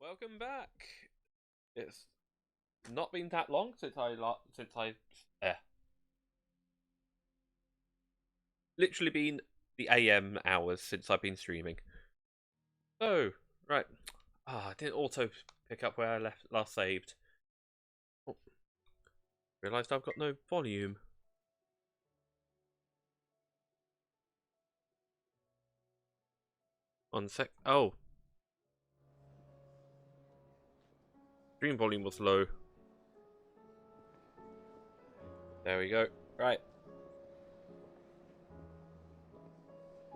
Welcome back. It's not been that long since literally been the AM hours since I've been streaming. So, right. I didn't auto pick up where I last saved. Oh, realised I've got no volume. One sec. Oh. Stream volume was low. There we go. Right.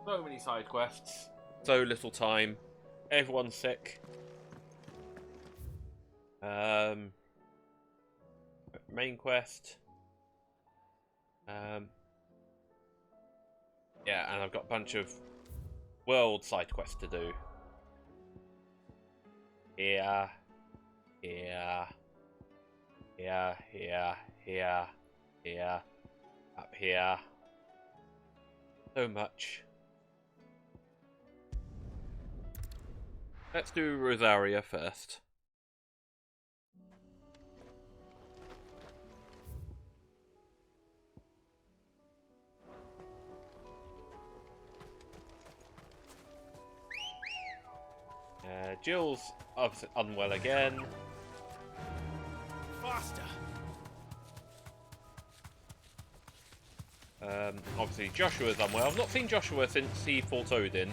So many side quests. So little time. Everyone's sick. Main quest. Yeah, and I've got a bunch of world side quests to do. Here, up here. So much. Let's do Rosaria first. Jill's obviously unwell again. Faster. Obviously Joshua's unwell. I've not seen Joshua since he fought Odin.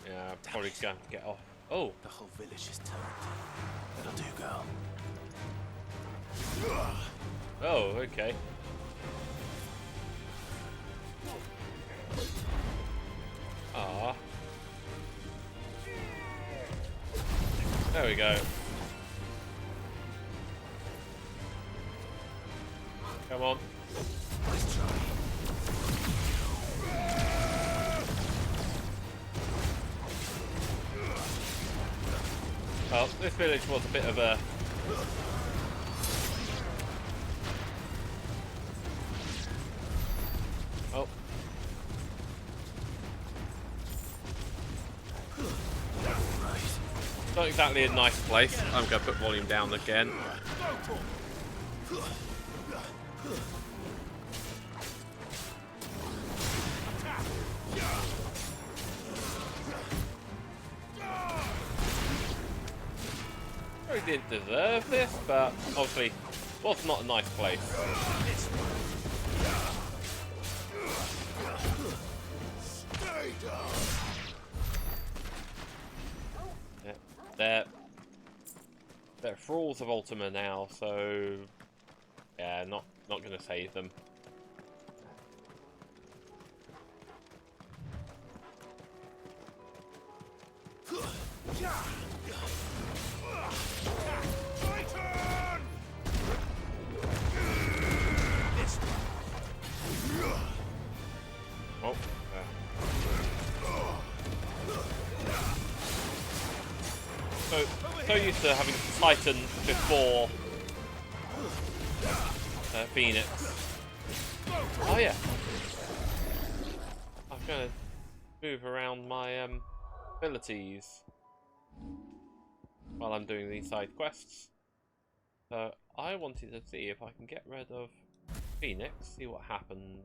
Yeah, probably going to get off. Oh, The whole village is turned. It'll do, girl. oh, okay. Ah, there we go. Come on. Let's try. Well, this village was a bit of a... Oh. Not exactly a nice place. I'm going to put volume down again. I didn't deserve this, but obviously was not a nice place. Yeah, they're thralls of Ultima now, so yeah, not gonna save them. Oh. So used to having Titan before Phoenix. Oh yeah. I'm gonna move around my abilities while I'm doing these side quests. So I wanted to see if I can get rid of Phoenix, see what happened.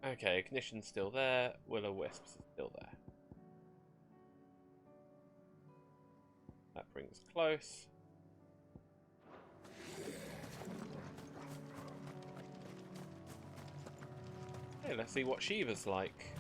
Okay, Ignition's still there, Will-O-Wisps is still there. That brings close. Hey, let's see what Shiva's like.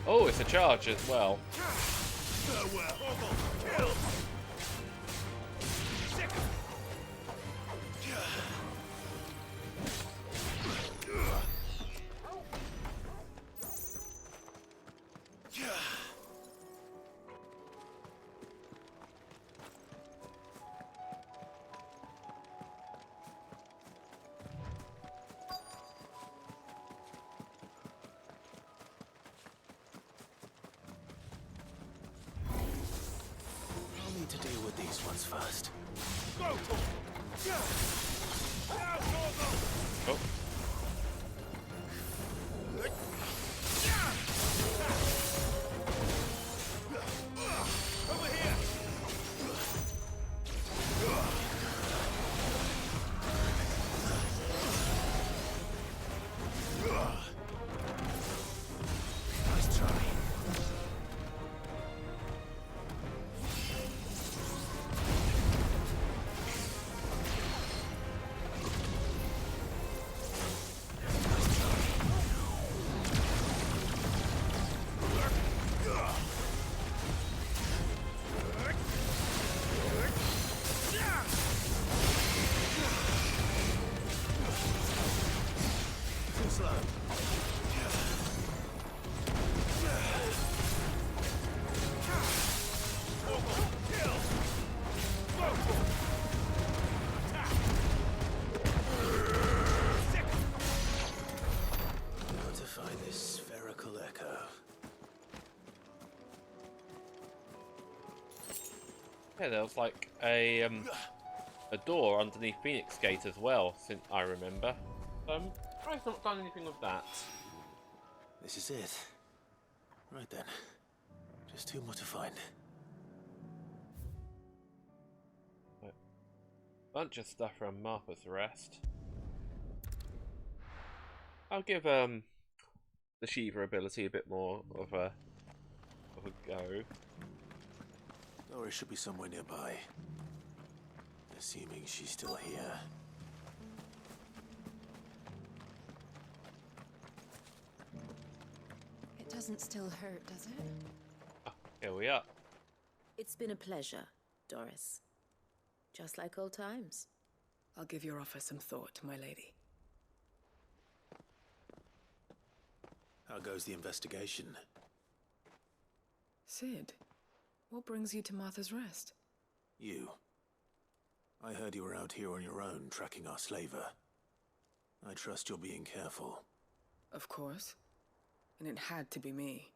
Oh, it's a charge as well. Deal with these ones first. Oh. Over here! Nice try. Too slow. Got to find this spherical echo. Yeah, there was like a door underneath Phoenix Gate as well, since I remember. I've not done anything with that. This is it. Right then. Just two more to find. Bunch of stuff from Martha's Rest. I'll give the Shiva ability a bit more of a go. Doris should be somewhere nearby. Assuming she's still here. It doesn't still hurt, does it? Oh, here we are. It's been a pleasure, Doris. Just like old times. I'll give your offer some thought, my lady. How goes the investigation? Sid, what brings you to Martha's Rest? You. I heard you were out here on your own, tracking our slaver. I trust you're being careful. Of course. And it had to be me.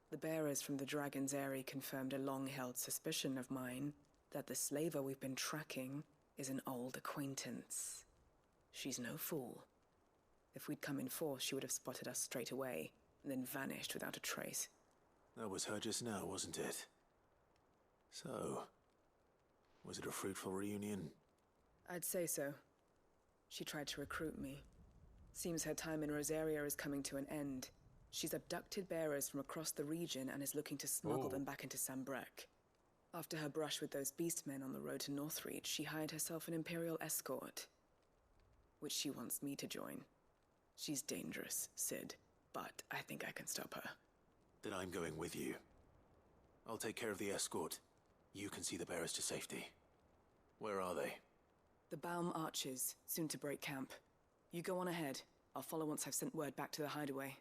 The bearers from the Dragon's Eyrie confirmed a long-held suspicion of mine that the slaver we've been tracking is an old acquaintance. She's no fool. If we'd come in force, she would have spotted us straight away, and then vanished without a trace. That was her just now, wasn't it? So, was it a fruitful reunion? I'd say so. She tried to recruit me. Seems her time in Rosaria is coming to an end. She's abducted bearers from across the region and is looking to smuggle them back into Sambrek. After her brush with those beastmen on the road to Northreach, she hired herself an Imperial escort, which she wants me to join. She's dangerous, Sid, but I think I can stop her. Then I'm going with you. I'll take care of the escort. You can see the bearers to safety. Where are they? The Baum Archers, soon to break camp. You go on ahead. I'll follow once I've sent word back to the hideaway.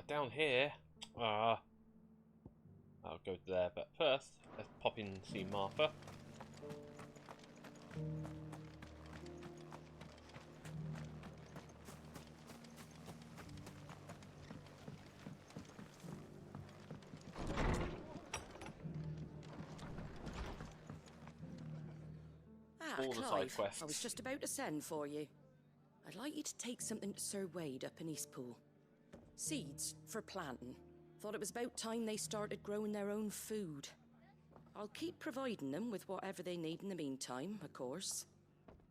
Down here. I'll go there, but first, let's pop in and see Martha. All the side Clive, quests. I was just about to send for you. I'd like you to take something to Sir Wade up in Eastpool. Seeds for planting. Thought it was about time they started growing their own food. I'll keep providing them with whatever they need in the meantime, of course.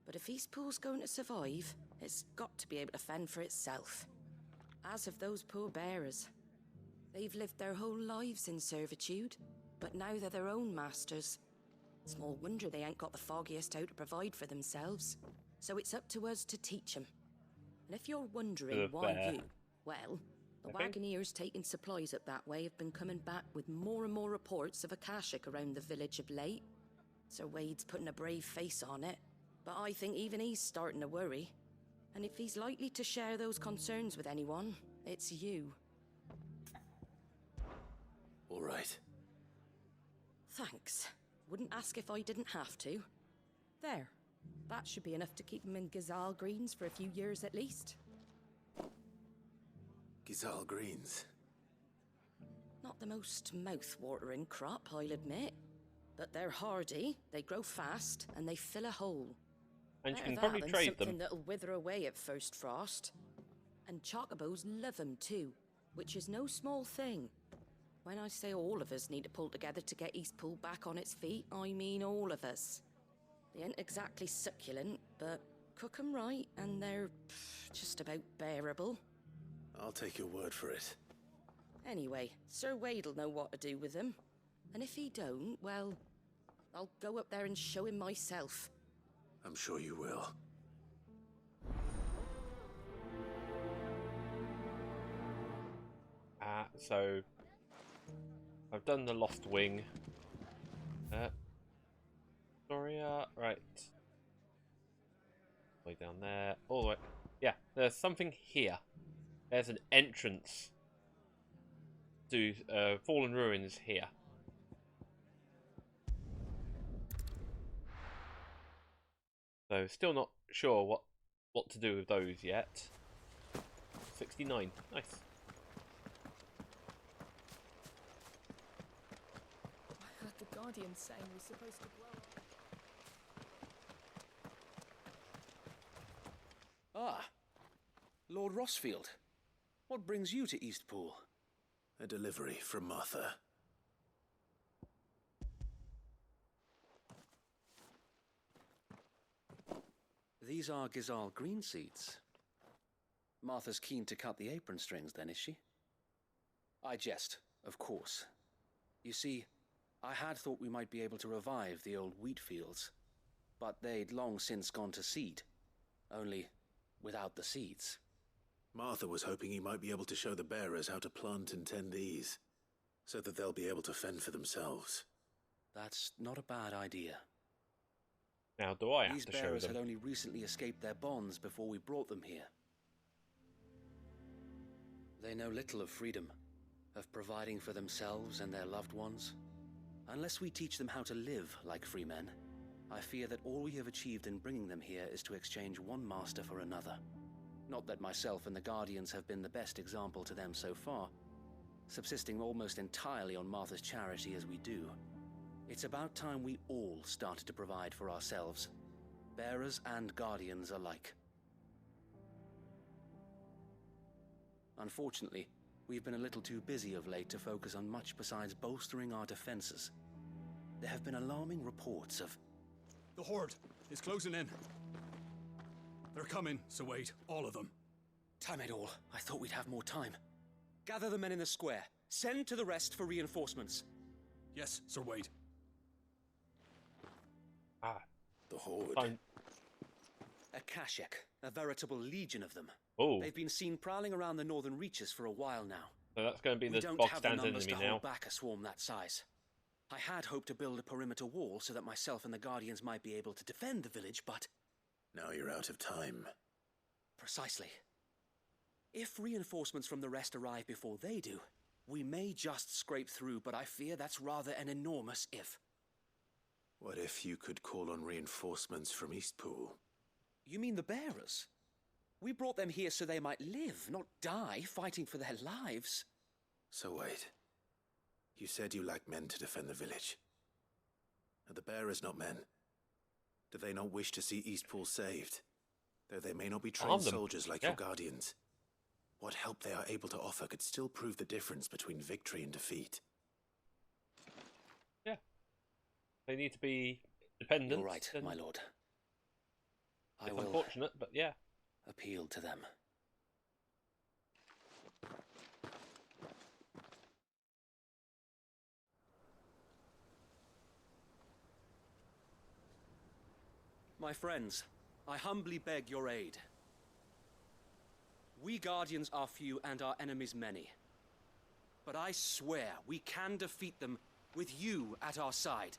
But if Eastpool's going to survive, it's got to be able to fend for itself. As have those poor bearers. They've lived their whole lives in servitude, but now they're their own masters. Small wonder they ain't got the foggiest how to provide for themselves. So it's up to us to teach them. And if you're wondering why you... Well, the Wagoneers taking supplies up that way have been coming back with more and more reports of Akashic around the village of late. Sir Wade's putting a brave face on it, but I think even he's starting to worry. And if he's likely to share those concerns with anyone, it's you. All right. Thanks. Wouldn't ask if I didn't have to. There. That should be enough to keep them in Gazal greens for a few years at least. Gazal greens. Not the most mouth-watering crop, I'll admit. But they're hardy, they grow fast, and they fill a hole. And you Better can that probably than trade something them. that'll wither away at first frost. And chocobos love them too, which is no small thing. When I say all of us need to pull together to get Eastpool back on its feet, I mean all of us. They ain't exactly succulent, but cook 'em right and they're just about bearable. I'll take your word for it. Anyway, Sir Wade'll know what to do with them. And if he don't, well, I'll go up there and show him myself. I'm sure you will. So I've done the Lost Wing. Rosaria, right. Way down there. All the way. Yeah, there's something here. There's an entrance to Fallen Ruins here. So still not sure what to do with those yet. 69. Nice. I heard the Guardian saying we're supposed to blow up. Ah, Lord Rosfield. What brings you to Eastpool? A delivery from Martha. These are Gazal green seeds. Martha's keen to cut the apron strings then, is she? I jest, of course. You see, I had thought we might be able to revive the old wheat fields, but they'd long since gone to seed, only without the seeds. Martha was hoping he might be able to show the bearers how to plant and tend these, so that they'll be able to fend for themselves. That's not a bad idea. Now, do I have These to show bearers them? had only recently escaped their bonds before we brought them here. They know little of freedom, of providing for themselves and their loved ones. Unless we teach them how to live like free men, I fear that all we have achieved in bringing them here is to exchange one master for another. Not that myself and the Guardians have been the best example to them so far, subsisting almost entirely on Martha's charity as we do. It's about time we all started to provide for ourselves, bearers and Guardians alike. Unfortunately, we've been a little too busy of late to focus on much besides bolstering our defenses. There have been alarming reports of... The Horde is closing in. They're coming, Sir Wade, all of them. Damn it all, I thought we'd have more time. Gather the men in the square. Send to the rest for reinforcements. Yes, Sir Wade. The Horde. Fine. A Kashek, a veritable legion of them. Oh, They've been seen prowling around the northern reaches for a while now. so that's going to be We the don't bog have the standard numbers enemy to now. hold back a swarm that size. I had hoped to build a perimeter wall so that myself and the Guardians might be able to defend the village, but... Now you're out of time. Precisely. If reinforcements from the rest arrive before they do, we may just scrape through, but I fear that's rather an enormous if. What if you could call on reinforcements from Eastpool? You mean the bearers? We brought them here so they might live, not die, fighting for their lives. So wait. You said you lack men to defend the village. Are the bearers not men? Do they not wish to see Eastpool saved? Though they may not be trained Arm them. soldiers like Yeah. your Guardians. What help they are able to offer could still prove the difference between victory and defeat. Yeah. They need to be dependent. You're right, and my lord. I It's will unfortunate, but yeah. appeal to them. My friends, I humbly beg your aid. We Guardians are few and our enemies many. But I swear we can defeat them with you at our side.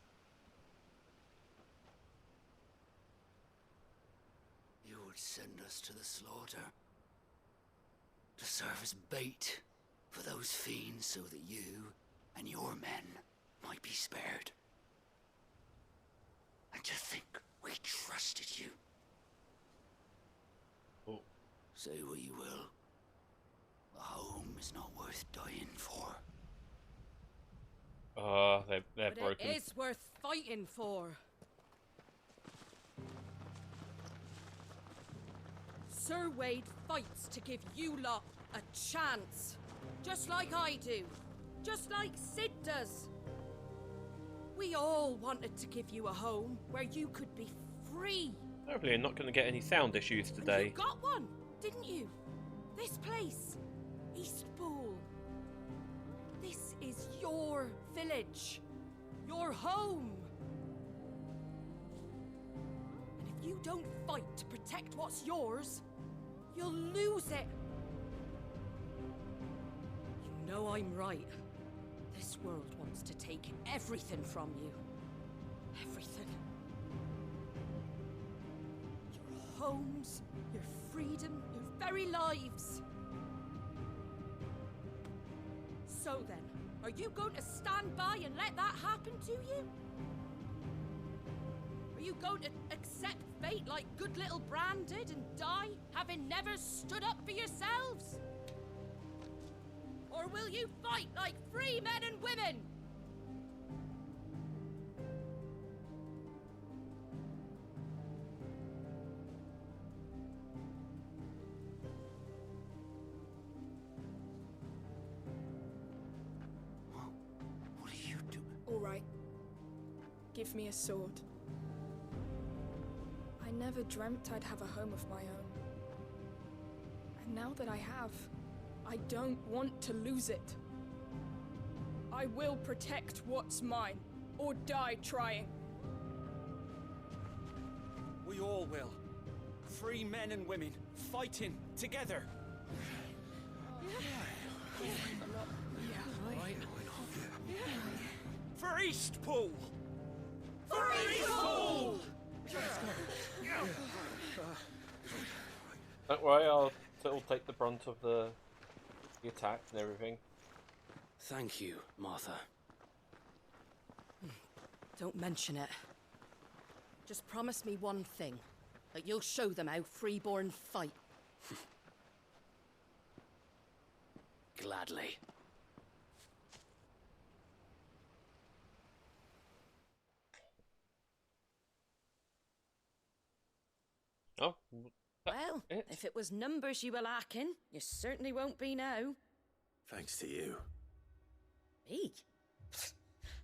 You would send us to the slaughter, to serve as bait for those fiends so that you and your men might be spared. And to think we trusted Say what you will. A home is not worth dying for. They're But broken. it is worth fighting for. Sir Wade fights to give you lot a chance. Just like I do. Just like Sid does. We all wanted to give you a home where you could be free. Hopefully, I'm not going to get any sound issues And today. you got one, didn't you? This place, Eastpool. This is your village, your home. And if you don't fight to protect what's yours, you'll lose it. You know I'm right. This world wants to take everything from you. Everything. Your homes, your freedom, your very lives. So then, are you going to stand by and let that happen to you? Are you going to accept fate like good little Bran did and die, having never stood up for yourselves? Or will you fight like free men and women? What are you doing? All right. Give me a sword. I never dreamt I'd have a home of my own. And now that I have, I don't want to lose it. I will protect what's mine, or die trying. We all will. Free men and women, fighting together. For Eastpool! For Eastpool! Don't worry, I'll take the brunt of the attack and everything. Thank you, Martha. Don't mention it. Just promise me one thing. That you'll show them how freeborn fight. Gladly. Oh, Well, it? if it was numbers you were lacking, you certainly won't be now. Thanks to you. Me?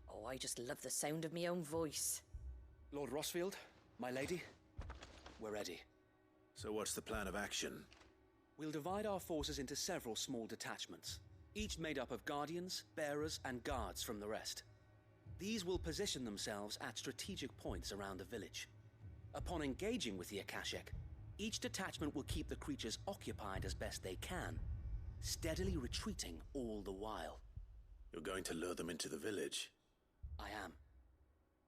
Oh, I just love the sound of my own voice. Lord Rosfield, my lady, we're ready. So what's the plan of action? We'll divide our forces into several small detachments, each made up of guardians, bearers, and guards from the rest. These will position themselves at strategic points around the village. Upon engaging with the Akashic, each detachment will keep the creatures occupied as best they can, steadily retreating all the while. You're going to lure them into the village? I am.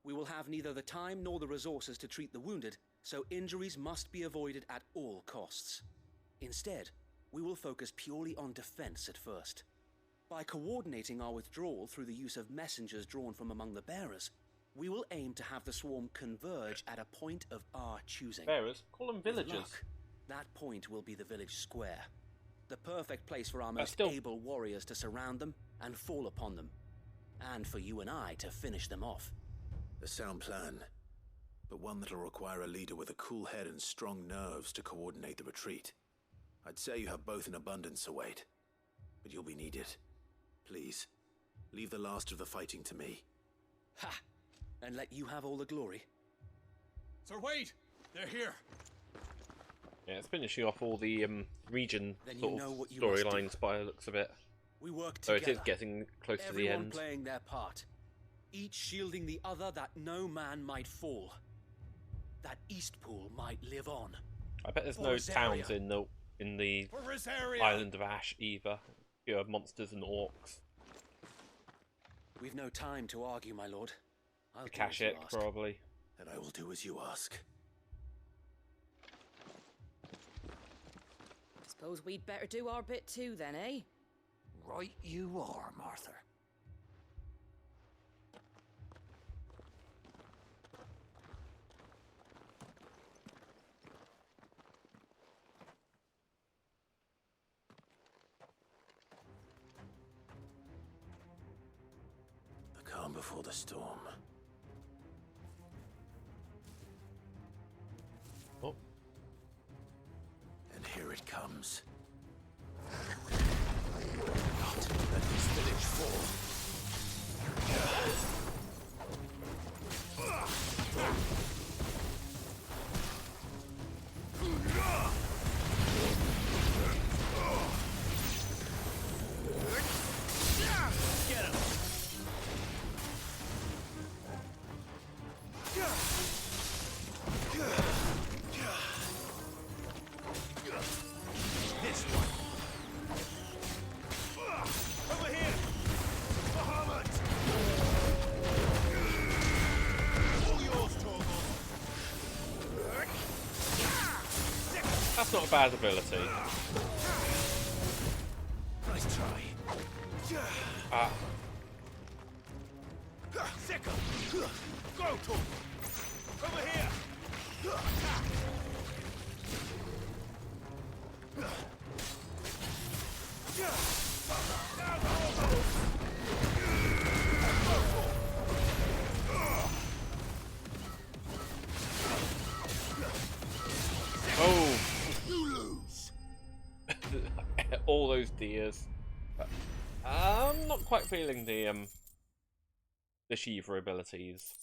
We will have neither the time nor the resources to treat the wounded, so injuries must be avoided at all costs. Instead, we will focus purely on defense at first. By coordinating our withdrawal through the use of messengers drawn from among the bearers, we will aim to have the swarm converge at a point of our choosing. bearers, call them With villagers. luck, that point will be the village square. The perfect place for our But most still- able warriors to surround them and fall upon them. And for you and I to finish them off. A sound plan, but one that'll require a leader with a cool head and strong nerves to coordinate the retreat. I'd say you have both in abundance, Sir Wade, but you'll be needed. Please, leave the last of the fighting to me. Ha! And let you have all the glory. Sir Wade, they're here. Yeah, it's finishing off all the region Then you sort know of what you must do. storylines by the looks of it. We work So together. it is getting close to the Everyone end. playing their part. Each shielding the other that no man might fall. That Eastpool might live on. I bet there's For no Rosaria. towns in the For Rosaria! island of Ash either. You have monsters and orcs. We've no time to argue, my lord. I'll do as Akashic, you ask. probably. And I will do as you ask. Suppose we'd better do our bit too then, eh? Right you are, Martha. before the storm. Oh. And here it comes. Not let this village fall. Get him! This one. Over here! Bahamut! All yours, Torgal. That's not a bad ability. Nice try. Ah. Sicker! Go, Torgal! Over here! Attack! Oh! You lose! All those deers. I'm not quite feeling the Shiva abilities.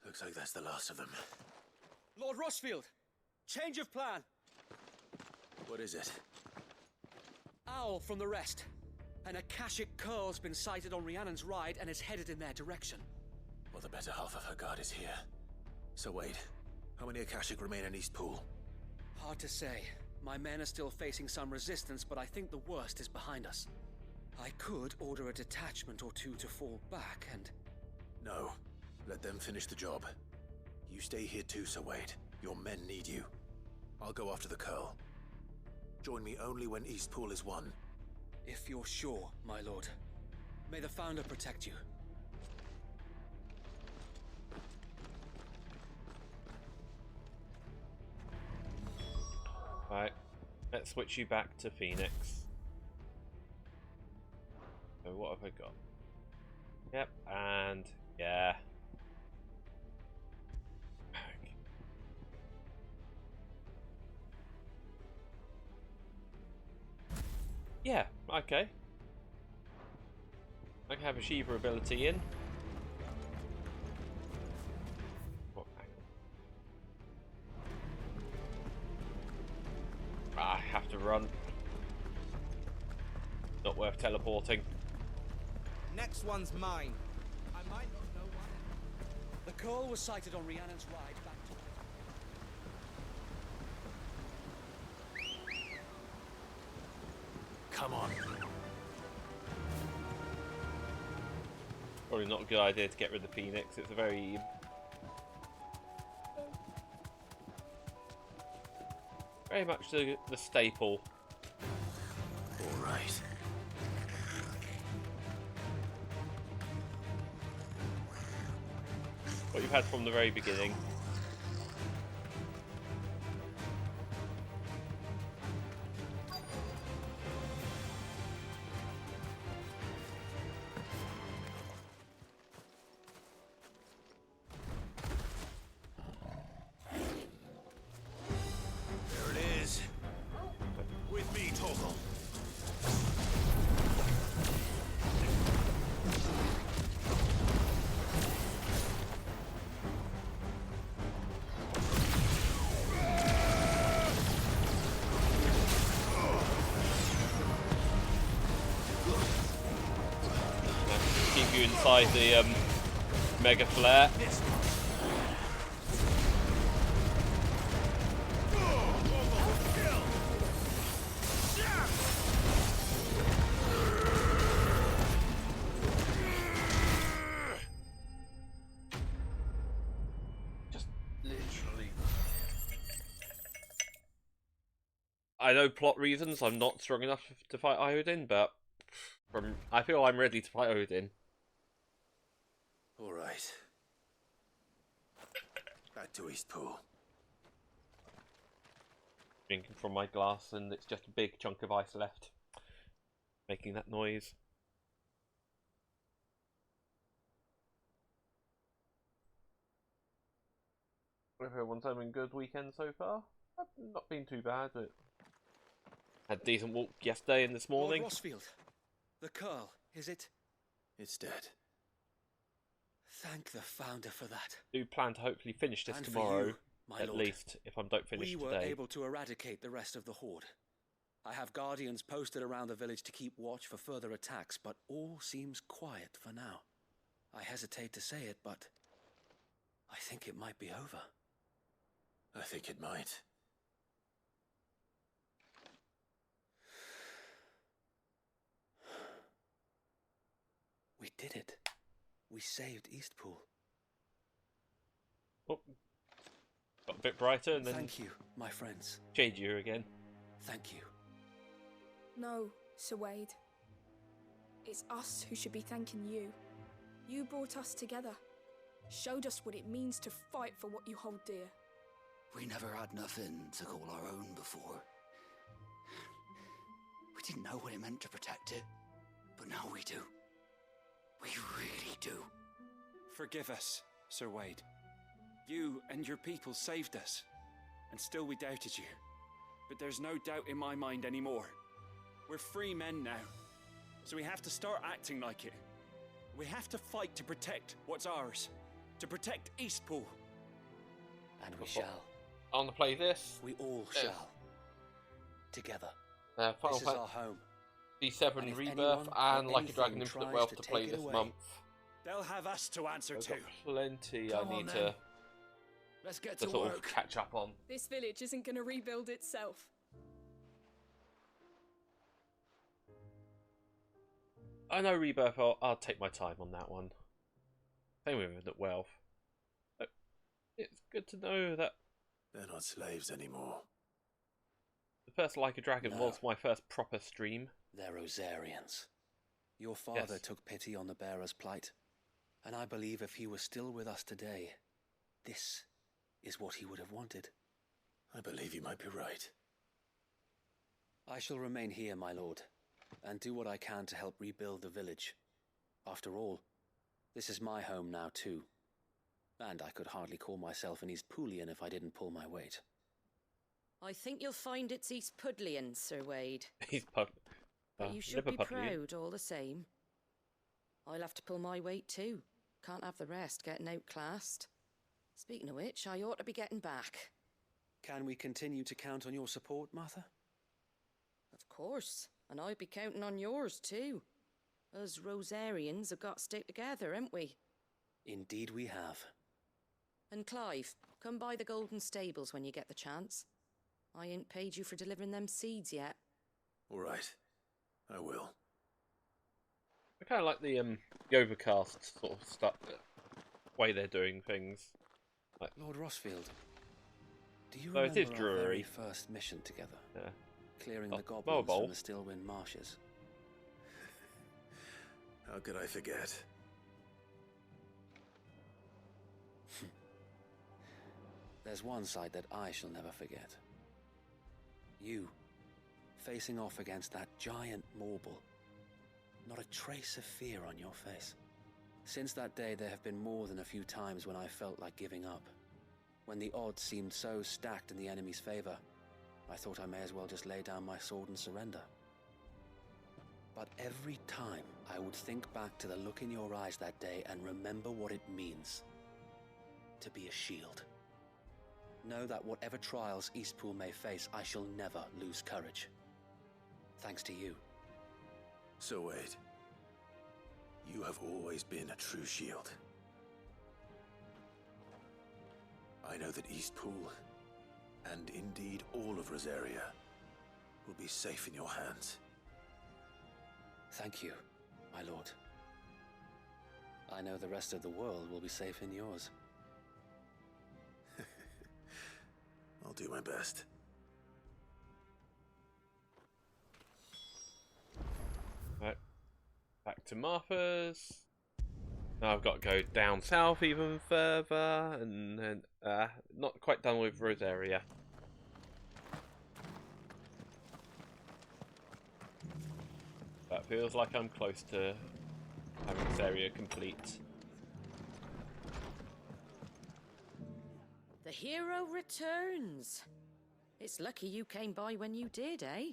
Looks like that's the last of them. Lord Rosfield! Change of plan! What is it? Owl from the rest. An Akashic curl's been sighted on Rhiannon's ride and is headed in their direction. Well, the better half of her guard is here. So wait, how many Akashic remain in East Pool? Hard to say. My men are still facing some resistance, but I think the worst is behind us. I could order a detachment or two to fall back and... No. Let them finish the job. You stay here too, Sir Wade. Your men need you. I'll go after the curl. Join me only when East Pool is won. If you're sure, my lord. May the Founder protect you. Right, let's switch you back to Phoenix. So what have I got? Yep, and yeah. Yeah, okay. I can have a Shiva ability in. Oh, I have to run. Not worth teleporting. Next one's mine. I might not know why. The curl was sighted on Rhiannon's ride back to... Come on. Probably not a good idea to get rid of Phoenix. It's a very much the staple. All right. What you've had from the very beginning. There it is. With me, Torgal. Keep you inside the mega flare. Just literally. I know plot reasons I'm not strong enough to fight Odin, but I feel I'm ready to fight Odin. All right. Back to East Pool. Drinking from my glass, and it's just a big chunk of ice left, making that noise. Everyone's having a good weekend so far. I've not been too bad, but had a decent walk yesterday and this morning. Lord Rosfield, the curl, is it? It's dead. Thank the Founder for that. Do plan to hopefully finish this And for tomorrow, you, my at lord. least, if I don't finish We were today. able to eradicate the rest of the Horde. I have guardians posted around the village to keep watch for further attacks, but all seems quiet for now. I hesitate to say it, but I think it might be over. I think it might. We did it. We saved Eastpool. Oh, got a bit brighter and then Thank you, my friends. shadier again. Thank you. No, Sir Wade. It's us who should be thanking you. You brought us together. Showed us what it means to fight for what you hold dear. We never had nothing to call our own before. We didn't know what it meant to protect it, but now we do. We really do. Forgive us, Sir Wade. You and your people saved us, and still we doubted you. But there's no doubt in my mind anymore. We're free men now, so we have to start acting like it. We have to fight to protect what's ours, to protect Eastpool. And we shall. I want to play this. We all shall. Together. Final This is our home. Fantasy And VII if Rebirth anyone and or Like a Dragon anything Infinite tries Wealth to to play take it this away, month. They'll have us to answer I've to. got plenty Come I on need then. to Let's get to sort of work. catch up on. This village isn't going to rebuild itself. I know Rebirth, I'll take my time on that one. Same with Infinite Wealth. But it's good to know that They're not slaves anymore. the first Like a Dragon No. was my first proper stream. They're Rosarians. Your father Yes. took pity on the bearer's plight, and I believe if he was still with us today, this is what he would have wanted. I believe you might be right. I shall remain here, my lord, and do what I can to help rebuild the village. After all, this is my home now too, and I could hardly call myself an Eastpoolian if I didn't pull my weight. I think you'll find it's East Pudlian, Sir Wade. He's pub. But you should be Liverpudlian. proud all the same. I'll have to pull my weight too. Can't have the rest getting outclassed. Speaking of which, I ought to be getting back. Can we continue to count on your support, Martha? Of course, and I'll be counting on yours too. Us Rosarians have got to stick together, haven't we? Indeed we have. And Clive, come by the Golden Stables when you get the chance. I ain't paid you for delivering them seeds yet. All right. I will. I kind of like the Overcast sort of stuff, way they're doing things. Like, Lord Rosfield, do you Though it remember is our dreary. very first mission together? yeah. Clearing Oh, the goblins mobile. from the Stillwind marshes. How could I forget? There's one sight that I shall never forget. You, facing off against that giant Morble. Not a trace of fear on your face. Since that day, there have been more than a few times when I felt like giving up. When the odds seemed so stacked in the enemy's favor, I thought I may as well just lay down my sword and surrender. But every time, I would think back to the look in your eyes that day and remember what it means to be a shield. Know that whatever trials Eastpool may face, I shall never lose courage. Thanks to you. So Wade, you have always been a true shield. I know that Eastpool, and indeed all of Rosaria, will be safe in your hands. Thank you, my lord. I know the rest of the world will be safe in yours. I'll do my best. Right. Back to Martha's. Now I've got to go down south even further, and then not quite done with Rosaria. But feels like I'm close to having this area complete. The hero returns. It's lucky you came by when you did, eh?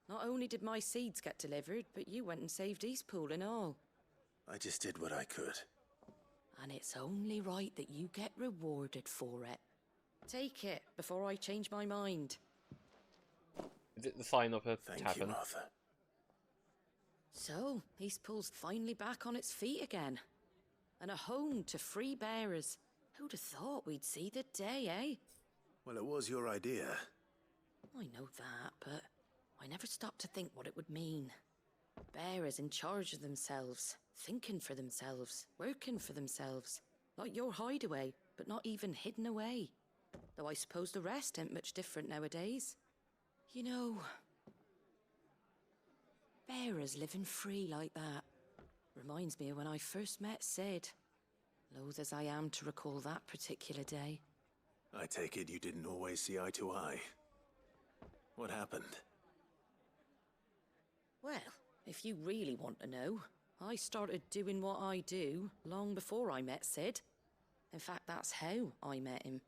Not only did my seeds get delivered, but you went and saved Eastpool and all. I just did what I could. And it's only right that you get rewarded for it. Take it before I change my mind. Is it the sign of a Thank tavern? you, Arthur. So, Eastpool's finally back on its feet again. And a home to free bearers. Who'd have thought we'd see the day, eh? Well, it was your idea. I know that, but I never stopped to think what it would mean. Bearers in charge of themselves, thinking for themselves, working for themselves. Like your hideaway, but not even hidden away. Though I suppose the rest ain't much different nowadays. You know, bearers living free like that reminds me of when I first met Sid. Loath as I am to recall that particular day. I take it you didn't always see eye to eye. What happened? Well, if you really want to know, I started doing what I do long before I met Sid. In fact, that's how I met him.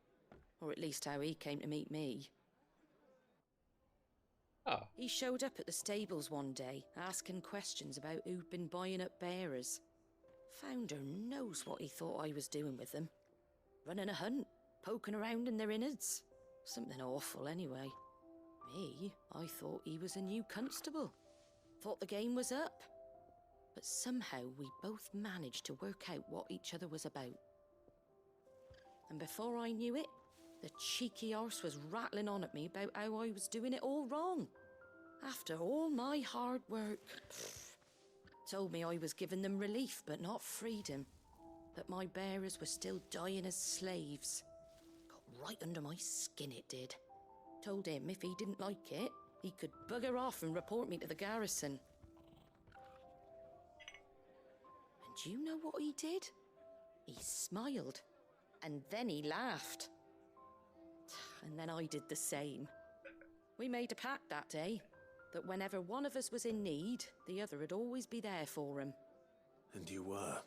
Or at least how he came to meet me. Oh. He showed up at the stables one day, asking questions about who'd been buying up bearers. Founder knows what he thought I was doing with them. Running a hunt, poking around in their innards. Something awful anyway. Me, I thought he was a new constable. Thought the game was up. But somehow we both managed to work out what each other was about. And before I knew it, the cheeky arse was rattling on at me about how I was doing it all wrong. After all my hard work. Told me I was giving them relief but not freedom. That my bearers were still dying as slaves. Got right under my skin, it did. Told him if he didn't like it, he could bugger off and report me to the garrison. And do you know what he did? He smiled. And then he laughed. And then I did the same. We made a pact that day, that whenever one of us was in need, the other would always be there for him. And you were?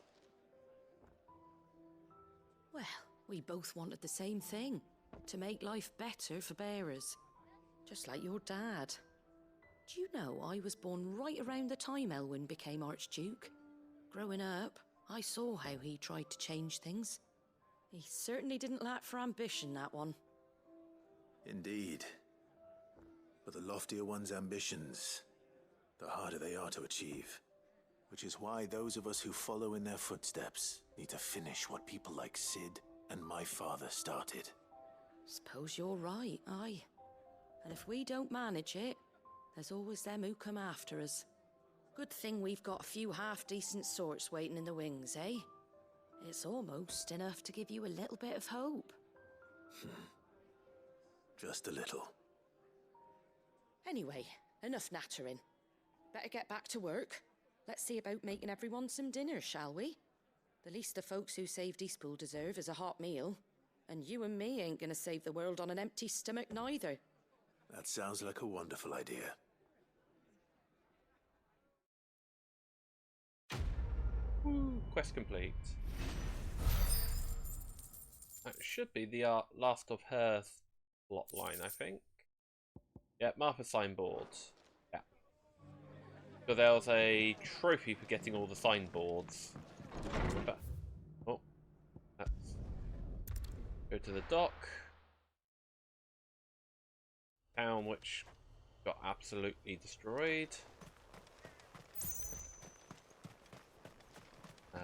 Well, we both wanted the same thing, to make life better for bearers. Just like your dad. Do you know I was born right around the time Elwyn became Archduke? Growing up, I saw how he tried to change things. He certainly didn't lack for ambition, that one. Indeed. But the loftier one's ambitions, the harder they are to achieve. Which is why those of us who follow in their footsteps need to finish what people like Sid and my father started. Suppose you're right, aye. And if we don't manage it, there's always them who come after us. Good thing we've got a few half-decent sorts waiting in the wings, eh? It's almost enough to give you a little bit of hope. Just a little. Anyway, enough nattering. Better get back to work. Let's see about making everyone some dinner, shall we? The least the folks who saved Eastpool deserve is a hot meal. And you and me ain't gonna save the world on an empty stomach neither. That sounds like a wonderful idea. Woo, quest complete. That should be the last of her plot line, I think. Yeah, Martha signboards. Yeah. So there was a trophy for getting all the signboards. But, oh, let's go to the dock. Town which got absolutely destroyed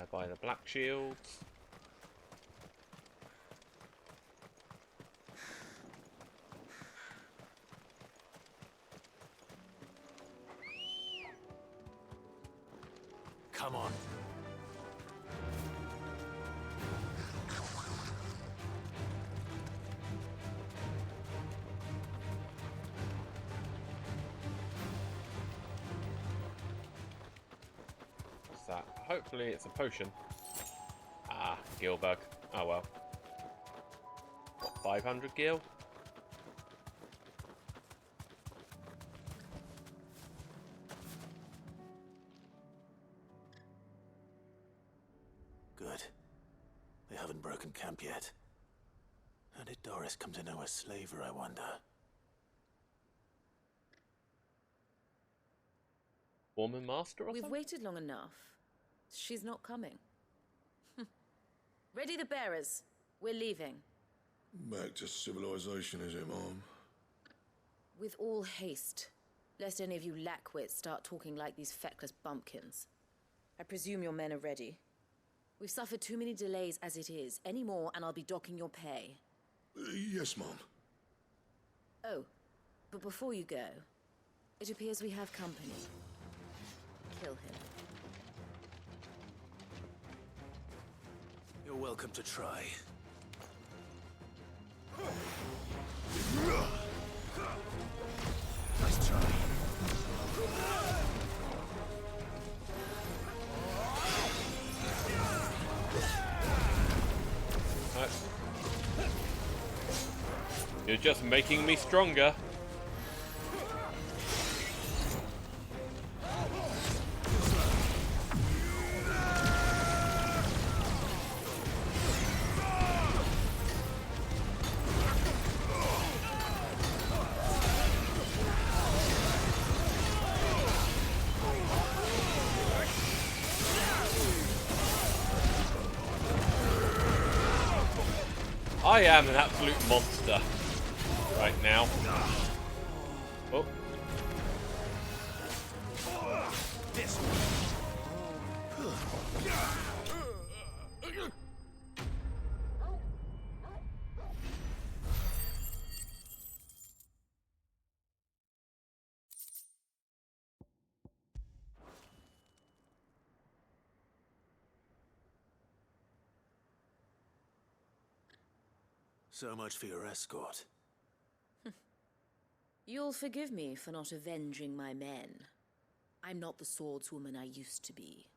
by the Black Shields. Come on. What's that? Hopefully it's a potion. Ah, gil bug. Oh well. What, 500 gil? Good. They haven't broken camp yet. How did Doris come to know a slaver, I wonder? Woman master or We've something? waited long enough. She's not coming. Ready the bearers. We're leaving. Back to civilization, is it, Mom? With all haste, lest any of you lackwits start talking like these feckless bumpkins. I presume your men are ready. We've suffered too many delays as it is. Any more and I'll be docking your pay. Yes, Mom. Oh, but before you go, it appears we have company. Kill him. You're welcome to try. Nice try. Right. You're just making me stronger. I am an absolute monster right now. Oh. So much for your escort. You'll forgive me for not avenging my men. I'm not the swordswoman I used to be.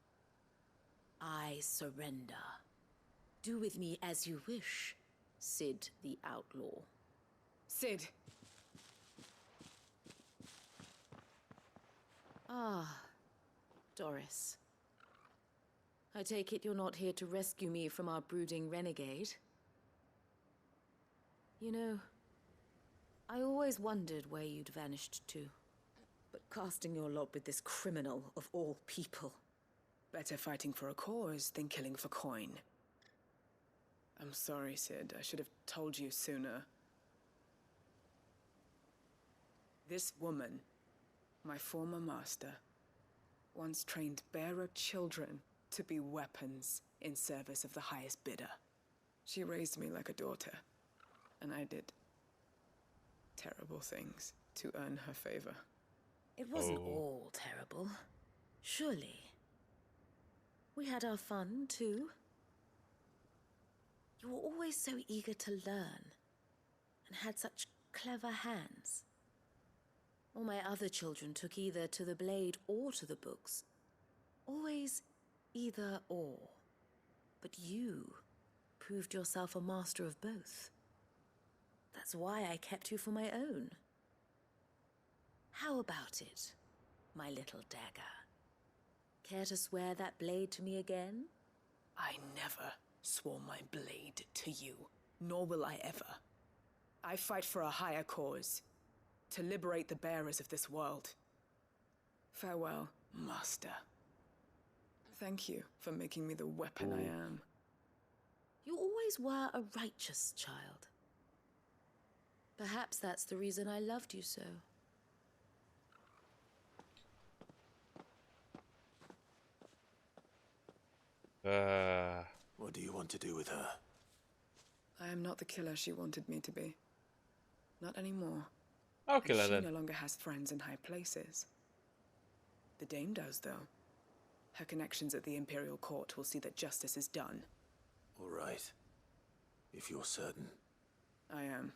I surrender. Do with me as you wish, Sid the Outlaw. Sid! Ah, Doris. I take it you're not here to rescue me from our brooding renegade? You know, I always wondered where you'd vanished to. But casting your lot with this criminal of all people. Better fighting for a cause than killing for coin. I'm sorry, Sid. I should have told you sooner. This woman, my former master, once trained bearer children to be weapons in service of the highest bidder. She raised me like a daughter, and I did terrible things to earn her favor. It wasn't all terrible, surely. We had our fun, too. You were always so eager to learn, and had such clever hands. All my other children took either to the blade or to the books. Always either or. But you proved yourself a master of both. That's why I kept you for my own. How about it, my little dagger? Care to swear that blade to me again? I never swore my blade to you, nor will I ever. I fight for a higher cause, to liberate the bearers of this world. Farewell, Master. Thank you for making me the weapon I am. You always were a righteous child. Perhaps that's the reason I loved you so. What do you want to do with her? I am not the killer she wanted me to be. Not anymore. I'll kill her She then. no longer has friends in high places. The Dame does, though. Her connections at the Imperial Court will see that justice is done. All right. If you're certain. I am.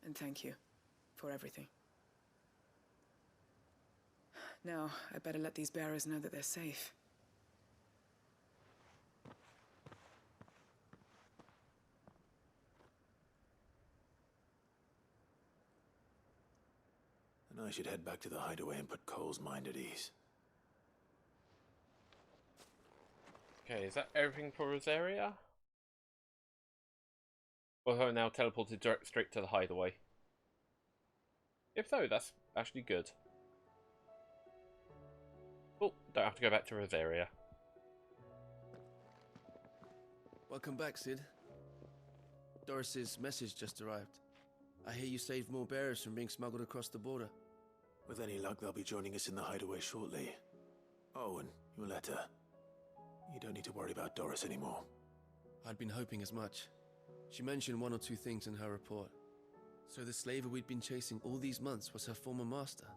And thank you for everything. Now, I better let these bearers know that they're safe. And I should head back to the hideaway and put Cole's mind at ease. Okay, is that everything for Rosaria? Or now teleported straight to the hideaway. If so, that's actually good. Oh, don't have to go back to Rosaria. Welcome back, Sid. Doris's message just arrived. I hear you saved more bearers from being smuggled across the border. With any luck, they'll be joining us in the hideaway shortly. Oh, and your letter. You don't need to worry about Doris anymore. I'd been hoping as much. She mentioned one or two things in her report. So the slaver we'd been chasing all these months was her former master.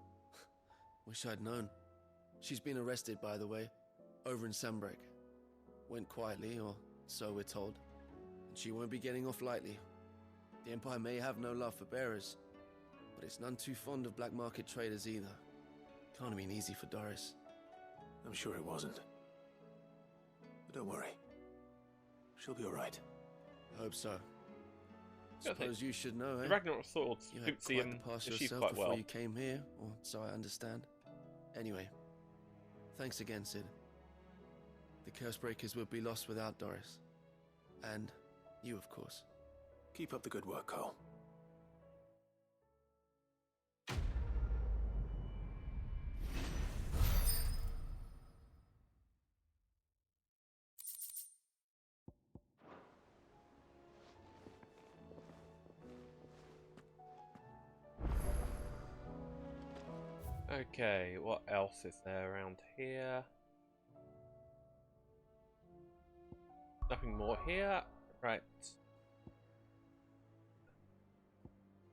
Wish I'd known. She's been arrested, by the way, over in Sambrek. Went quietly, or so we're told. And she won't be getting off lightly. The Empire may have no love for bearers, but it's none too fond of black market traders either. Can't have been easy for Doris. I'm sure it wasn't. But don't worry. She'll be alright. I hope so. Yeah, Suppose you should know, eh? The Ragnarok swords You had Poopsie quite and the past the sheep yourself quite before well. you came here, or so I understand. Anyway, thanks again, Sid. The Cursebreakers would be lost without Doris. And you, of course. Keep up the good work, Cole. Okay, what else is there around here? Nothing more here. Right.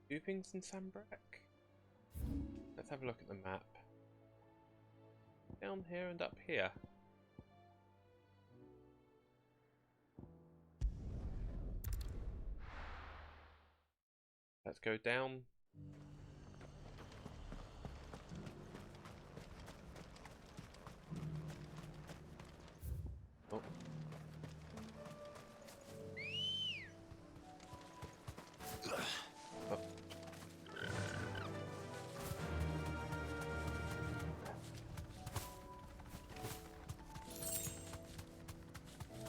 Do things in Sambrek? Let's have a look at the map. Down here and up here. Let's go down. Oh. Oh.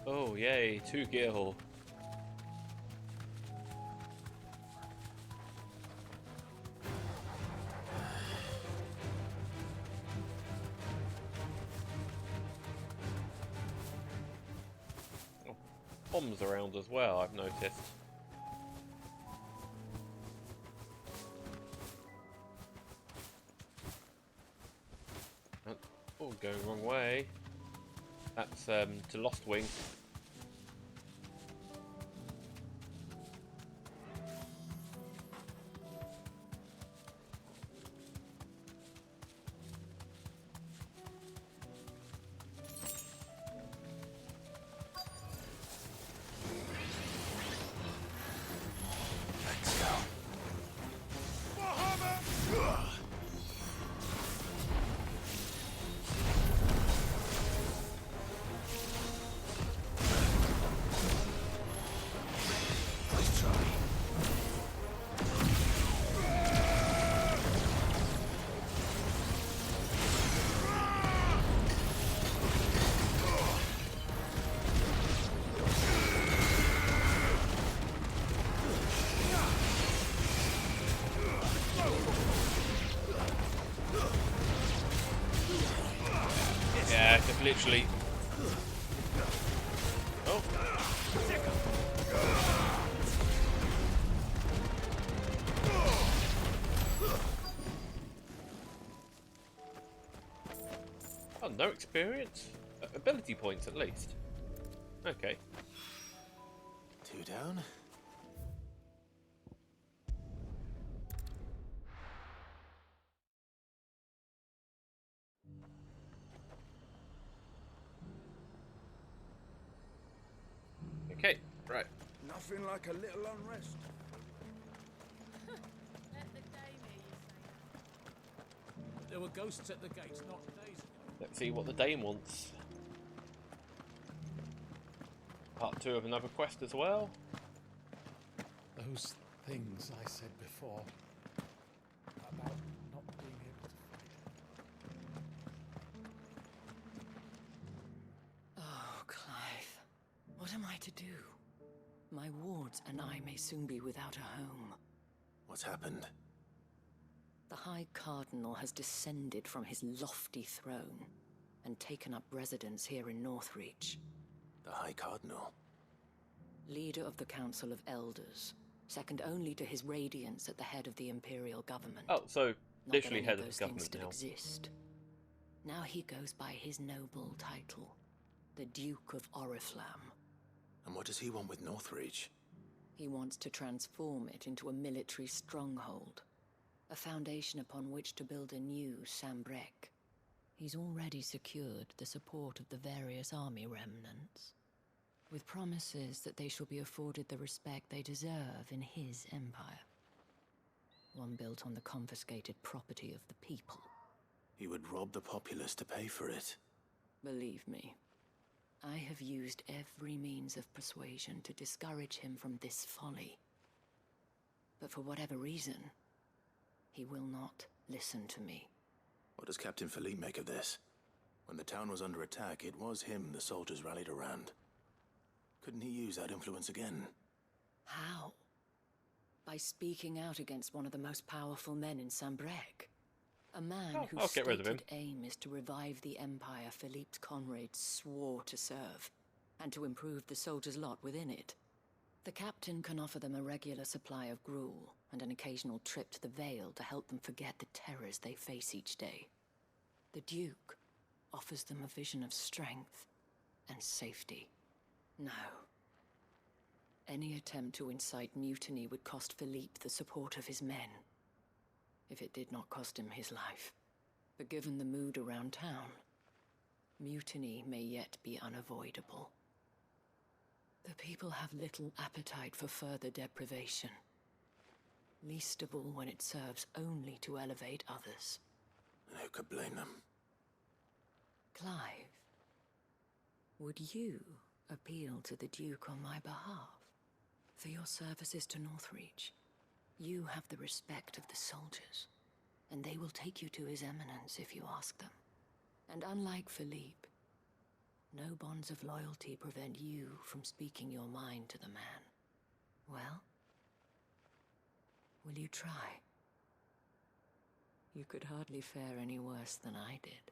Oh, yay, 2 gil. Bombs around as well, I've noticed. Oh, going wrong way. That's to Lost Wing. Yeah, just literally. Oh. Oh, no experience? Ability points at least. Okay. 2 down. Okay, right. Nothing like a little unrest. Let the dame hear you say that. There were ghosts at the gates not days ago. Let's see what the Dame wants. Part 2 of another quest as well. Those things I said before about not being able to fight. Oh, Clive. What am I to do? My wards and I may soon be without a home. What's happened? The High Cardinal has descended from his lofty throne and taken up residence here in Northreach. The High Cardinal? Leader of the Council of Elders, second only to his Radiance at the head of the Imperial government. Oh, so Not literally that head any of those the things government still now. exist. Now he goes by his noble title, the Duke of Oriflamme. And what does he want with Northreach? He wants to transform it into a military stronghold, a foundation upon which to build a new Sambrec. He's already secured the support of the various army remnants, with promises that they shall be afforded the respect they deserve in his empire. One built on the confiscated property of the people. He would rob the populace to pay for it. Believe me, I have used every means of persuasion to discourage him from this folly. But for whatever reason, he will not listen to me. What does Captain Philippe make of this? When the town was under attack, it was him the soldiers rallied around. Couldn't he use that influence again? How? By speaking out against one of the most powerful men in Sambrec. A man whose I'll get rid of him. stated aim is to revive the empire Philippe's comrades swore to serve, and to improve the soldiers' lot within it. The captain can offer them a regular supply of gruel, and an occasional trip to the Vale to help them forget the terrors they face each day. The Duke offers them a vision of strength and safety. No. Any attempt to incite mutiny would cost Philippe the support of his men, if it did not cost him his life. But given the mood around town, mutiny may yet be unavoidable. The people have little appetite for further deprivation, least of all when it serves only to elevate others. And who could blame them? Clive, would you appeal to the Duke on my behalf? For your services to Northreach, you have the respect of the soldiers, and they will take you to His Eminence if you ask them. And unlike Philippe, no bonds of loyalty prevent you from speaking your mind to the man. Well, will you try? You could hardly fare any worse than I did.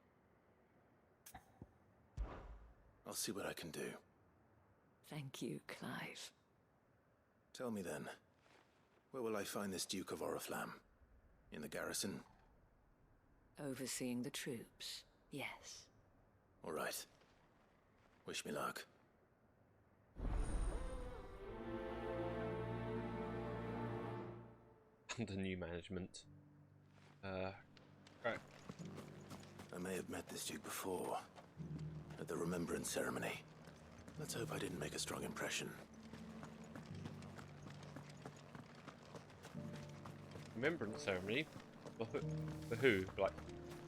I'll see what I can do. Thank you, Clive. Tell me then, where will I find this Duke of Oriflamme? In the garrison? Overseeing the troops, yes. All right. Wish me luck. Under new management. Right. I may have met this Duke before, at the Remembrance ceremony. Let's hope I didn't make a strong impression. Remembrance ceremony? For who? Like,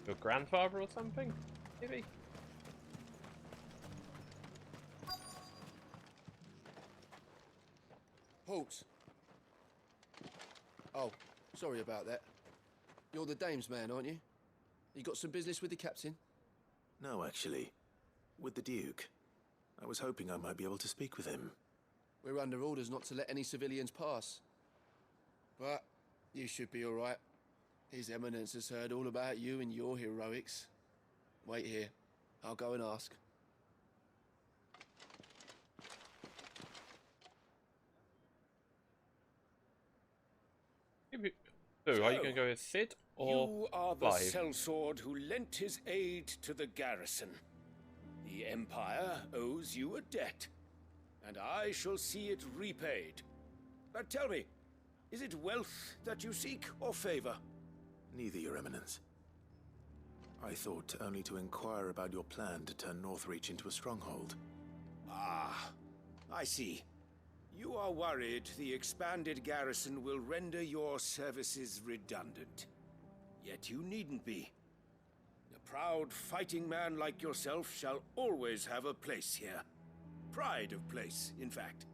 your grandfather or something? Maybe? Halt! Oh, sorry about that. You're the dame's man, aren't you? You got some business with the captain? No, actually. With the Duke. I was hoping I might be able to speak with him. We're under orders not to let any civilians pass. But you should be all right. His Eminence has heard all about you and your heroics. Wait here. I'll go and ask. So, are you going to go with Sid or You are the Clive? sellsword who lent his aid to the garrison. The Empire owes you a debt, and I shall see it repaid. But tell me, is it wealth that you seek, or favor? Neither, Your Eminence. I thought only to inquire about your plan to turn Northreach into a stronghold. Ah, I see. You are worried the expanded garrison will render your services redundant. Yet you needn't be. A proud fighting man like yourself shall always have a place here. Pride of place, in fact.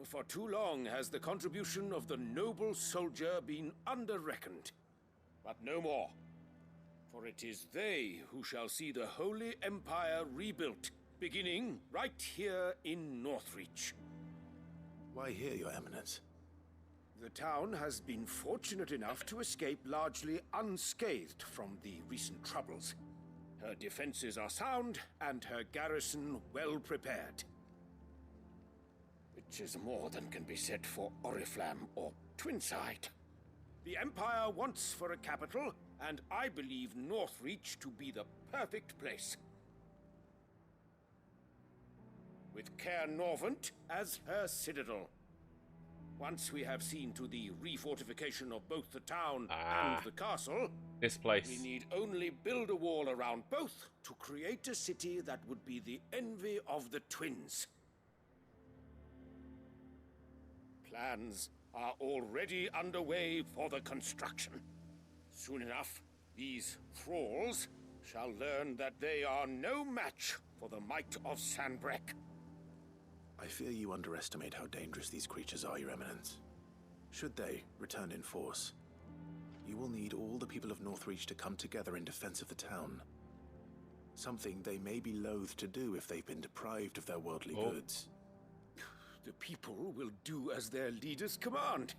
For too long has the contribution of the noble soldier been under-reckoned. But no more. For it is they who shall see the Holy Empire rebuilt, beginning right here in Northreach. Why here, Your Eminence? The town has been fortunate enough to escape largely unscathed from the recent troubles. Her defenses are sound, and her garrison well prepared. Which is more than can be said for Oriflamme or Twinside. The Empire wants for a capital, and I believe Northreach to be the perfect place. With Caer Norvent as her citadel. Once we have seen to the refortification of both the town and the castle, this place. We need only build a wall around both to create a city that would be the envy of the twins. Plans are already underway for the construction. Soon enough, these thralls shall learn that they are no match for the might of Sanbreque. I fear you underestimate how dangerous these creatures are, Your Eminence. Should they return in force, you will need all the people of Northreach to come together in defense of the town. Something they may be loath to do if they've been deprived of their worldly goods. The people will do as their leaders command.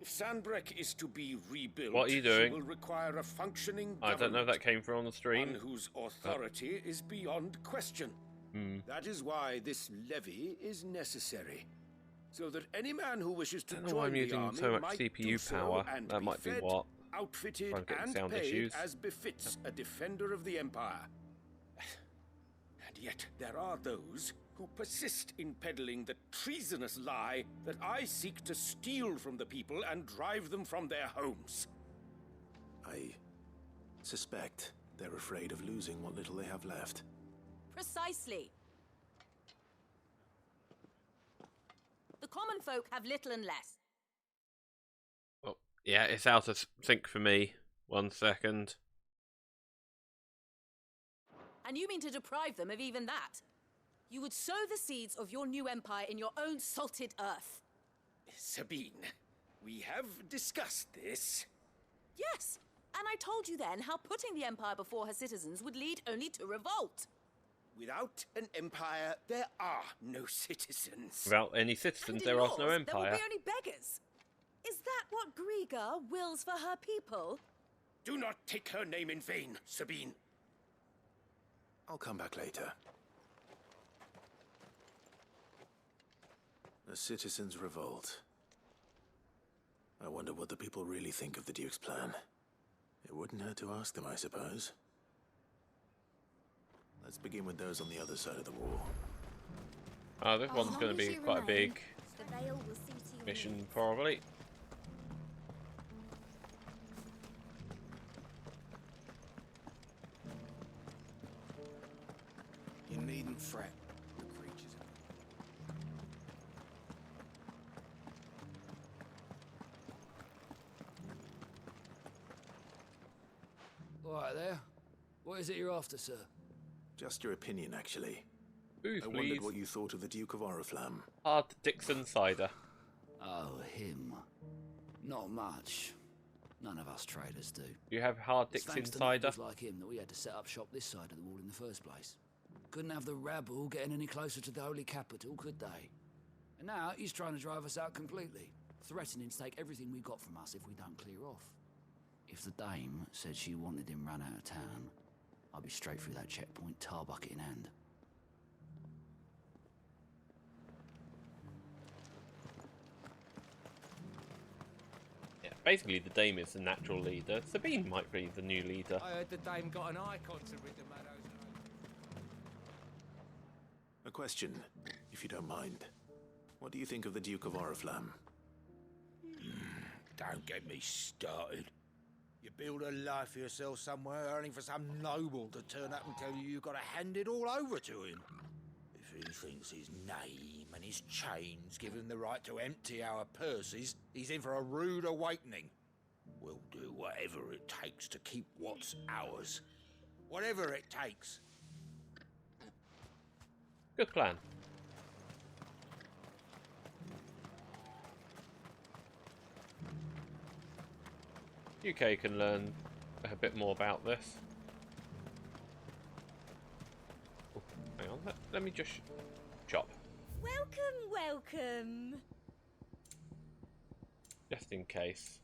If Sanbreque is to be rebuilt, what are you doing? She will require a functioning I don't know if that came through on the stream. One whose authority is beyond question. That is why this levy is necessary, so that any man who wishes to join I'm using army so much might CPU do so power. and That be might be fed, what. outfitted and sound paid issues. as befits a defender of the Empire. And yet there are those who persist in peddling the treasonous lie that I seek to steal from the people and drive them from their homes. I suspect they're afraid of losing what little they have left. Precisely. The common folk have little and less. Oh, yeah, it's out of sync for me. 1 second. And you mean to deprive them of even that? You would sow the seeds of your new empire in your own salted earth. Sabine, we have discussed this. Yes, and I told you then how putting the empire before her citizens would lead only to revolt. Without an empire, there are no citizens. Without any citizens, there is no empire. There will be only beggars. Is that what Griga wills for her people? Do not take her name in vain, Sabine. I'll come back later. A citizens' revolt. I wonder what the people really think of the Duke's plan. It wouldn't hurt to ask them, I suppose. Let's begin with those on the other side of the wall. Oh, this one's going to be quite a big mission, probably. You needn't fret. The creatures All right there. What is it you're after, sir? Just your opinion, actually. Booze, I wondered what you thought of the Duke of Oriflamme. Hard Dixon cider. Oh, him. Not much. None of us traders do. You have hard It's Dixon thanks to cider? niggas like him that we had to set up shop this side of the wall in the first place. Couldn't have the rabble getting any closer to the holy capital, could they? And now he's trying to drive us out completely, threatening to take everything we got from us if we don't clear off. If the dame said she wanted him run out of town, I'd be straight through that checkpoint, tar bucket in hand. Yeah, basically the Dame is the natural leader. Sabine might be the new leader. I heard the Dame got an Eikon to rid the meadows. A question, if you don't mind. What do you think of the Duke of Oriflamme? Don't get me started. You build a life for yourself somewhere, earning for some noble to turn up and tell you you've got to hand it all over to him. If he thinks his name and his chains give him the right to empty our purses, he's in for a rude awakening. We'll do whatever it takes to keep what's ours. Whatever it takes. Good plan. UK can learn a bit more about this. Oh, hang on, let me just chop. Welcome welcome. Just in case.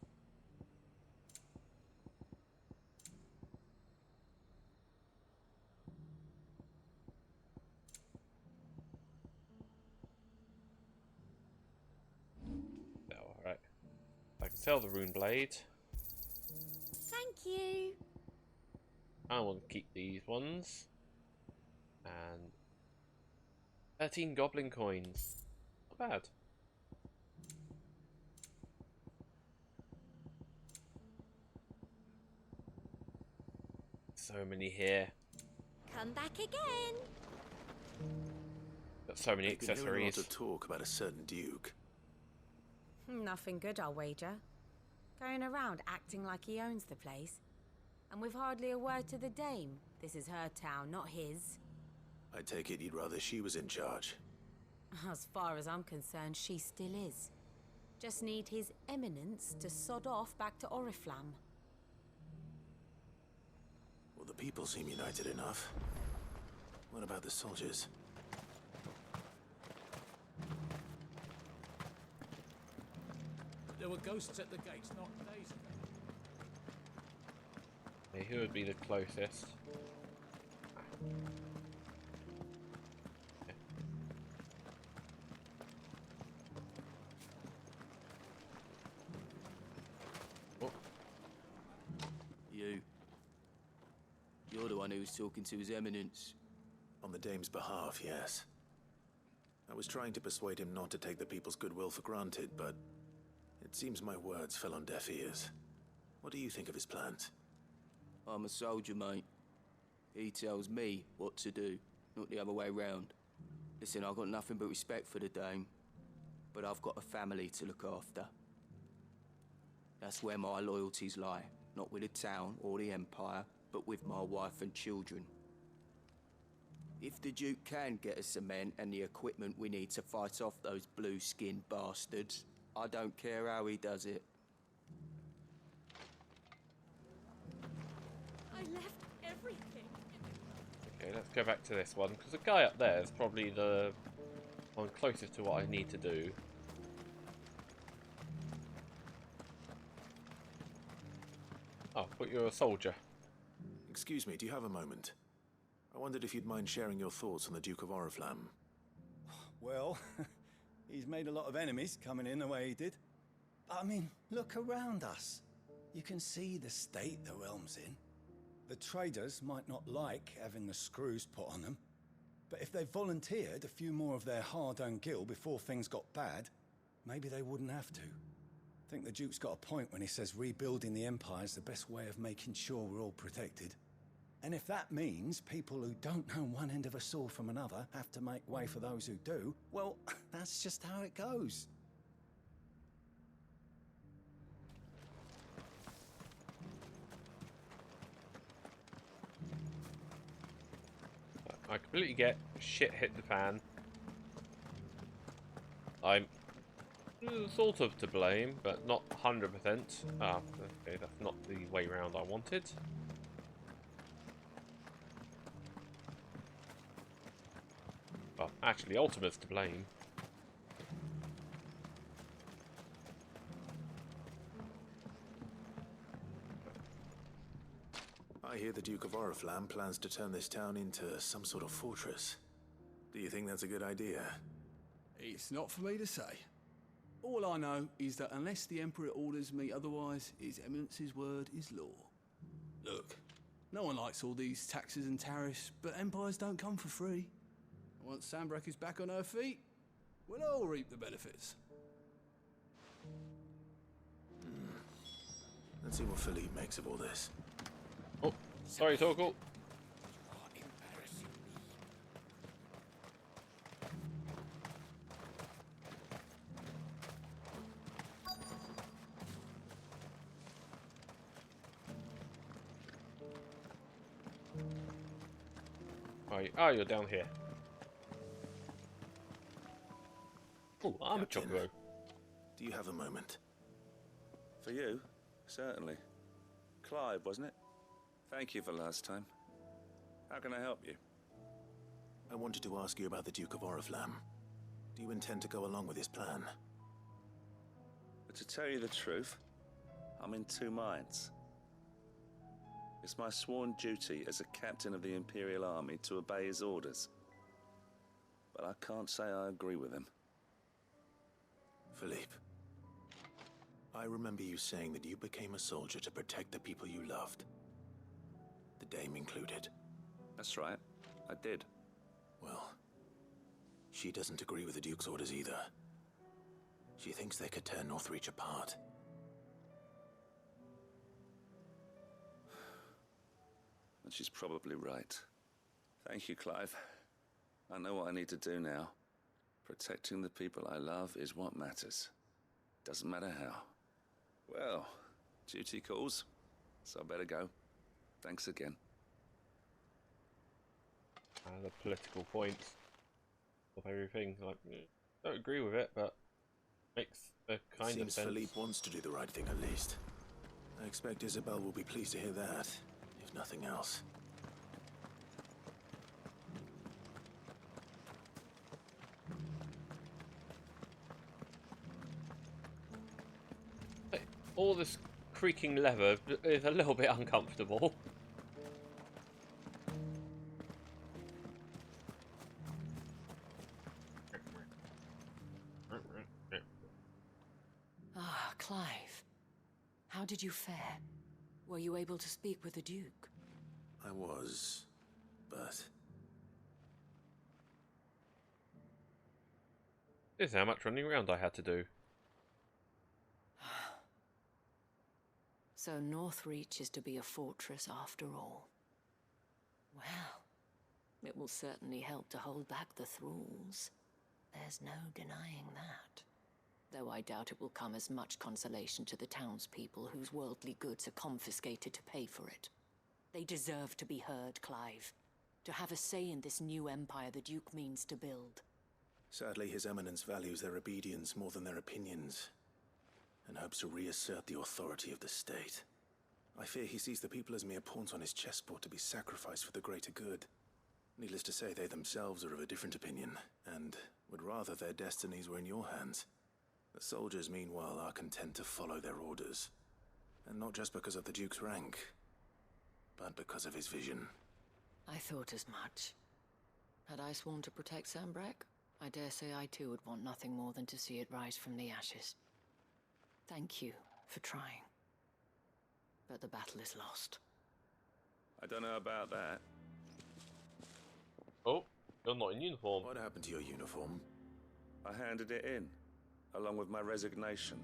Alright. I can sell the rune blade. Thank you. I want to keep these ones. And 13 goblin coins. Not bad. So many here. Come back again. Got so many I've been hearing a lot accessories. of talk about a certain duke. Nothing good, I'll wager. Going around acting like he owns the place. And with hardly a word to the dame. This is her town, not his. I take it you'd rather she was in charge. As far as I'm concerned, she still is. Just need his eminence to sod off back to Oriflamme. Well, the people seem united enough. What about the soldiers? There were ghosts at the gates not days ago. Okay, who would be the closest? Okay. Oh. You. You're the one who was talking to His Eminence. On the dame's behalf, yes. I was trying to persuade him not to take the people's goodwill for granted, but it seems my words fell on deaf ears. What do you think of his plans? I'm a soldier, mate. He tells me what to do, not the other way round. Listen, I've got nothing but respect for the dame, but I've got a family to look after. That's where my loyalties lie, not with the town or the Empire, but with my wife and children. If the Duke can get us the men and the equipment we need to fight off those blue-skinned bastards, I don't care how he does it. I left everything. Okay, let's go back to this one, because the guy up there is probably the one closest to what I need to do. Oh, but you're a soldier. Excuse me, do you have a moment? I wondered if you'd mind sharing your thoughts on the Duke of Oriflamme. Well, he's made a lot of enemies coming in the way he did. I mean, look around us. You can see the state the realm's in. The traders might not like having the screws put on them, but if they volunteered a few more of their hard-earned gil before things got bad, maybe they wouldn't have to. I think the Duke's got a point when he says rebuilding the Empire is the best way of making sure we're all protected. And if that means people who don't know one end of a sword from another have to make way for those who do, well, that's just how it goes. I completely get shit hit the fan. I'm sort of to blame, but not 100%. Ah, okay, that's not the way round I wanted. Well, actually, Ultimate's to blame. I hear the Duke of Oriflamme plans to turn this town into some sort of fortress. Do you think that's a good idea? It's not for me to say. All I know is that unless the Emperor orders me otherwise, His Eminence's word is law. Look, no one likes all these taxes and tariffs, but empires don't come for free. Once Sandbreck is back on her feet, we'll all reap the benefits. Let's see what Philippe makes of all this. Oh, sorry, Torkel. Oh, you're down here. Oh, I'm Captain, a chocobo. Do you have a moment? For you? Certainly. Clive, wasn't it? Thank you for last time. How can I help you? I wanted to ask you about the Duke of Oriflamme. Do you you intend to go along with his plan? But to tell you the truth, I'm in two minds. It's my sworn duty as a captain of the Imperial Army to obey his orders. But I can't say I agree with him. Philippe, I remember you saying that you became a soldier to protect the people you loved. The Dame included. That's right, I did. Well, she doesn't agree with the Duke's orders either. She thinks they could tear Northreach apart. And she's probably right. Thank you, Clive. I know what I need to do now. Protecting the people I love is what matters. Doesn't matter how. Well, duty calls, so I better go. Thanks again. The political points of everything. Like, don't agree with it, but makes a kind of Seems sense. Philippe wants to do the right thing at least. I expect Isabel will be pleased to hear that, if nothing else. All this creaking leather is a little bit uncomfortable. Ah, Clive. How did you fare? Were you able to speak with the Duke? I was, but... This is how much running around I had to do. So Northreach is to be a fortress after all. Well, it will certainly help to hold back the thralls. There's no denying that. Though I doubt it will come as much consolation to the townspeople whose worldly goods are confiscated to pay for it. They deserve to be heard, Clive. To have a say in this new empire the Duke means to build. Sadly, His Eminence values their obedience more than their opinions, and hopes to reassert the authority of the state. I fear he sees the people as mere pawns on his chessboard to be sacrificed for the greater good. Needless to say, they themselves are of a different opinion, and would rather their destinies were in your hands. The soldiers, meanwhile, are content to follow their orders. And not just because of the Duke's rank, but because of his vision. I thought as much. Had I sworn to protect Sambrek, I dare say I too would want nothing more than to see it rise from the ashes. Thank you for trying. But the battle is lost. I don't know about that. Oh, you're not in uniform. What happened to your uniform? I handed it in, along with my resignation.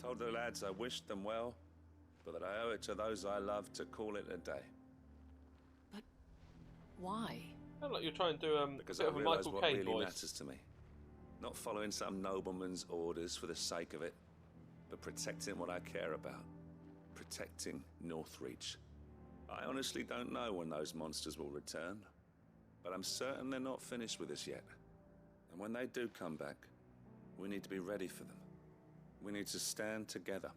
Told the lads I wished them well, but that I owe it to those I love to call it a day. But why? Sound like you're trying to do a Because bit I of a realise Michael what Caine really voice. matters to me. Not following some nobleman's orders for the sake of it, but protecting what I care about. Protecting Northreach. I honestly don't know when those monsters will return, but I'm certain they're not finished with us yet. And when they do come back, we need to be ready for them. We need to stand together,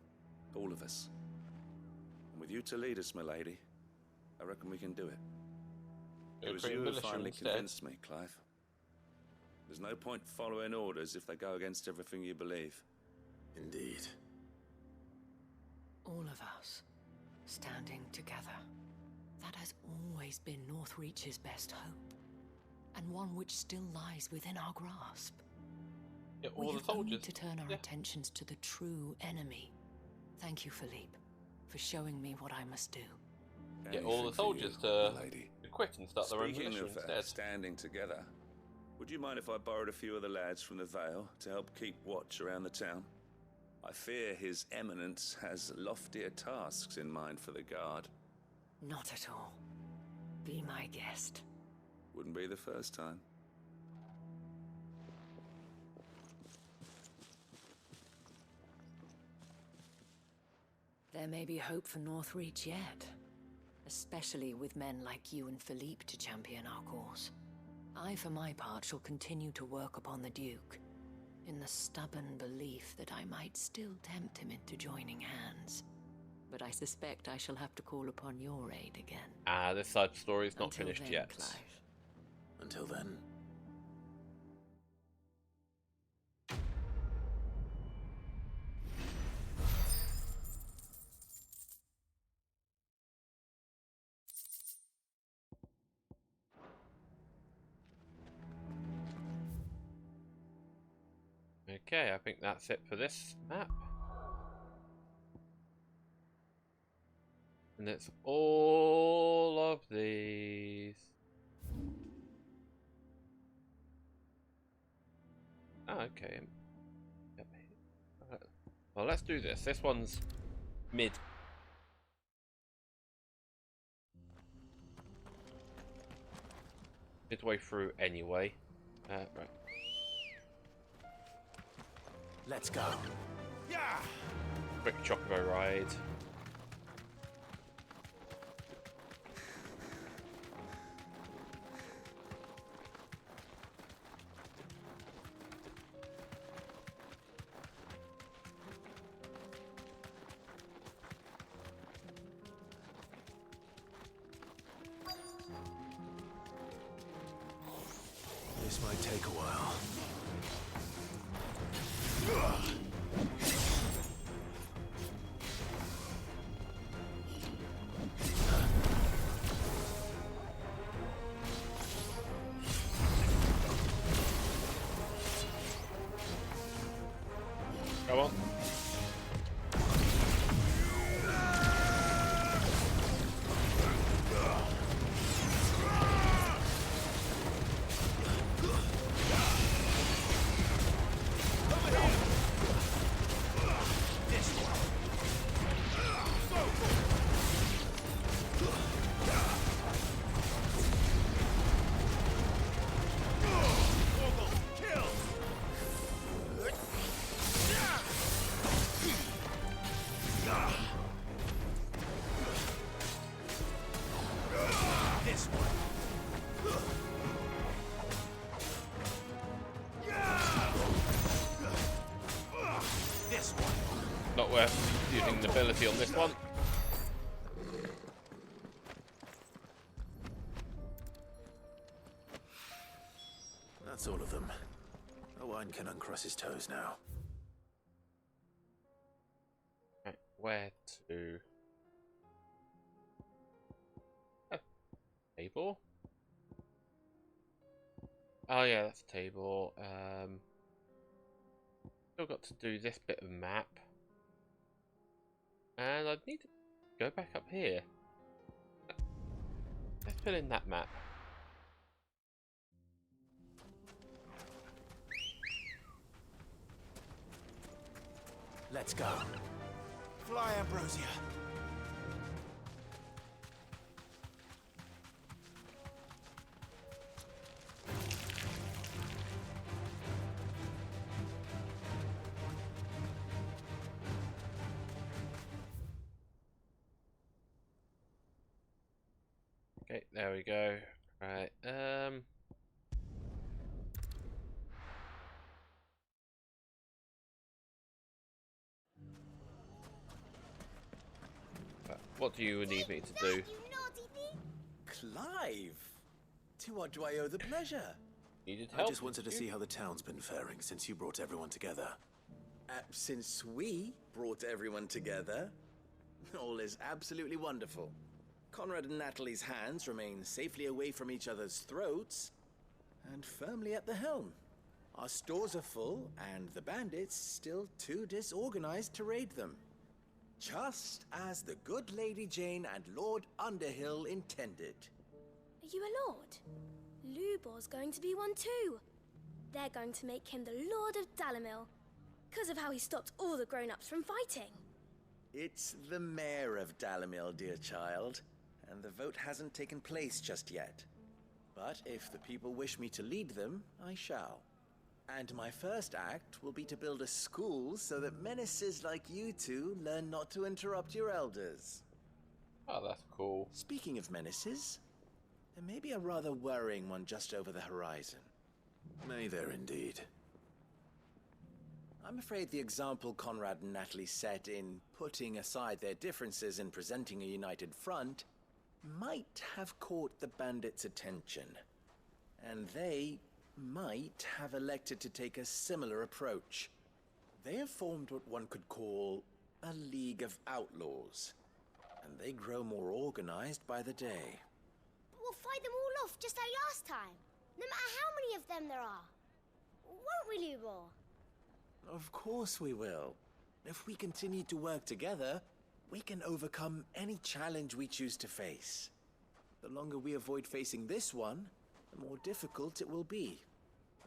all of us. And with you to lead us, milady, I reckon we can do it. It was you who finally convinced me, Clive. There's no point following orders if they go against everything you believe. Indeed. All of us, standing together. That has always been Northreach's best hope, and one which still lies within our grasp. Yeah, We all the have only soldiers. to turn our attentions to the true enemy. Thank you, Philippe, for showing me what I must do. Get all the soldiers to quit and start their own Speaking militia of instead. standing together, would you mind if I borrowed a few of the lads from the Vale to help keep watch around the town? I fear His Eminence has loftier tasks in mind for the guard. Not at all. Be my guest. Wouldn't be the first time. There may be hope for Northreach yet, especially with men like you and Philippe to champion our cause. I, for my part, shall continue to work upon the Duke, in the stubborn belief that I might still tempt him into joining hands. But I suspect I shall have to call upon your aid again. This side story is not Until finished then, yet. Clive. Until then, Okay, I think that's it for this map. And it's all of these. Oh, okay. Yep. Well, let's do this. This one's mid. Midway through anyway. Right. Let's go. Yeah. Quick chocobo ride. This might take a while. Come on. Not worth using the ability on this one. That's all of them. Owen can uncross his toes now. Right, where to? Table? Oh yeah, that's a table. Still got to do this bit of map. And I need to go back up here. Let's fill in that map. Let's go. Fly, Ambrosia. Okay, there we go. Right, what do you need me to do? Clive! To what do I owe the pleasure? Needed I help? just wanted to see how the town's been faring since you brought everyone together. Since we brought everyone together, all is absolutely wonderful. Conrad and Natalie's hands remain safely away from each other's throats and firmly at the helm. Our stores are full, and the bandits still too disorganized to raid them. Just as the good Lady Jane and Lord Underhill intended. Are you a lord? Lubor's going to be one too. They're going to make him the Lord of Dalamil, because of how he stopped all the grown-ups from fighting. It's the mayor of Dalamil, dear child, and the vote hasn't taken place just yet. But if the people wish me to lead them, I shall. And my first act will be to build a school so that menaces like you two learn not to interrupt your elders. Oh, that's cool. Speaking of menaces, there may be a rather worrying one just over the horizon. May there indeed. I'm afraid the example Conrad and Natalie set in putting aside their differences and presenting a united front might have caught the bandits' attention. And they might have elected to take a similar approach. They have formed what one could call a League of Outlaws, and they grow more organized by the day. But we'll fight them all off just like last time, no matter how many of them there are. Won't we, Lubor? Of course we will. If we continue to work together, we can overcome any challenge we choose to face. The longer we avoid facing this one, the more difficult it will be.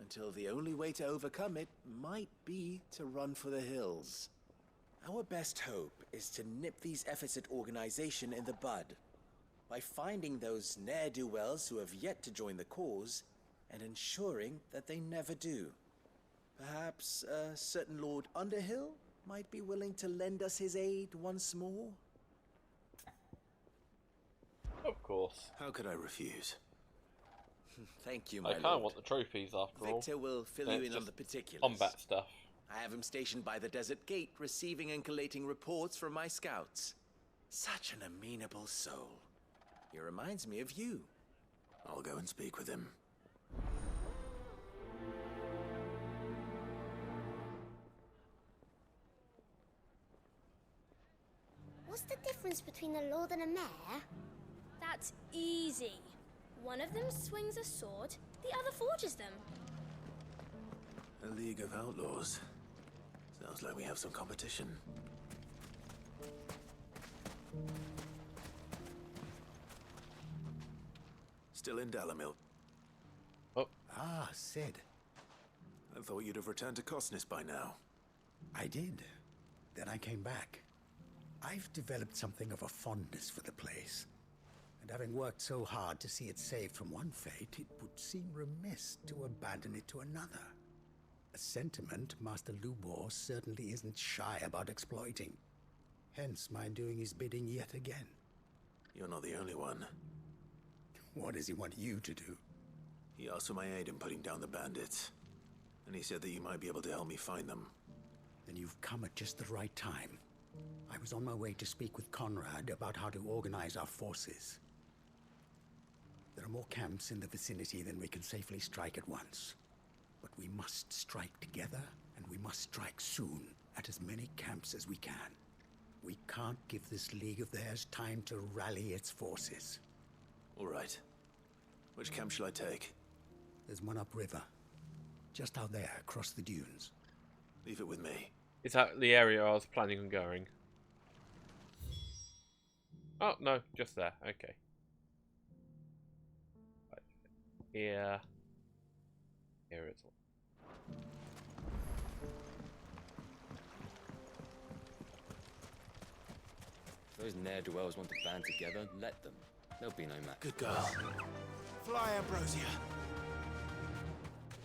Until the only way to overcome it might be to run for the hills. Our best hope is to nip these efforts at organization in the bud, by finding those ne'er-do-wells who have yet to join the cause, and ensuring that they never do. Perhaps a certain Lord Underhill might be willing to lend us his aid once more? Of course. How could I refuse? Thank you, my I lord. kind of want the trophies after all. Victor will fill Then you it's in on just the particulars. combat stuff. I have him stationed by the desert gate, receiving and collating reports from my scouts. Such an amenable soul. He reminds me of you. I'll go and speak with him. What's the difference between a lord and a mayor? That's easy. One of them swings a sword, the other forges them. A League of Outlaws. Sounds like we have some competition. Still in Dalamil. Oh. Ah, Sid. I thought you'd have returned to Cosnis by now. I did. Then I came back. I've developed something of a fondness for the place. And having worked so hard to see it saved from one fate, it would seem remiss to abandon it to another. A sentiment Master Lubor certainly isn't shy about exploiting. Hence my doing his bidding yet again. You're not the only one. What does he want you to do? He asked for my aid in putting down the bandits. And he said that you might be able to help me find them. Then you've come at just the right time. I was on my way to speak with Conrad about how to organize our forces. There are more camps in the vicinity than we can safely strike at once. But we must strike together, and we must strike soon at as many camps as we can. We can't give this league of theirs time to rally its forces. All right. Which camp shall I take? There's one upriver. Just out there, across the dunes. Leave it with me. Is that the area I was planning on going? Oh, no, just there. Okay. Right. Here. Here as well. Those ne'er-do-wells want to band together, let them. There'll be no match. Good girl. Fly, Ambrosia.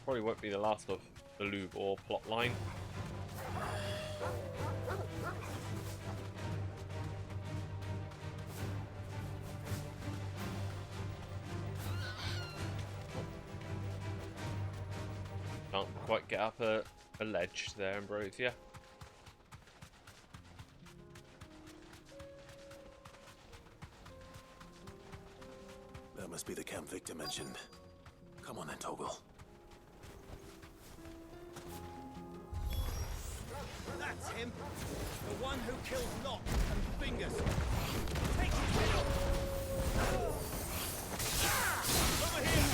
Probably won't be the last of the Lubor plotline. Can't quite get up a ledge there, Ambrosia. That must be the camp Victor mentioned. Come on then, Toggle. That's him! The one who killed Lot and Fingers! Take his head off! Over here!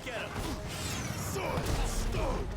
Get him! Sword! Stone!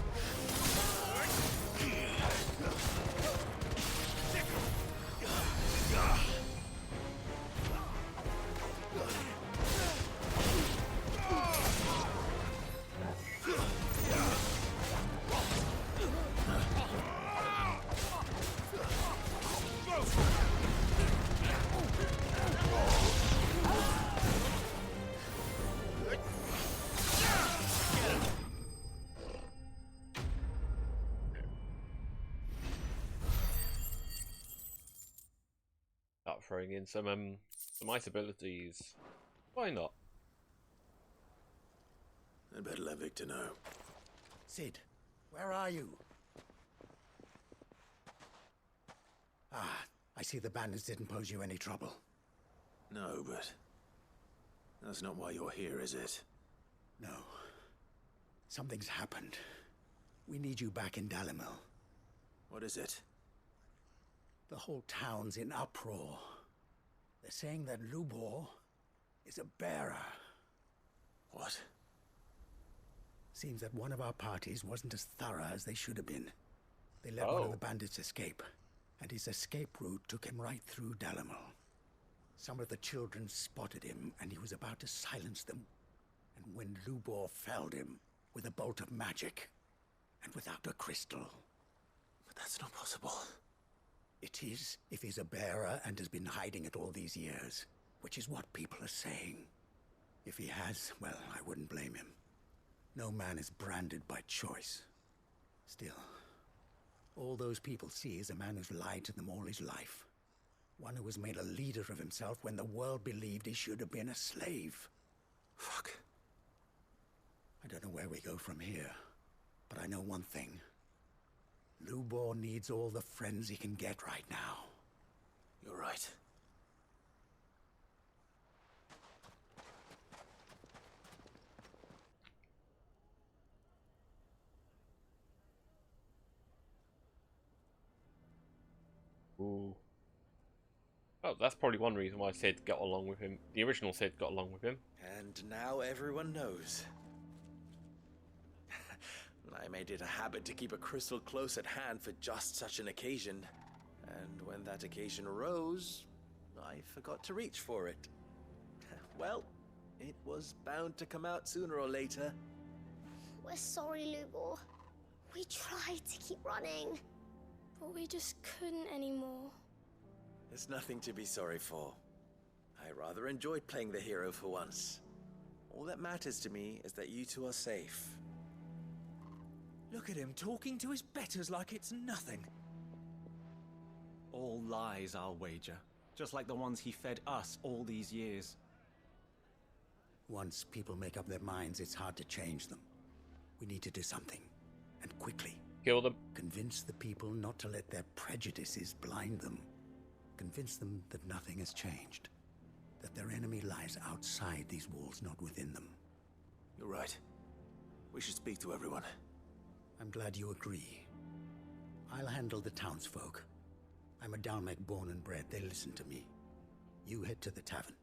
Start throwing in some ice abilities. Why not? I'd better let Victor know. Sid, where are you? Ah, I see the bandits didn't pose you any trouble. No, but that's not why you're here, is it? No. Something's happened. We need you back in Dalamil. What is it? The whole town's in uproar. They're saying that Lubor is a bearer. What? Seems that one of our parties wasn't as thorough as they should have been. They let one of the bandits escape, and his escape route took him right through Dalimil. Some of the children spotted him, and he was about to silence them. And when Lubor felled him with a bolt of magic, and without a crystal. But that's not possible. It is, if he's a bearer and has been hiding it all these years, which is what people are saying. If he has, well, I wouldn't blame him. No man is branded by choice. Still, all those people see is a man who's lied to them all his life. One who has made a leader of himself when the world believed he should have been a slave. Fuck. I don't know where we go from here, but I know one thing. Lubor needs all the friends he can get right now. You're right. Ooh. Oh, that's probably one reason why Sid got along with him. The original Sid got along with him. And now everyone knows. I made it a habit to keep a crystal close at hand for just such an occasion. And when that occasion arose, I forgot to reach for it. Well, it was bound to come out sooner or later. We're sorry, Lubor. We tried to keep running, but we just couldn't anymore. There's nothing to be sorry for. I rather enjoyed playing the hero for once. All that matters to me is that you two are safe. Look at him talking to his betters like it's nothing. All lies, I'll wager. Just like the ones he fed us all these years. Once people make up their minds, it's hard to change them. We need to do something, and quickly. Kill them. Convince the people not to let their prejudices blind them. Convince them that nothing has changed. That their enemy lies outside these walls, not within them. You're right. We should speak to everyone. I'm glad you agree. I'll handle the townsfolk. I'm a Dalmek born and bred. They listen to me. You head to the tavern.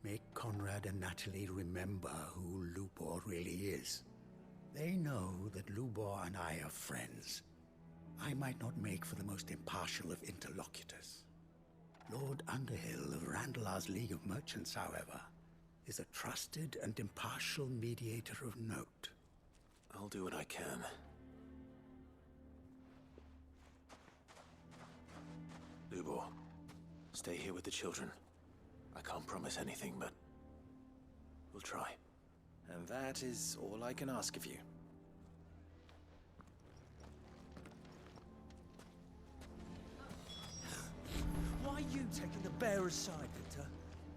Make Conrad and Natalie remember who Lubor really is. They know that Lubor and I are friends. I might not make for the most impartial of interlocutors. Lord Underhill of Randalar's League of Merchants, however, is a trusted and impartial mediator of note. I'll do what I can. Lubor, stay here with the children. I can't promise anything, but we'll try. And that is all I can ask of you. Why are you taking the bearer's side, Victor?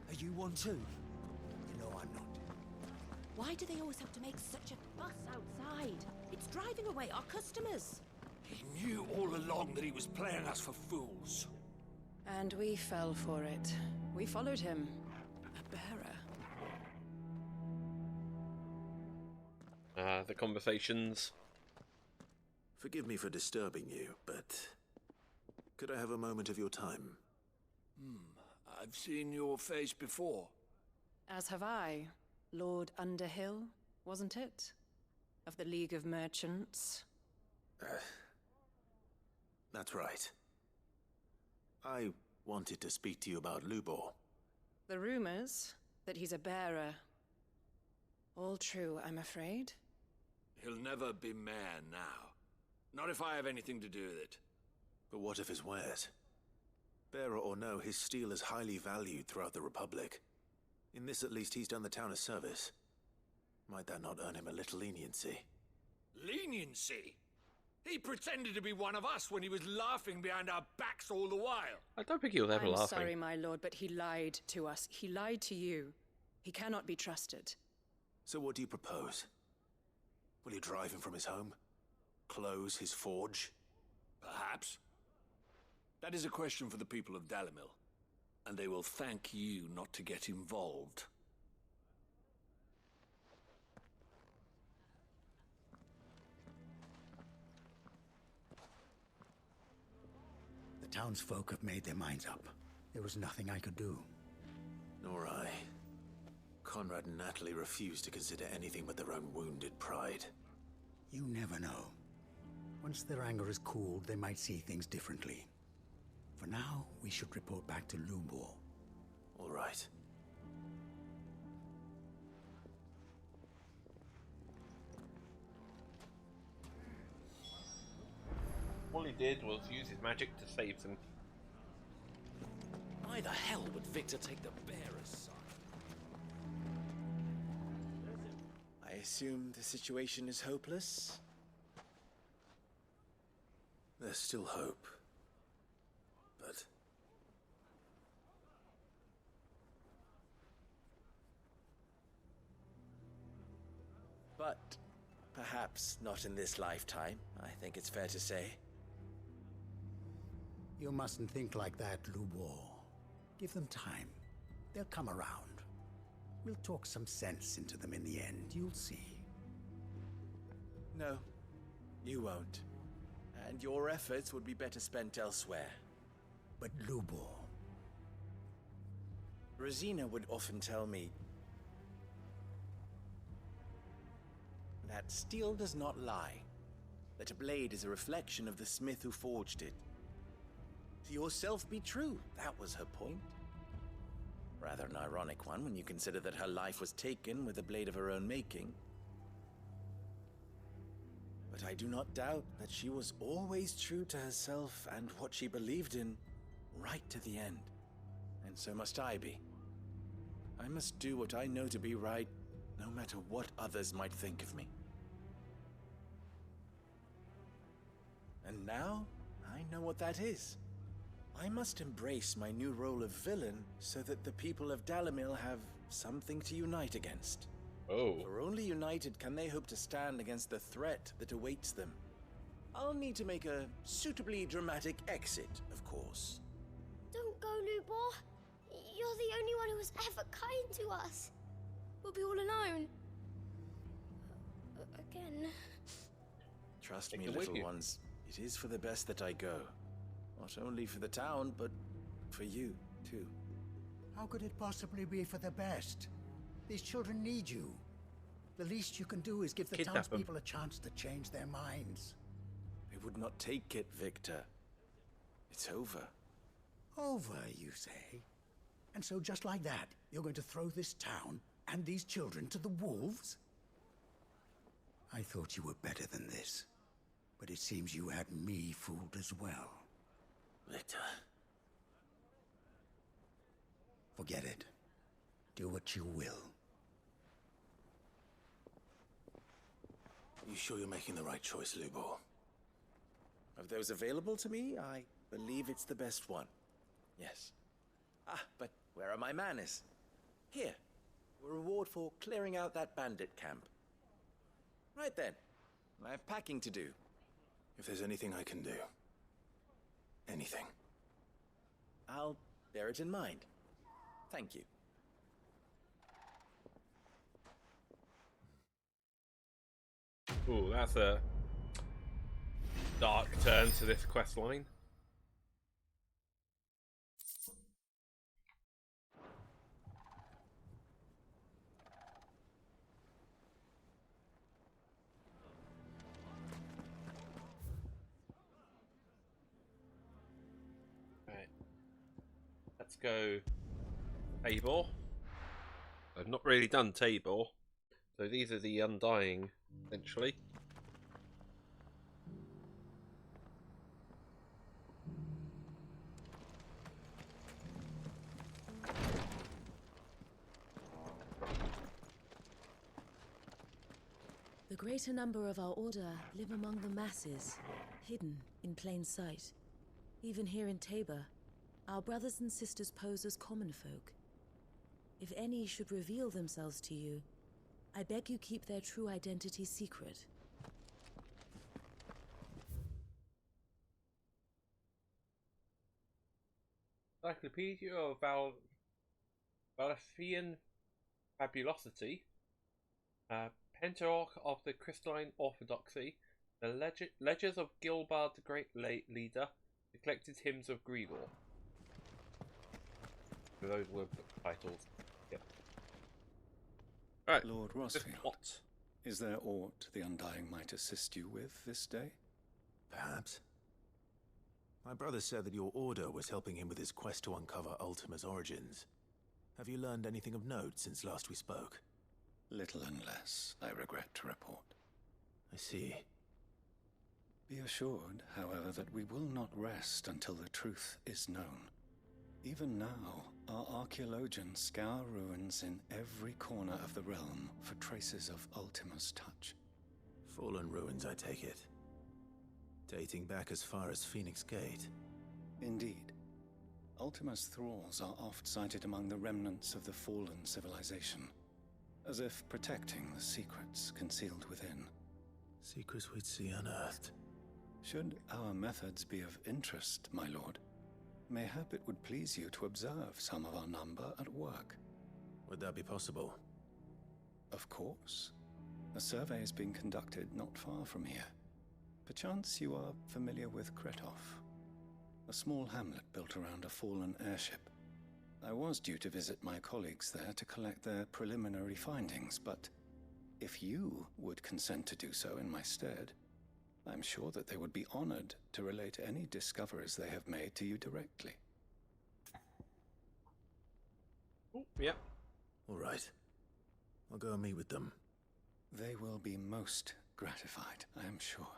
Are you one too? You know I'm not. Why do they always have to make such a fuss outside? It's driving away our customers. He knew all along that he was playing us for fools. And we fell for it. We followed him. A bearer. The conversations. Forgive me for disturbing you, but could I have a moment of your time? I've seen your face before. As have I. Lord Underhill, wasn't it? Of the League of Merchants. That's right. I wanted to speak to you about Lubor. The rumors that he's a bearer. All true, I'm afraid. He'll never be mayor now. Not if I have anything to do with it. But what of his wares? Bearer or no, his steel is highly valued throughout the Republic. In this, at least, he's done the town a service. Might that not earn him a little leniency? Leniency? He pretended to be one of us when he was laughing behind our backs all the while. I don't think he was ever laughing. I'm sorry, my lord, but he lied to us. He lied to you. He cannot be trusted. So what do you propose? Will you drive him from his home? Close his forge? Perhaps. That is a question for the people of Dalimil. And they will thank you not to get involved. The townsfolk have made their minds up. There was nothing I could do. Nor I. Conrad and Natalie refused to consider anything but their own wounded pride. You never know. Once their anger is cooled, they might see things differently. For now, we should report back to Lubor. All right. All he did was use his magic to save them. Why the hell would Victor take the bearer's side? I assume the situation is hopeless? There's still hope. But... But perhaps not in this lifetime, I think it's fair to say. You mustn't think like that, Lubor. Give them time. They'll come around. We'll talk some sense into them in the end, you'll see. No, you won't. And your efforts would be better spent elsewhere. But Lubor... Rosina would often tell me that steel does not lie, that a blade is a reflection of the smith who forged it. To yourself be true, that was her point. Rather an ironic one when you consider that her life was taken with a blade of her own making. But I do not doubt that she was always true to herself and what she believed in, right to the end. And so must I be. I must do what I know to be right, no matter what others might think of me. And now, I know what that is. I must embrace my new role of villain so that the people of Dalimil have something to unite against. Oh. For only united can they hope to stand against the threat that awaits them. I'll need to make a suitably dramatic exit, of course. Don't go, Lubor. You're the only one who was ever kind to us. We'll be all alone. Again. Trust me, little ones. It is for the best that I go. Not only for the town, but for you, too. How could it possibly be for the best? These children need you. The least you can do is give the townspeople a chance to change their minds. I would not take it, Victor. It's over. Over, you say? And so just like that, you're going to throw this town and these children to the wolves? I thought you were better than this. But it seems you had me fooled as well. Victor. Forget it. Do what you will. You sure you're making the right choice, Lubor? Of those available to me, I believe it's the best one. Yes. Ah, but where are my manners? Here. A reward for clearing out that bandit camp. Right then. I have packing to do. If there's anything I can do. Anything. I'll bear it in mind. Thank you. Ooh, that's a dark turn to this quest line. Right. Let's go Tabor. I've not really done Tabor. So these are the Undying, essentially. The greater number of our order live among the masses, hidden in plain sight. Even here in Tabor, our brothers and sisters pose as common folk. If any should reveal themselves to you, I beg you keep their true identity secret. Encyclopedia of Valisthean Fabulosity, Pentarch of the Crystalline Orthodoxy, the Ledgers of Gilbard the Great Leader, The collected hymns of Grigor. Those were book titles. Yep. Right. Lord Rosfield, is there aught the Undying might assist you with this day? Perhaps. My brother said that your order was helping him with his quest to uncover Ultima's origins. Have you learned anything of note since last we spoke? Little and less, I regret to report. I see. Be assured, however, that we will not rest until the truth is known. Even now, our archaeologians scour ruins in every corner of the realm for traces of Ultima's touch. Fallen ruins, I take it. Dating back as far as Phoenix Gate. Indeed. Ultima's thralls are oft sighted among the remnants of the fallen civilization, as if protecting the secrets concealed within. Secrets we'd see unearthed. Should our methods be of interest, my lord, mayhap it would please you to observe some of our number at work. Would that be possible? Of course. A survey is being conducted not far from here. Perchance you are familiar with Kretov, a small hamlet built around a fallen airship. I was due to visit my colleagues there to collect their preliminary findings, but if you would consent to do so in my stead, I'm sure that they would be honored to relate any discoveries they have made to you directly. Yep. All right. I'll go and meet with them. They will be most gratified, I am sure.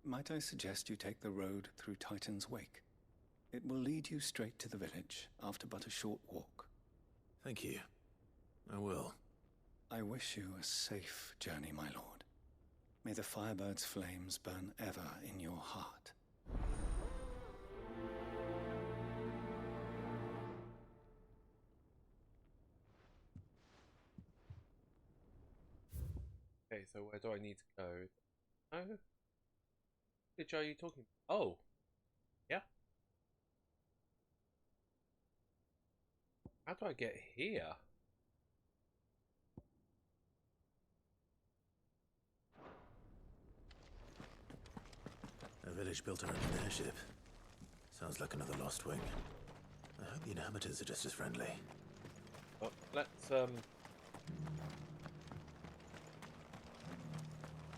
Might I suggest you take the road through Titan's Wake? It will lead you straight to the village after but a short walk. Thank you. I will. I wish you a safe journey, my lord. May the Firebird's flames burn ever in your heart. Okay, so where do I need to go? Oh. Which are you talking about? Oh. Yeah. How do I get here? A village built around an airship. Sounds like another lost wing. I hope the inhabitants are just as friendly. Well, let's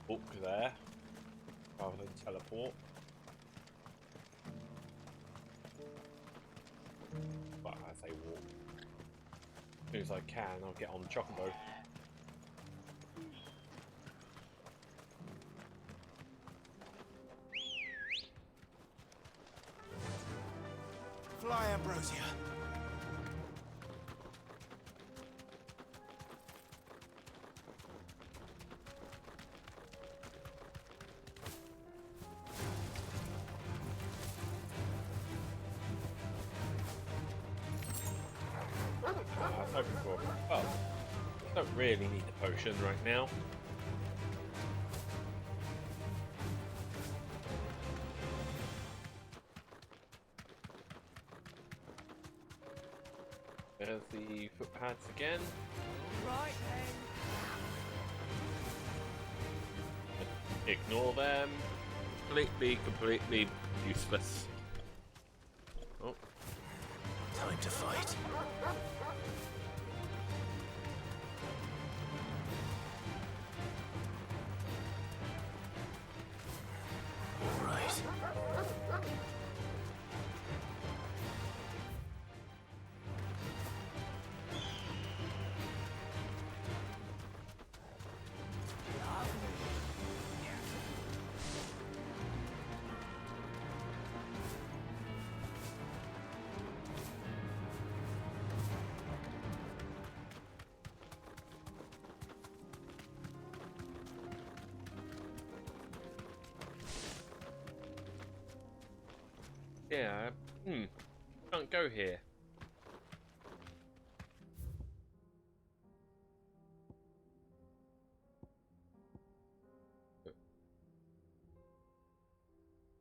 walk there rather than teleport. Well, I say walk. As soon as I can, I'll get on Chocobo. Fly, Ambrosia. I was hoping for. Oh, don't really need the potion right now. There's the footpads again. Right then. Ignore them. Completely useless. Oh. Time to fight. All right. Yeah. Can't go here.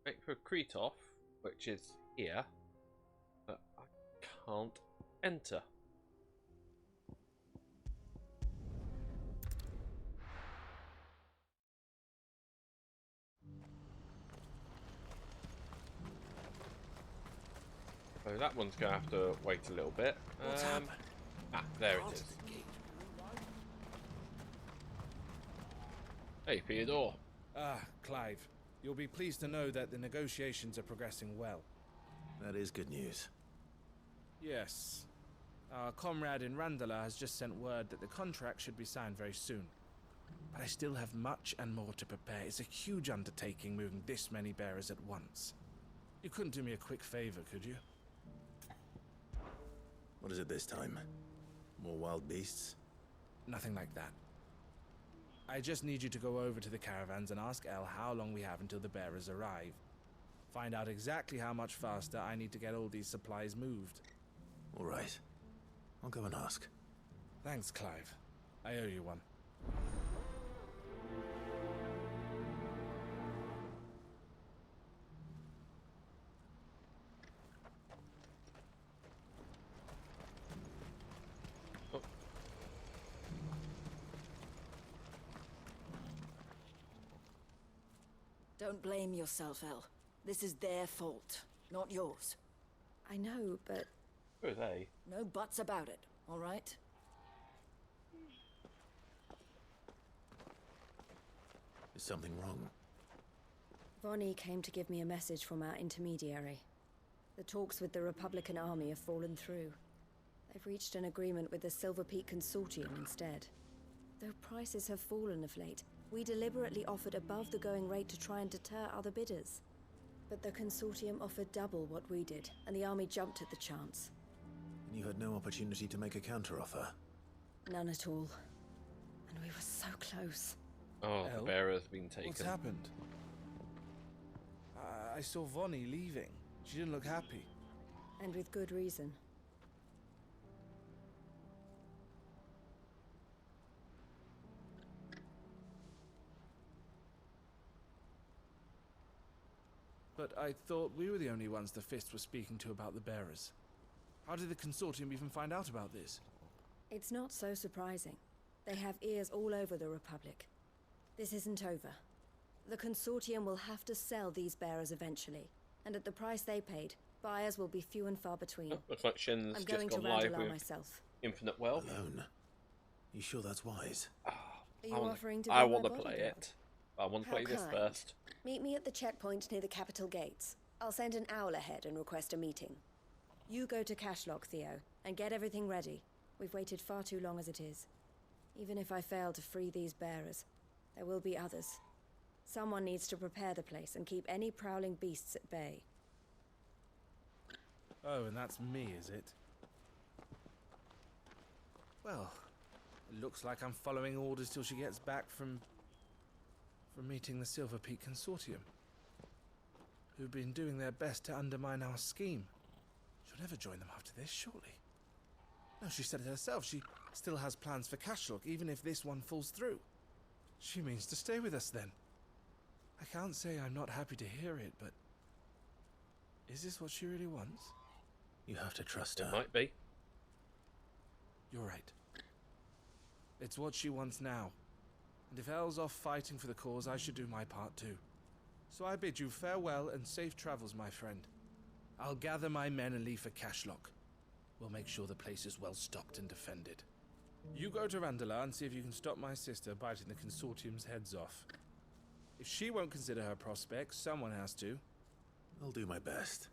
Wait for Kretov, which is here, but I can't enter. So that one's going to have to wait a little bit. What's happened? Ah, there it is. Hey, Theodore. Ah, Clive. You'll be pleased to know that the negotiations are progressing well. That is good news. Yes. Our comrade in Randala has just sent word that the contract should be signed very soon. But I still have much and more to prepare. It's a huge undertaking moving this many bearers at once. You couldn't do me a quick favor, could you? What is it this time? More wild beasts? Nothing like that. I just need you to go over to the caravans and ask El how long we have until the bearers arrive. Find out exactly how much faster I need to get all these supplies moved. All right. I'll go and ask. Thanks, Clive. I owe you one. Don't blame yourself, El. This is their fault, not yours. I know, but... Who are they? No buts about it, all right? Is something wrong? Vonnie came to give me a message from our intermediary. The talks with the Republican army have fallen through. They've reached an agreement with the Silver Peak Consortium instead. Though prices have fallen of late, we deliberately offered above the going rate to try and deter other bidders. But the Consortium offered double what we did, and the army jumped at the chance. And you had no opportunity to make a counteroffer? None at all. And we were so close. Oh, the bearer's been taken. What's happened? I saw Vonnie leaving. She didn't look happy. And with good reason. But I thought we were the only ones the Fist was speaking to about the bearers. How did the Consortium even find out about this? It's not so surprising. They have ears all over the Republic. This isn't over. The Consortium will have to sell these bearers eventually, and at the price they paid, buyers will be few and far between. Oh, looks like Shin's I'm just going gone to live Randall with myself. Infinite Wealth. Alone? You sure that's wise? Are you offering to be I my want to play bodyguard? it. I want to How play this kind. first. Meet me at the checkpoint near the capital gates. I'll send an owl ahead and request a meeting. You go to Cashlock, Theo, and get everything ready. We've waited far too long as it is. Even if I fail to free these bearers, there will be others. Someone needs to prepare the place and keep any prowling beasts at bay. Oh, and that's me, is it? Well, it looks like I'm following orders till she gets back from meeting the Silver Peak Consortium, who've been doing their best to undermine our scheme. She'll never join them after this, surely. No, she said it herself. She still has plans for Cashlock, even if this one falls through. She means to stay with us then. I can't say I'm not happy to hear it, but is this what she really wants? You have to trust her. It might be. You're right. It's what she wants now. And if Elle's off fighting for the cause, I should do my part too. So I bid you farewell and safe travels, my friend. I'll gather my men and leave for Cashlock. We'll make sure the place is well stocked and defended. You go to Randala and see if you can stop my sister biting the Consortium's heads off. If she won't consider her prospects, someone has to. I'll do my best.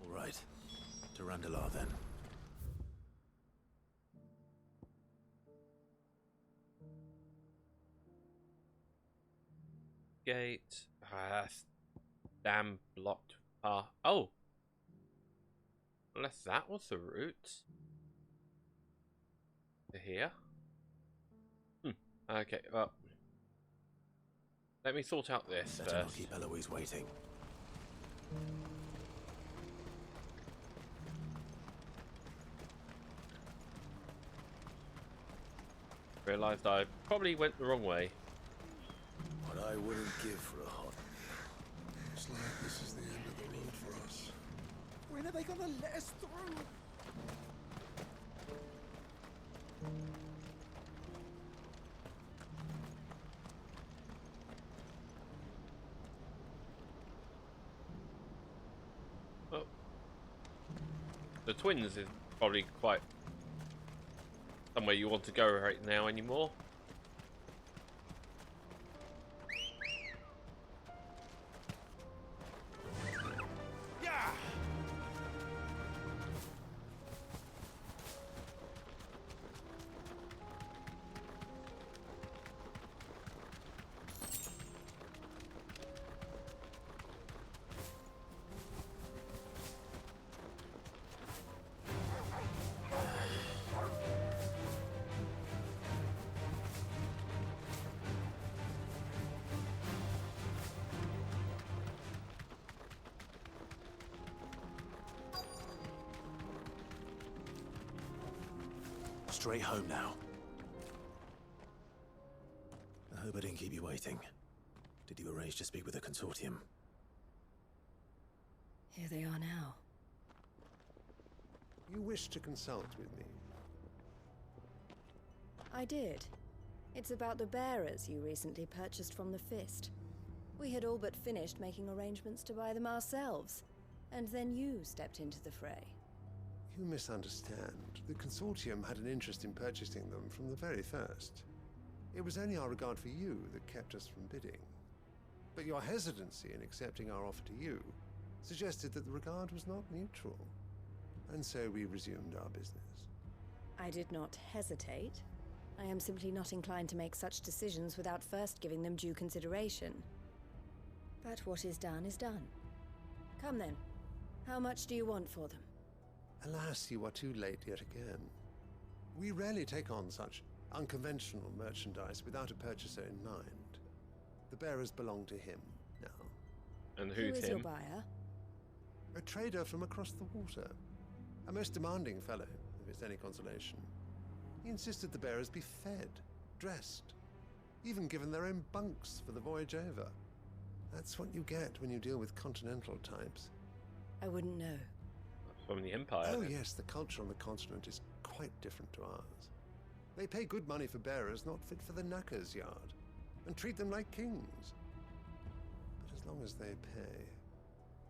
All right. To Randala, then. Gate. Damn blocked path. Oh! Unless that was the route. To here? Okay, well. Let me sort out this Better not first. keep Eloise waiting. Realised I probably went the wrong way. What I wouldn't give for a hot... Looks like this is the end of the road for us. When are they gonna let us through? the Twins is probably quite somewhere you want to go right now anymore. Straight home now. I hope I didn't keep you waiting. Did you arrange to speak with the consortium? Here they are now. You wish to consult with me? I did. It's about the bearers you recently purchased from the Fist. We had all but finished making arrangements to buy them ourselves, and then you stepped into the fray. You misunderstand. The consortium had an interest in purchasing them from the very first. It was only our regard for you that kept us from bidding. But your hesitancy in accepting our offer to you suggested that the regard was not mutual. And so we resumed our business. I did not hesitate. I am simply not inclined to make such decisions without first giving them due consideration. But what is done is done. Come then. How much do you want for them? Alas, you are too late yet again. We rarely take on such unconventional merchandise without a purchaser in mind. The bearers belong to him now. And Who is your buyer? A trader from across the water. A most demanding fellow, if it's any consolation. He insisted the bearers be fed, dressed, even given their own bunks for the voyage over. That's what you get when you deal with continental types. I wouldn't know. From the Empire. Oh yes, the culture on the continent is quite different to ours. They pay good money for bearers not fit for the knacker's yard, and treat them like kings. But as long as they pay...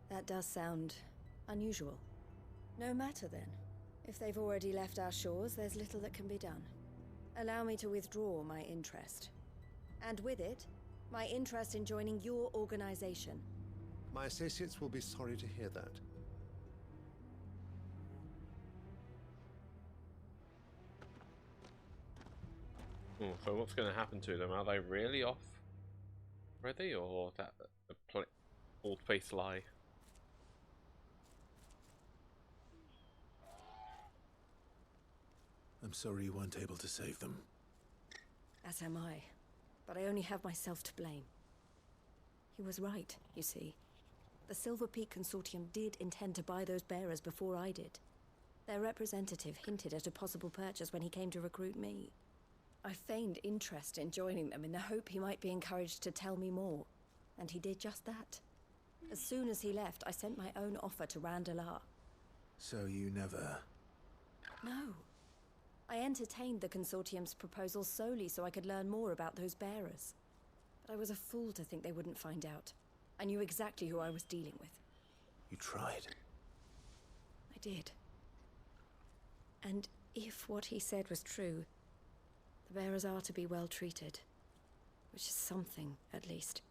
That does sound unusual. No matter then. If they've already left our shores, there's little that can be done. Allow me to withdraw my interest. And with it, my interest in joining your organization. My associates will be sorry to hear that. So what's going to happen to them? Are they really off already, or that a old-faced lie? I'm sorry you weren't able to save them. As am I. But I only have myself to blame. He was right, you see. The Silver Peak Consortium did intend to buy those bearers before I did. Their representative hinted at a possible purchase when he came to recruit me. I feigned interest in joining them in the hope he might be encouraged to tell me more, and he did just that. As soon as he left, I sent my own offer to Randalar. So you never... No. I entertained the Consortium's proposal solely so I could learn more about those bearers. But I was a fool to think they wouldn't find out. I knew exactly who I was dealing with. You tried. I did. And if what he said was true, the bearers are to be well treated. Which is something, at least.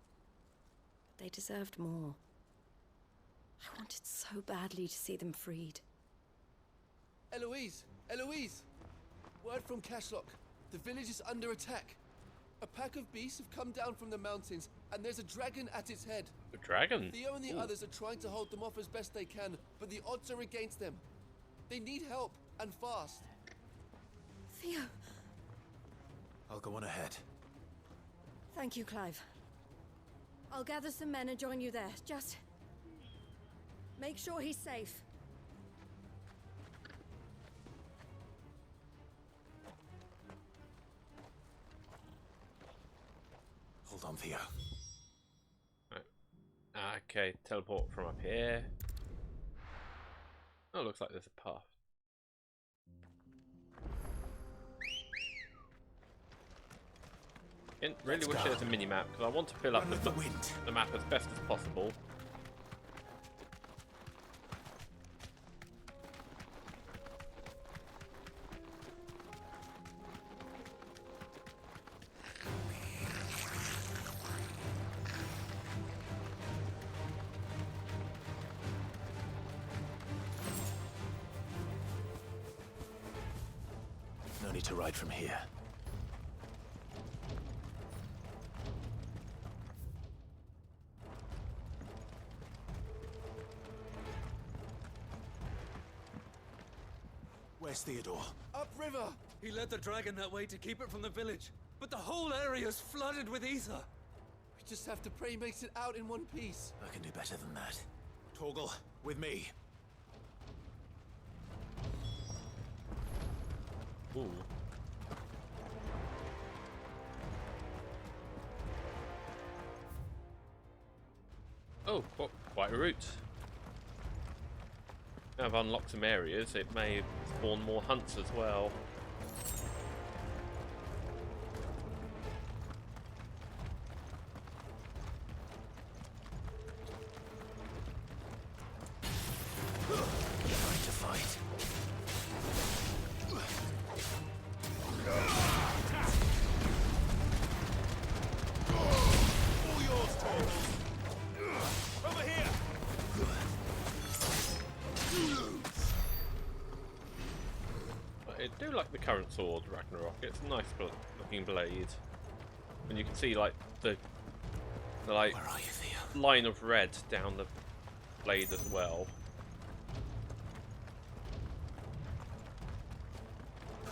But they deserved more. I wanted so badly to see them freed. Eloise! Eloise! Word from Cashlock. The village is under attack. A pack of beasts have come down from the mountains, and there's a dragon at its head. A dragon? Theo and the others are trying to hold them off as best they can, but the odds are against them. They need help, and fast. Theo! I'll go on ahead. Thank you, Clive. I'll gather some men and join you there. Just... make sure he's safe. Hold on, Theo. Right. Okay, teleport from up here. Oh, looks like there's a path. I really wish there's a mini-map, because I want to fill up the map as best as possible. ready to ride from here. Where's Theodore? Upriver! He led the dragon that way to keep it from the village, but the whole area's flooded with aether. We just have to pray he makes it out in one piece. I can do better than that. Torgal, with me. Ooh. Oh, quite a route. Now I've unlocked some areas, it may spawn more hunts as well. Trying to fight. All yours, Torgal. Over here. I do like the current sword, Ragnarok. It's a nice looking blade. And you can see like the like line of red down the blade as well.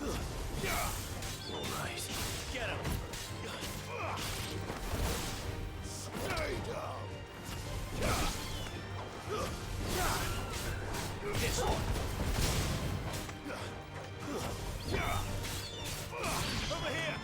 All right. Get him. Stay down. This one. Over here.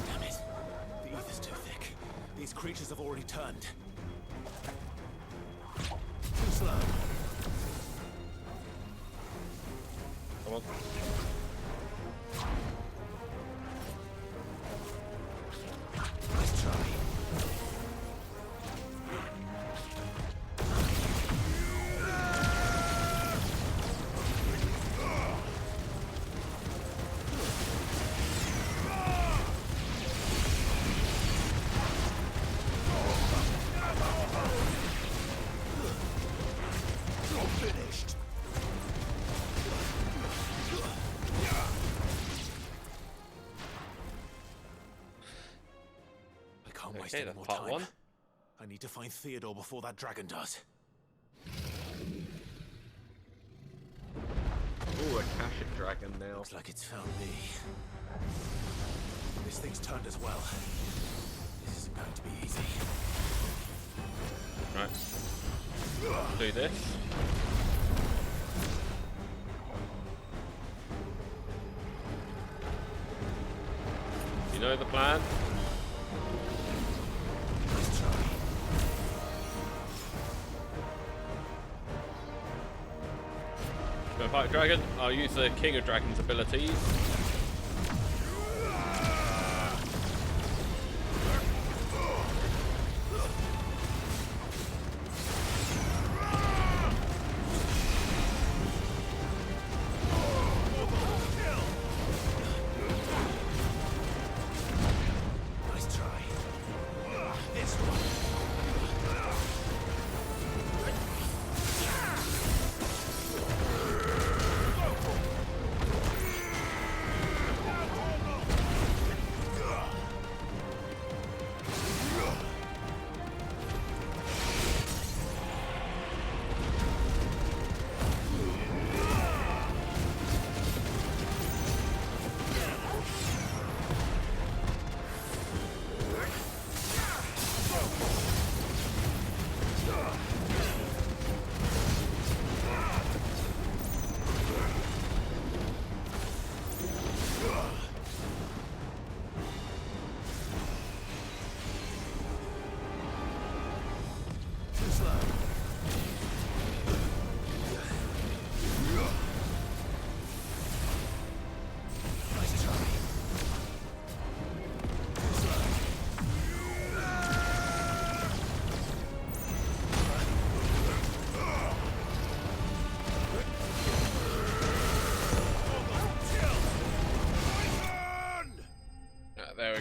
Damn it. The ether's too thick. These creatures have already turned. Too slow. Come on. Nice try. Finished. I can't waste any that's more part time. one. I need to find Theodore before that dragon does. Ooh, a Akashic dragon now. Looks like it's found me. This thing's turned as well. This isn't going to be easy. Right. Do this. You know the plan? Nice try. Go fight a dragon. I'll use the King of Dragons abilities. Nice try. This one.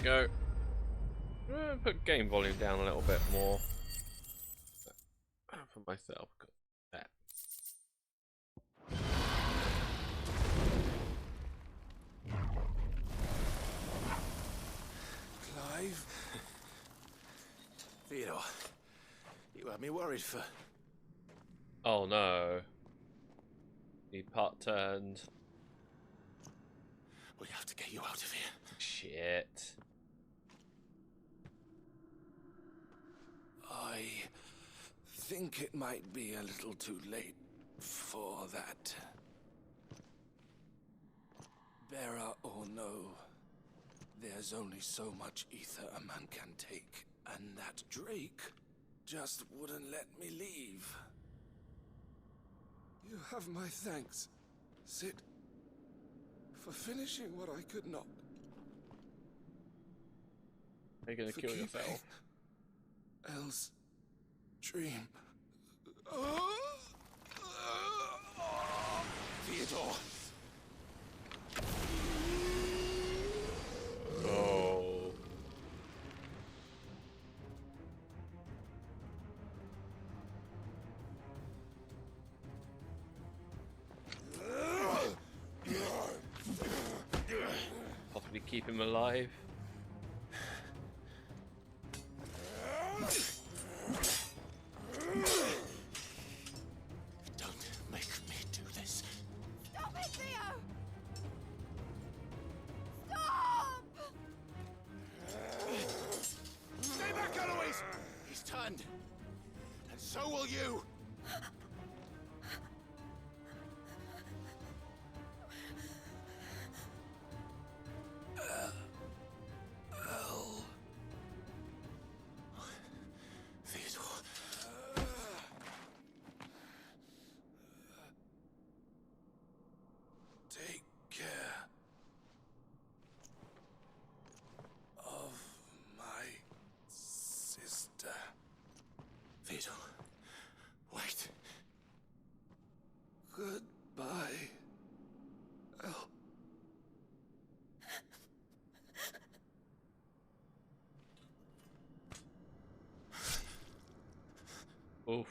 we go. Put game volume down a little bit more for myself. There. Clive? Theodore, you had me worried for... Oh no. The part turned. We have to get you out of here. Shit. I think it might be a little too late for that. Bearer or no, there's only so much ether a man can take, and that Drake just wouldn't let me leave. You have my thanks, Sid, for finishing what I could not. Are you gonna kill yourself? Elle's dream. Theodore! Oh. Possibly keep him alive. Don't make me do this. Stop it, Theo! Stop! Stay back, Eloise! He's turned. And so will you! Take care of my sister. Theodore, wait. Goodbye, Elle. Oof.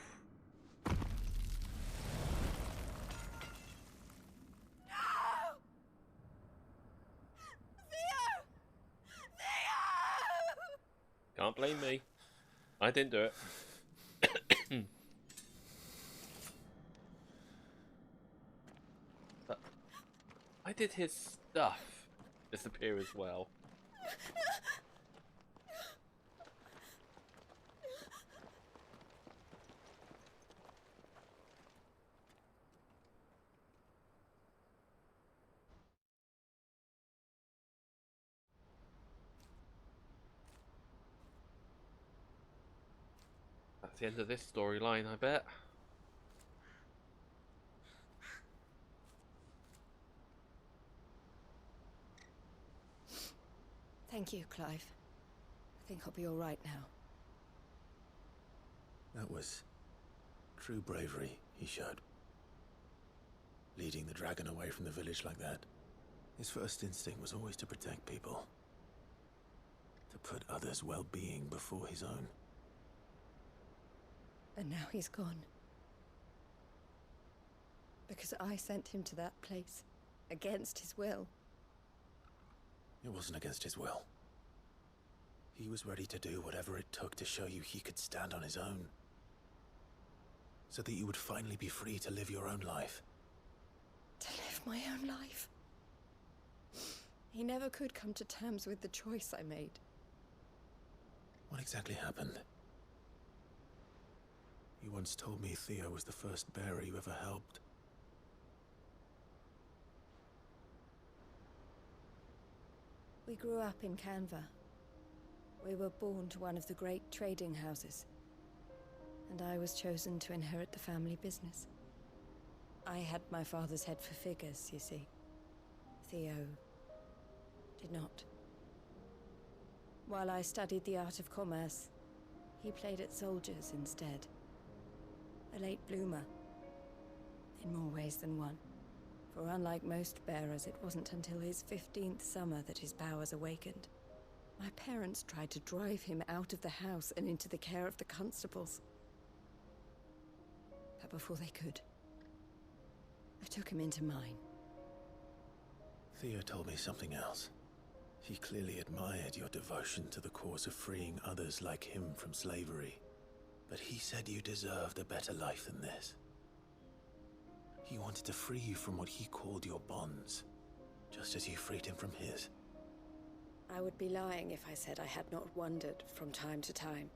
Can't blame me. I didn't do it. But I did his stuff disappear as well. That's the end of this storyline, I bet. Thank you, Clive. I think I'll be all right now. That was true bravery he showed. Leading the dragon away from the village like that. His first instinct was always to protect people. To put others' well-being before his own. And now he's gone. Because I sent him to that place, against his will. It wasn't against his will. He was ready to do whatever it took to show you he could stand on his own. So that you would finally be free to live your own life. To live my own life. He never could come to terms with the choice I made. What exactly happened? You once told me Theo was the first bearer you ever helped. We grew up in Canva. We were born to one of the great trading houses. And I was chosen to inherit the family business. I had my father's head for figures, you see. Theo did not. While I studied the art of commerce, he played at soldiers instead. A late bloomer, in more ways than one. For unlike most bearers, it wasn't until his 15th summer that his powers awakened. My parents tried to drive him out of the house and into the care of the constables. But before they could, I took him into mine. Theo told me something else. He clearly admired your devotion to the cause of freeing others like him from slavery. But he said you deserved a better life than this. He wanted to free you from what he called your bonds, just as you freed him from his. I would be lying if I said I had not wondered from time to time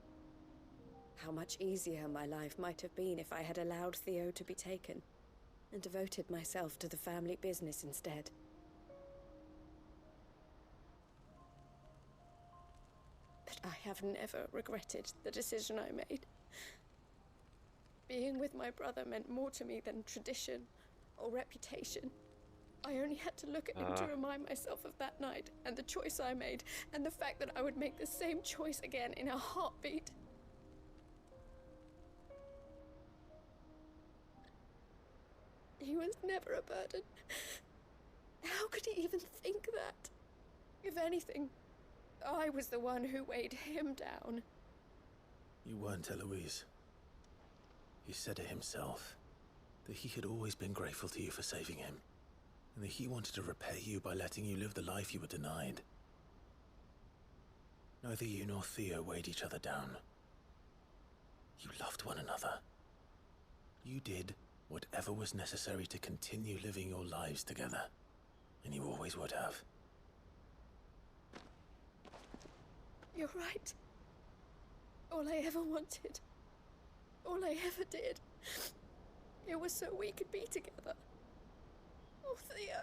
how much easier my life might have been if I had allowed Theo to be taken and devoted myself to the family business instead. But I have never regretted the decision I made. Being with my brother meant more to me than tradition or reputation. I only had to look at him to remind myself of that night, and the choice I made, and the fact that I would make the same choice again in a heartbeat. He was never a burden. How could he even think that? If anything, I was the one who weighed him down. You weren't, Eloise. He said it himself, that he had always been grateful to you for saving him, and that he wanted to repay you by letting you live the life you were denied. Neither you nor Theo weighed each other down. You loved one another. You did whatever was necessary to continue living your lives together, and you always would have. You're right. All I ever wanted, all I ever did, it was so we could be together. Oh, Theo,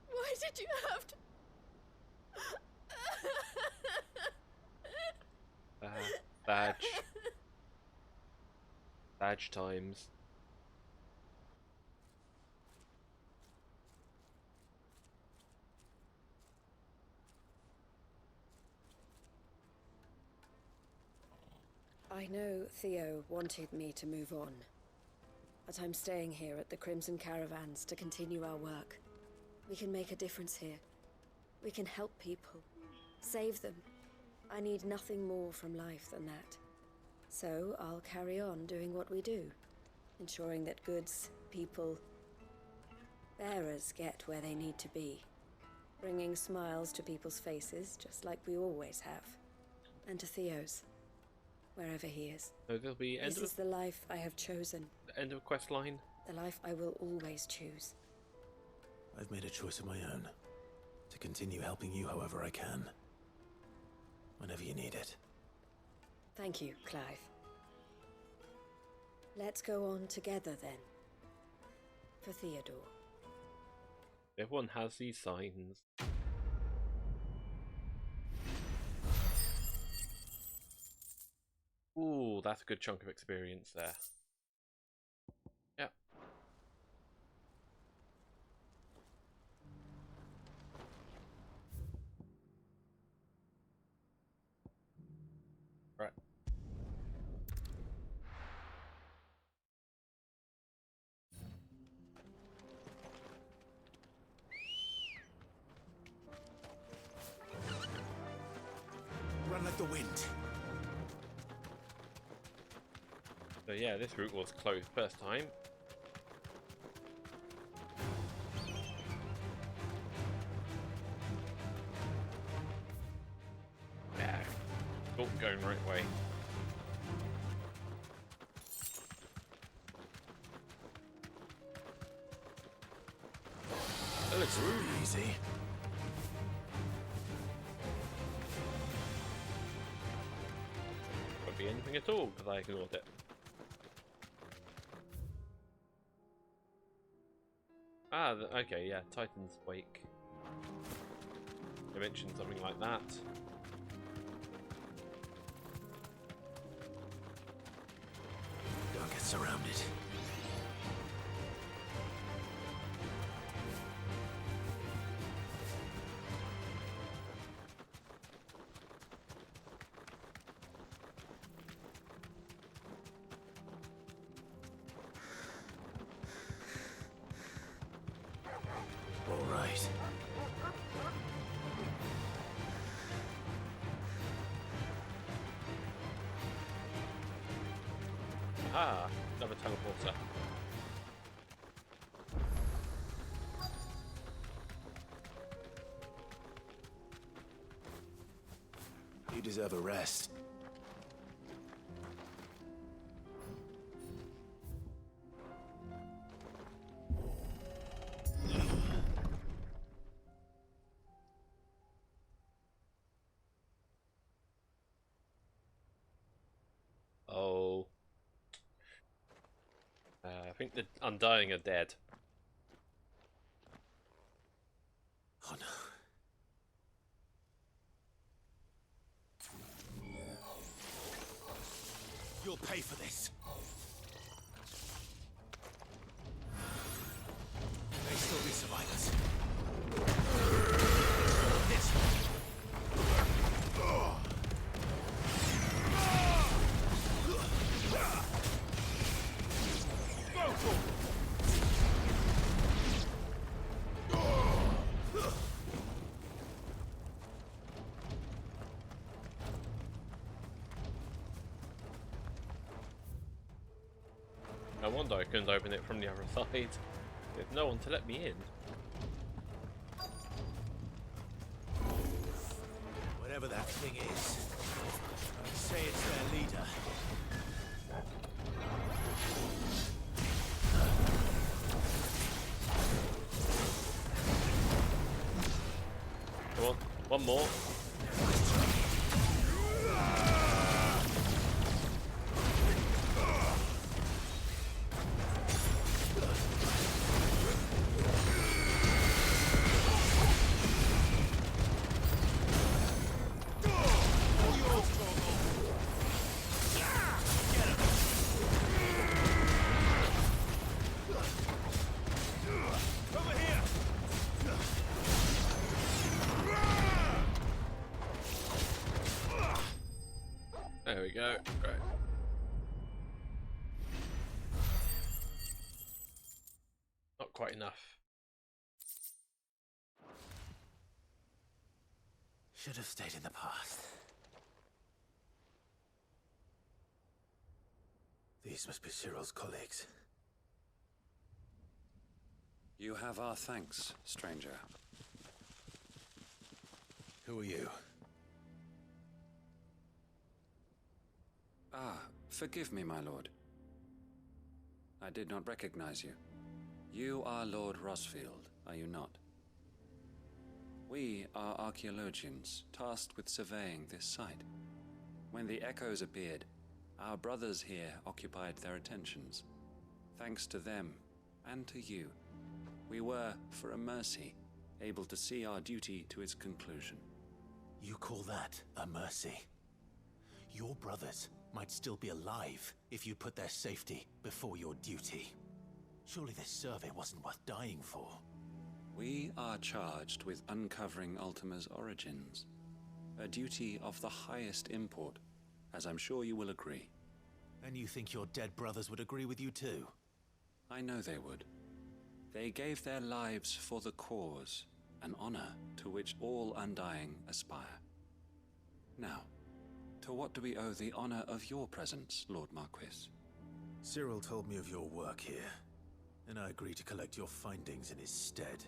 why did you have to... Badge times. I know Theo wanted me to move on, but I'm staying here at the Crimson Caravans to continue our work. We can make a difference here. We can help people, save them. I need nothing more from life than that. So I'll carry on doing what we do, ensuring that goods, people, bearers get where they need to be, bringing smiles to people's faces just like we always have, and to Theo's. Wherever he is. So there'll be This is the life I have chosen. End of quest line. The life I will always choose. I've made a choice of my own, to continue helping you however I can, whenever you need it. Thank you, Clive. Let's go on together then. For Theodore. Everyone has these signs. Ooh, that's a good chunk of experience there. Yeah. Right. Run like the wind. So yeah, this route was closed first time. Yeah, not going right way. That looks really easy. Could be anything at all because I ignored it. Ah, okay, yeah, Titan's Wake. They mentioned something like that. Don't get surrounded. Ah, another teleporter. You deserve a rest. Oh. I think the Undying are dead. Oh no. You'll pay for this. May still be survivors. This. No wonder I couldn't open it from the other side. There's no one to let me in. Whatever that thing is, I'd say it's their leader. Come on, one more. There we go. Right. Not quite enough. Should have stayed in the past. These must be Cyril's colleagues. You have our thanks, stranger. Who are you? Ah, forgive me, my lord. I did not recognize you. You are Lord Rosfield, are you not? We are archaeologians, tasked with surveying this site. When the echoes appeared, our brothers here occupied their attentions. Thanks to them, and to you, we were, for a mercy, able to see our duty to its conclusion. You call that a mercy? Your brothers might still be alive if you put their safety before your duty. Surely this survey wasn't worth dying for. We are charged with uncovering Ultima's origins, a duty of the highest import, as I'm sure you will agree. And you think your dead brothers would agree with you too? I know they would. They gave their lives for the cause, an honor to which all Undying aspire. Now, to what do we owe the honor of your presence, Lord Marquis? Cyril told me of your work here, and I agreed to collect your findings in his stead.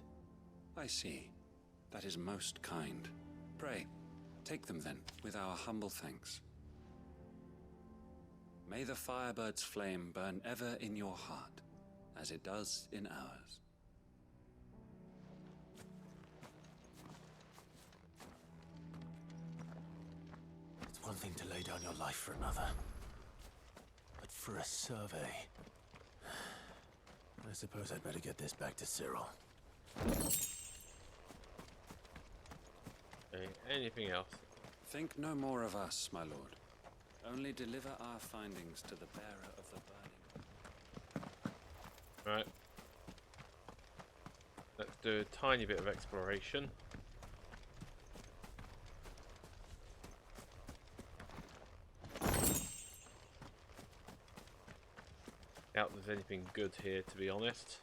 I see. That is most kind. Pray, take them then, with our humble thanks. May the Firebird's flame burn ever in your heart, as it does in ours. It's one thing to lay down your life for another, but for a survey... I suppose I'd better get this back to Cyril. Okay, anything else? Think no more of us, my lord. Only deliver our findings to the bearer of the burning. Right. Let's do a tiny bit of exploration. Doubt there's anything good here, to be honest.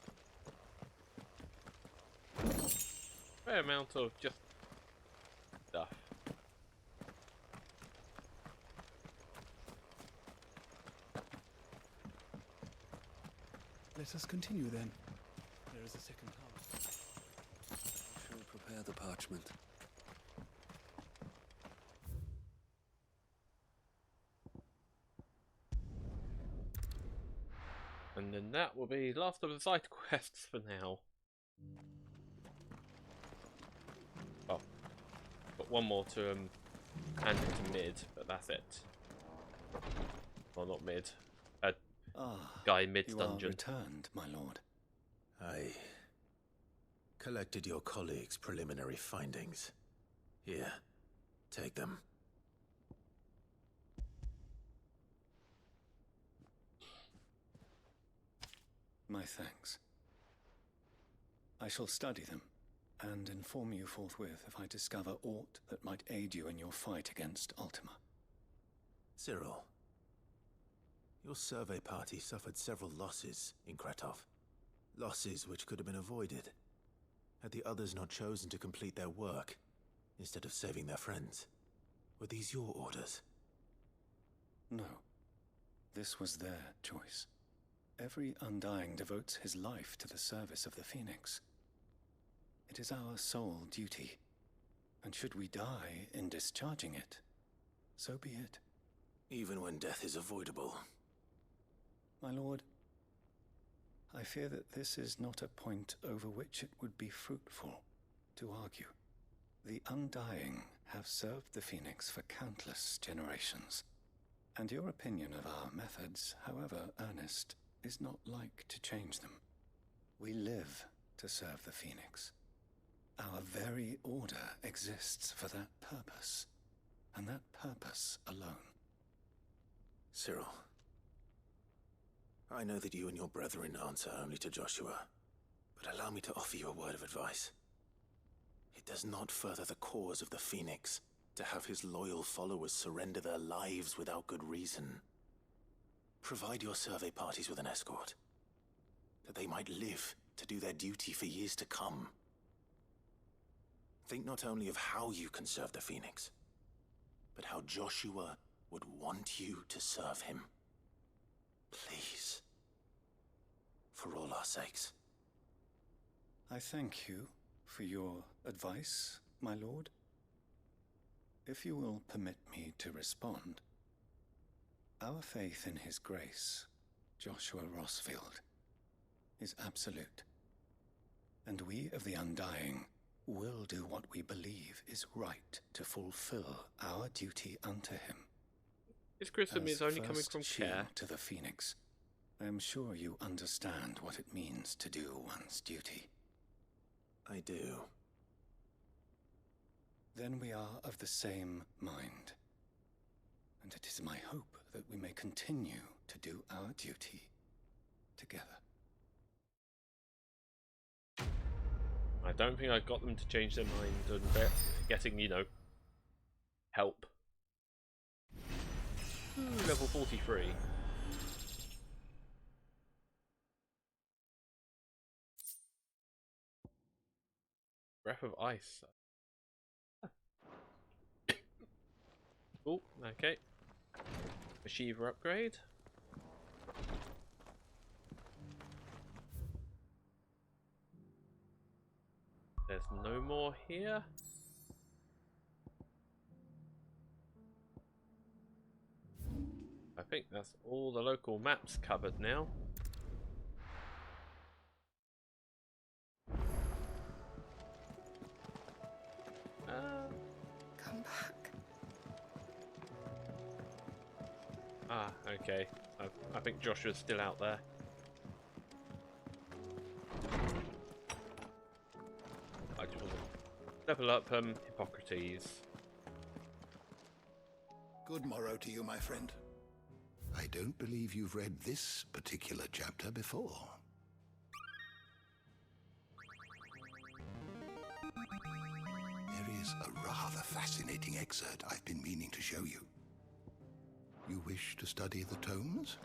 Fair amount of just stuff. Let us continue then. There is a second task. I shall prepare the parchment. And then that will be last of the side quests for now. Oh, got one more to hand it to mid, but that's it. Well, not mid. Guy mid dungeon. You are returned, my lord. I collected your colleagues' preliminary findings. Here, take them. My thanks. I shall study them, and inform you forthwith if I discover aught that might aid you in your fight against Ultima. Cyril, your survey party suffered several losses in Kretov. Losses which could have been avoided, had the others not chosen to complete their work, instead of saving their friends. Were these your orders? No. This was their choice. Every Undying devotes his life to the service of the Phoenix. It is our sole duty, and should we die in discharging it, so be it. Even when death is avoidable. My lord, I fear that this is not a point over which it would be fruitful to argue. The Undying have served the Phoenix for countless generations, and your opinion of our methods, however earnest, is not like to change them. We live to serve the Phoenix. Our very order exists for that purpose, and that purpose alone. Cyril, I know that you and your brethren answer only to Joshua, but allow me to offer you a word of advice. It does not further the cause of the Phoenix to have his loyal followers surrender their lives without good reason. Provide your survey parties with an escort, that they might live to do their duty for years to come. Think not only of how you can serve the Phoenix, but how Joshua would want you to serve him. Please. For all our sakes. I thank you for your advice, my lord. If you will permit me to respond, our faith in his grace, Joshua Rosfield, is absolute. And we of the Undying will do what we believe is right to fulfill our duty unto him. His criticism is only coming from shield care. To the Phoenix, I am sure you understand what it means to do one's duty. I do. Then we are of the same mind. And it is my hope that we may continue to do our duty together. I don't think I got them to change their mind, and they're getting, help. Level 43. Breath of Ice. Oh, okay. Achiever upgrade. There's no more here. I think that's all the local maps covered now. Come back. Ah, okay. I think Joshua's still out there. I just want to level up Hippocrates. Good morrow to you, my friend. I don't believe you've read this particular chapter before. There is a rather fascinating excerpt I've been meaning to show you. You wish to study the tomes?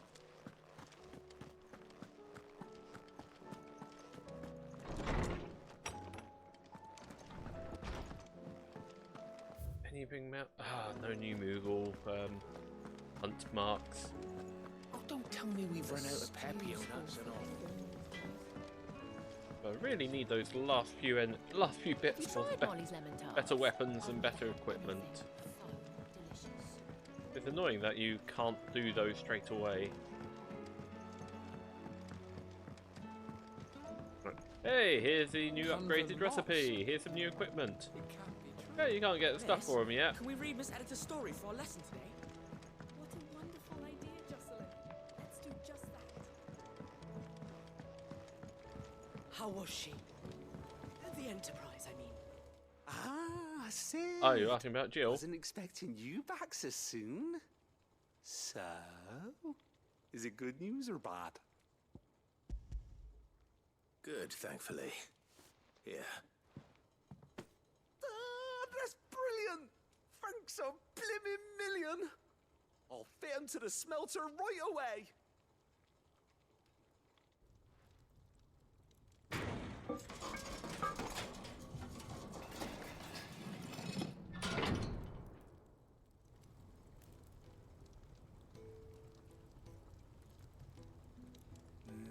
Anything map? Ah, no new Moogle. Hunt marks. Oh, don't tell me we've run out of Papio nuts and all. I really need those last few bits for better weapons and better equipment. It's annoying that you can't do those straight away. Hey, here's the new upgraded recipe. Here's some new equipment. Yeah, you can't get the stuff for them yet. Can we read Miss Editor's story for our lesson today? What a wonderful idea, Jocelyn. Let's do just that. How was she? The Enterprise, I mean. Ah, Sid. Oh, you're asking about Jill? Wasn't expecting you back so soon. So, is it good news or bad? Good, thankfully. Here. That's brilliant! Thanks a blimmin' million! I'll fit him to the smelter right away!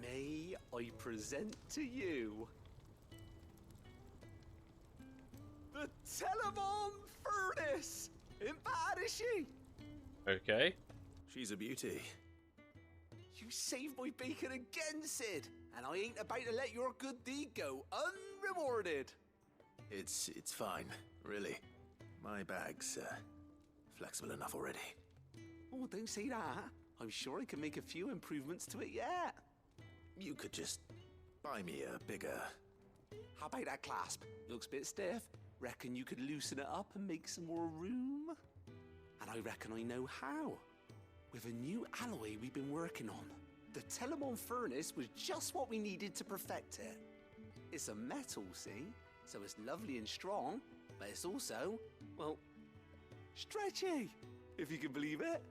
May I present to you the Telemon Furnace! Ain't bad, is she? Okay. She's a beauty. You saved my bacon again, Sid, and I ain't about to let your good deed go unrewarded. It's fine, really. My bag's flexible enough already. Oh, don't say that. I'm sure I can make a few improvements to it yet. You could just buy me a bigger... How about that clasp? Looks a bit stiff. Reckon you could loosen it up and make some more room? And I reckon I know how. With a new alloy we've been working on. The Telemon Furnace was just what we needed to perfect it. It's a metal, see? So it's lovely and strong, but it's also, well, stretchy, if you can believe it.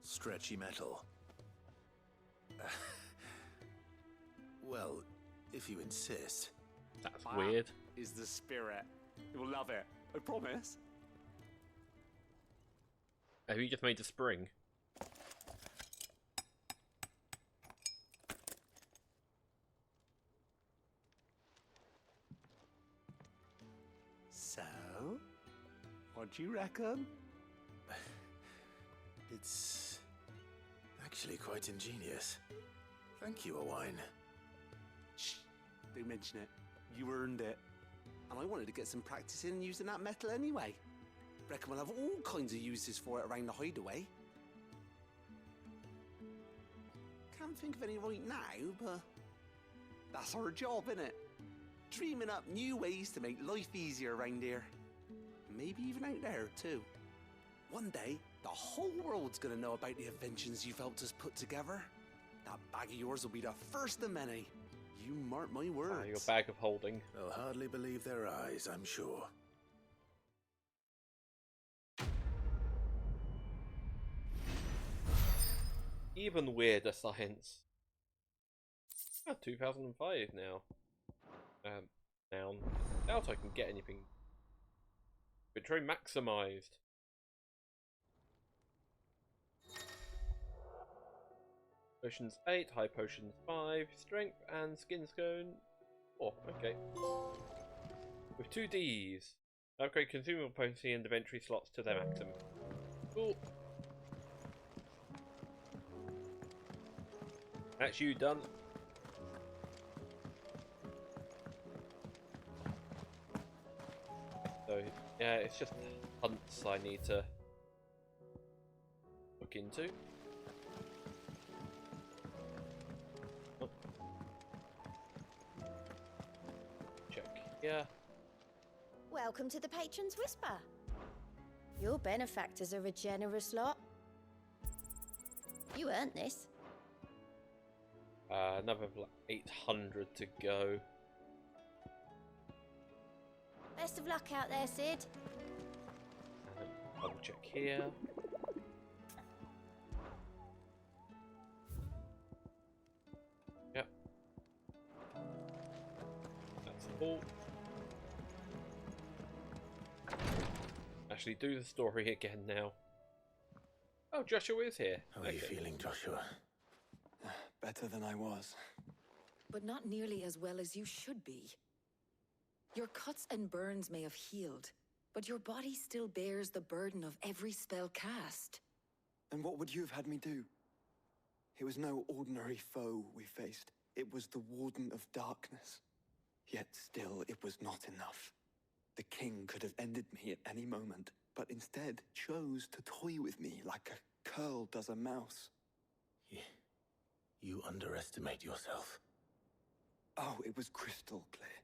Stretchy metal. Well, if you insist. That's weird. Is the spirit. You'll love it. I promise. Have you just made a spring? So, what do you reckon? It's actually quite ingenious. Thank you, Owain. Shh, don't mention it. You earned it. And I wanted to get some practice in using that metal anyway. Reckon we'll have all kinds of uses for it around the hideaway. Can't think of any right now, but that's our job, innit? Dreaming up new ways to make life easier around here. Maybe even out there, too. One day, the whole world's gonna know about the inventions you've helped us put together. That bag of yours will be the first of many. You mark my words. Your bag of holding. They'll hardly believe their eyes, I'm sure. Even weirder science. Oh, 2005 now. Noun. Doubt I can get anything. Betray maximized. Potions 8, high potions 5, strength and skin scone 4. Okay. With 2 Ds. Upgrade consumable potency and inventory slots to their maximum. Cool. That's you done. So, yeah, it's just hunts I need to look into. Oh. Check here. Welcome to the Patron's Whisper. Your benefactors are a generous lot. You earned this. Another 800 to go. Best of luck out there, Sid. Double check here. Yep. That's all. Actually, do the story again now. Oh, Joshua is here. How are you feeling, Joshua? Better than I was. but not nearly as well as you should be. Your cuts and burns may have healed, but your body still bears the burden of every spell cast. And what would you have had me do? It was no ordinary foe we faced. It was the Warden of Darkness. Yet still, it was not enough. The king could have ended me at any moment, but instead chose to toy with me like a curl does a mouse. You underestimate yourself. Oh, it was crystal clear.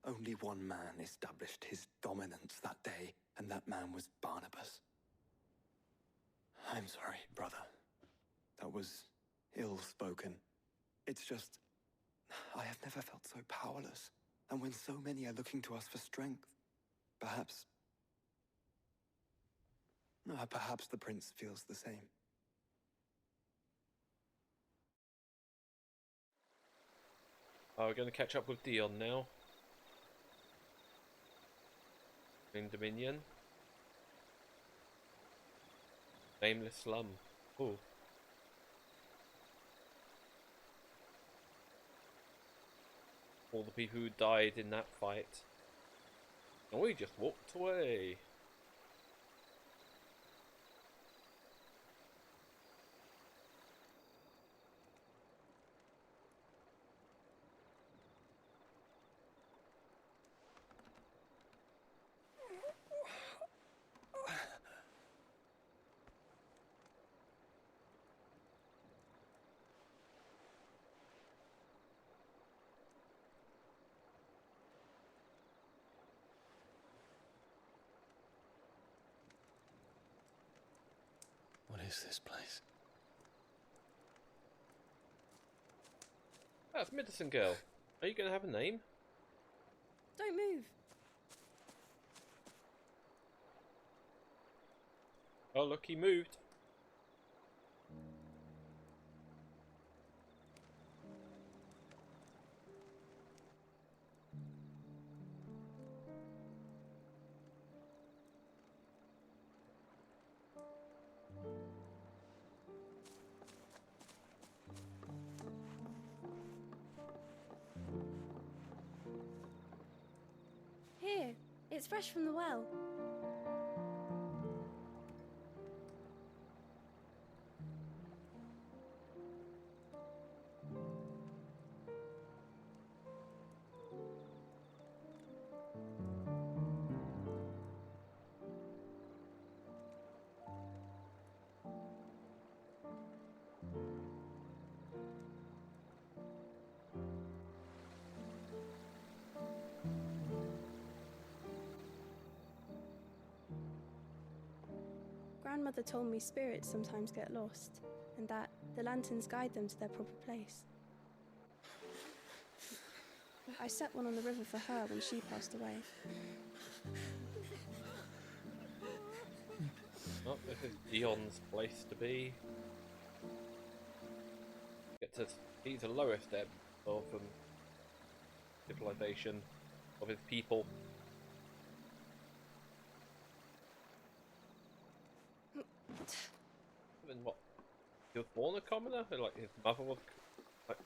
Only one man established his dominance that day, and that man was Barnabas. I'm sorry, brother. That was ill-spoken. It's just, I have never felt so powerless. And when so many are looking to us for strength, perhaps the prince feels the same. Oh, we're going to catch up with Dion now. In Dominion. Nameless slum. Ooh. All the people who died in that fight. And we just walked away. What is this place? That's Medicine Girl. Are you going to have a name? Don't move. Oh, look, he moved. Here, it's fresh from the well. Grandmother told me spirits sometimes get lost, and that the lanterns guide them to their proper place. I set one on the river for her when she passed away. Oh, this is Dion's place to be. Get to see the lowest ebb of civilization of his people. And what? He was born a commoner? Like his mother was like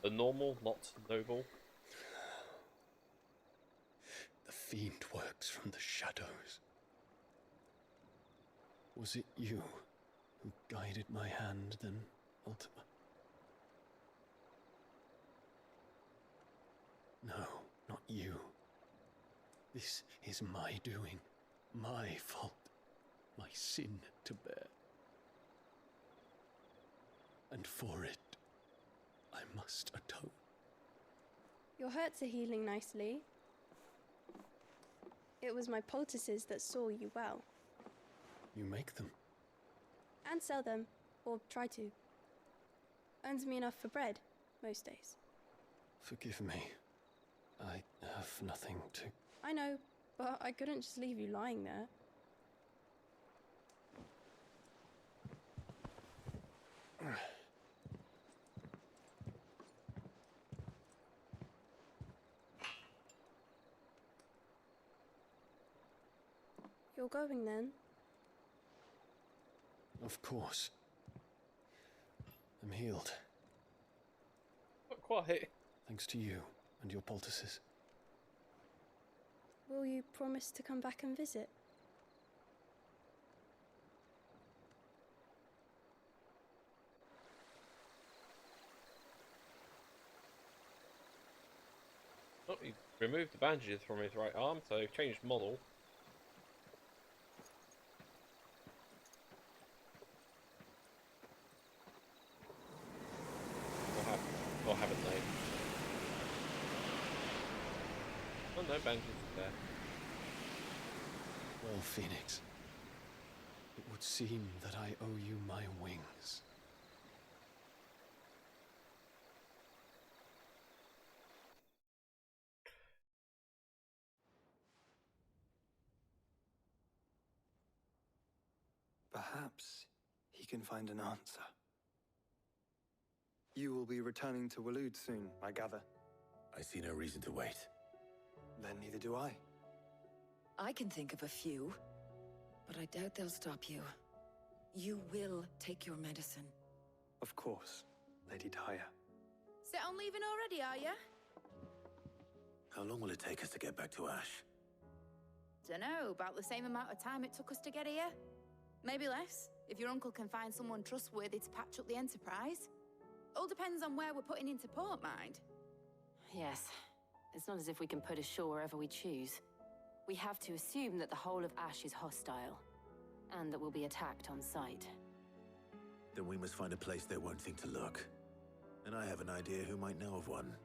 a normal, not noble. The fiend works from the shadows. Was it you who guided my hand, then, Ultima? No, not you. This is my doing, my fault, my sin to bear. And for it, I must atone. Your hurts are healing nicely. It was my poultices that saw you well. You make them? And sell them, or try to. Earns me enough for bread, most days. Forgive me. I have nothing to... I know, but I couldn't just leave you lying there. You're going then? Of course. I'm healed. quite. Thanks to you and your poultices. Will you promise to come back and visit? Oh, he removed the bandages from his right arm, so he's changed model. Or haven't they? Oh no, bandages there. Well, Phoenix, it would seem that I owe you my wings. Perhaps he can find an answer. You will be returning to Waloed soon, I gather. I see no reason to wait. Then neither do I. I can think of a few, but I doubt they'll stop you. You will take your medicine. Of course, Lady Daya. Set on leaving already, are you? How long will it take us to get back to Ash? Dunno, about the same amount of time it took us to get here. Maybe less, if your uncle can find someone trustworthy to patch up the Enterprise. All depends on where we're putting into port, mind. Yes. It's not as if we can put ashore wherever we choose. We have to assume that the whole of Ash is hostile, and that we'll be attacked on sight. Then we must find a place they won't think to look. And I have an idea who might know of one.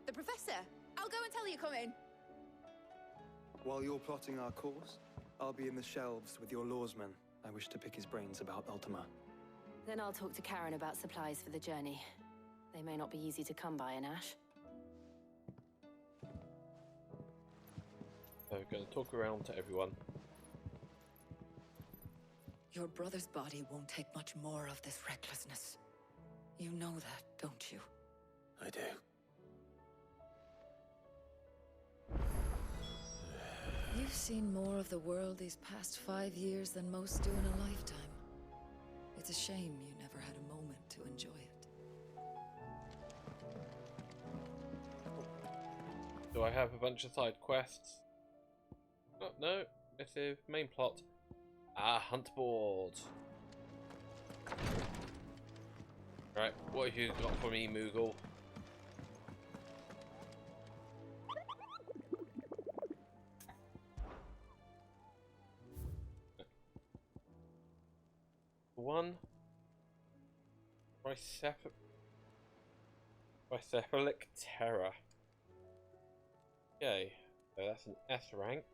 The Professor! I'll go and tell you come in. While you're plotting our course, I'll be in the shelves with your lawsman. I wish to pick his brains about Ultima. Then I'll talk to Karen about supplies for the journey. They may not be easy to come by in Ash. So we're going to talk around to everyone. Your brother's body won't take much more of this recklessness. You know that, don't you? I do. You've seen more of the world these past 5 years than most do in a lifetime. It's a shame you never had a moment to enjoy it. Do I have a bunch of side quests? Oh, no. Missive. Main plot. Hunt board. Right, what have you got for me, Moogle? One. Tricephalic Terror. Okay, so that's an S rank.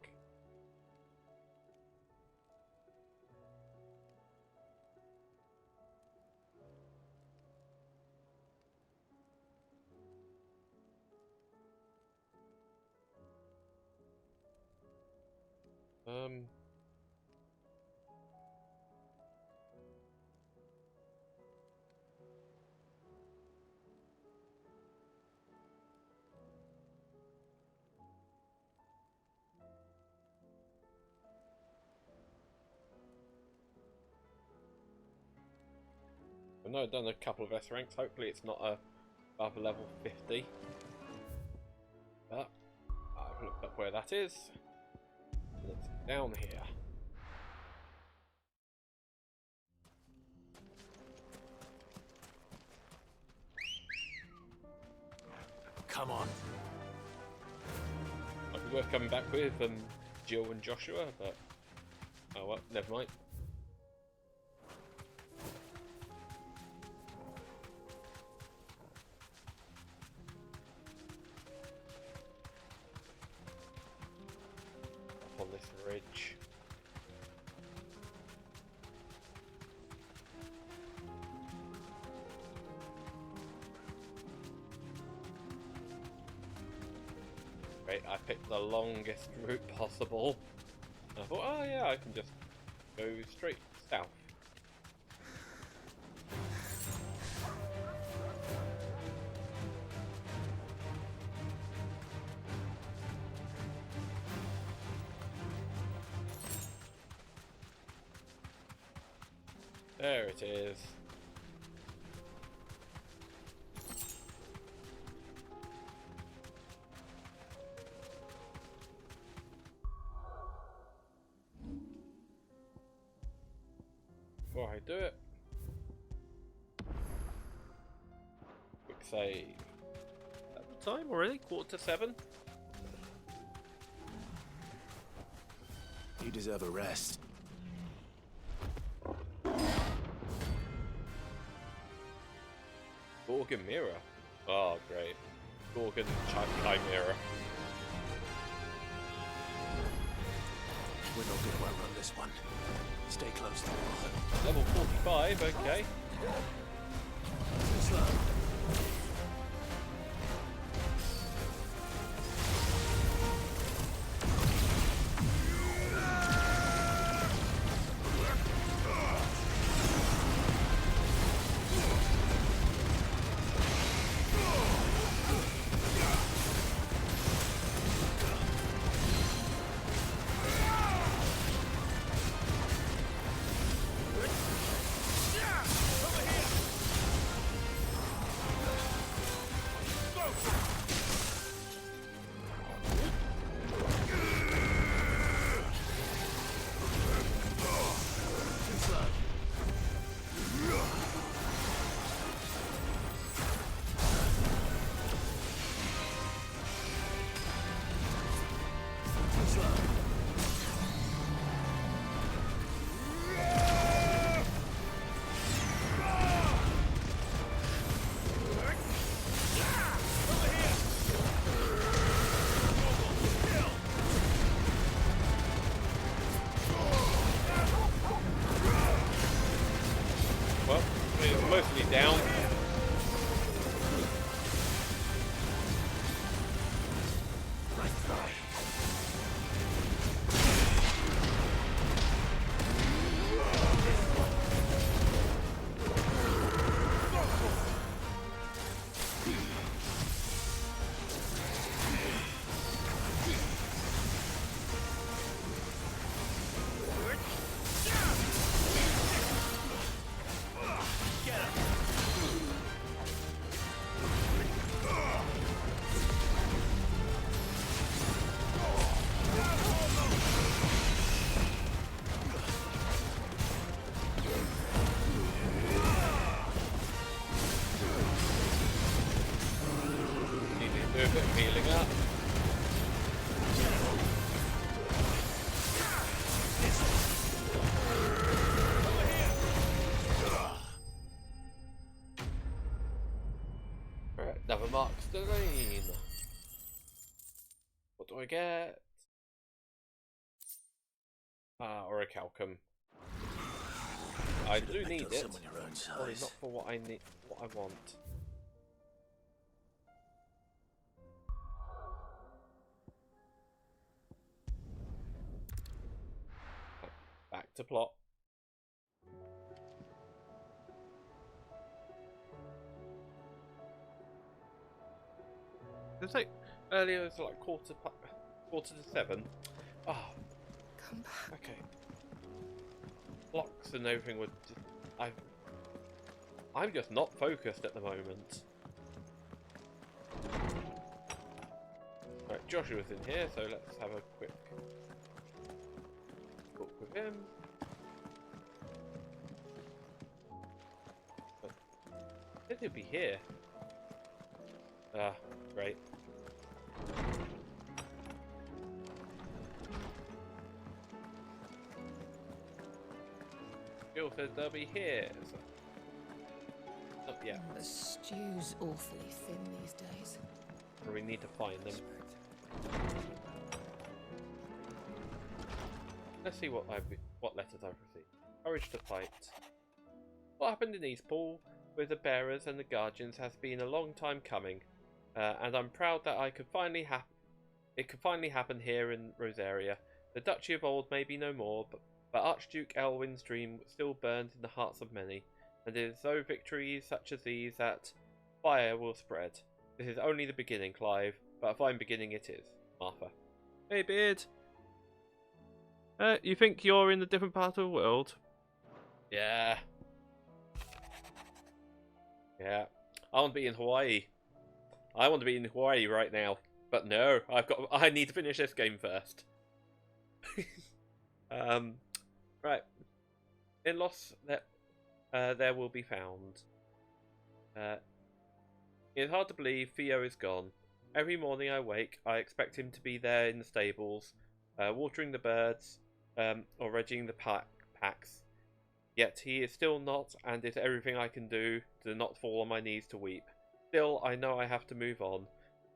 I know I've done a couple of S ranks, hopefully it's not above level 50. But I've looked up where that is. And it's down here. Come on. Might be worth coming back with Jill and Joshua, but oh well, never mind. On this ridge. Right, I picked the longest route possible. I thought, oh yeah, I can just go straight south. There it is. before I do it. Quick save. At the time already? 6:45? You deserve a rest. Gorgon Mirror. Oh, great. Gorgon Chimera. We're not going to outrun this one. Stay close to the Level 45, okay. Too slow. Mostly down. Healing up. Alright, another Mark's Domain. What do I get? Or a Calcum. I do need it. Probably not for what I need, what I want. Back to plot. It was like earlier. It was like quarter to 7. Oh, come back. Okay. Blocks and everything would. I'm just not focused at the moment. Right, Joshua's in here, so let's have a quick talk with him. I think he'll be here. Ah, great. Bill says they'll be here. So. Not yet. The stew's awfully thin these days. We need to find them. Let's see what letters I've received. Courage to fight. What happened in Eastpool with the bearers and the guardians has been a long time coming, and I'm proud that it could finally happen here in Rosaria. The Duchy of Old may be no more, but Archduke Elwin's dream still burns in the hearts of many, and it is through victories such as these that fire will spread. This is only the beginning, Clive, but a fine beginning it is. Martha. Hey, Beard. You think you're in a different part of the world? Yeah. Yeah. I want to be in Hawaii. I want to be in Hawaii right now. But no, I need to finish this game first. Right. In loss there will be found. It's hard to believe Theo is gone. Every morning I wake, I expect him to be there in the stables, watering the birds, or regging the packs. Yet he is still not, and it's everything I can do to not fall on my knees to weep. Still, I know I have to move on,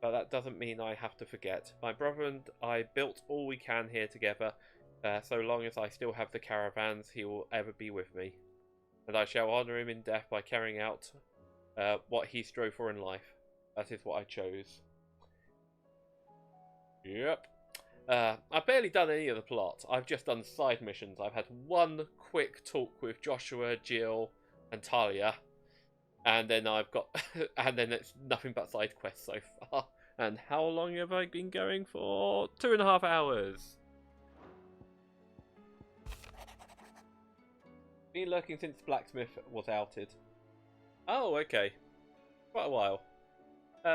but that doesn't mean I have to forget. My brother and I built all we can here together. So long as I still have the caravans, he will ever be with me. And I shall honour him in death by carrying out what he strove for in life. That is what I chose. Yep. I've barely done any of the plot. I've just done side missions. I've had one quick talk with Joshua, Jill, and Talia. And then I've got... and then it's nothing but side quests so far. And how long have I been going for? 2.5 hours. Been lurking since Blacksmith was outed. Oh, okay. Quite a while.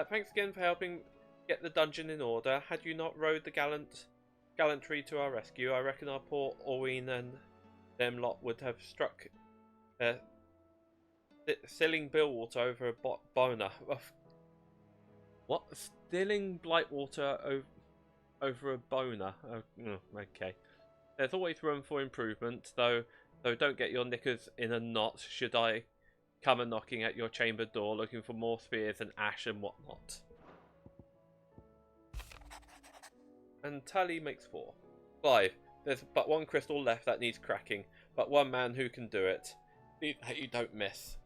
Thanks again for helping get the dungeon in order. Had you not rowed the gallantry to our rescue, I reckon our poor Orween and them lot would have struck stealing Billwater over a boner. What? Stealing Blightwater over a boner? Oh, okay. There's always room for improvement, though don't get your knickers in a knot should I come a knocking at your chamber door looking for more spears and ash and whatnot. And tally makes 4. Clive, there's but one crystal left that needs cracking, but one man who can do it. You don't miss.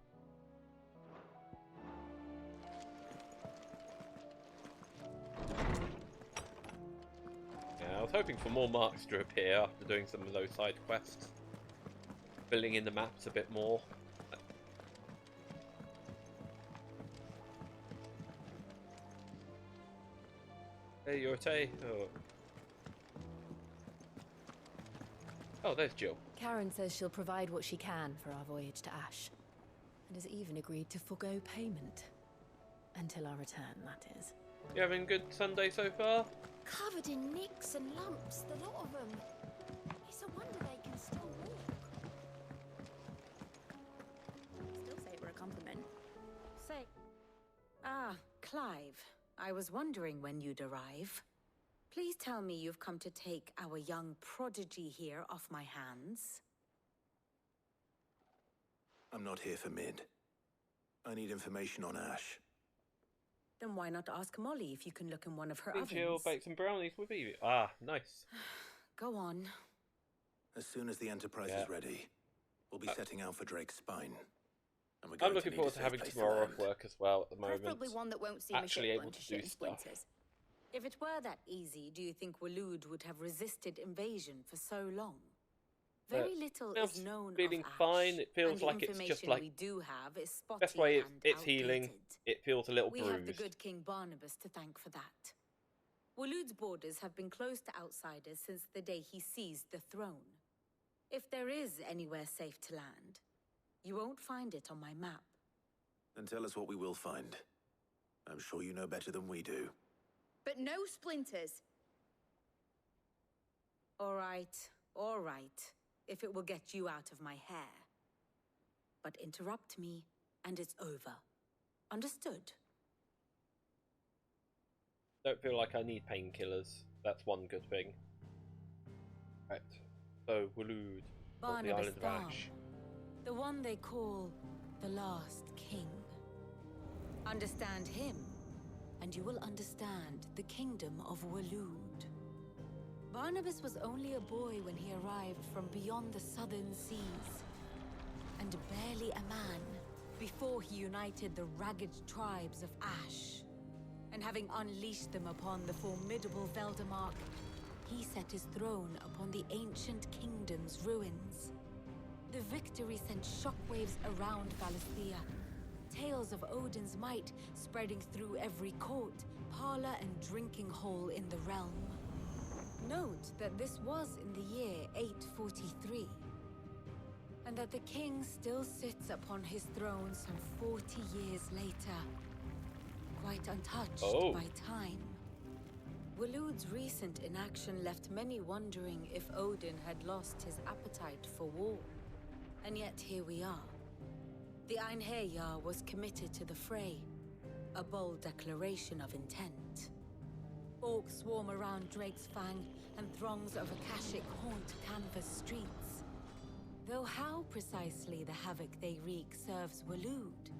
Yeah, I was hoping for more marks to appear after doing some of those side quests. Filling in the maps a bit more. Hey, Yorte. Oh, there's Jill. Karen says she'll provide what she can for our voyage to Ash, and has even agreed to forgo payment. Until our return, that is. You having a good Sunday so far? Covered in nicks and lumps, the lot of them. It's a wonder they can still walk. Still say we're a compliment. Say. Ah, Clive. I was wondering when you'd arrive. Please tell me you've come to take our young prodigy here off my hands. I'm not here for Mid. I need information on Ash. Then why not ask Molly if you can look in one of her Think she'll ovens? bake some brownies with you. Ah, nice. Go on. As soon as the Enterprise is ready, we'll be setting out for Drake's Spine. And we're I'm going looking to need forward a to safe having place tomorrow land. off work as well at the moment. Preferably one that won't see Actually me able to do stuff. splinters. If it were that easy, do you think Waloed would have resisted invasion for so long? Very little is known feeling of Ash, fine. It feels and the like it's just information like we do have is spotty best way and it's healing. outdated. It feels a little We bruised. have the good King Barnabas to thank for that. Waloed's borders have been closed to outsiders since the day he seized the throne. If there is anywhere safe to land, you won't find it on my map. Then tell us what we will find. I'm sure you know better than we do. But no splinters. All right, if it will get you out of my hair. But interrupt me, and it's over. Understood? Don't feel like I need painkillers. That's one good thing. Right. So, Waloed, on the Barnabas island of Thal, Ash. the one they call the last king. Understand him, and you will understand the kingdom of Waloed. Barnabas was only a boy when he arrived from beyond the southern seas, and barely a man before he united the ragged tribes of Ash. And having unleashed them upon the formidable Veldemark, he set his throne upon the ancient kingdom's ruins. The victory sent shockwaves around Valisthea, tales of Odin's might spreading through every court, parlor, and drinking hole in the realm. Note that this was in the year 843, and that the king still sits upon his throne some 40 years later, quite untouched by time. Waloed's recent inaction left many wondering if Odin had lost his appetite for war, And yet here we are. The Einherjar was committed to the fray, a bold declaration of intent. Orcs swarm around Drake's Fang, and throngs of Akashic haunt canvas streets. Though how precisely the havoc they wreak serves Waloed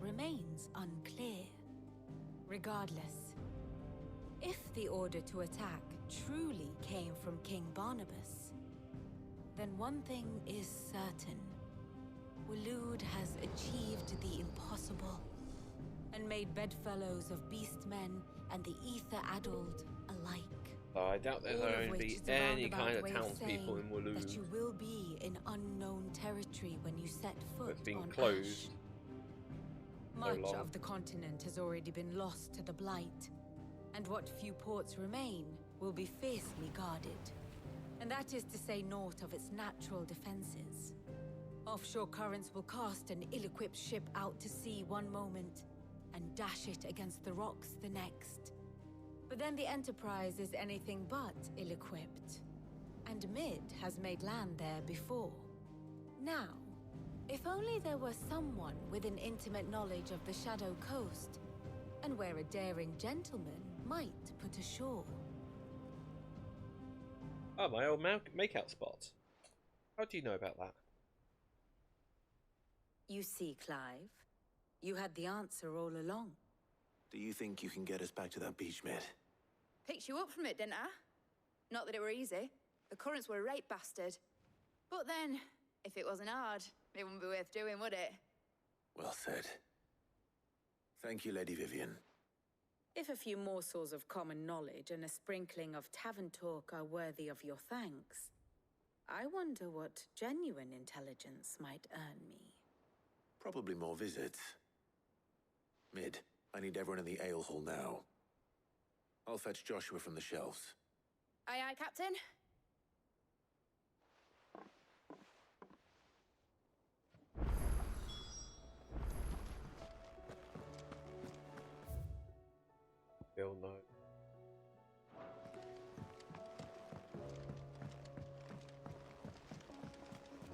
remains unclear. Regardless, if the order to attack truly came from King Barnabas, then one thing is certain. Waloed has achieved the impossible, and made bedfellows of beastmen and the ether-addled alike. Oh, I doubt there's going to be any kind of townspeople in Waloed. That you will be in unknown territory when you set foot It's been on closed. Ash. Much of the continent has already been lost to the Blight, and what few ports remain will be fiercely guarded. And that is to say naught of its natural defenses. Offshore currents will cast an ill-equipped ship out to sea one moment, and dash it against the rocks the next. But then the Enterprise is anything but ill-equipped. And Mid has made land there before. Now, if only there were someone with an intimate knowledge of the Shadow Coast, and where a daring gentleman might put ashore. Oh, my old makeout spot. How do you know about that? You see, Clive, you had the answer all along. Do you think you can get us back to that beach, Mid? Picked you up from it, didn't I? Not that it were easy. The currents were a right bastard. But then, if it wasn't hard, it wouldn't be worth doing, would it? Well said. Thank you, Lady Vivian. If a few morsels of common knowledge and a sprinkling of tavern talk are worthy of your thanks, I wonder what genuine intelligence might earn me. Probably more visits. Mid, I need everyone in the ale hall now. I'll fetch Joshua from the shelves. Aye, aye, Captain. Bill, no.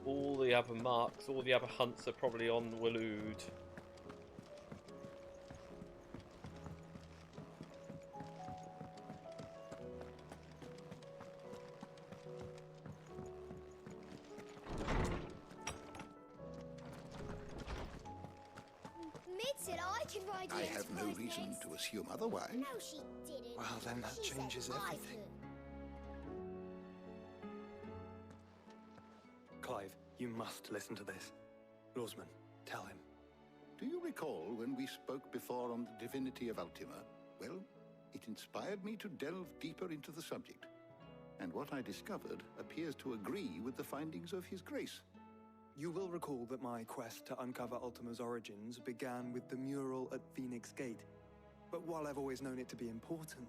All the other marks, all the other hunts are probably on Waloed. Mid said I could ride the I have no Enterprise reason next. to assume otherwise. No, she didn't. Well, then that She said changes I everything. could. Clive, you must listen to this. Lawsman, tell him. Do you recall when we spoke before on the divinity of Ultima? Well, it inspired me to delve deeper into the subject. And what I discovered appears to agree with the findings of His Grace. You will recall that my quest to uncover Ultima's origins began with the mural at Phoenix Gate. But while I've always known it to be important,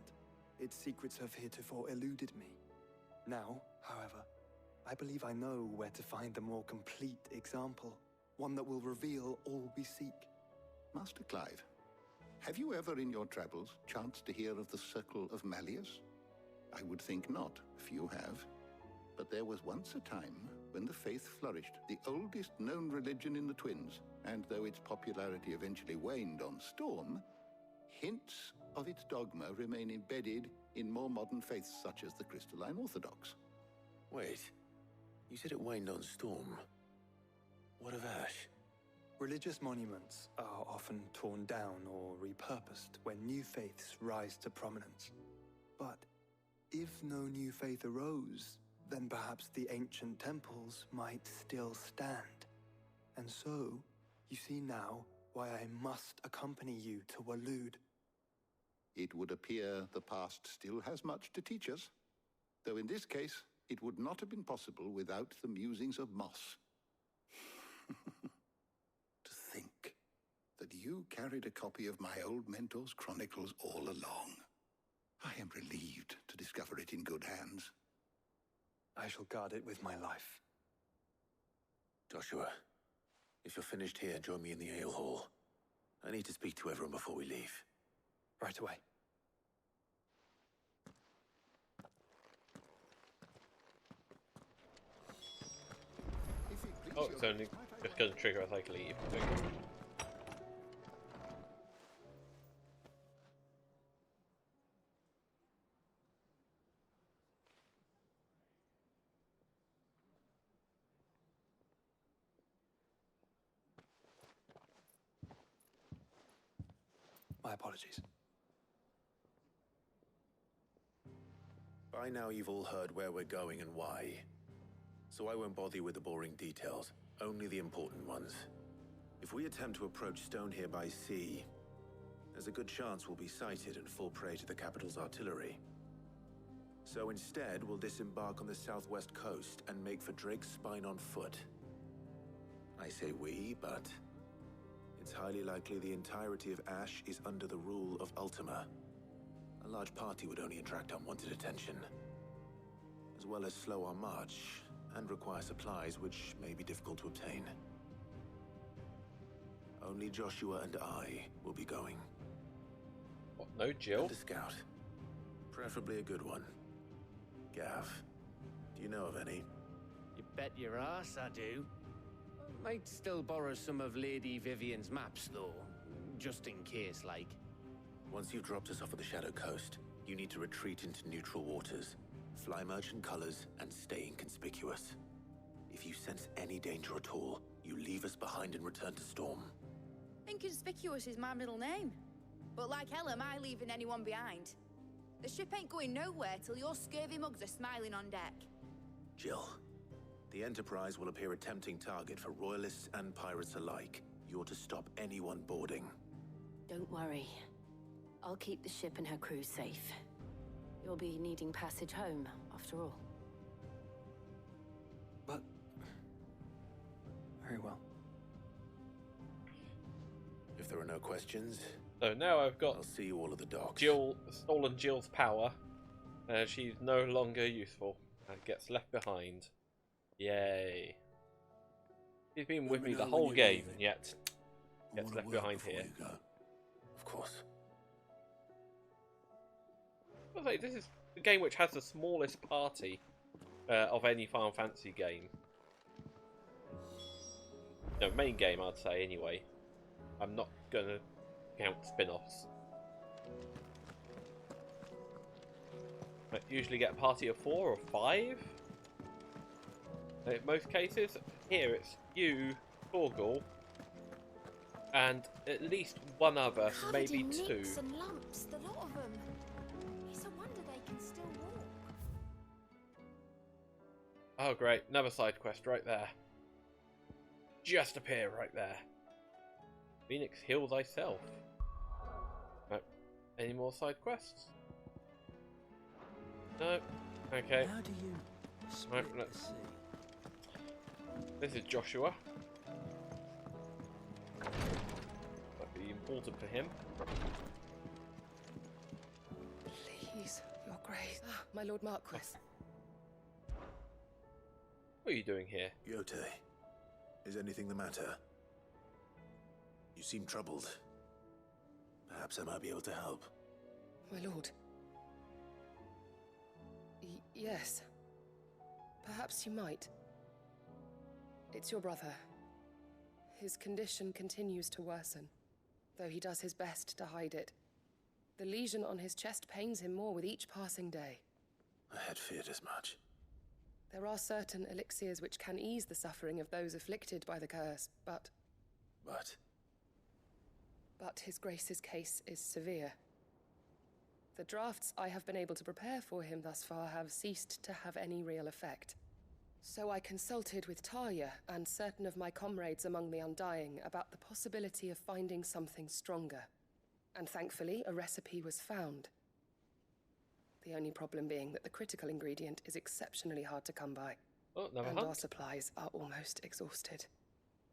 its secrets have heretofore eluded me. Now, however, I believe I know where to find the more complete example, one that will reveal all we seek. Master Clive, have you ever in your travels chanced to hear of the Circle of Malleus? I would think not, few have. But there was once a time when the faith flourished, the oldest known religion in the Twins, and though its popularity eventually waned on Storm, hints of its dogma remain embedded in more modern faiths such as the Crystalline Orthodox. Wait, you said it waned on Storm. What of Ash? Religious monuments are often torn down or repurposed when new faiths rise to prominence. But if no new faith arose, then perhaps the ancient temples might still stand. And so, you see now why I must accompany you to Waloed. It would appear the past still has much to teach us, though in this case, it would not have been possible without the musings of Moss. To think that you carried a copy of my old mentor's chronicles all along. I am relieved to discover it in good hands. I shall guard it with my life. Joshua, if you're finished here, join me in the ale hall. I need to speak to everyone before we leave. Right away. If it Oh, it's only just going to trigger as I leave. My apologies. By now you've all heard where we're going and why. So I won't bother you with the boring details, only the important ones. If we attempt to approach Stone here by sea, there's a good chance we'll be sighted and fall prey to the capital's artillery. So instead, we'll disembark on the southwest coast and make for Drake's Spine on foot. I say we, but it's highly likely the entirety of Ash is under the rule of Ultima. A large party would only attract unwanted attention, as well as slow our march and require supplies which may be difficult to obtain. Only Joshua and I will be going. What, no Jill? And a scout. Preferably a good one. Gav, do you know of any? You bet your ass I do. Might still borrow some of Lady Vivian's maps, though, just in case, like. Once you've dropped us off at the Shadow Coast, you need to retreat into neutral waters, fly merchant colors, and stay inconspicuous. If you sense any danger at all, you leave us behind and return to Storm. Inconspicuous is my middle name. But like hell am I leaving anyone behind. The ship ain't going nowhere till your scurvy mugs are smiling on deck. Jill, the Enterprise will appear a tempting target for royalists and pirates alike. You're to stop anyone boarding. Don't worry. I'll keep the ship and her crew safe. You'll be needing passage home, after all. But... very well. If there are no questions... So now I've got... I'll see you all at the docks. Stolen Jill's power. She's no longer useful and gets left behind. Yay. She's been with me the whole game, yet gets left behind here. Of course. I was like, this is the game which has the smallest party of any Final Fantasy game. No, main game, I'd say, anyway. I'm not gonna count spin-offs. I usually get a party of 4 or 5. In most cases, here it's you, Torgal, and at least one other, maybe 2. Nicks and lumps, the lot of them. It's a wonder they can still walk. Oh great, another side quest right there. Just appear right there. Phoenix, heal thyself. No. Any more side quests? No. Okay. How do you Right, split the sea? this is Joshua. Might be important for him. Please, your grace. Ah, my Lord Marquis. What are you doing here? Yote, is anything the matter? You seem troubled. Perhaps I might be able to help. My lord. Yes. Perhaps you might. It's your brother. His condition continues to worsen, though he does his best to hide it. The lesion on his chest pains him more with each passing day. I had feared as much. There are certain elixirs which can ease the suffering of those afflicted by the curse, but his grace's case is severe. The drafts I have been able to prepare for him thus far have ceased to have any real effect. So I consulted with Talia and certain of my comrades among the Undying about the possibility of finding something stronger. And thankfully, a recipe was found. The only problem being that the critical ingredient is exceptionally hard to come by. Oh, never and hunt. our supplies are almost exhausted.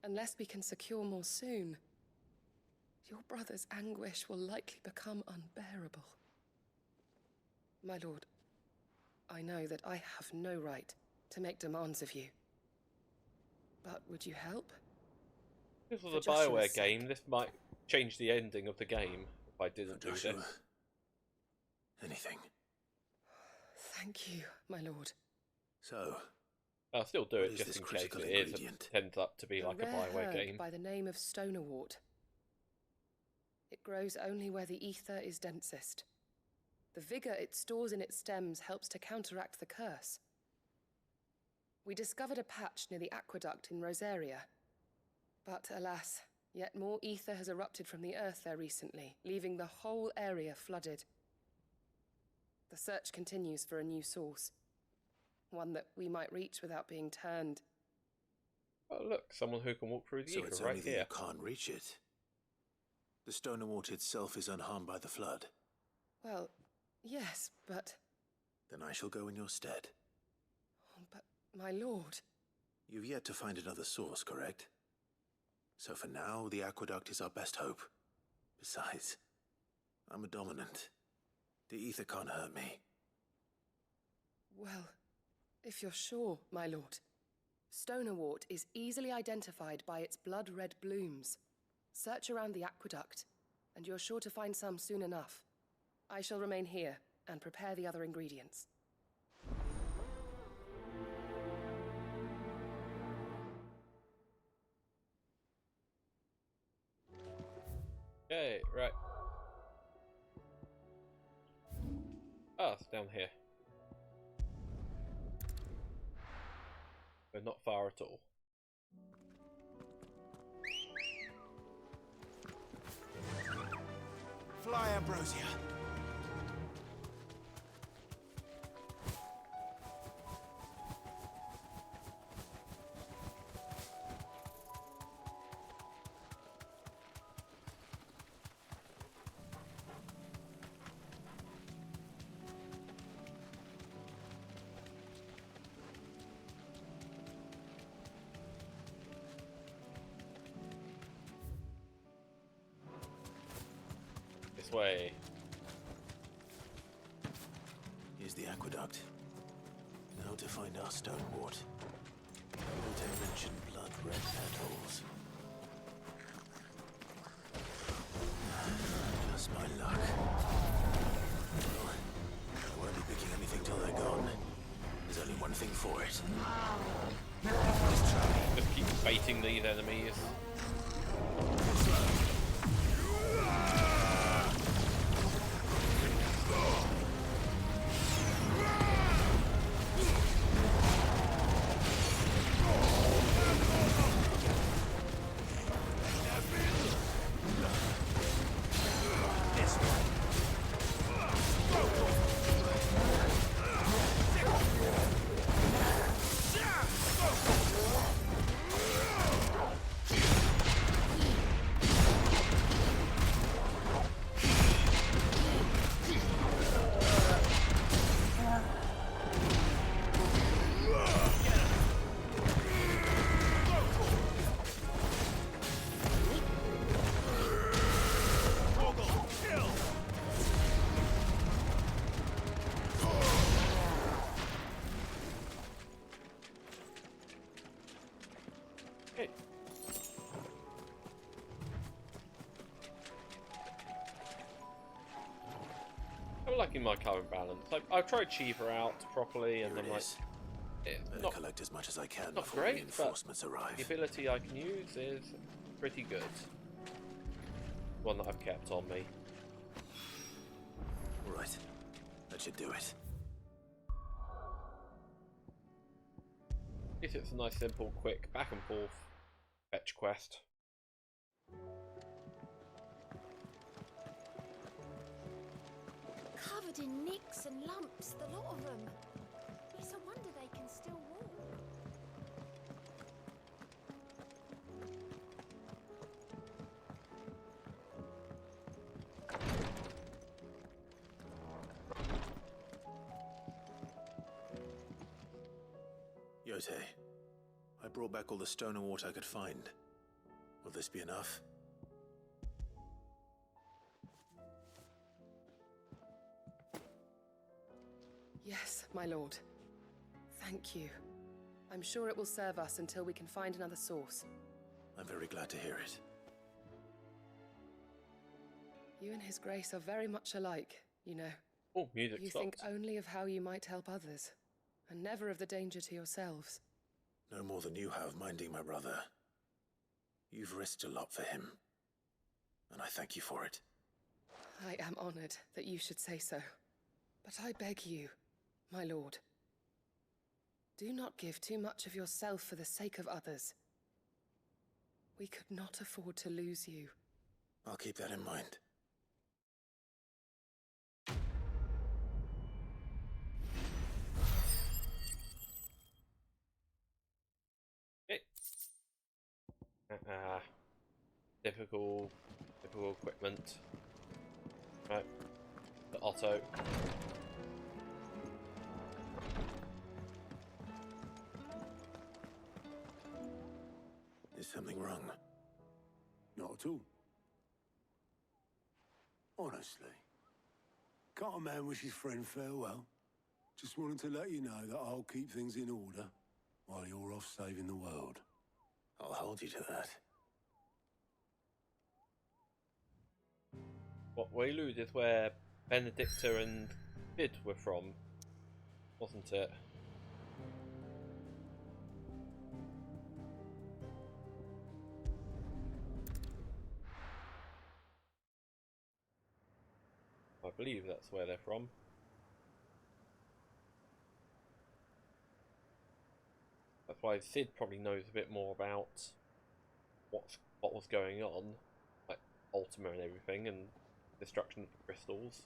Unless we can secure more soon, your brother's anguish will likely become unbearable. My lord, I know that I have no right to make demands of you. But would you help? This was For a Joshua's BioWare game. This might change the ending of the game if I didn't do Joshua. this. Anything. Thank you, my lord. So, I'll still do What it is just this in case critical it is. ingredient? It tends up to be like a rare Bioware herb game. by the name of stonerwort. It grows only where the ether is densest. The vigor it stores in its stems helps to counteract the curse. We discovered a patch near the aqueduct in Rosaria. But alas, yet more ether has erupted from the earth there recently, leaving the whole area flooded. The search continues for a new source. One that we might reach without being turned. Oh look, someone who can walk through the So ether it's right only that here. you can't reach it. The Stonerwort itself is unharmed by the flood. Well, yes, but... Then I shall go in your stead. Oh, but, my lord... You've yet to find another source, correct? So for now, the aqueduct is our best hope. Besides, I'm a dominant. The ether can't hurt me. Well, if you're sure, my lord. Stonerwort is easily identified by its blood-red blooms. Search around the aqueduct, and you're sure to find some soon enough. I shall remain here and prepare the other ingredients. Okay, right. Ah, it's down here. But not far at all. Fly, Ambrosia. This way. Here's the aqueduct. Now to find our Stonewort. Don't mention blood-red petals. Just my luck. Well, I won't be picking anything till they're gone. There's only one thing for it. Let's try. Just keep baiting these enemies. I'm liking my current balance. I've tried Cheever out properly, and I'm like, Better not collect as much as I can not before great, reinforcements but arrive. the ability I can use is pretty good. One that I've kept on me. Right, that should do it. At least it's a nice, simple, quick back and forth fetch quest. Covered in nicks and lumps, the lot of them. It's a wonder they can still walk. Yote, I brought back all the Stonerwort I could find. Will this be enough? Yes, my lord. Thank you. I'm sure it will serve us until we can find another source. I'm very glad to hear it. You and His Grace are very much alike, you know. Oh, music You stopped. think only of how you might help others, and never of the danger to yourselves. No more than you have minding my brother. You've risked a lot for him, and I thank you for it. I am honored that you should say so. But I beg you, my lord, do not give too much of yourself for the sake of others. We could not afford to lose you. I'll keep that in mind. Okay. Typical equipment. Right. The Otto. Is something wrong? Not at all. Honestly. Can't a man wish his friend farewell? Just wanted to let you know that I'll keep things in order while you're off saving the world. I'll hold you to that. What Waylude is where Benedicta and Sid were from, wasn't it? I believe that's where they're from. That's why Sid probably knows a bit more about what was going on, like Ultima and everything, and destruction of the crystals.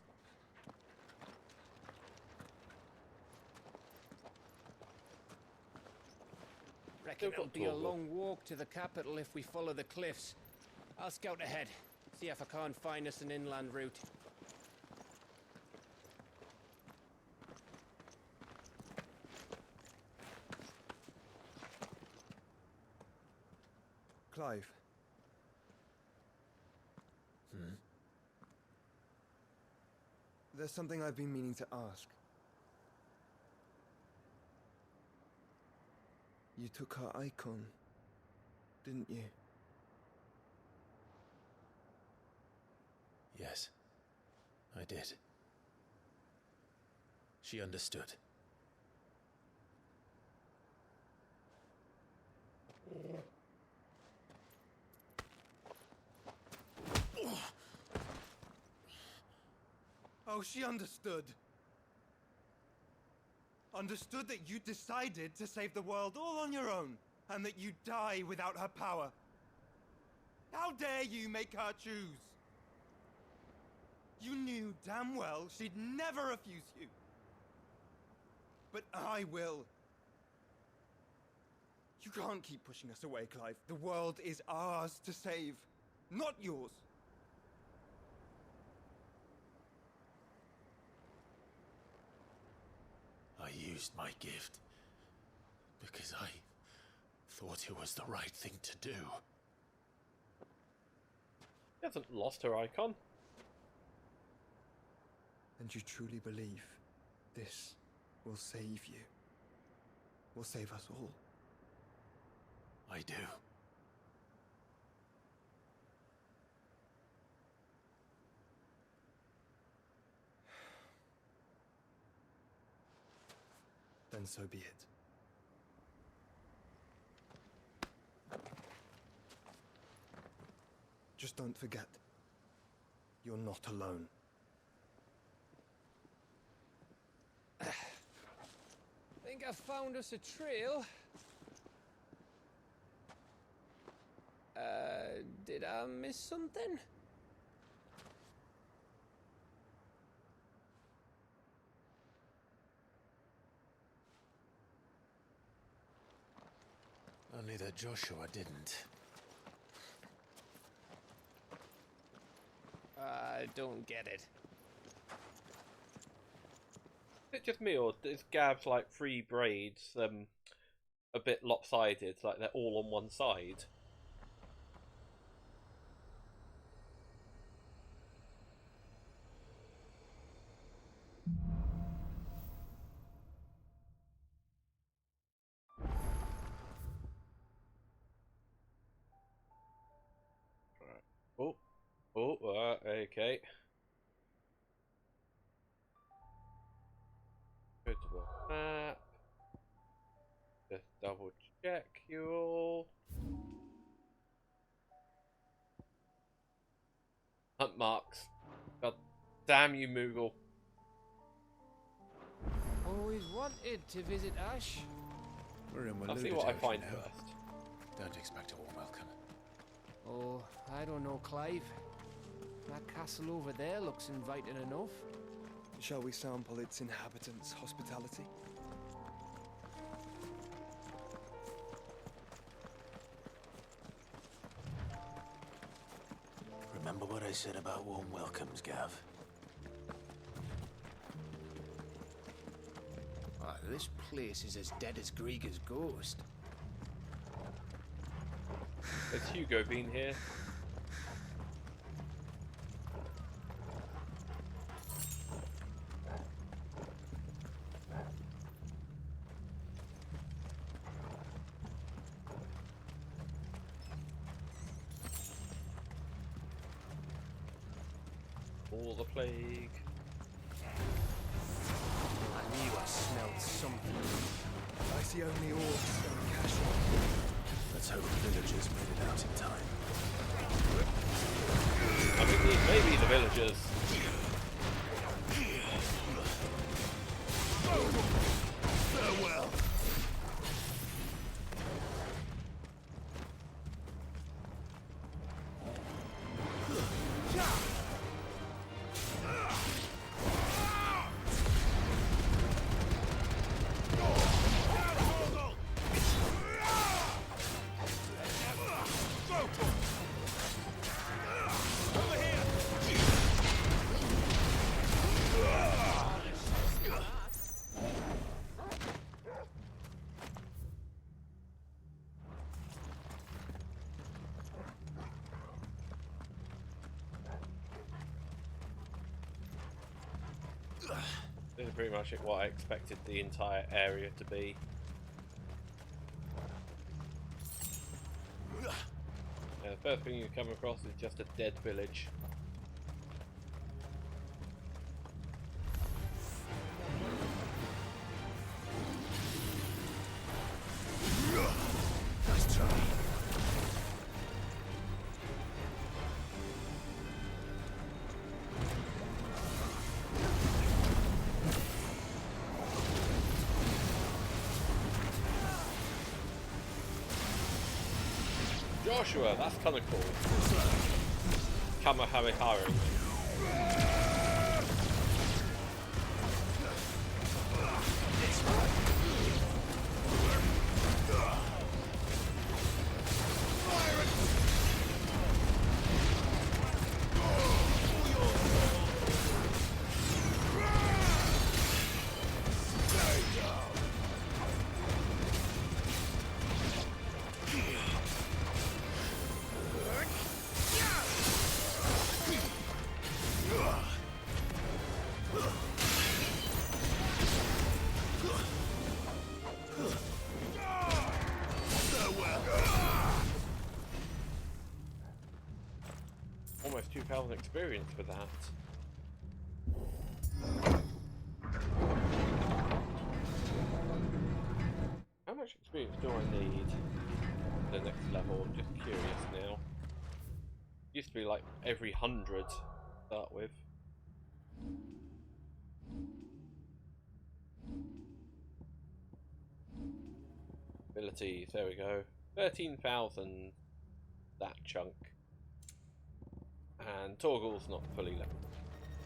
Reckon it'll be a long walk to the capital if we follow the cliffs. I'll scout ahead, see if I can't find us an inland route. Clive. There's something I've been meaning to ask. You took her Eikon, didn't you? Yes, I did. She understood. Oh, she understood. Understood that you decided to save the world all on your own, and that you'd die without her power. How dare you make her choose? You knew damn well she'd never refuse you. But I will. You can't keep pushing us away, Clive. The world is ours to save, not yours. I used my gift because I thought it was the right thing to do. She hasn't lost her Eikon. And you truly believe this will save you? Will save us all? I do. Then so be it. Just don't forget, you're not alone. Think I found us a trail. Did I miss something? Only that Joshua didn't. I don't get it. Is it just me, or is Gab's like three braids a bit lopsided, like they're all on one side? Okay. Go to the map. Just double check you all. Hunt marks. God damn you, Moogle. Always wanted to visit Ash. We're in I'll see Waloda what I territory find now. first. Don't expect a warm welcome. Oh, I don't know, Clive. That castle over there looks inviting enough. Shall we sample its inhabitants' hospitality? Remember what I said about warm welcomes, Gav? Ah, this place is as dead as Grieger's ghost. Has Hugo been here? All the plague. I knew I smelled something. I see only orcs and casual. Let's hope the villagers made it out in time. I think these may be the villagers. Farewell. This is pretty much what I expected the entire area to be. The first thing you come across is just a dead village. Nice try. Joshua, that's kind of cool. Kamehameha. Almost 2,000 experience for that. How much experience do I need for the next level? I'm just curious now. Used to be like every 100 to start with. Abilities, there we go. 13,000, that chunk. And Torgal's not fully leveled.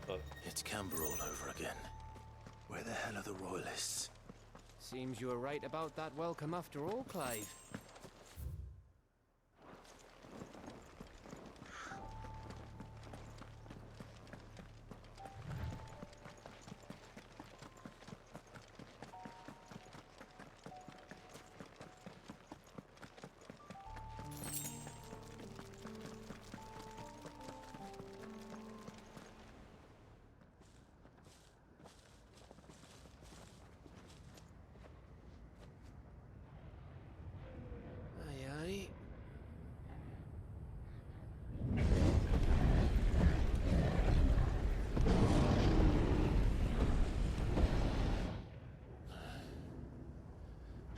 So. It's Camber all over again. Where the hell are the royalists? Seems you were right about that welcome after all, Clive.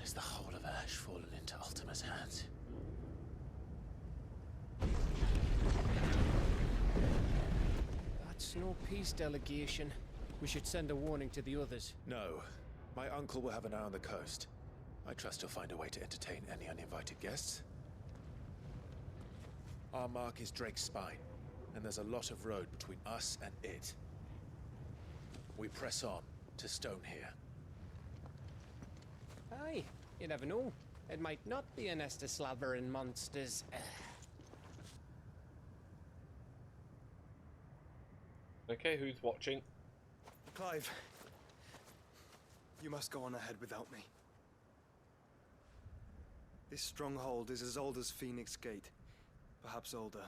Is the whole of ash fallen into Ultima's hands. That's no peace delegation. We should send a warning to the others. No. My uncle will have an eye on the coast. I trust he'll find a way to entertain any uninvited guests. Our mark is Drake's Spine, and there's a lot of road between us and it. We press on to Stone here. Aye, you never know. It might not be a nest of slavering monsters. Okay, who's watching? Clive, you must go on ahead without me. This stronghold is as old as Phoenix Gate, perhaps older.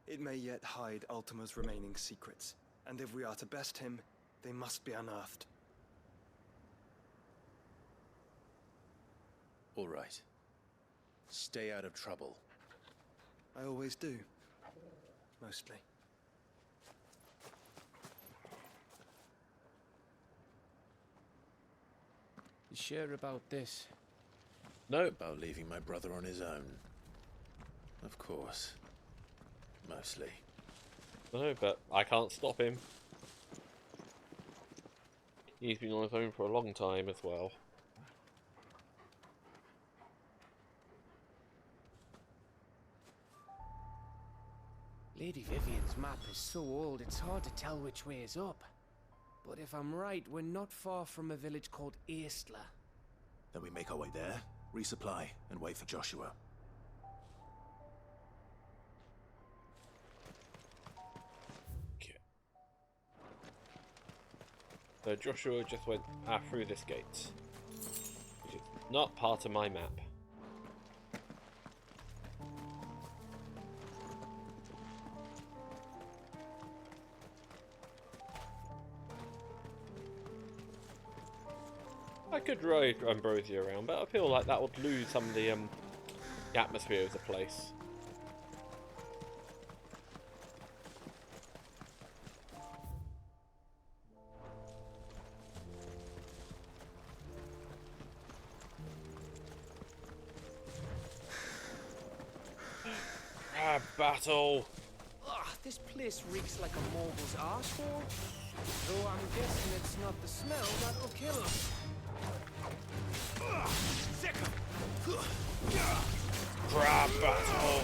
It may yet hide Ultima's remaining secrets, and if we are to best him, they must be unearthed. All right. Stay out of trouble. I always do. Mostly. You sure about this? No. About leaving my brother on his own. Of course. Mostly. No, but I can't stop him. He's been on his own for a long time as well. Lady Vivian's map is so old it's hard to tell which way is up. But if I'm right, we're not far from a village called Eastla. Then we make our way there, resupply, and wait for Joshua. Okay. So Joshua just went through this gate, which is not part of my map. I could ride Ambrosia around, but I feel like that would lose some of the atmosphere of the place. Battle! Ugh, this place reeks like a Mogul's arsehole. Though I'm guessing it's not the smell that'll kill us. Crab battle!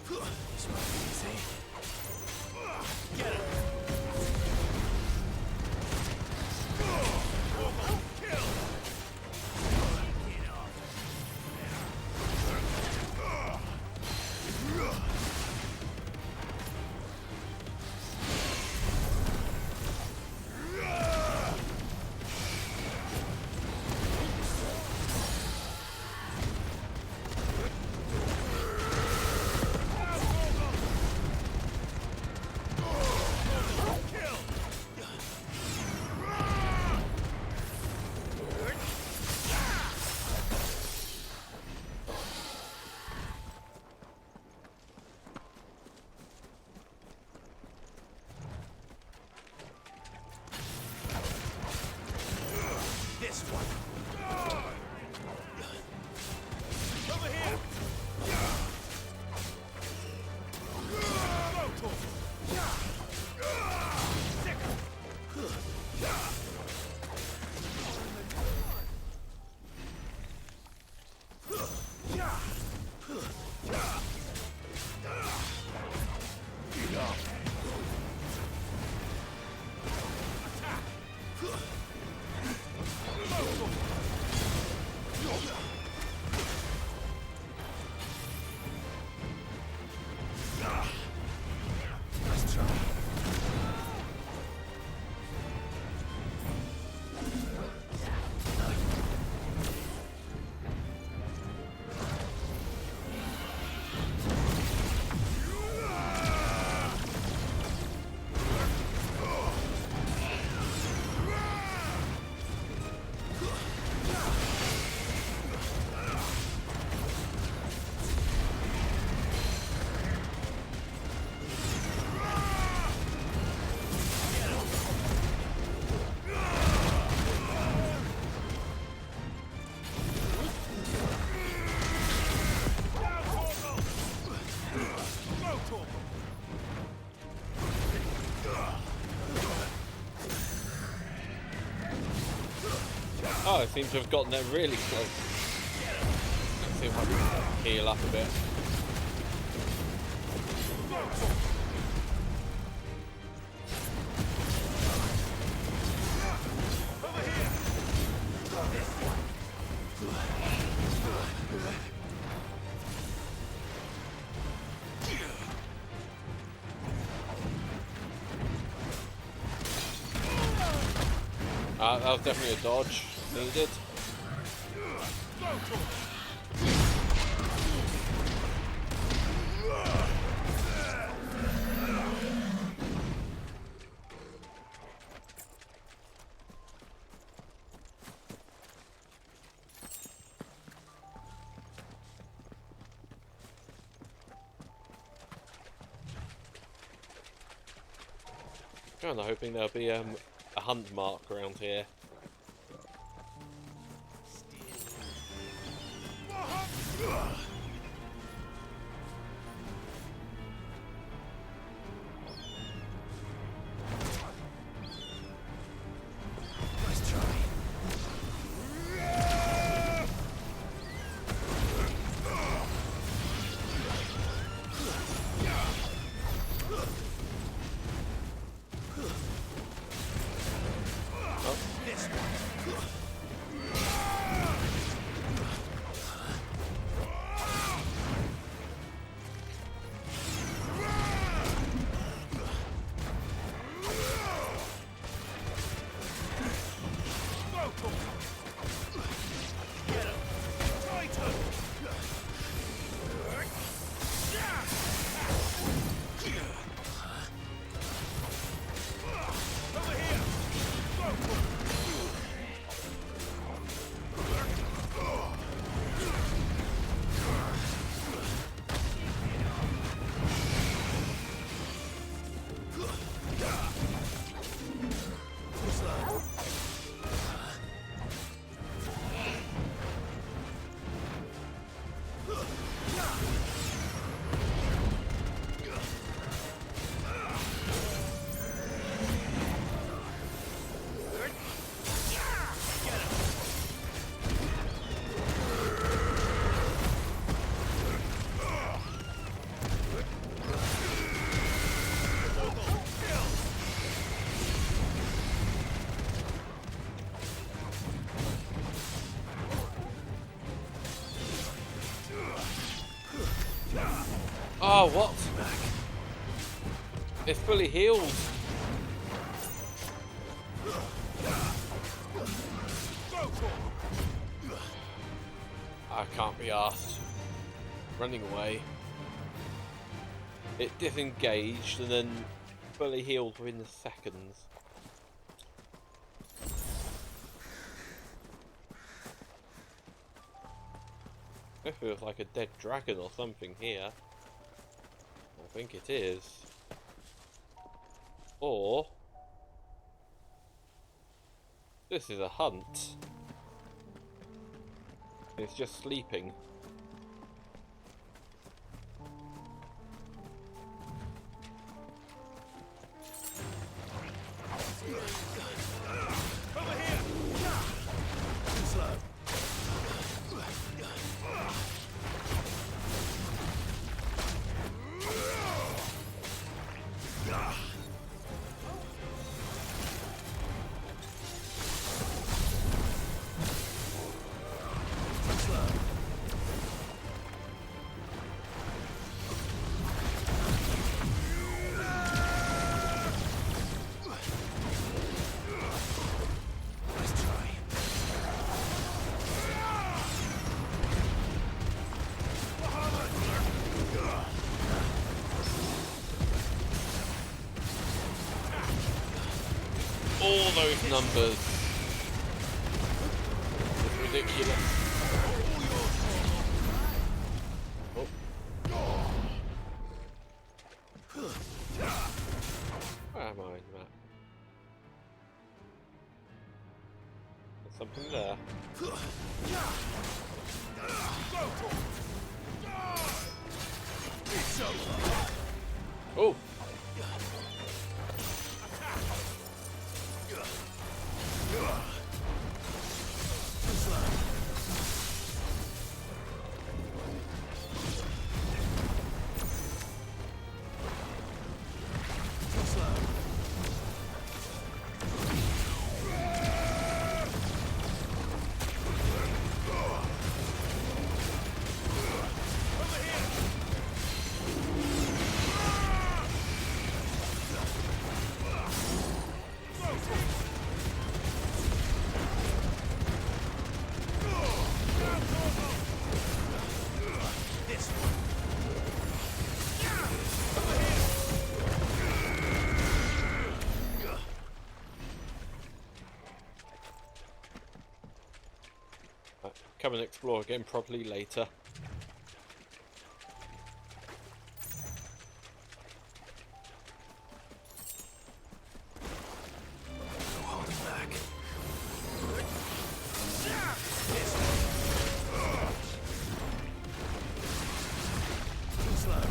This might be easy. Get him! Oh, I seem to have gotten there really close. Let's see if I can heal up a bit. That was definitely a dodge needed. Kind of hoping there'll be a hunt mark around here. Nice try. This one. Oh, what? It's fully healed. I can't be arsed. Running away. It disengaged and then fully healed within seconds. It feels like a dead dragon or something here. I think it is. Or this is a hunt. It's just sleeping. Over here! Too slow. All those numbers. It's ridiculous. Oh. Where am I in the map? There's something there. Oh! come and explore again properly later. No holding back. Too slow.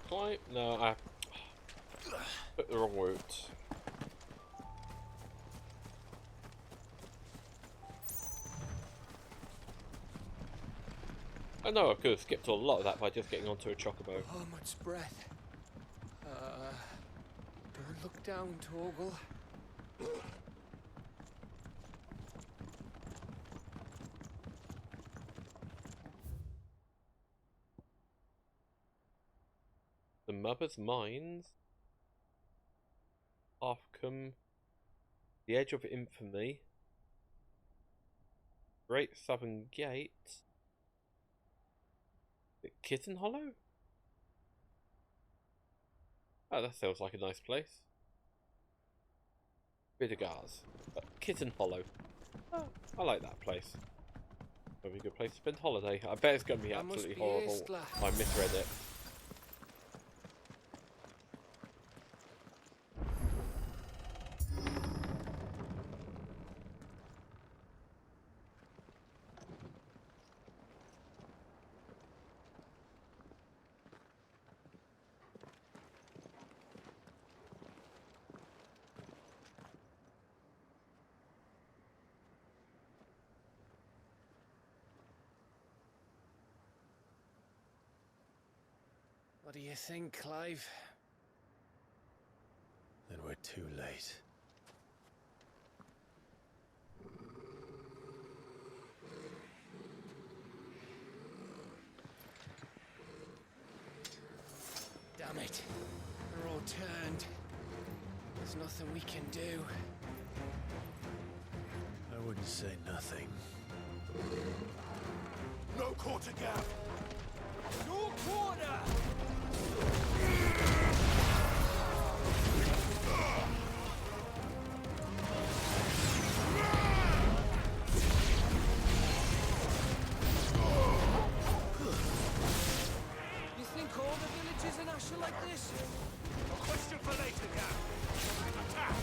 Clive? No, I took the wrong route. I know I could have skipped a lot of that by just getting onto a chocobo. Oh, much breath. Don't look down, Torgal. The Mother's Mines, Arkham, The Edge of Infamy, Great Southern Gate, the Kitten Hollow? Oh, that sounds like a nice place. Vidagars, Kitten Hollow. Oh, I like that place. That'd be a good place to spend holiday. I bet it's going to be absolutely horrible. I misread it. What do you think, Clive? Then we're too late. Damn it. We're all turned. There's nothing we can do. I wouldn't say nothing. No quarter gap! No quarter! You think all the villages in Ash are like this? A question for later, Gap. Attack!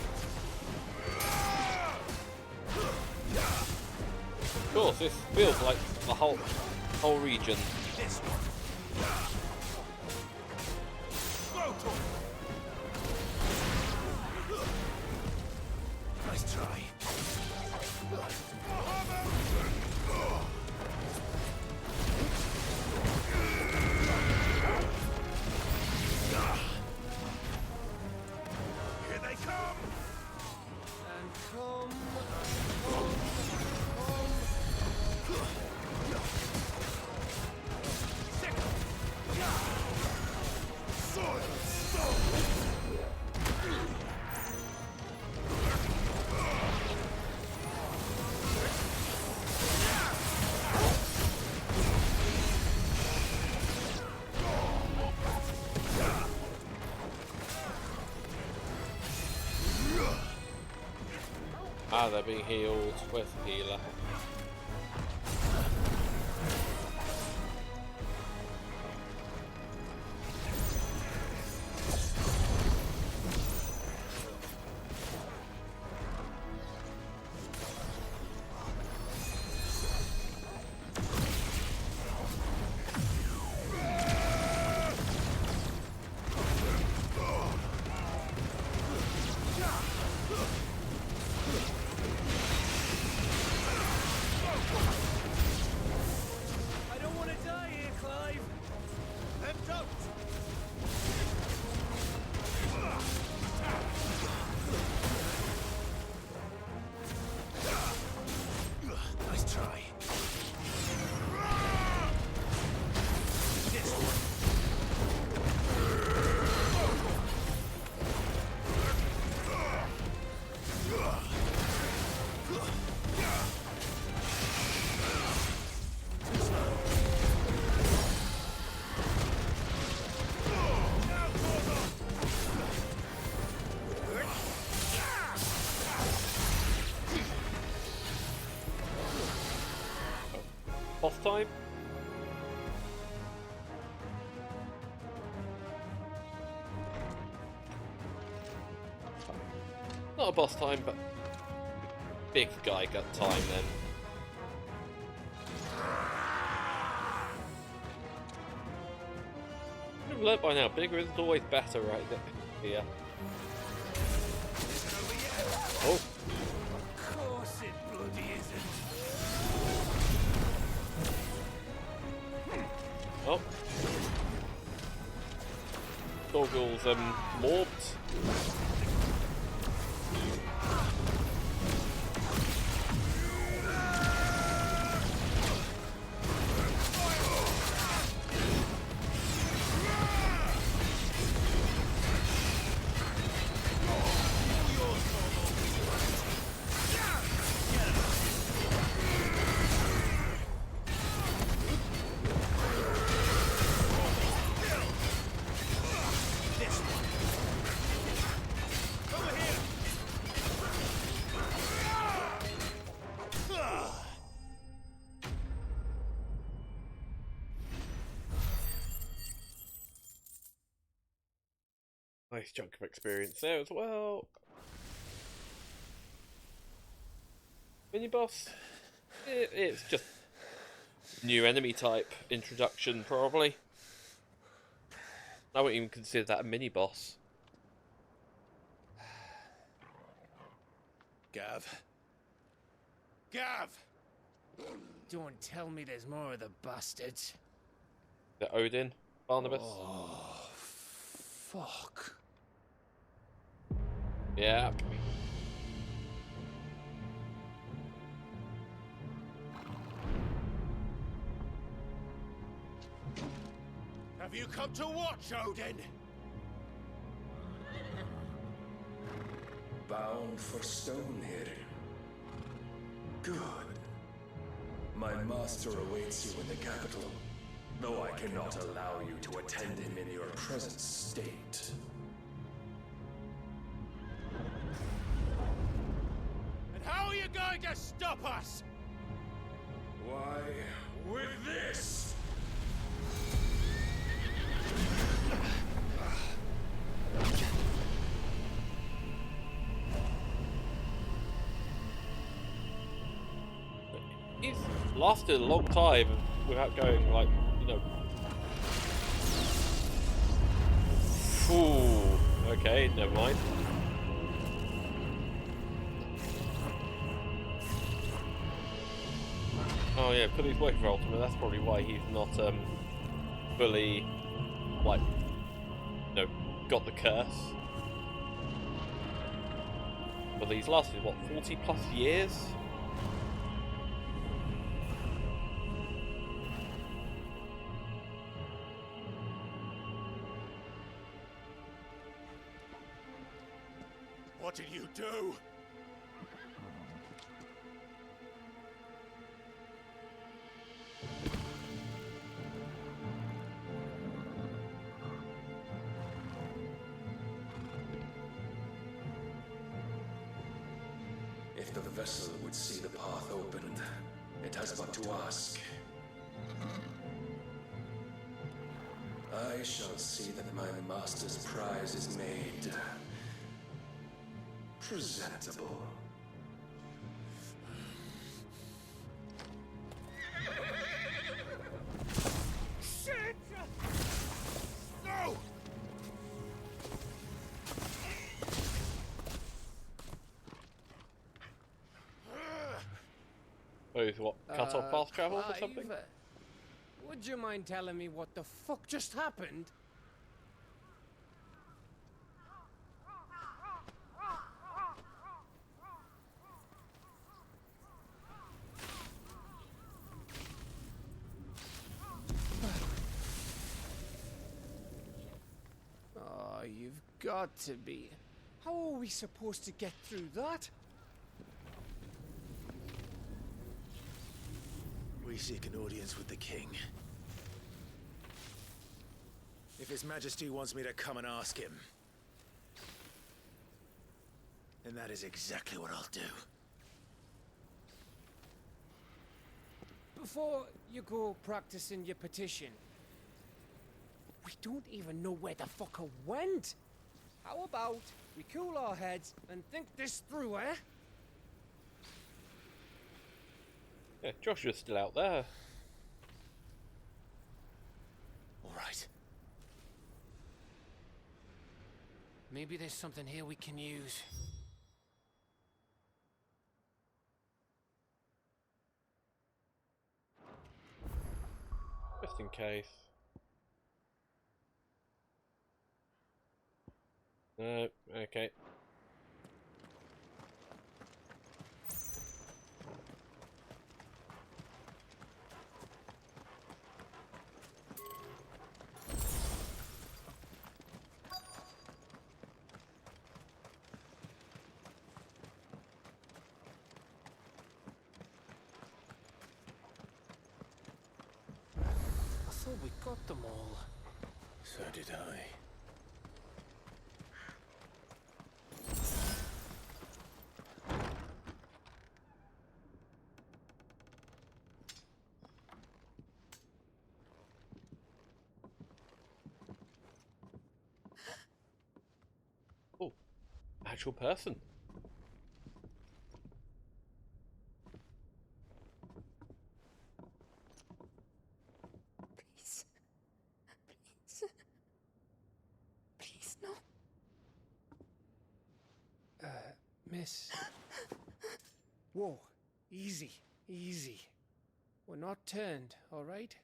Of course, this feels like the whole region. This one. Nice try. Here they come! And come. Ah, they're being healed. Where's the healer? boss time. Not a boss time, but big guy got time then. I've learned by now, bigger isn't always better, right? Yeah. Oh. Of course it bloody isn't. Oh. Goggles morbed. Nice chunk of experience there as well. Mini boss. It's just new enemy type introduction, probably. I wouldn't even consider that a mini boss. Gav. Gav! Don't tell me there's more of the bastards. The Odin, Barnabas. Oh, fuck. Yeah. Have you come to watch, Odin? Bound for Stonehill. Good. My master awaits you in the capital, though I cannot allow you to attend him in your present state. And how are you going to stop us? Why, with this! He's lasted a long time without going, like, you know. Ooh, okay, never mind. Oh yeah, because he's waiting for Ultimate, that's probably why he's not fully, like, you know, got the curse. But he's lasted, what, 40 plus years? What did you do? If the vessel would see the path opened, it has but to ask. I shall see that my master's prize is made presentable. Shit! No! Oh, he's what, cut off fast travel or something? Clive, would you mind telling me what the fuck just happened? Oh, you've got to be. How are we supposed to get through that? We seek an audience with the king. If His Majesty wants me to come and ask him, then that is exactly what I'll do. Before you go practicing your petition, we don't even know where the fucker went. How about we cool our heads and think this through, eh? Yeah, Joshua's still out there. All right. Maybe there's something here we can use. Just in case. No, okay. I thought we got them all. So did I. Oh, actual person. Please. Please, no. Miss. Whoa, easy, easy. We're not turned, all right?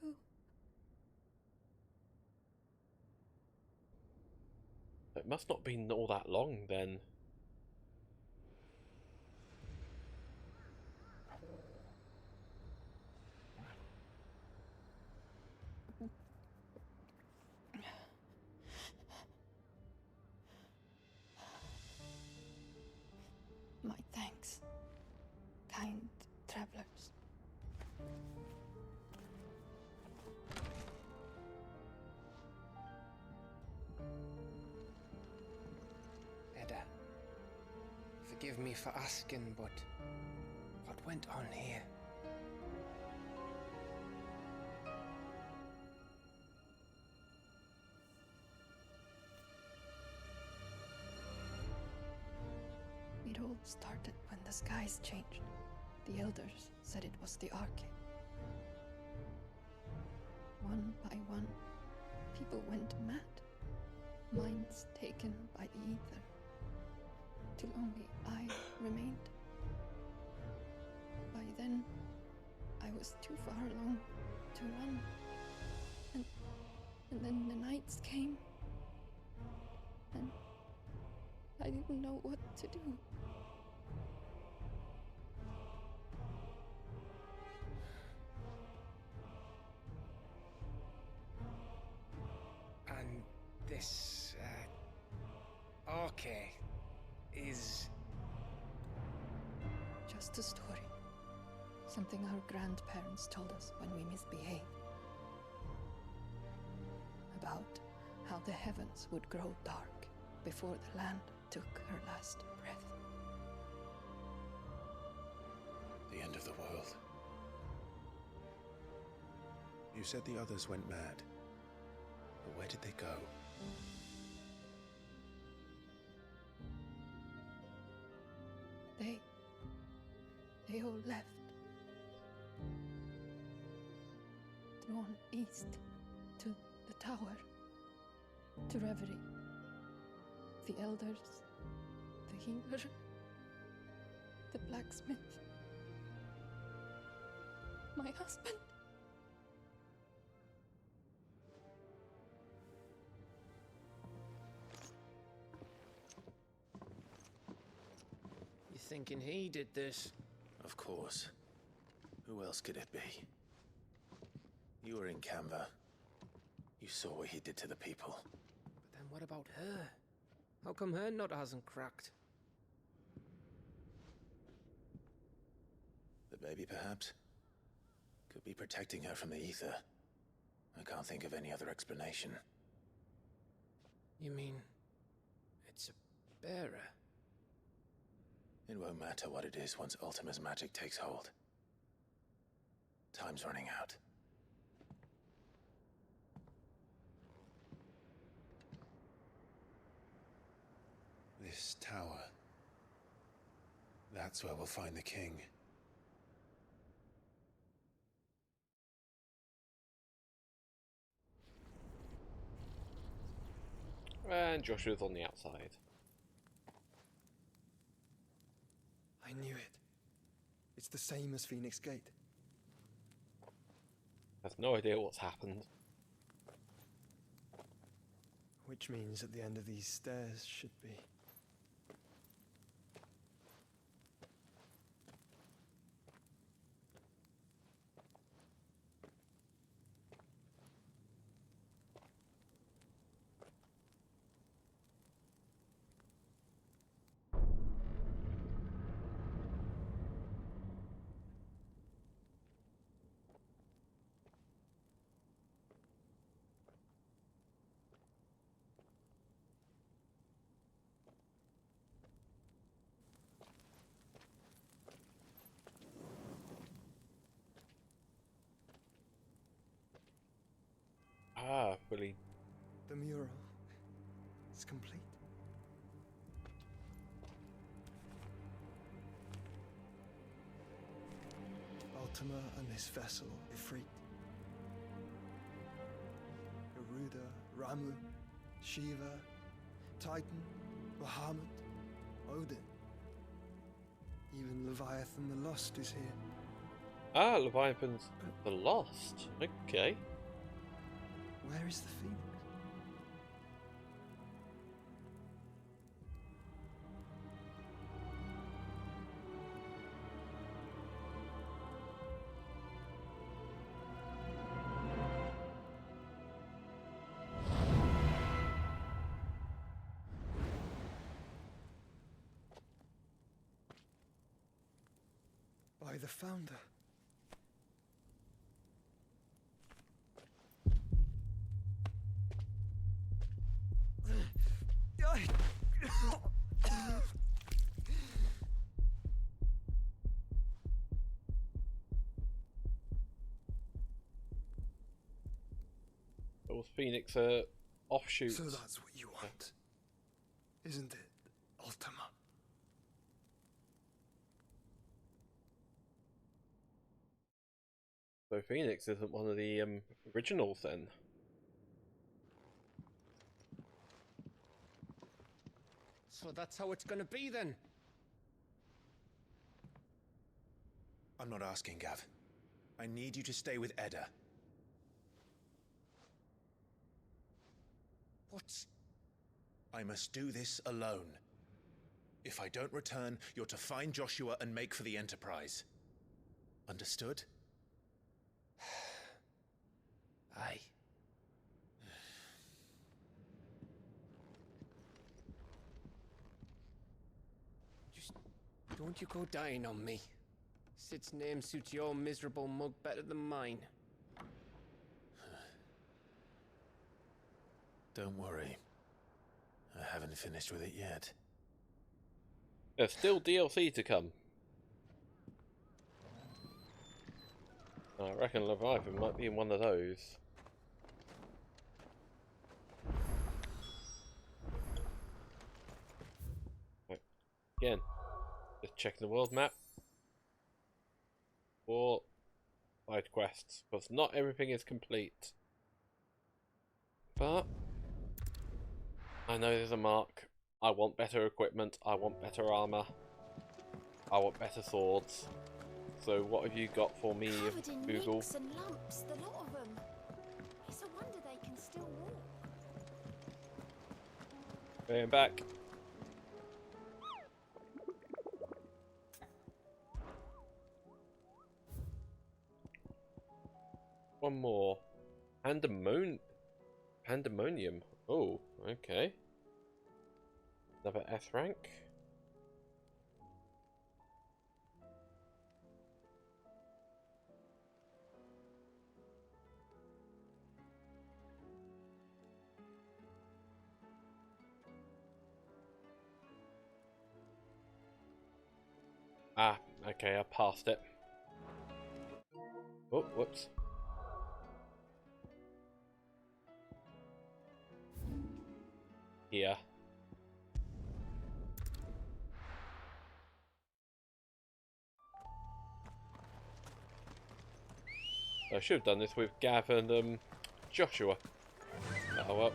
Who? It must not have been all that long then. My thanks, kind travelers. Edda, forgive me for asking, but what went on here? It all started when the skies changed. The elders said it was the Arche. One by one, people went mad. Minds taken by the aether. Till only I remained. By then, I was too far along to run. And then the nights came. And I didn't know what to do. And this, Arche is... Just a story. Something our grandparents told us when we misbehaved. About how the heavens would grow dark before the land took her last breath. The end of the world. You said the others went mad. But where did they go? They all left. Drawn east to the tower, to Reverie. The elders, the healer, the blacksmith, my husband. You thinking he did this? Of course. Who else could it be? You were in Canva. You saw what he did to the people. But then what about her? How come her nut hasn't cracked? The baby, perhaps? Could be protecting her from the aether. I can't think of any other explanation. You mean... it's a bearer? It won't matter what it is once Ultima's magic takes hold. Time's running out. This tower. That's where we'll find the king. And Joshua's on the outside. I knew it. It's the same as Phoenix Gate. Has no idea what's happened. Which means at the end of these stairs should be... Ah, really. The mural is complete. Ultima and this vessel, Ifrit. Garuda, Ramu, Shiva, Titan, Bahamut, Odin. Even Leviathan the Lost is here. Ah, Leviathan's the Lost. Okay. Where is the Phoenix? By the Founder. Was Phoenix offshoot? So that's what you want, isn't it, Ultima? So Phoenix isn't one of the originals then? So that's how it's gonna be then? I'm not asking, Gav. I need you to stay with Edda. What's... I must do this alone. If I don't return, you're to find Joshua and make for the Enterprise. Understood? Aye. Just don't you go dying on me. Sid's name suits your miserable mug better than mine. Don't worry. I haven't finished with it yet. There's still DLC to come. I reckon Leviathan might be in one of those. Right. Again, just checking the world map for side quests, because not everything is complete. But I know there's a mark. I want better equipment. I want better armor. I want better swords. So what have you got for me, Covered in Google? nicks and lumps, the lot of them. It's a wonder they can still walk. Going back. One more. Pandemonium. Oh, okay. Another S rank. Ah, okay, I passed it. Oh, whoops. Here. I should have done this with Gav and Joshua. Oh well.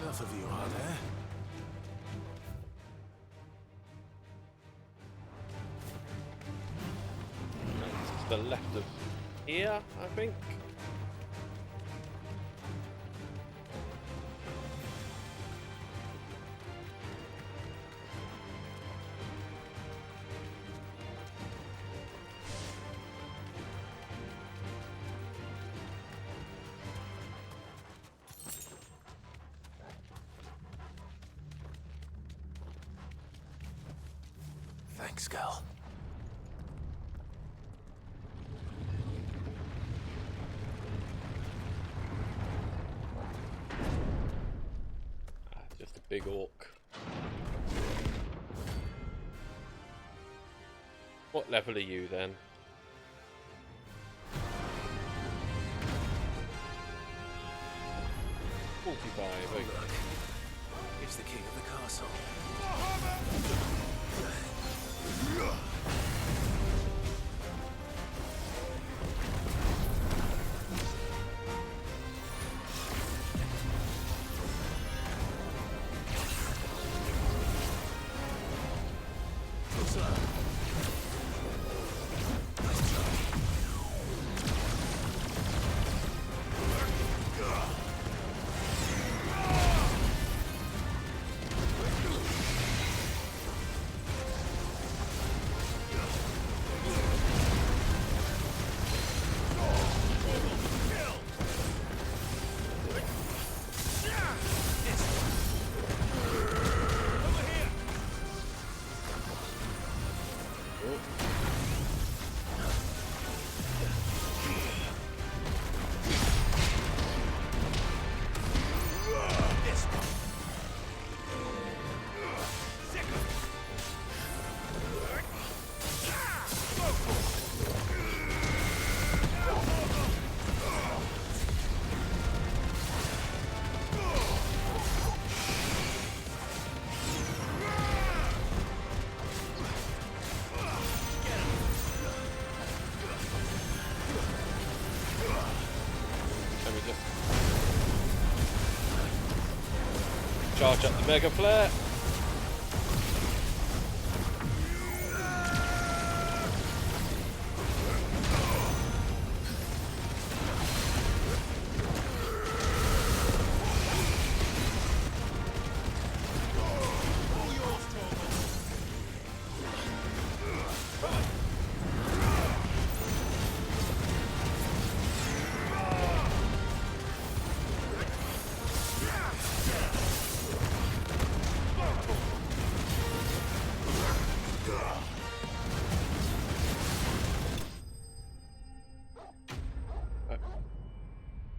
Enough of you, are there? It's to the left of here, I think. Thanks, girl. Just a big orc. What level are you then? Look, it's the king of the castle. Charge up the Mega Flare.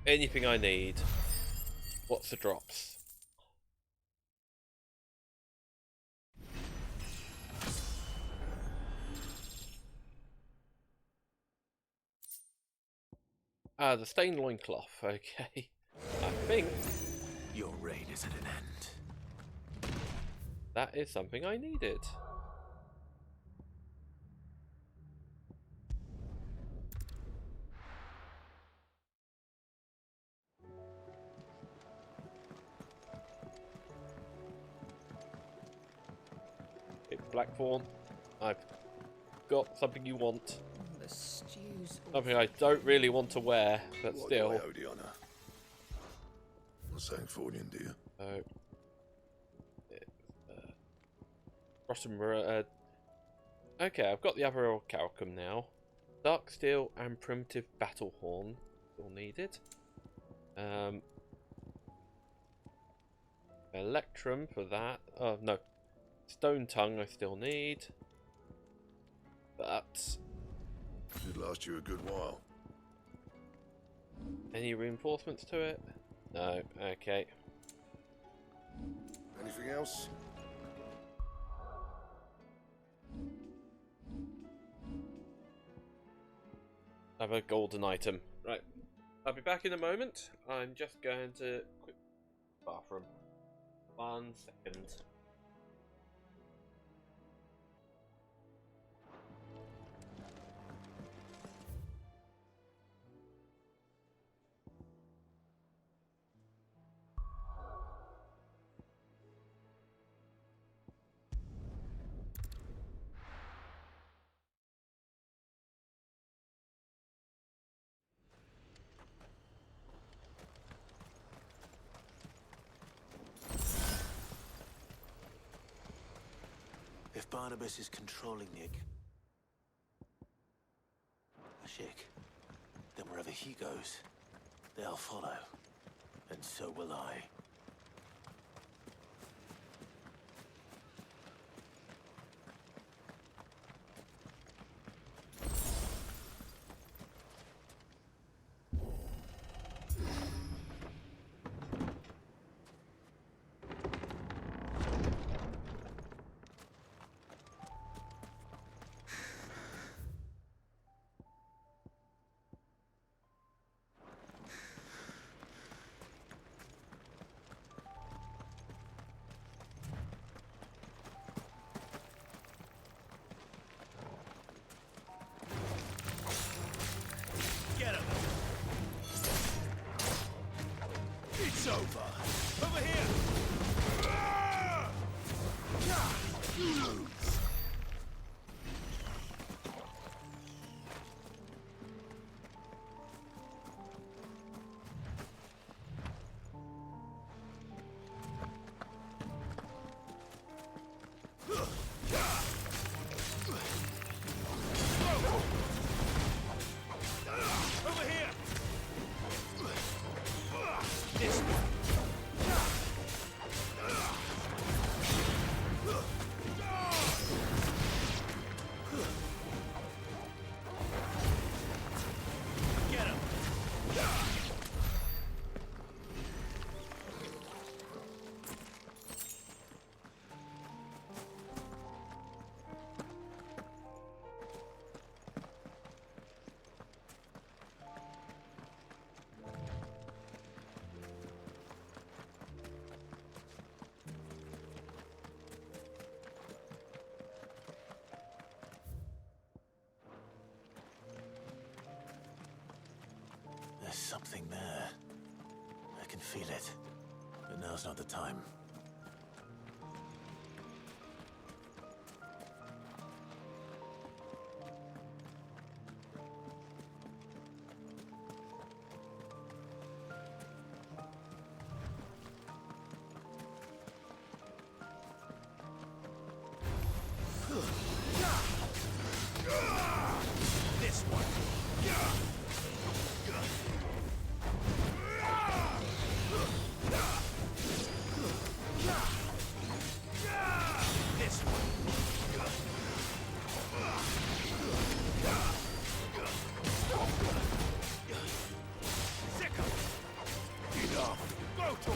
Anything I need. What's the drops? Ah, the stained loincloth. Okay. I think Your reign is at an end. that is something I needed. Blackthorn, I've got something you want. The stew's Something I don't really want to wear, but What still. do I owe the honor? What's that for you, dear? Okay, I've got the other Calcum now. Dark Steel and Primitive Battle Horn. still needed. Electrum for that. Oh no, Stone Tongue I still need. But should last you a good while. Any reinforcements to it? No. Okay. Anything else? I have a golden item. Right. I'll be back in a moment. I'm just going to quick bathroom. 1 second. If Barnabas is controlling the Ashik, then wherever he goes, they'll follow. And so will I. Get him! It's over! Over here! You lose! Over here! This way! Get him! There's something there. I can feel it. But now's not the time. This one! This one! Sick of it! Enough! Go to!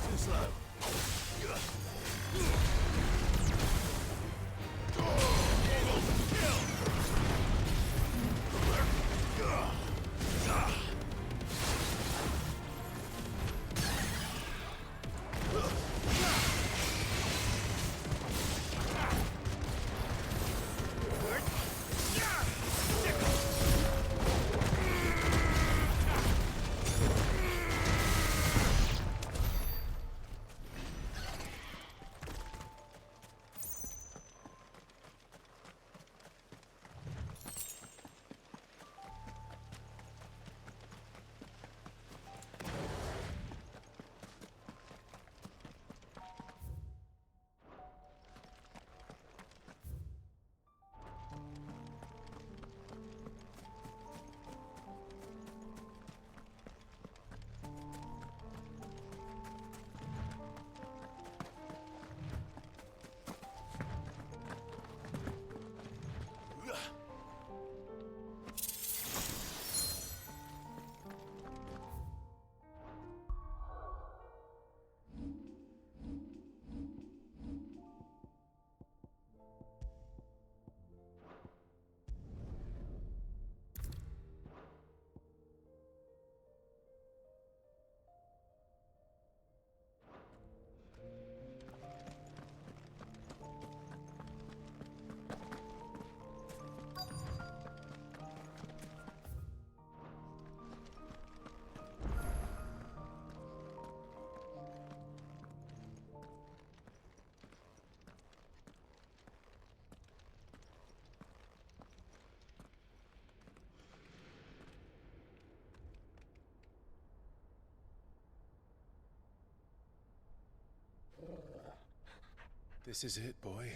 Too slow. This is it, boy.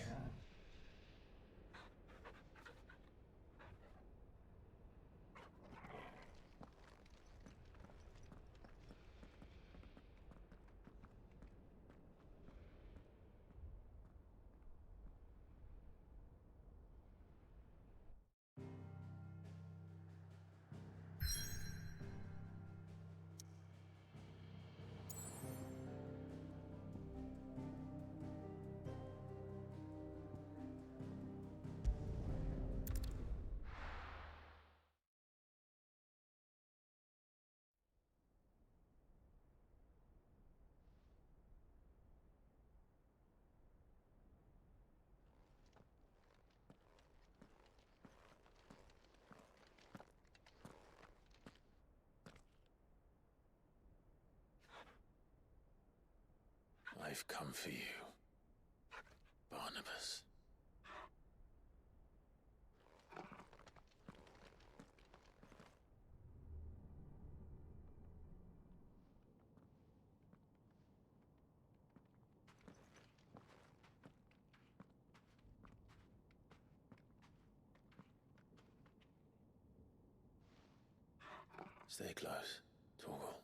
I've come for you, Barnabas. Stay close, Torgal.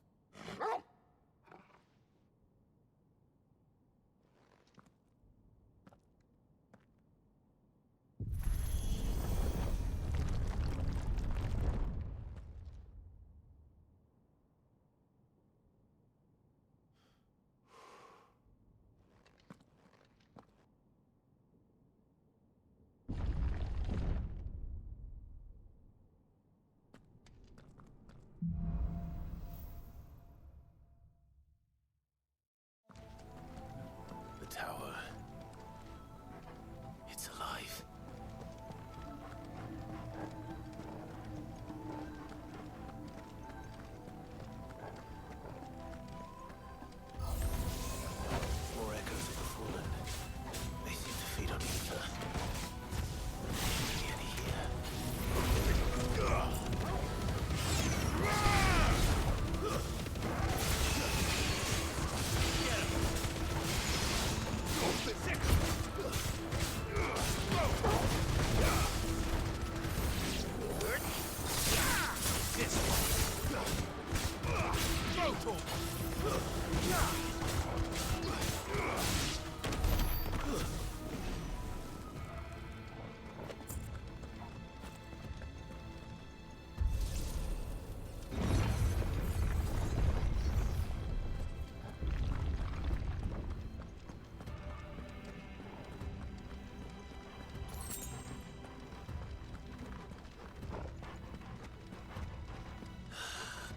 The tower. It's alive. More echoes of the fallen. They seem to feed on aether. Any here?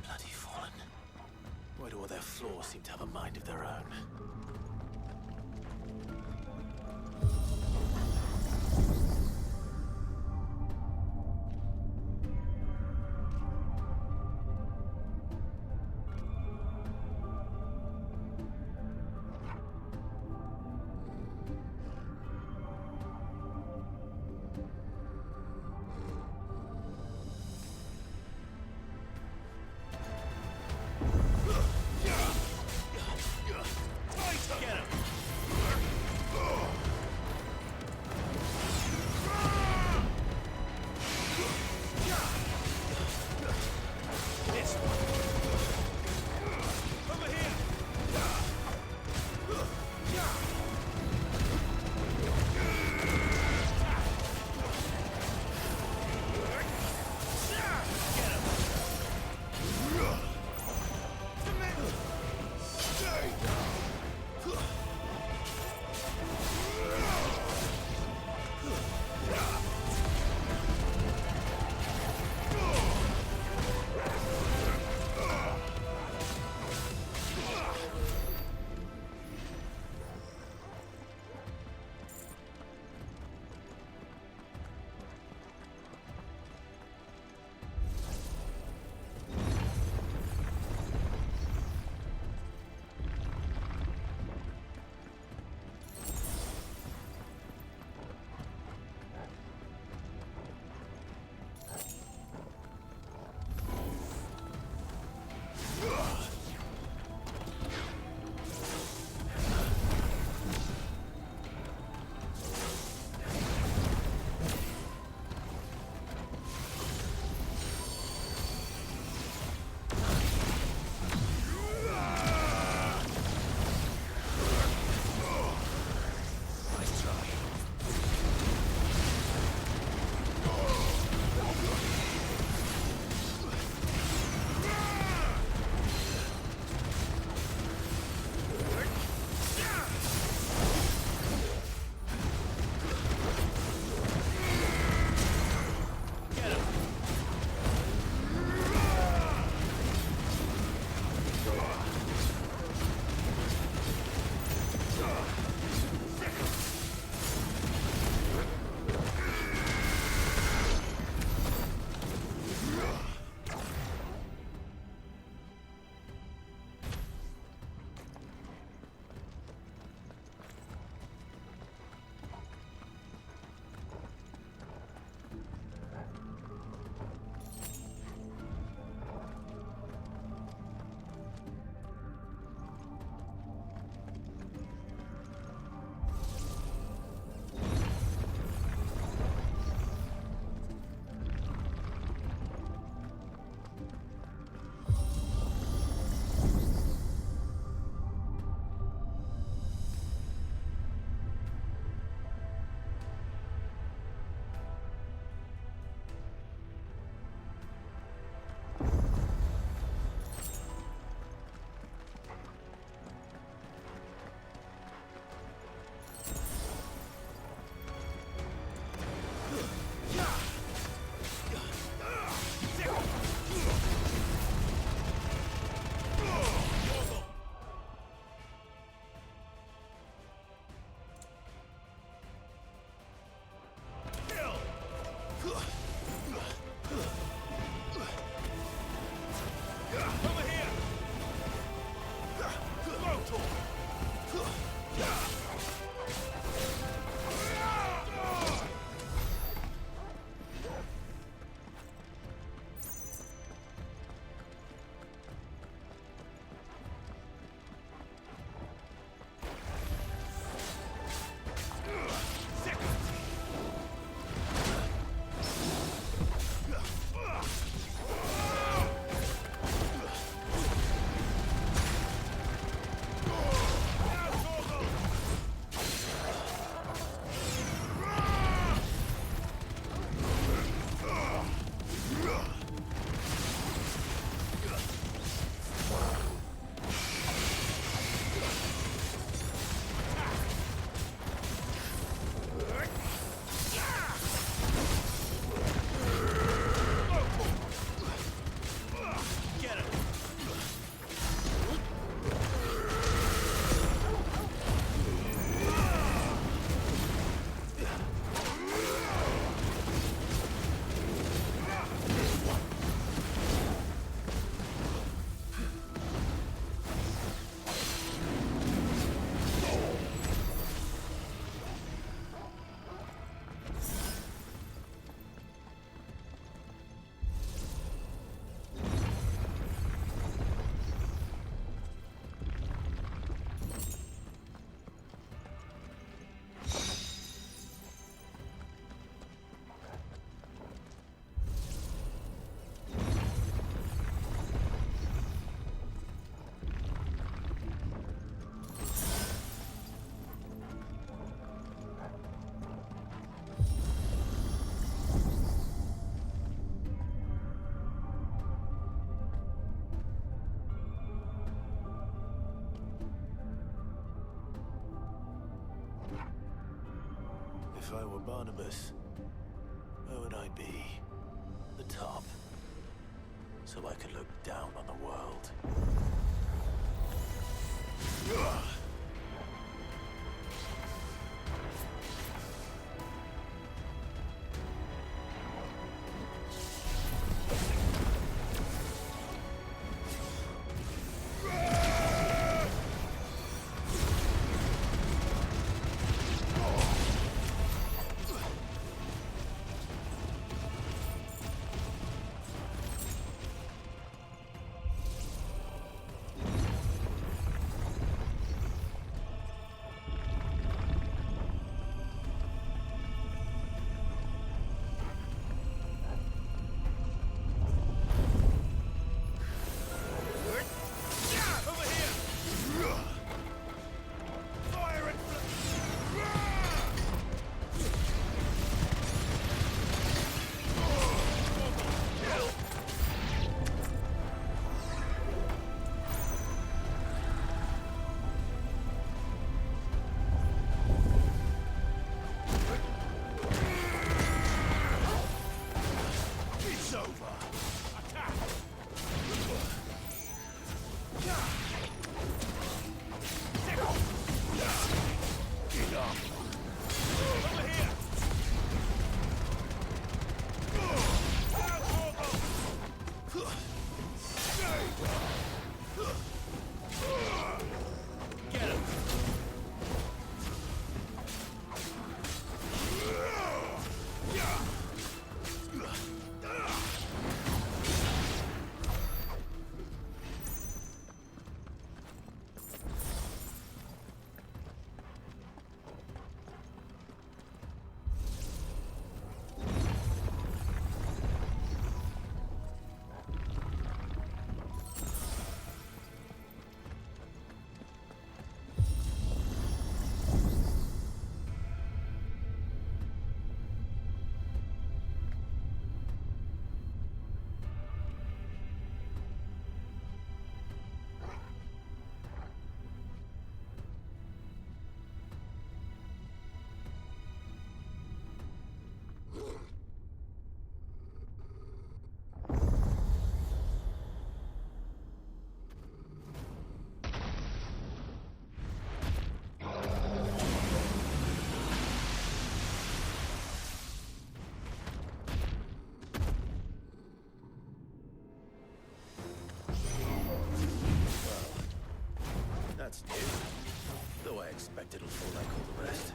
Bloody fallen. Why do all their flaws seem to have a mind of their own? Fight! If I were Barnabas, where would I be? The top. So I could look down on the world. That's new. Though I expect it'll fall like all the rest.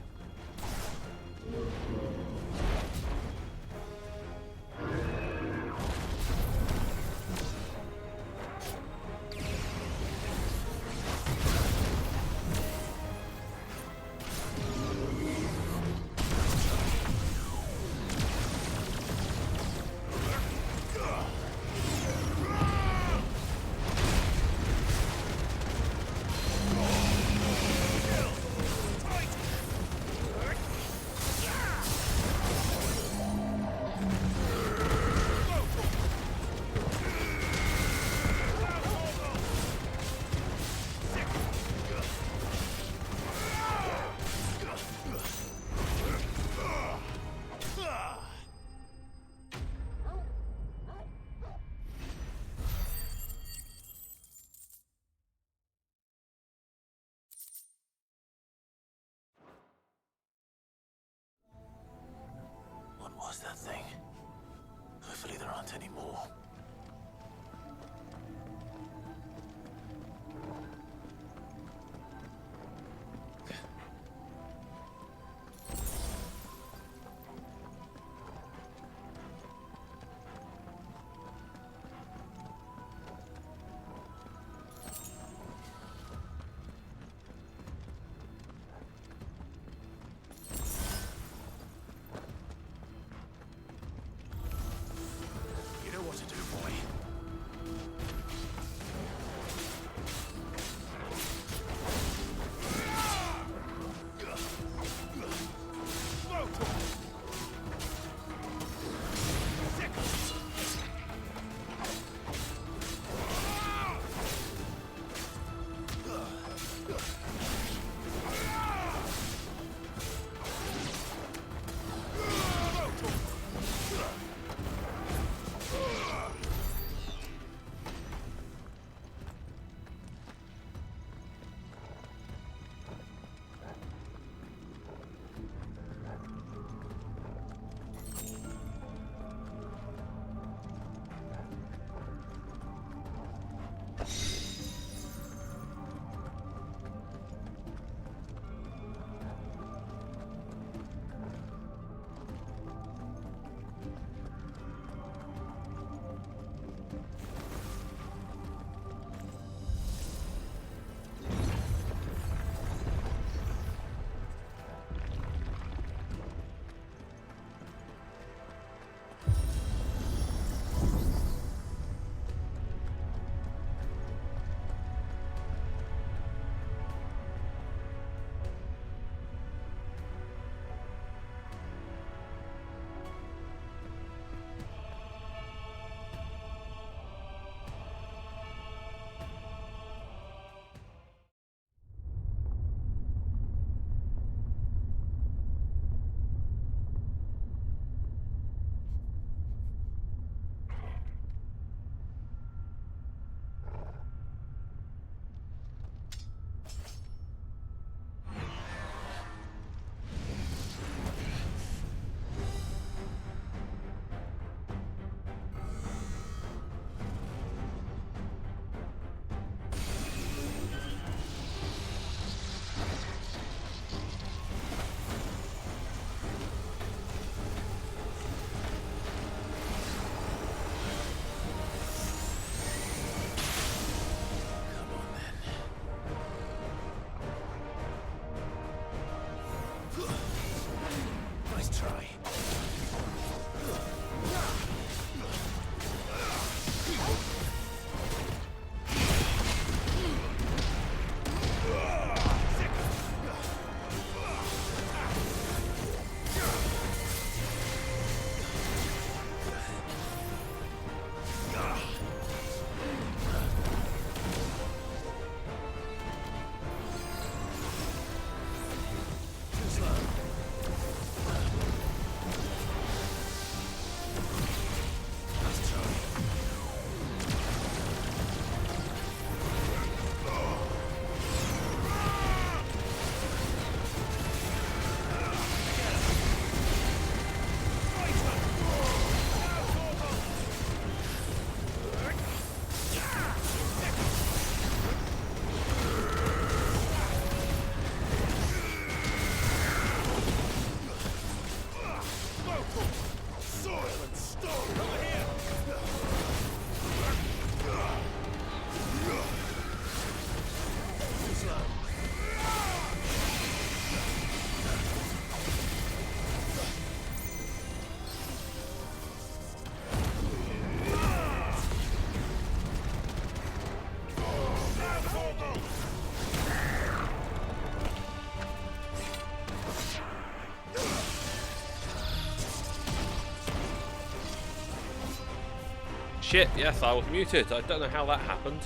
shit, yes, I was muted. I don't know how that happened.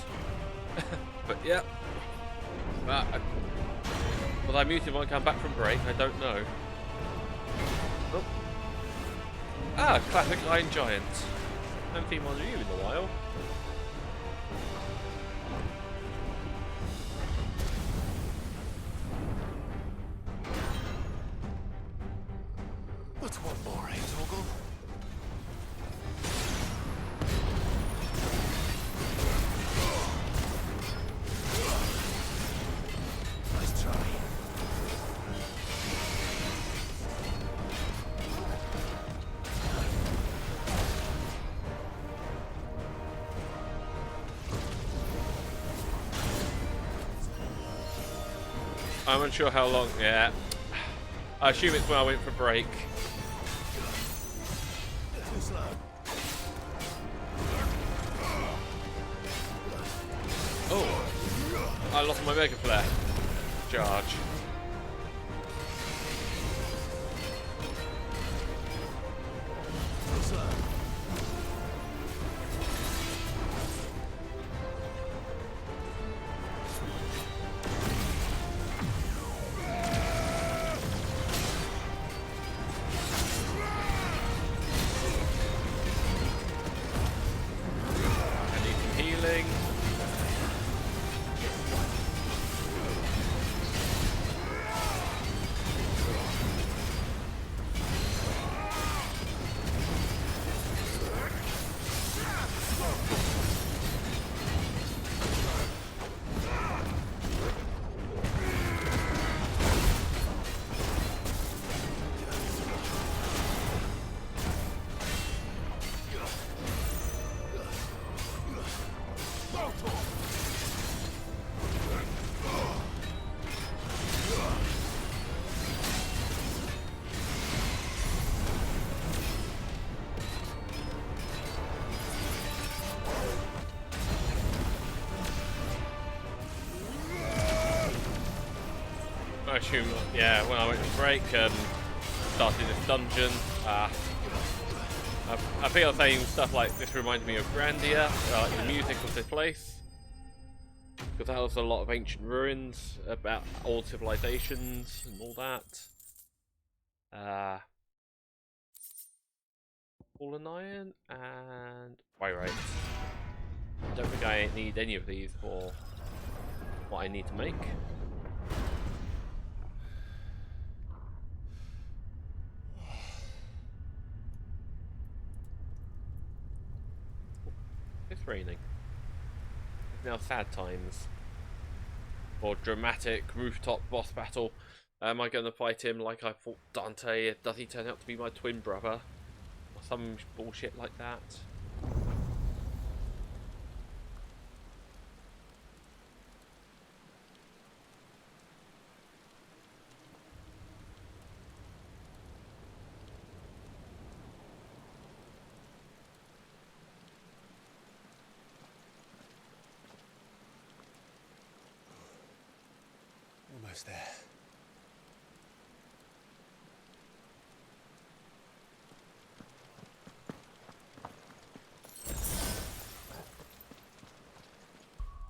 But yeah. Was I muted when I come back from break? I don't know. Oh. Ah, classic Iron Giant. Haven't seen one of you in a while. What's one more, eh, Toggle? Nice try. I'm unsure how long. Yeah. I assume it's when I went for break. Too slow. Oh, I lost my Mega Flare. Charge. Too slow. I need some healing. I assume, yeah, when I went to break and started this dungeon, I think I was saying stuff like this reminded me of Grandia, like the music of this place, because that was a lot of ancient ruins about old civilizations and all that. Fallen Iron and Pyrite. I don't think I need any of these for what I need to make. It's raining. It's now sad times. Or dramatic rooftop boss battle. Am I going to fight him like I fought Dante? Does he turn out to be my twin brother? Or some bullshit like that? Almost there.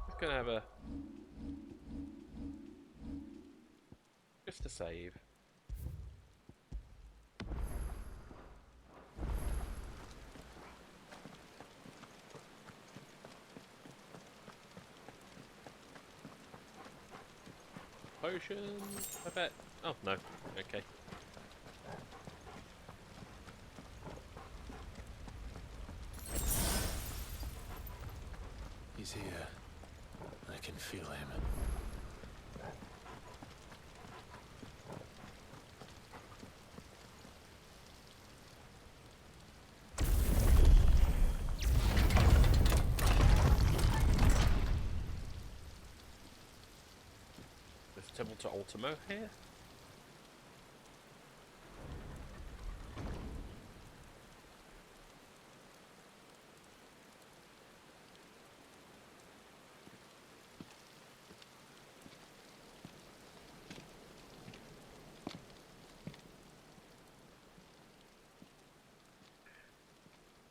Just gonna have a save. Potion, I bet. Oh no, okay. He's here. I can feel him. There's a temple to Ultimo here.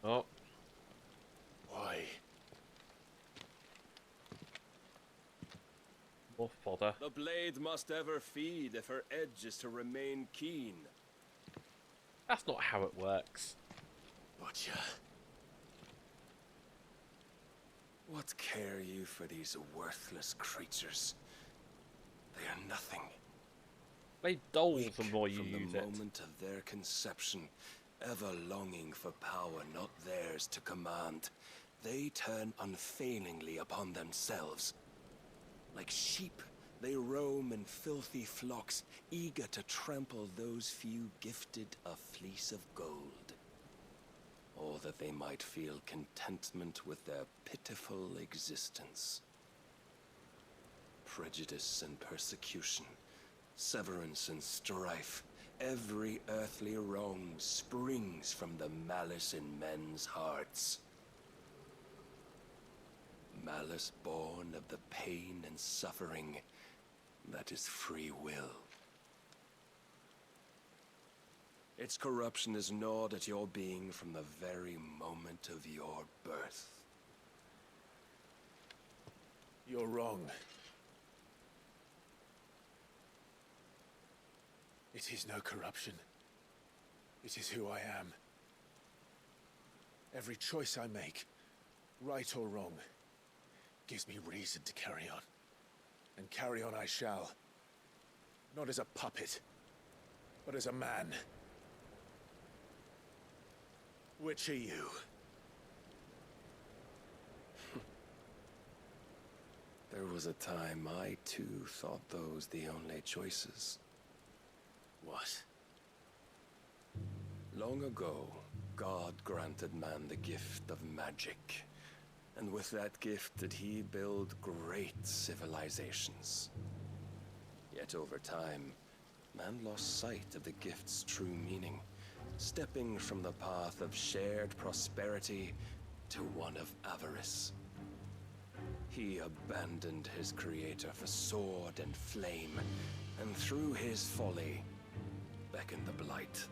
Oh. Why More fodder. The blade must ever feed if her edge is to remain keen. That's not how it works. Butcher. What care you for these worthless creatures? They are nothing. They dull the more you from use the it. moment of their conception, ever longing for power not theirs to command, they turn unfailingly upon themselves. Like sheep, they roam in filthy flocks, eager to trample those few gifted a fleece of gold. Or that they might feel contentment with their pitiful existence. Prejudice and persecution, severance and strife, every earthly wrong springs from the malice in men's hearts. Malice born of the pain and suffering that is free will. Its corruption is gnawed at your being from the very moment of your birth. You're wrong. It is no corruption. It is who I am. Every choice I make, right or wrong, gives me reason to carry on. And carry on I shall. Not as a puppet, but as a man. Which are you? There was a time I too thought those the only choices. What? Long ago, God granted man the gift of magic. And with that gift did he build great civilizations. Yet over time, man lost sight of the gift's true meaning, stepping from the path of shared prosperity to one of avarice. He abandoned his creator for sword and flame, and through his folly, beckoned the Blight.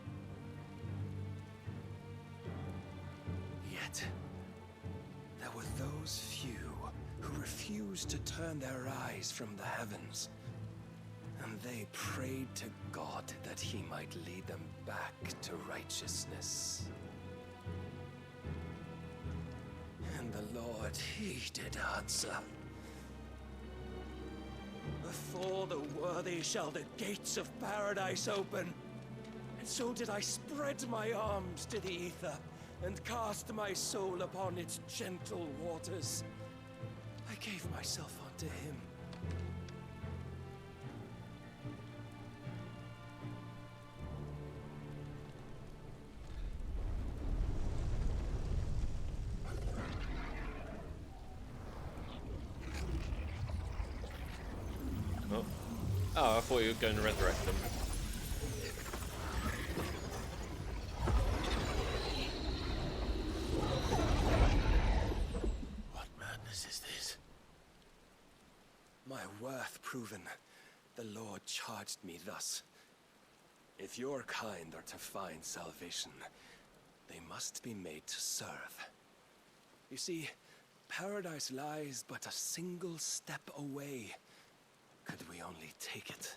Yet, there were those few who refused to turn their eyes from the heavens, and they prayed to God that he might lead them back to righteousness. And the Lord, he did answer. Before the worthy shall the gates of paradise open. And so did I spread my arms to the ether, and cast my soul upon its gentle waters. I gave myself unto him. Oh, I thought you were going to resurrect them. What madness is this? My worth proven, the Lord charged me thus. If your kind are to find salvation, they must be made to serve. You see, paradise lies but a single step away. Could we only take it?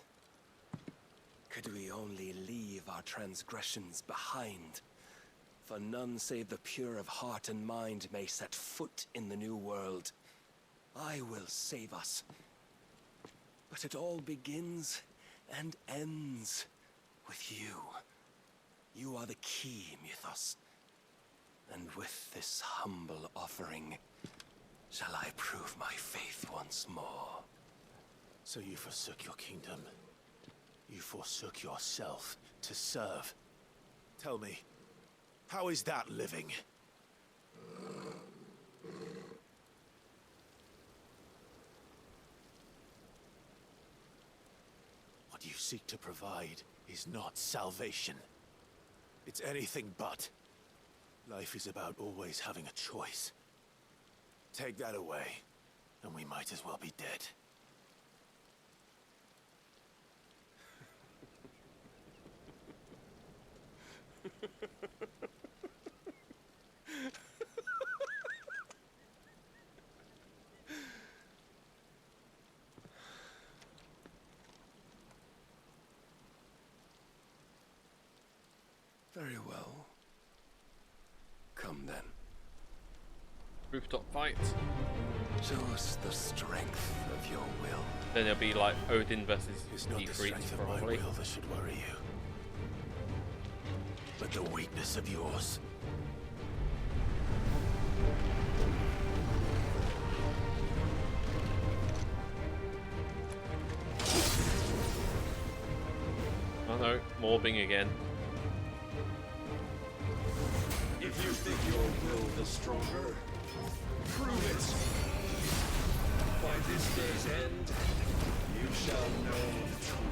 Could we only leave our transgressions behind? For none save the pure of heart and mind may set foot in the new world. I will save us. But it all begins and ends with you. You are the key, Mythos. And with this humble offering, shall I prove my faith once more. So you forsook your kingdom. You forsook yourself to serve. Tell me, how is that living? What you seek to provide is not salvation. It's anything but. Life is about always having a choice. Take that away, and we might as well be dead. Very well. Come then. Rooftop fight. Show us the strength of your will. Then it'll be like Odin versus It's not the Siegfried, strength of my probably. will that should worry you, but the weakness of yours. Oh no, morbing again. If you think your will the stronger, prove it. By this day's end, you shall know the truth.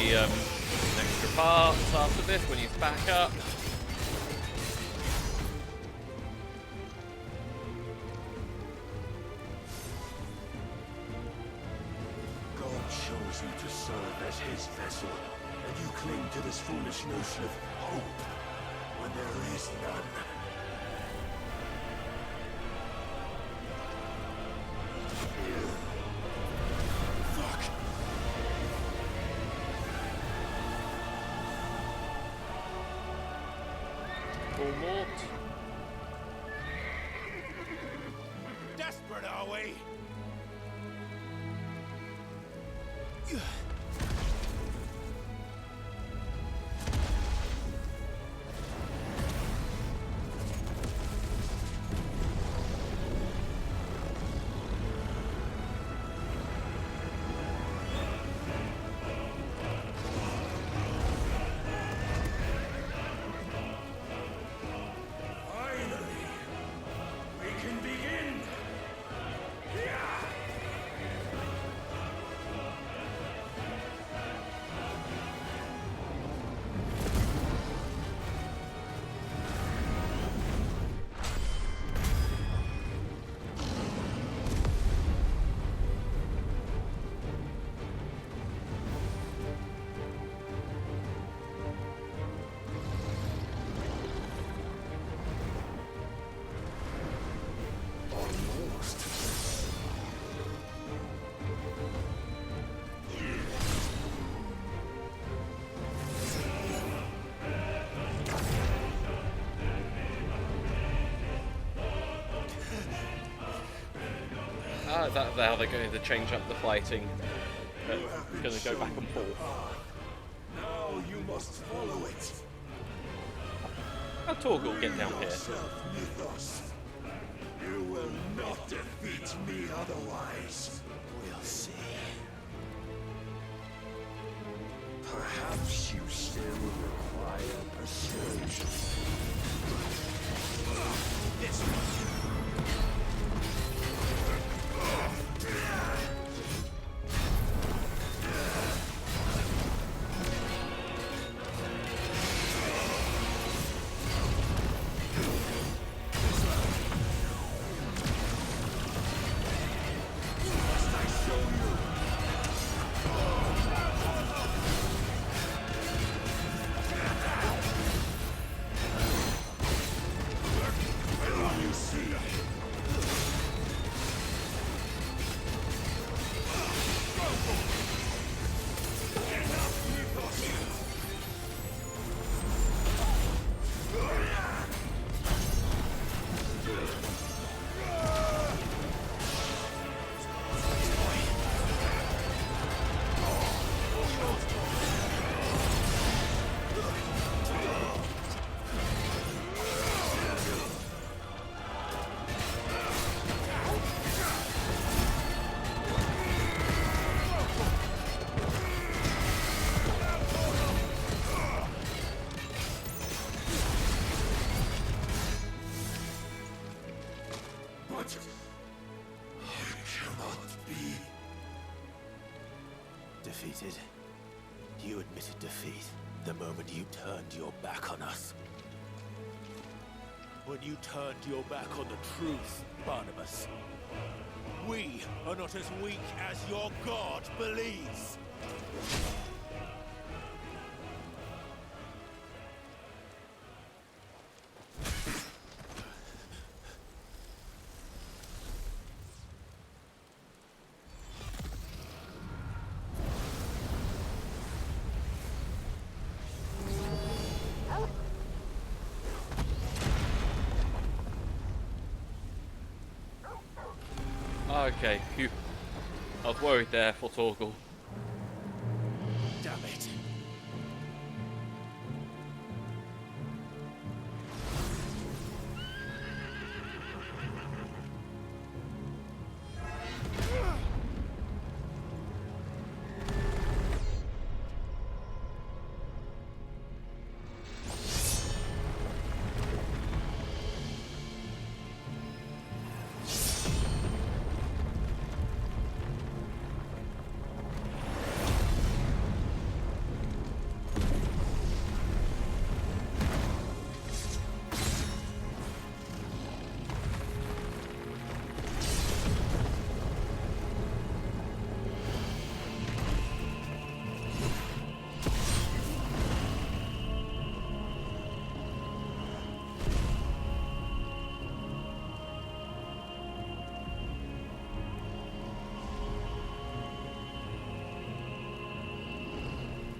Extra parts after this when he's back up. God chose you to serve as his vessel, and you cling to this foolish notion of hope when there is none. Desperate, are we? Is that how they're going to change up the fighting? It's going to go back and forth. Now you must follow it. How'd Torgal get down here? You will not defeat me otherwise. We'll see. Perhaps you still require persuasion. This one. You see defeated. You admitted defeat the moment you turned your back on us. When you turned your back on the truth, Barnabas. We are not as weak as your god believes. Okay, phew. I was worried there for Torgal. Damn it.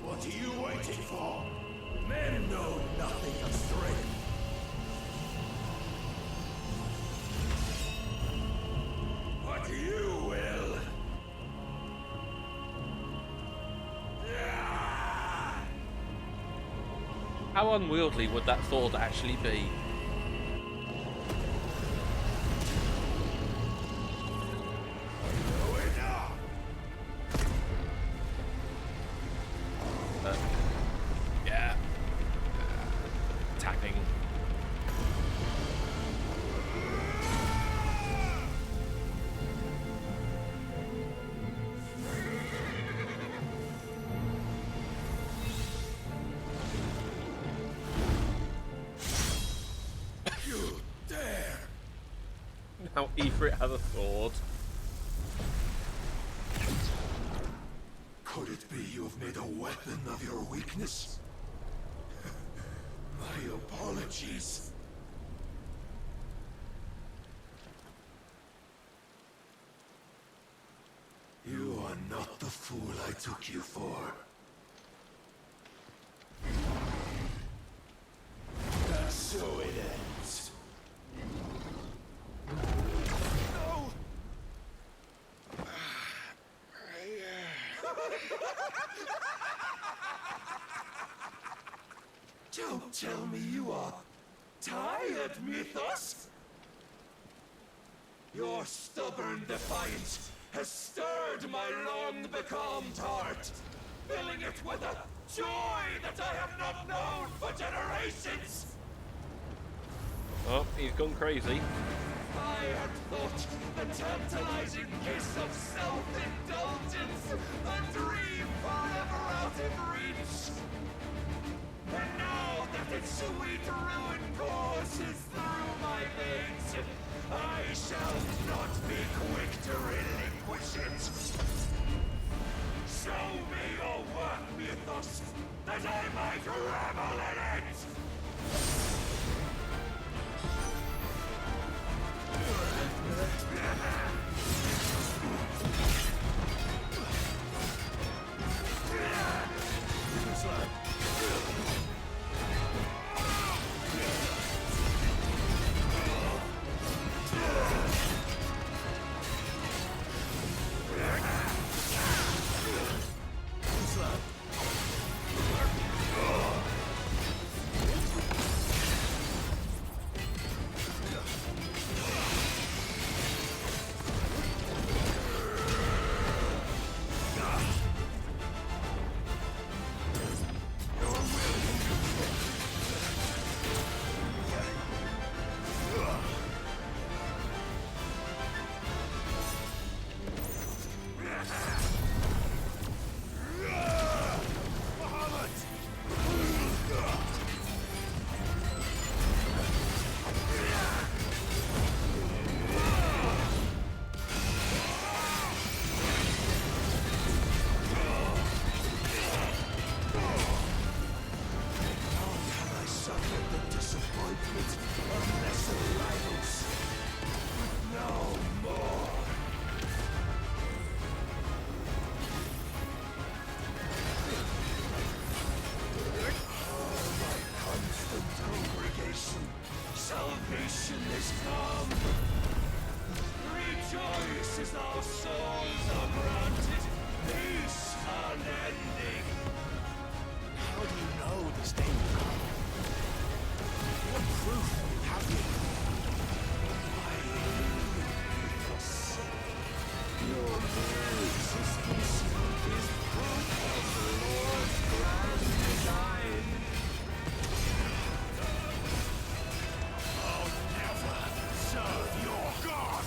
What are you waiting for? Men know nothing of strength. But you will. How unwieldy would that sword actually be? Yeah. Tapping. You dare! Now Ifrit has a sword. Could it be you have made a weapon of your weakness? My apologies. You are not the fool I took you for. And so it ends. No! Don't tell me you are tired, Mythos! Your stubborn defiance has stirred my long-becalmed heart, filling it with a joy that I have not known for generations! Oh, he's gone crazy. I had thought the tantalizing kiss of self-indulgence, a dream forever out of reach. And now that its sweet ruin courses through my veins, I shall not be quick to relinquish it. Show me your work, Mythos, that I might revel in it! places our souls are granted peace unending. How do you know this day will come? What proof have you? Your mere existence is proof of the Lord's grand design. I'll never serve your god!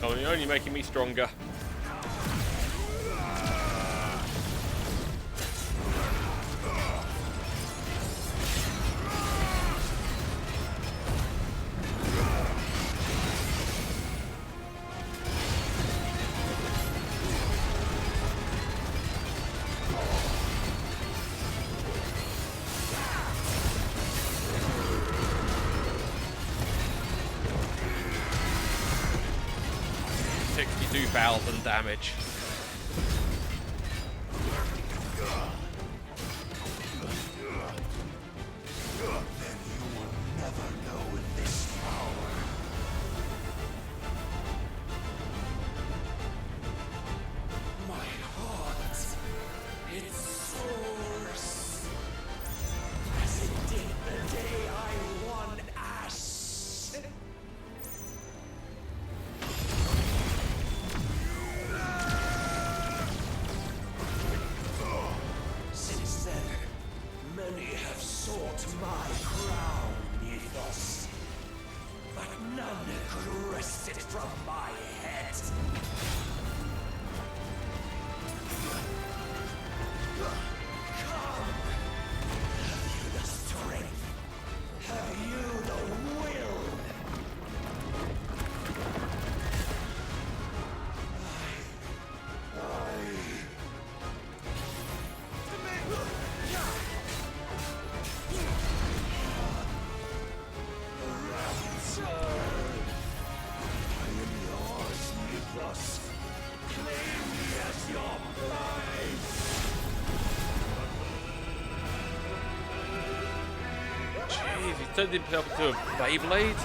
Oh, you're only making me stronger. $62,000 damage. Then you will never know this power. My heart, it soars as it did the day I won Ash. Since then, many have sought my crown, Ethos, but none could wrest it from my head. Come! Have you the strength? Have you the will? Jeez, he turned himself into a Beyblade.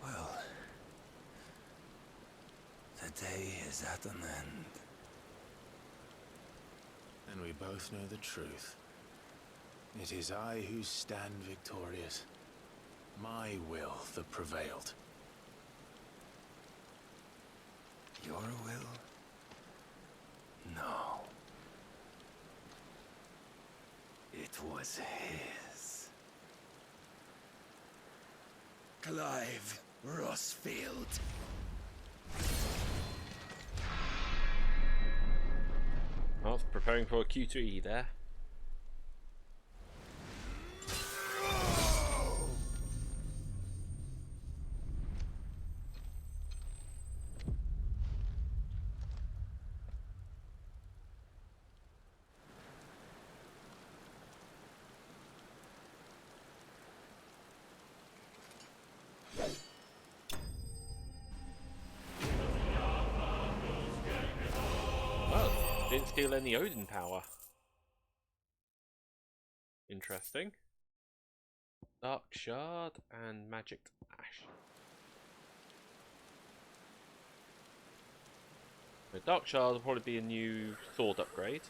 Well, the day is at an end. And we both know the truth. It is I who stand victorious. My will that prevailed. Your will? No. It was his. Clive Rosfield. I was preparing for a Q2E there. Well, didn't steal any Odin power. Interesting. Dark Shard and Magic Ash. The Dark Shard will probably be a new sword upgrade.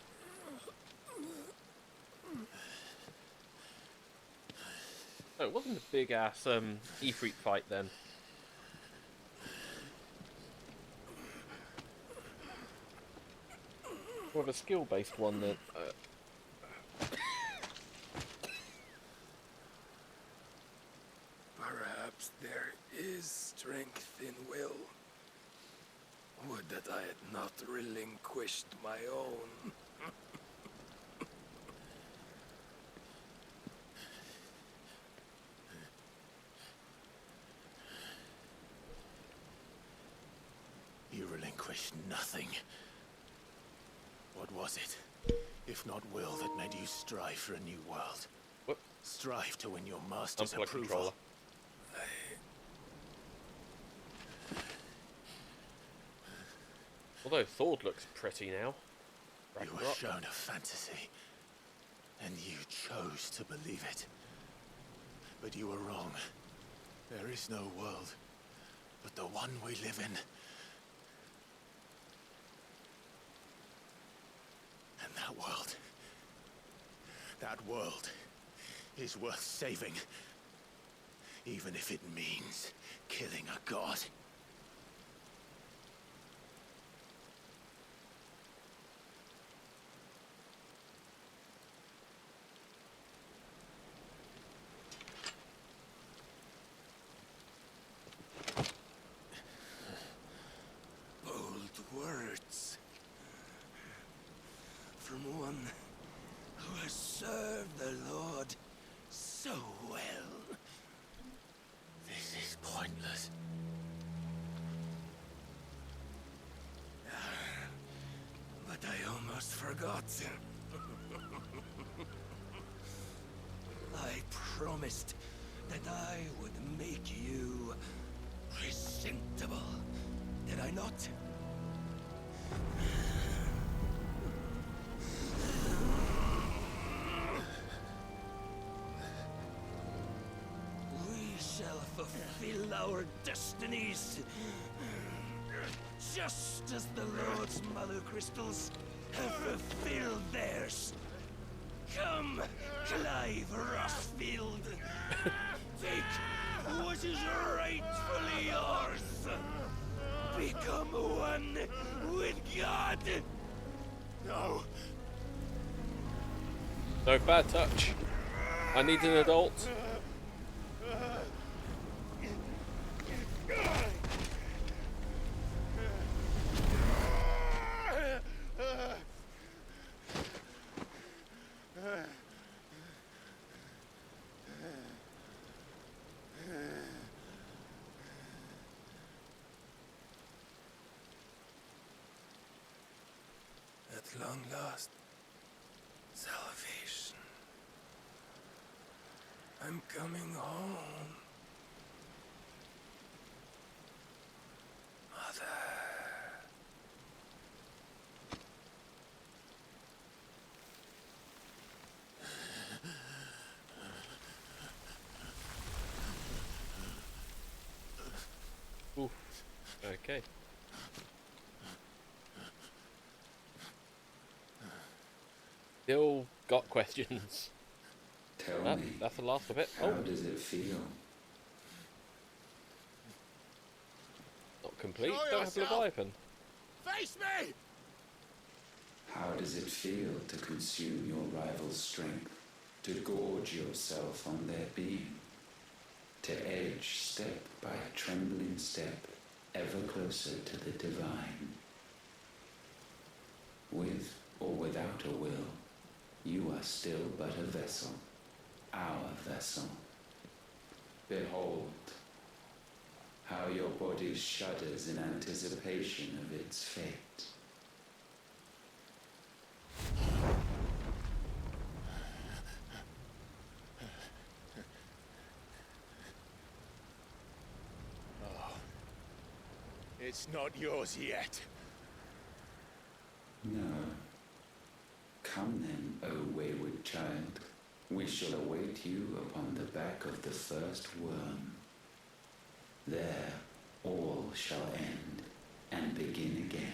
Oh, it wasn't a big ass Ifrit fight then. More of a skill-based one than. Perhaps there is strength in will. Would that I had not relinquished my own. You relinquished nothing. What was it, if not will, that made you strive for a new world? What? Strive to win your master's Unplug approval. controller. Although Thord looks pretty now. You were shown a fantasy, and you chose to believe it. But you were wrong. There is no world, but the one we live in. And that world is worth saving, even if it means killing a god. Words from one who has served the Lord so well. This is pointless. But I almost forgot. I promised that I would make you presentable. Did I not? We shall fulfill our destinies, just as the Lord's Mothercrystals have fulfilled theirs. Come, Clive Rosfield. Take what is rightfully yours. Become one with God. No. No bad touch. I need an adult. At long last, salvation. I'm coming home. Mother. Oof. Okay. Still got questions. Tell me, that's the last of it. How does it feel? Not complete. Show Don't have yourself. Leviathan. Face me! How does it feel to consume your rival's strength, to gorge yourself on their beam, to edge step by trembling step ever closer to the divine? With or without a will, you are still but a vessel, our vessel. Behold, how your body shudders in anticipation of its fate. Oh. It's not yours yet. No. Come then, O wayward child. We shall await you upon the back of the first worm. There all shall end and begin again.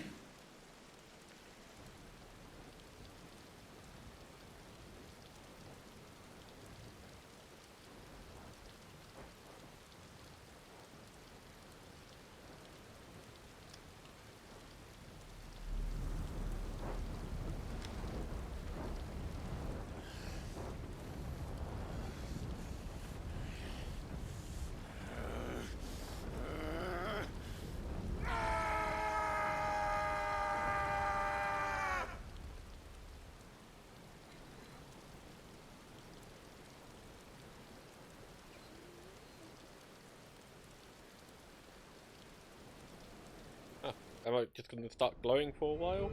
am I just going to start glowing for a while?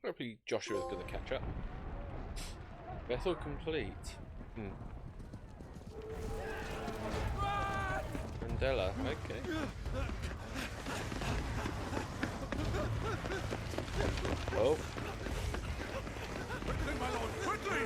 Probably Joshua's going to catch up. Vessel complete. Mandela, okay. Oh. Quickly, my lord, quickly!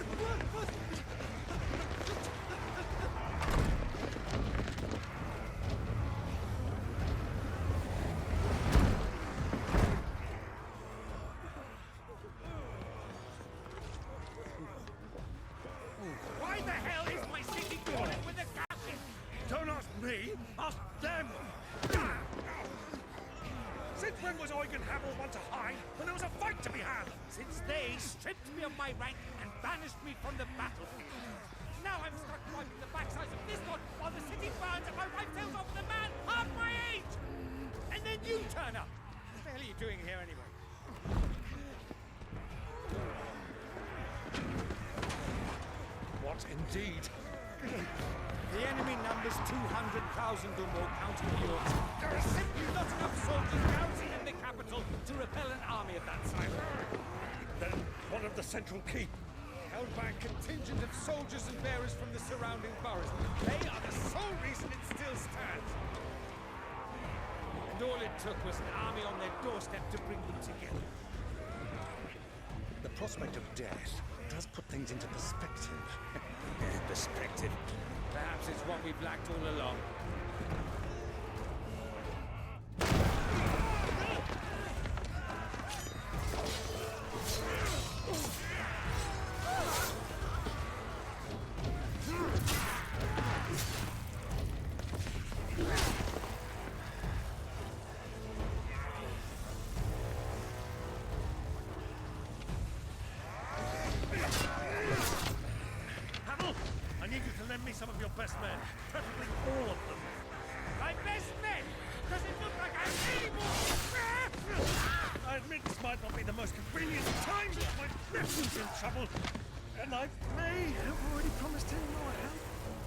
Why the hell is my city falling with the captain? Don't ask me, ask them! Since when was Eikon want to hide when there was a fight to be had? Since they stripped me of my rank and banished me from the battlefield. Now I'm stuck wiping the backsides of this one while the city burns and my wife tells off the man half my age! And then you turn up! What the hell are you doing here anyway? What indeed? The enemy numbers 200,000 or more, counting yours. There are simply not enough soldiers garrisoned in the capital to repel an army of that size. Then what of the central keep? Held by a contingent of soldiers and bearers from the surrounding boroughs. They are the sole reason it still stands. And all it took was an army on their doorstep to bring them together. The prospect of death does put things into perspective. Perspective. Perhaps it's what we've lacked all along. Some of your best men, preferably all of them. My best men? Does it look like I'm any more? I admit this might not be the most convenient time, but my nephew's in trouble, and I may have already promised him my help.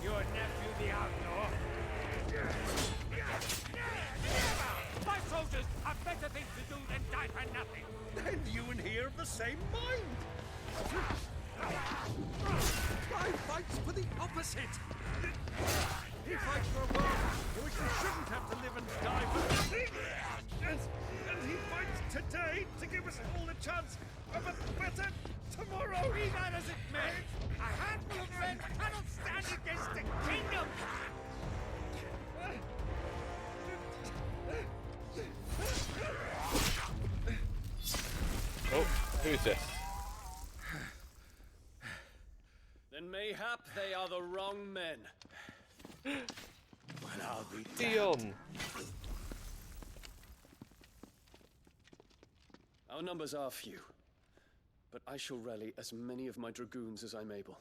Your nephew, the outlaw? My soldiers have better things to do than die for nothing. Then you and he are of the same mind. Clive fights for the opposite. He fights for a world in which we shouldn't have to live and die for nothing. And he fights today to give us all a chance of a better tomorrow. Be that as it may, a handful of men cannot stand against the kingdom. Oh, who's this? Then mayhap they are the wrong men. Well, I'll be Dion. Our numbers are few, but I shall rally as many of my dragoons as I'm able.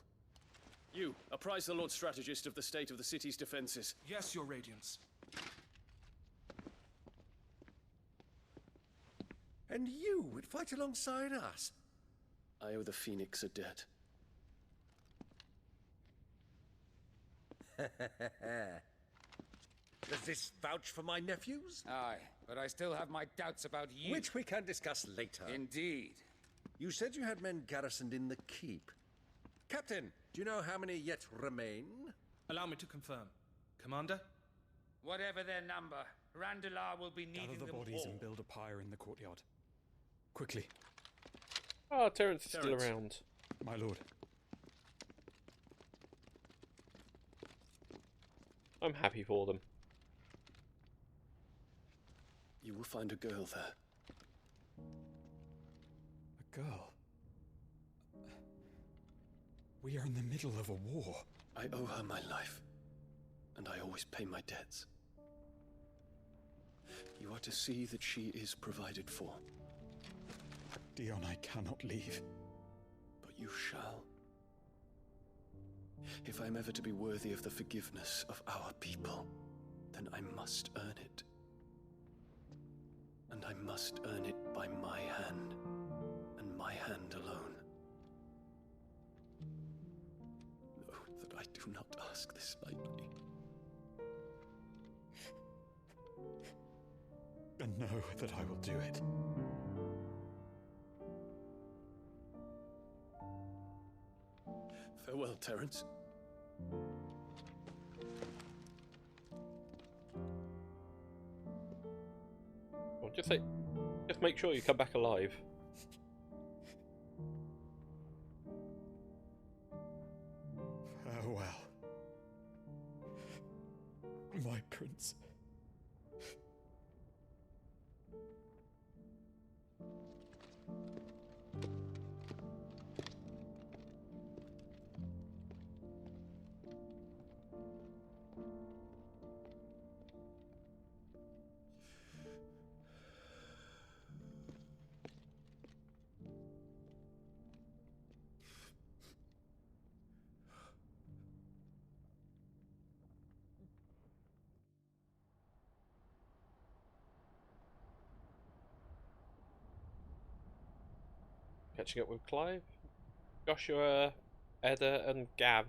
You, apprise the Lord Strategist of the state of the city's defenses. Yes, Your Radiance. And you would fight alongside us? I owe the Phoenix a debt. Does this vouch for my nephews? Aye, but I still have my doubts about you. Which we can discuss later. Indeed. You said you had men garrisoned in the keep. Captain, do you know how many yet remain? Allow me to confirm. Commander? Whatever their number, Randalar will be needing Gather the them bodies all. and build a pyre in the courtyard. Quickly. Oh, Terence is still around. My lord. I'm happy for them. You will find a girl there. A girl? We are in the middle of a war. I owe her my life, and I always pay my debts. You are to see that she is provided for. Dion, I cannot leave. But You shall. If I'm ever to be worthy of the forgiveness of our people, then I must earn it. And I must earn it by my hand, and my hand alone. Know that I do not ask this lightly. And know that I will do it. Farewell, Terence. Well, just make sure you come back alive. Farewell, my prince. Catching up with Clive, Joshua, Edda, and Gav.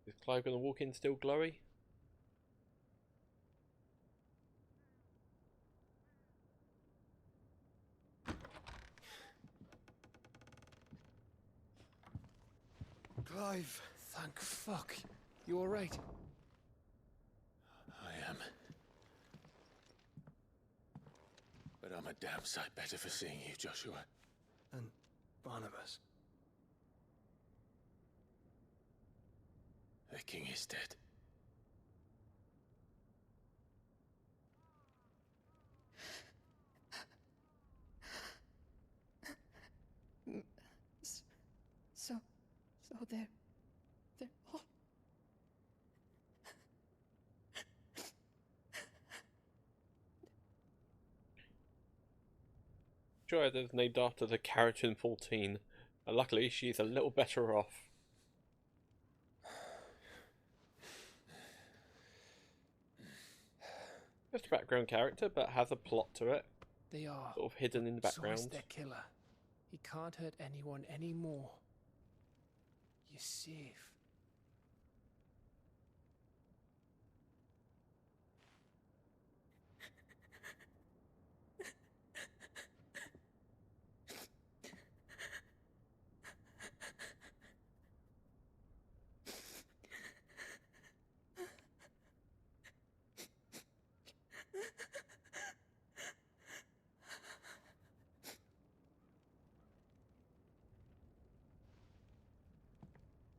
Is Clive going to walk in still glowy? Clive! Thank fuck. You alright? I am. But I'm a damn sight better for seeing you, Joshua. And Barnabas. The king is dead. So they're all... Sure, Edda's named after the character in 14, and luckily she's a little better off. Just a background character, but has a plot to it. They are. Sort of hidden in the background. So is their killer. He can't hurt anyone anymore. You're safe.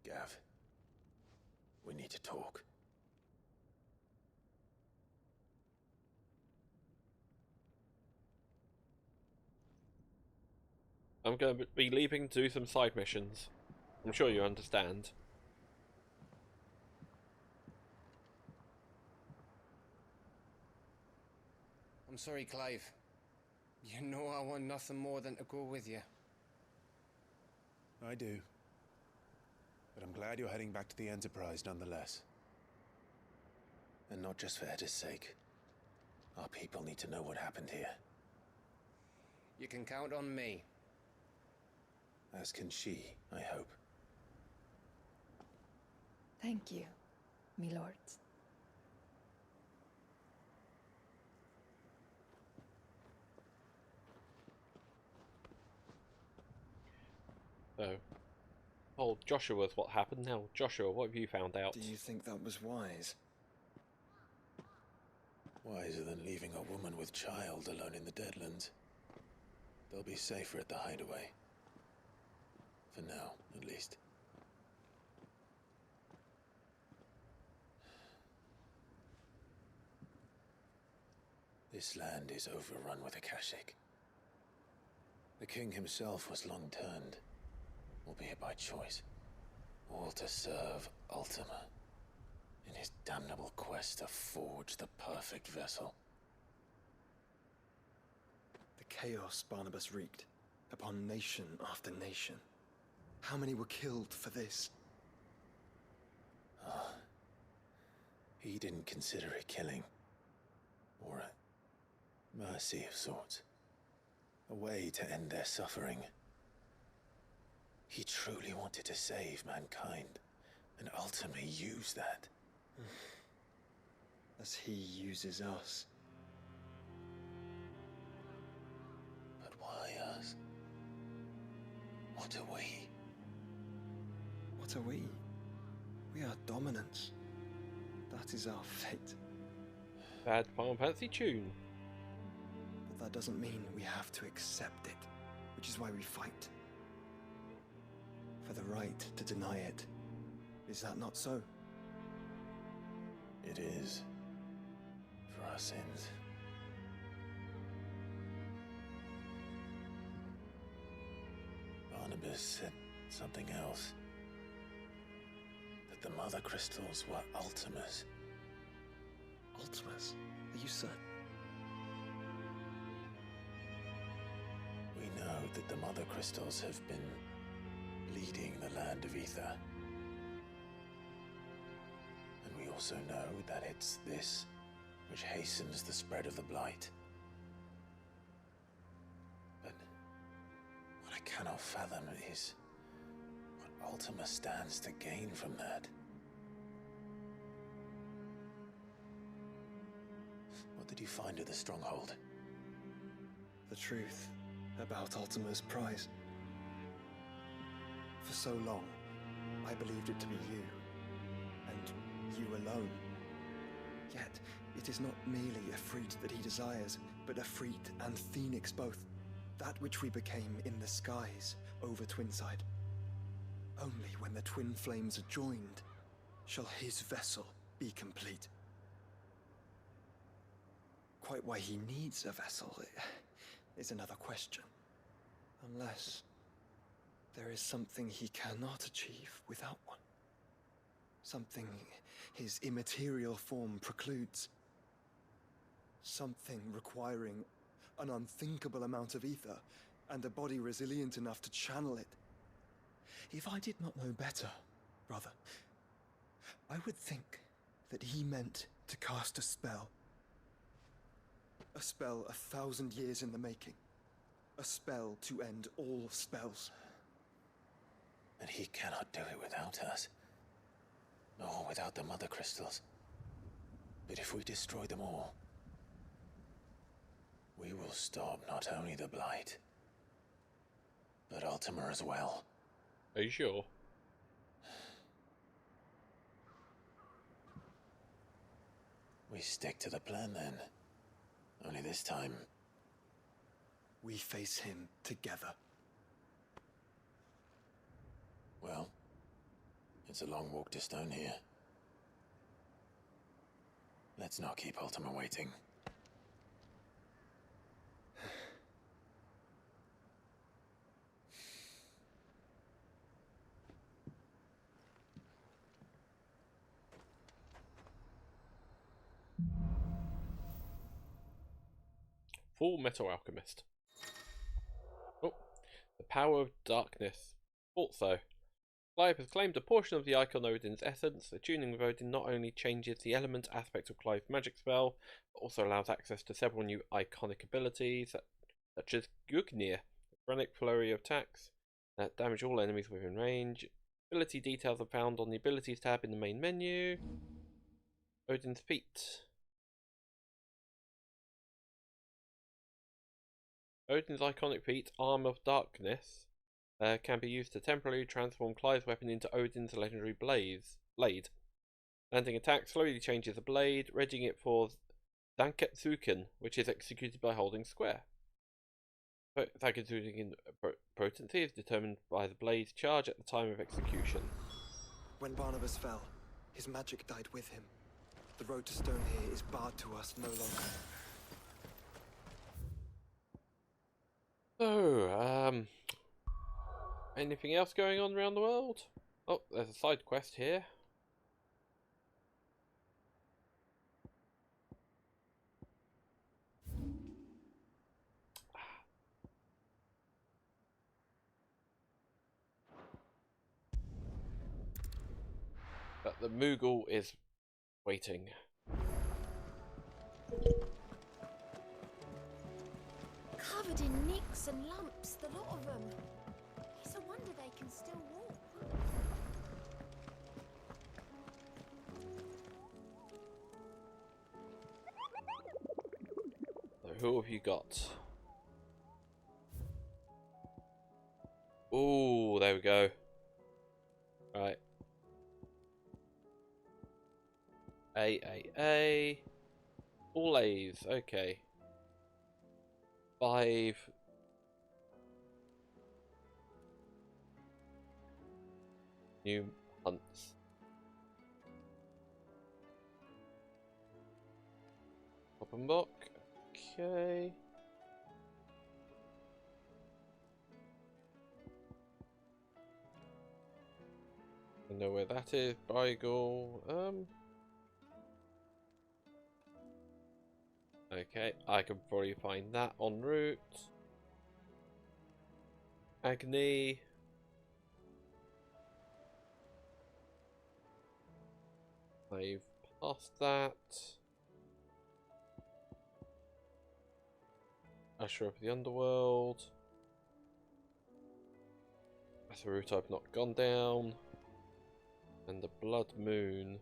Gav, we need to talk. I'm going to be leaving to do some side missions. I'm sure you understand. I'm sorry, Clive. You know I want nothing more than to go with you. I do. But I'm glad you're heading back to the Enterprise nonetheless. And not just for Edda's sake. Our people need to know what happened here. You can count on me. As can she, I hope. Thank you, me lords. So, oh, Joshua's what happened now. Joshua, what have you found out? Do you think that was wise? Wiser than leaving a woman with child alone in the Deadlands. They'll be safer at the hideaway. For now, at least. This land is overrun with Akashic. The king himself was long turned, albeit by choice, all to serve Ultima. in his damnable quest to forge the perfect vessel. The chaos Barnabas wreaked upon nation after nation. How many were killed for this? He didn't consider it killing, or a mercy of sorts. A way to end their suffering. He truly wanted to save mankind, and ultimately use that. As he uses us. But why us? What are we? What are we? We are dominance. That is our fate. Bad Final Fantasy tune. But that doesn't mean we have to accept it, which is why we fight. For the right to deny it. Is that not so? It is. For our sins. Barnabas said something else. That the Mothercrystals were Ultimas. Ultimas? Are you certain? We know that the Mothercrystals have been leading the land of Aether. And we also know that it's this which hastens the spread of the Blight. But what I cannot fathom is what Ultima stands to gain from that. What did you find at the stronghold? The truth about Ultima's prize. For so long, I believed it to be you, and you alone. Yet, it is not merely a freed that he desires, but a freed and Phoenix both. That which we became in the skies over Twinside. Only when the twin flames are joined, shall his vessel be complete. Quite why he needs a vessel is another question. Unless there is something he cannot achieve without one. Something his immaterial form precludes. Something requiring an unthinkable amount of ether and a body resilient enough to channel it. If I did not know better, brother, I would think that he meant to cast a spell. A spell 1,000 years in the making. A spell to end all spells. And he cannot do it without us. Nor without the Mothercrystals. But if we destroy them all, we will stop not only the Blight, but Ultima as well. Are you sure? We stick to the plan then. Only this time, we face him together. Well, it's a long walk to Stone here. Let's not keep Ultima waiting. Full Metal Alchemist. Oh, the power of darkness. Thought so. Clive has claimed a portion of the Eikon Odin's essence. The tuning of Odin not only changes the element aspect of Clive's magic spell, but also allows access to several new iconic abilities, such as Gugnir, a granic flurry of attacks that damage all enemies within range. Ability details are found on the Abilities tab in the main menu. Odin's feat. Odin's iconic feat, Arm of Darkness, can be used to temporarily transform Clive's weapon into Odin's legendary blade. Landing attack slowly changes the blade, readying it for Zanketsuken, which is executed by holding square. Zanketsuken potency is determined by the blade's charge at the time of execution. When Barnabas fell, his magic died with him. The road to Stone here is barred to us no longer. So, anything else going on around the world? Oh, there's a side quest here. the Moogle is waiting. Covered in nicks and lumps, the lot of them. It's a wonder they can still walk. So who have you got? Oh, there we go. Right. A. All A's. Okay. 5. New hunts. Pop and block. Okay. I know where that is. Beagle. Okay, I can probably find that en route. Agni. I've passed that. Usher of the Underworld. That's a route I've not gone down. And the Blood Moon.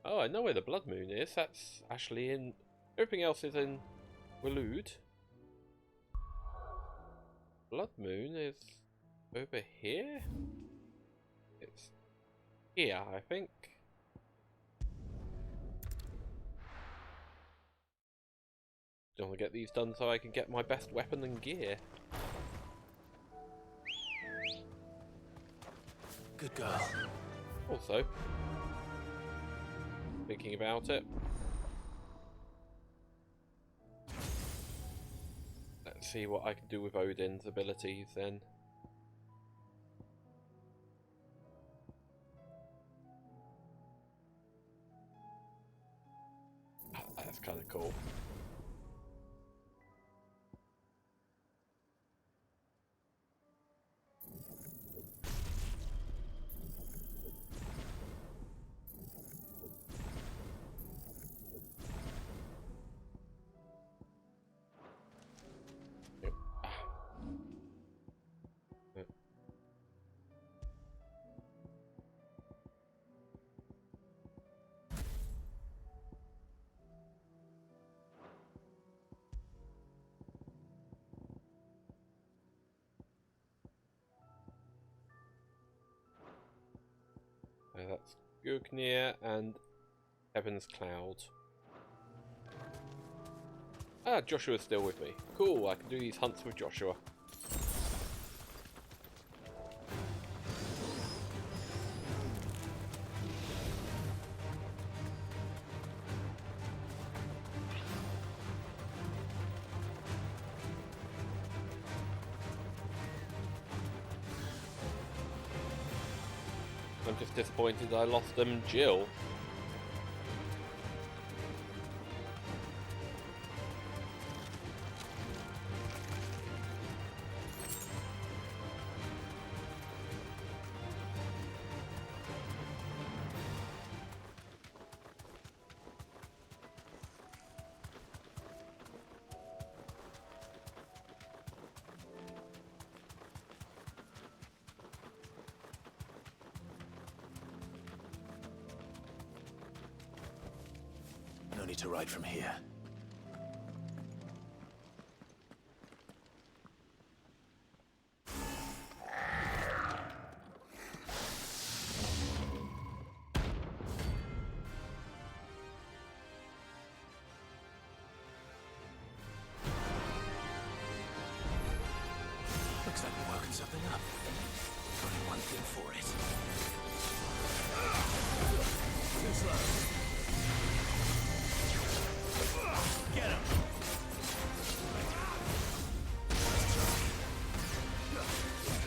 Oh, I know where the Blood Moon is. That's actually in... Everything else is in Waloed. Blood Moon is over here? It's here, I think. Don't want to get these done so I can get my best weapon and gear. Good girl. Also, thinking about it, let's see what I can do with Odin's abilities then. That's kind of cool. That's Gugnir and Heaven's Cloud. Ah, Joshua's still with me. Cool, I can do these hunts with Joshua. I'm just disappointed I lost them Jill. No need to ride from here. Looks like we're working something up. Only one thing for it. Too slow. Get him!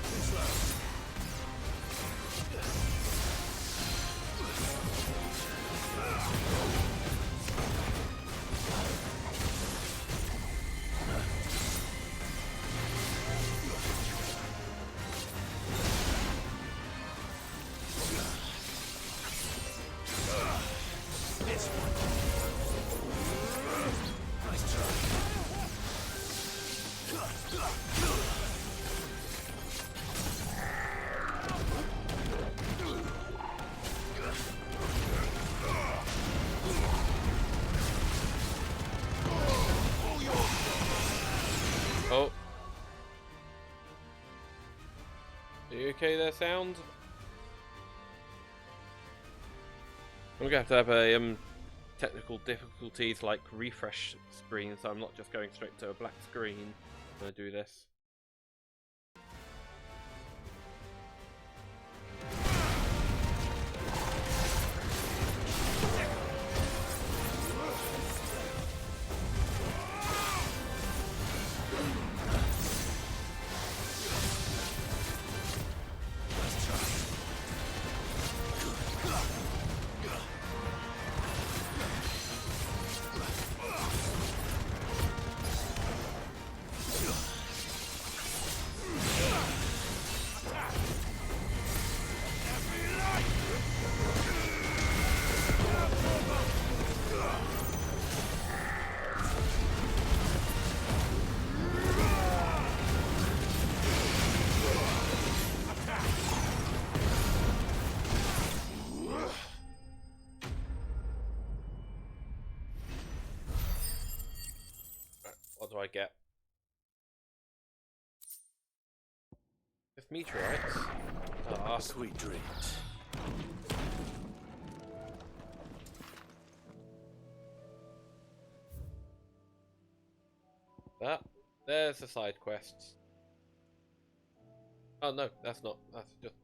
Too slow. Oh. Are you okay there, sound? I'm gonna have to have a technical difficulties like refresh screen, so I'm not just going straight to a black screen when I do this. What do I get? With meteorites? Ah, sweet dreams. That there's the side quests. Oh no, that's not. That's just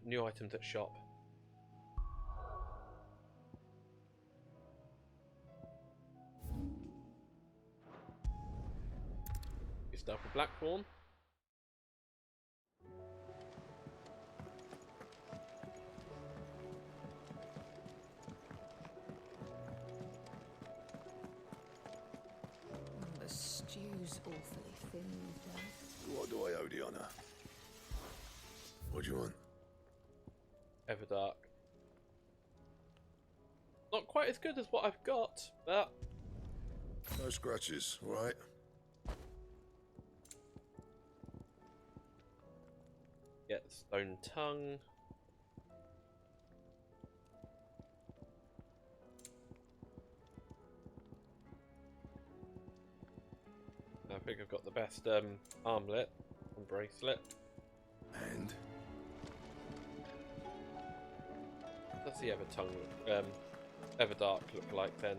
new items at shop. You start with Blackthorn. The stew's awfully thin these days. What do I owe the honor? What do you want? Everdark. Not quite as good as what I've got, but No scratches, all right? get the stone tongue. I think I've got the best armlet and bracelet. And What's the Everdark look like then?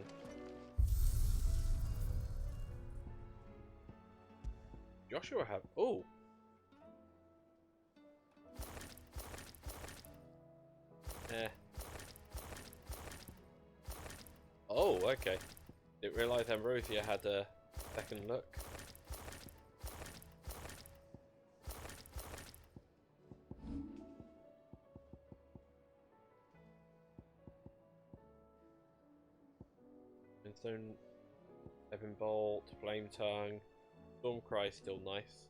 Joshua have oh. Oh, okay. Didn't realise Ambrosia had a second look. Stone, Heaven Bolt, Flame Tongue, Storm Cry still nice.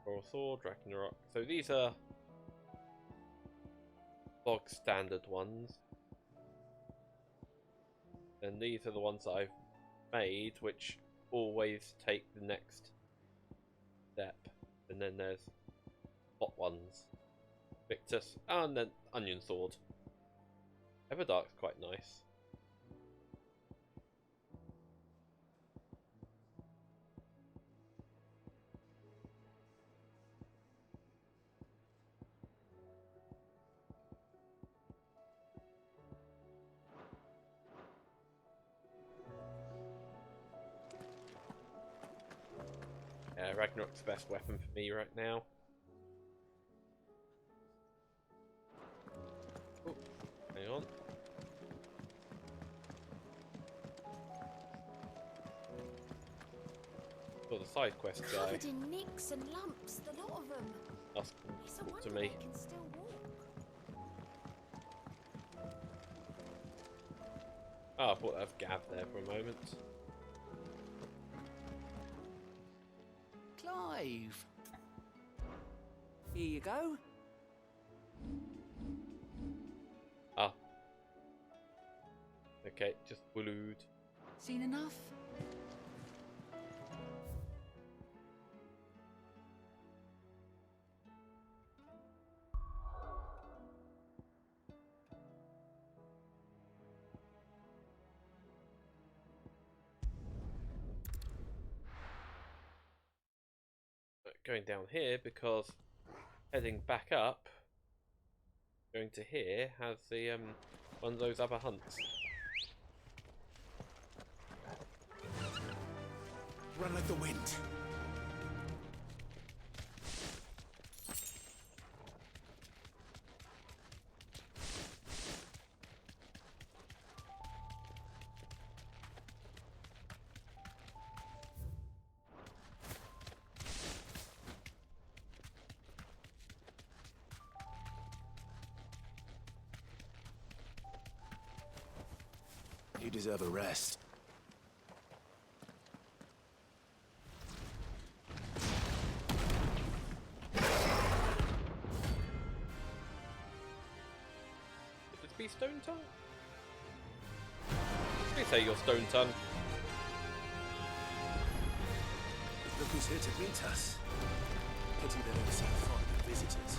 Coral Sword, Ragnarok. So these are bog standard ones. And these are the ones that I've made, which always take the next step. And then there's hot ones. Victus, and then Onion Sword. Everdark's quite nice. Yeah, Ragnarok's the best weapon for me right now. Oh, hang on. Oh, the side quest guy. Covered in nicks and lumps, the lot of them. Ask It's a talk wonder to me. they can still walk. Oh, I thought that was Gav there for a moment. Clive. Here you go. Ah. Okay, just wooed. Seen enough? going down here because heading back up, going to here, has the one of those other hunts. Run like the wind. You deserve a rest. Could this be Stone Tongue? Please say you're Stone Tongue. Look who's here to meet us. Pity they don't seem fond of visitors.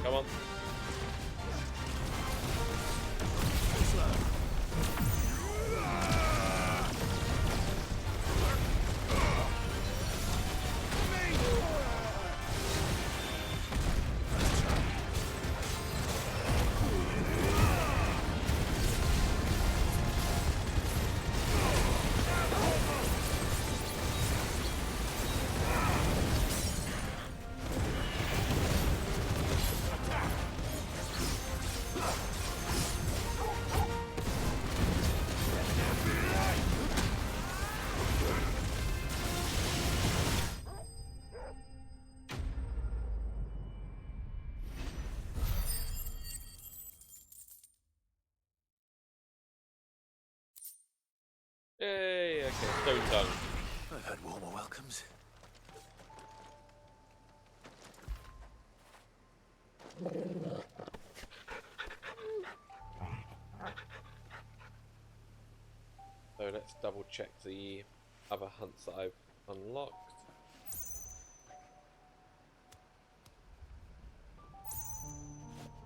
Come on. Yay, okay, Stone Tongue. I've had warmer welcomes. So let's double check the other hunts that I've unlocked.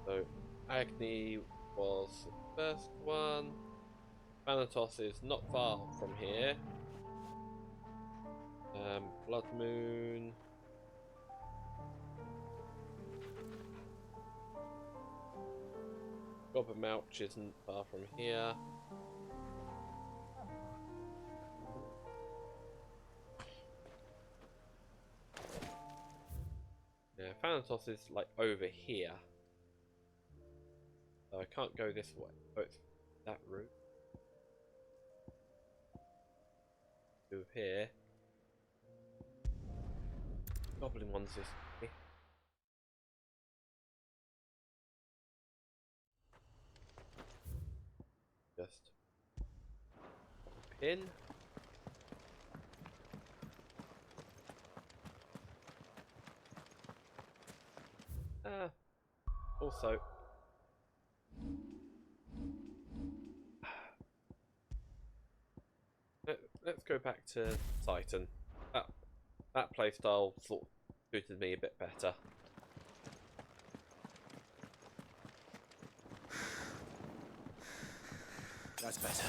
So Agni was the first one. Thanatos is not far from here. Blood Moon. Goblin Mouch isn't far from here. Yeah, Thanatos is like over here. So I can't go this way. Oh, it's that route. Over here. Goblin one's this way. Just pin. Also, let's go back to Titan. That playstyle sort of suited me a bit better. That's better.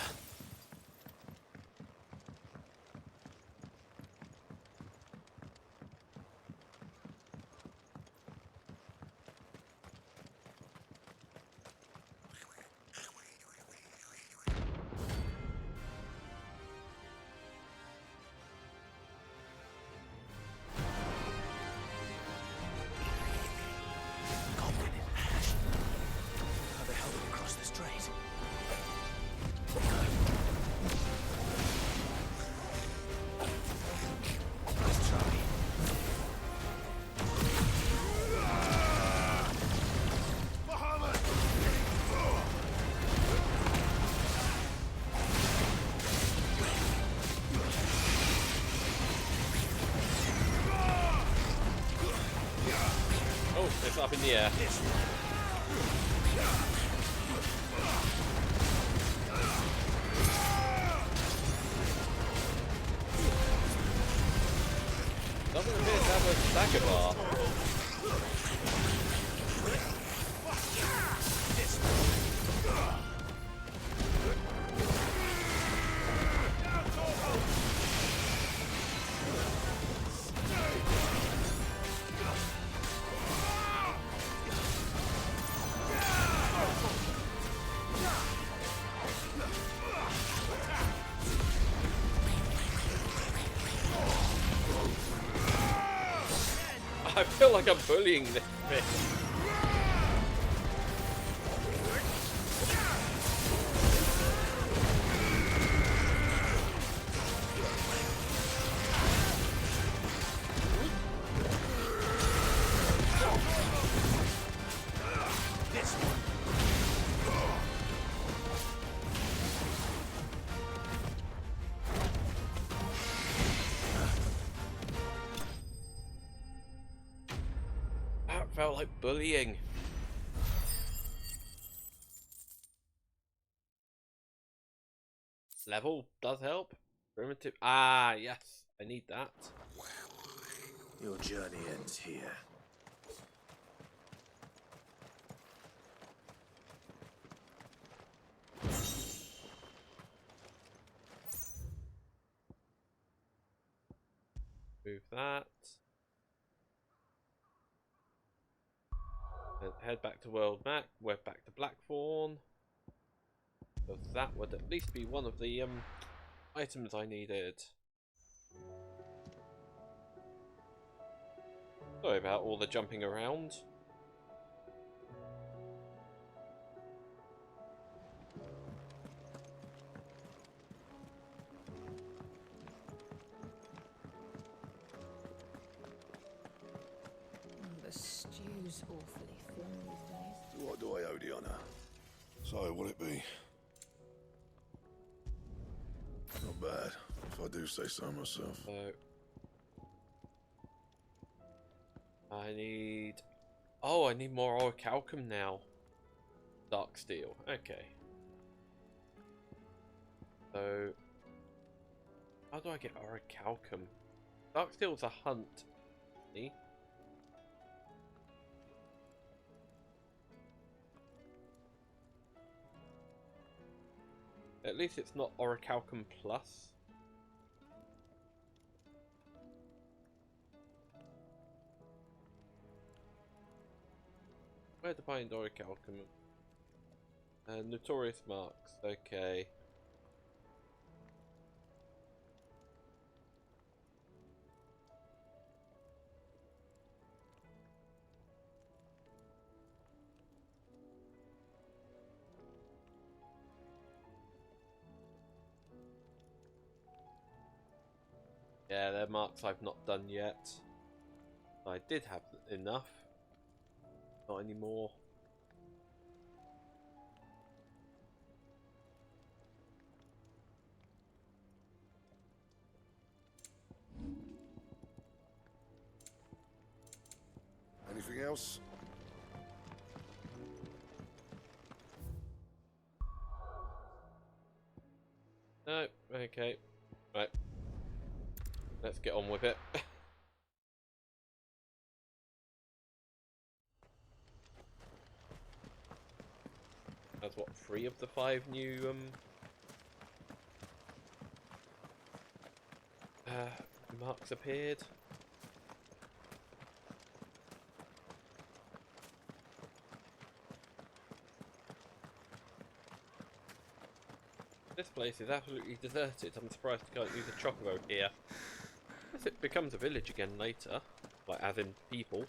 How the hell did we cross the strait? Let's try. Oh, it's up in the air. Doesn't appear to have a stagger bar. I feel like I'm bullying this bit. That felt like bullying. Level does help. Primitive. Ah, yes. I need that. Your journey ends here. Move that. And head back to World Map. We're back to Blackthorn. So that would at least be one of the items I needed. Sorry about all the jumping around. The stew's awfully thin these days. What do I owe the honour? So, will it be? Not bad, if I do say so myself. So I need... Oh, I need more orichalcum now. Dark steel. Okay. So how do I get orichalcum? Dark steel's a hunt. See? At least it's not orichalcum plus. Where to find orichalcum? Notorious marks. Okay. Yeah, they're marks I've not done yet. I did have enough. Not anymore. else. No, okay. Right. Let's get on with it. That's what, 3 of the 5 new marks appeared. This place is absolutely deserted. I'm surprised you can't use a chocobo here. Unless it becomes a village again later, like as in people.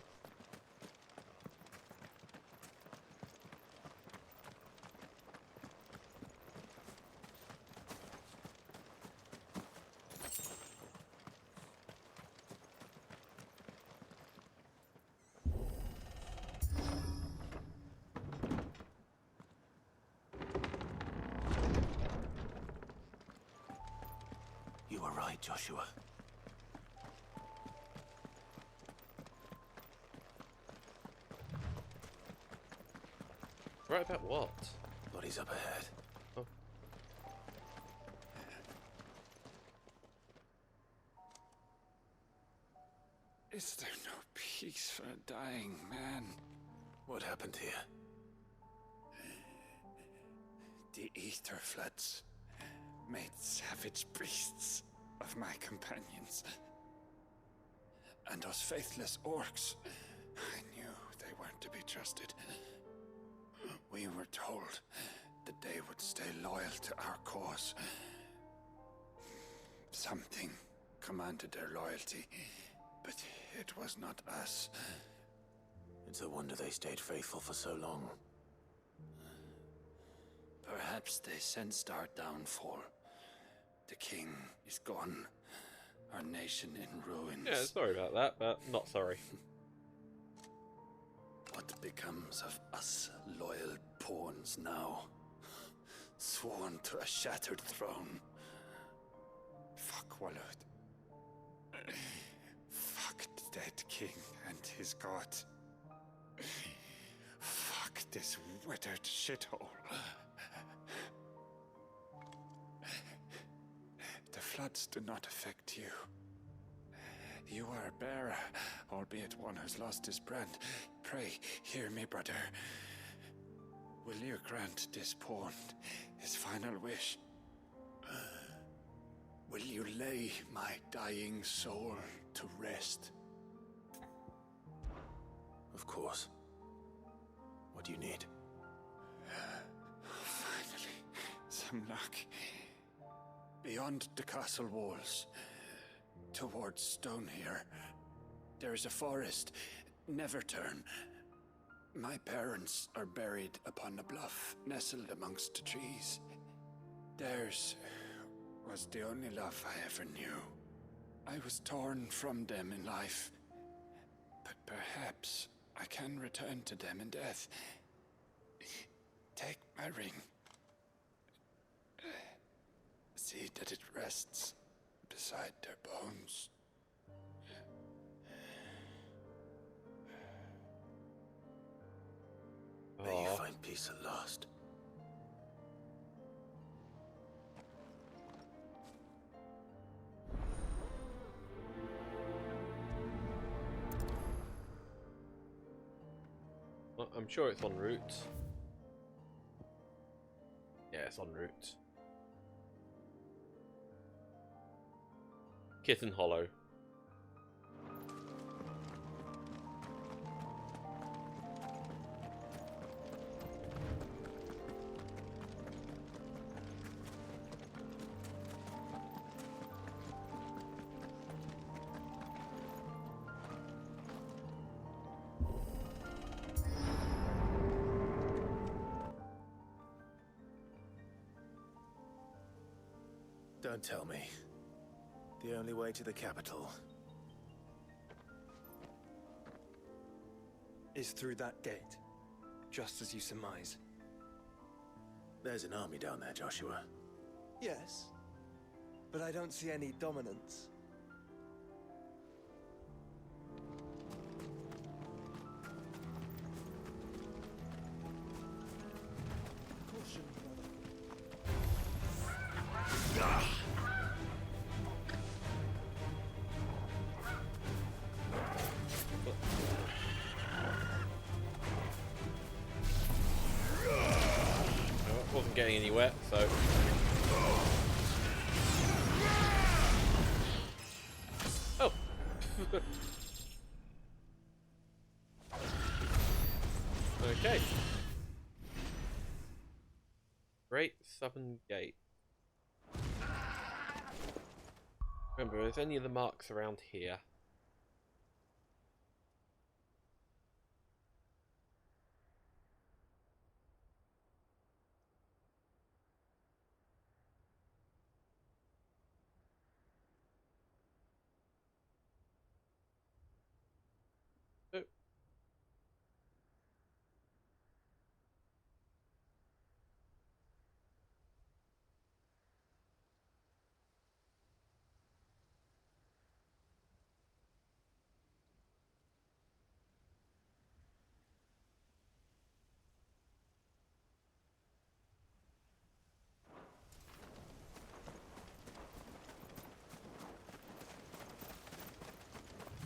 You were right, Joshua. Right about what? Bodies up ahead. Oh. Is there no peace for a dying man? What happened here? The aether floods made savage beasts of my companions. And those faithless orcs, I knew they weren't to be trusted. We were told that they would stay loyal to our cause. Something commanded their loyalty, but it was not us. It's a wonder they stayed faithful for so long. Perhaps they sensed our downfall. The king is gone. Our nation in ruins. Yeah, sorry about that, but not sorry. What becomes of us loyal pawns now? Sworn to a shattered throne. Fuck Walud. Fuck the dead king and his god. Fuck this withered shithole. The floods do not affect you. You are a bearer, albeit one who's lost his brand. Pray, hear me, brother. Will you grant this pawn his final wish? Will you lay my dying soul to rest? Of course. What do you need? Finally, some luck. Beyond the castle walls, towards Stone here, there is a forest. Never turn. My parents are buried upon a bluff, nestled amongst the trees. Theirs was the only love I ever knew. I was torn from them in life, but perhaps I can return to them in death. Take my ring. See that it rests beside their bones. May you find peace at last. Well, I'm sure it's en route. Yeah, it's en route. Kitten Hollow. Don't tell me. The only way to the capital is through that gate, just as you surmise. There's an army down there, Joshua. Yes, but I don't see any dominance. wasn't getting anywhere, so. Oh. Okay. Great Southern Gate. Remember, is any of the marks around here? Oh.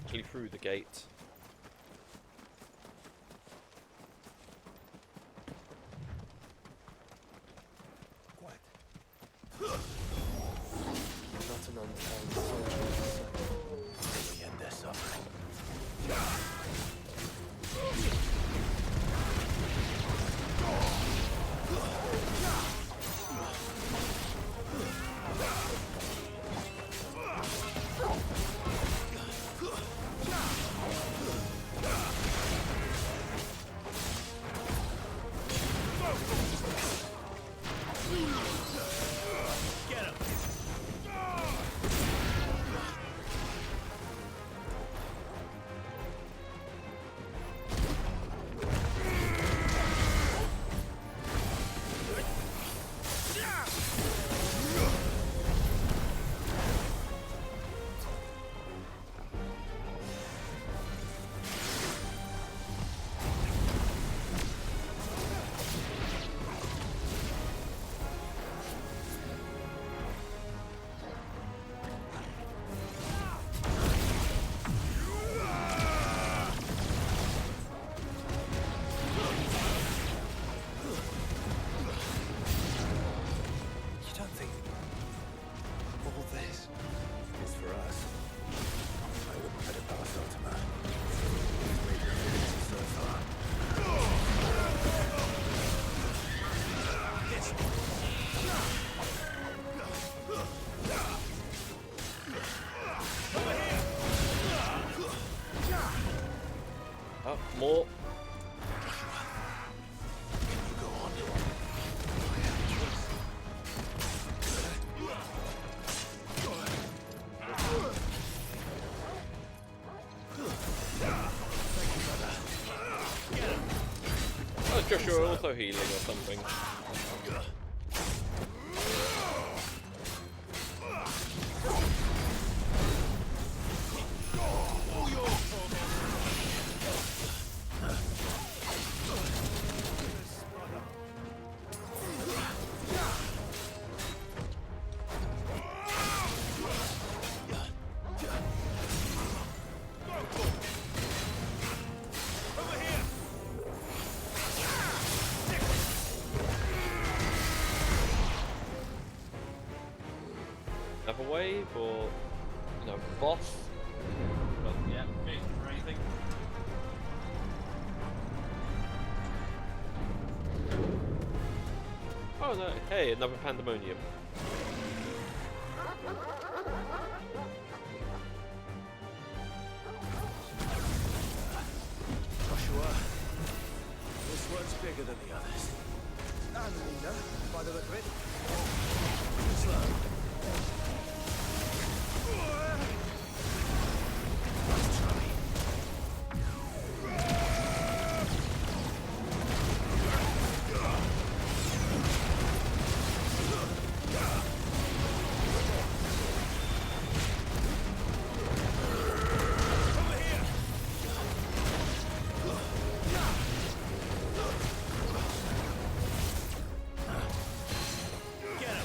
Actually through the gate. Not an unfound soldier. We end their suffering. Oh, more. Oh, Joshua also healing or something. Another wave or no boss? But yeah, big raising. Oh no! Hey, another pandemonium. Joshua, this one's bigger than the others. And leaner, by the look of it. Slow. Get him!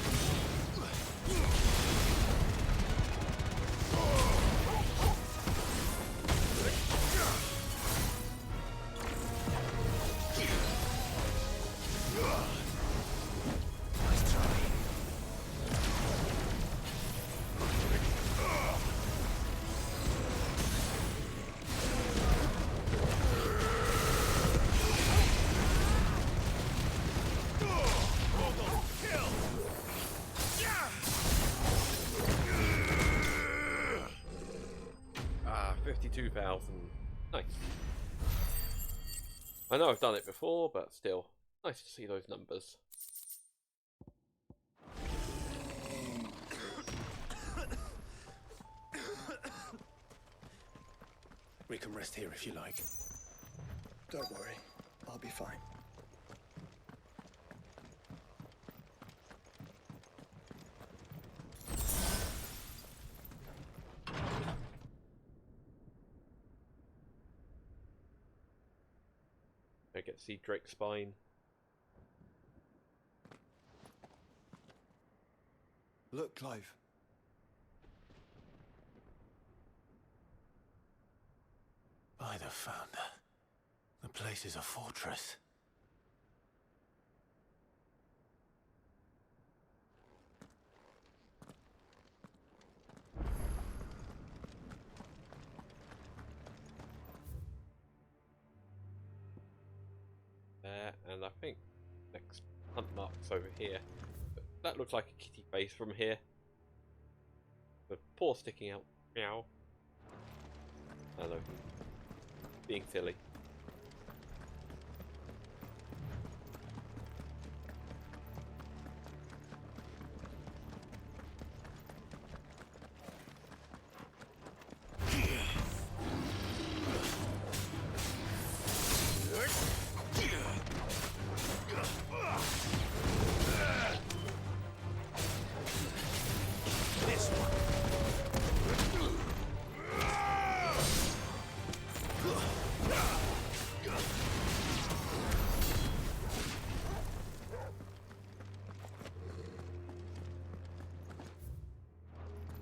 3,000. Nice. I know I've done it before, but still, nice to see those numbers. We can rest here if you like. Don't worry, I'll be fine. I get to see Drake's spine. Look, Clive. By the Founder, the place is a fortress. There, and I think next hunt mark's over here. But that looks like a kitty face from here. The paw sticking out. Meow. Hello. Being silly.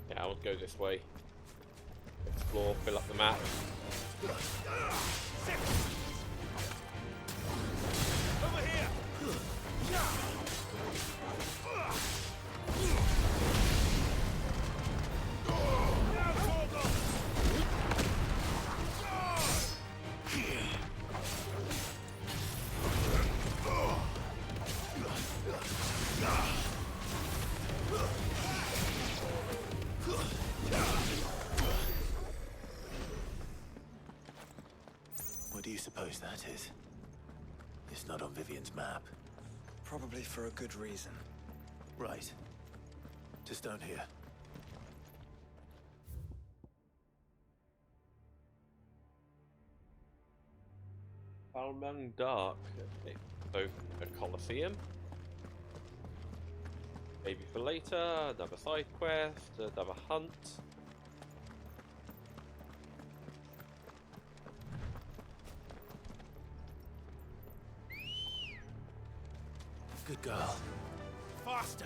Yeah, I'll go this way. Explore, fill up the map. Over here! What do you suppose that is? It's not on Vivian's map. Probably for a good reason. Right. Just down here. Almang Dark. Okay. So, a Colosseum. Maybe for later, another side quest, another hunt. Good girl. Faster!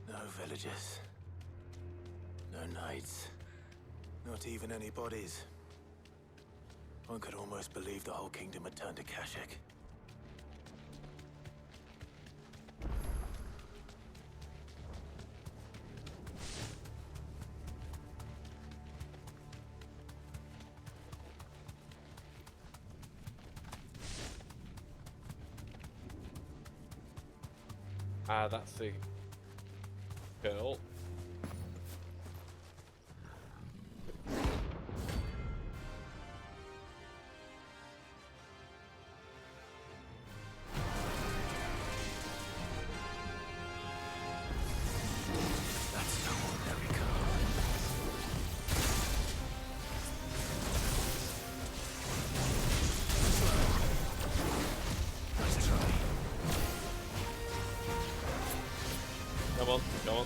No villagers. No knights. Not even any bodies. One could almost believe the whole kingdom had turned to Kashyyyk. Ah, that's the girl. That's no ordinary car. Nice try. Come on, come on.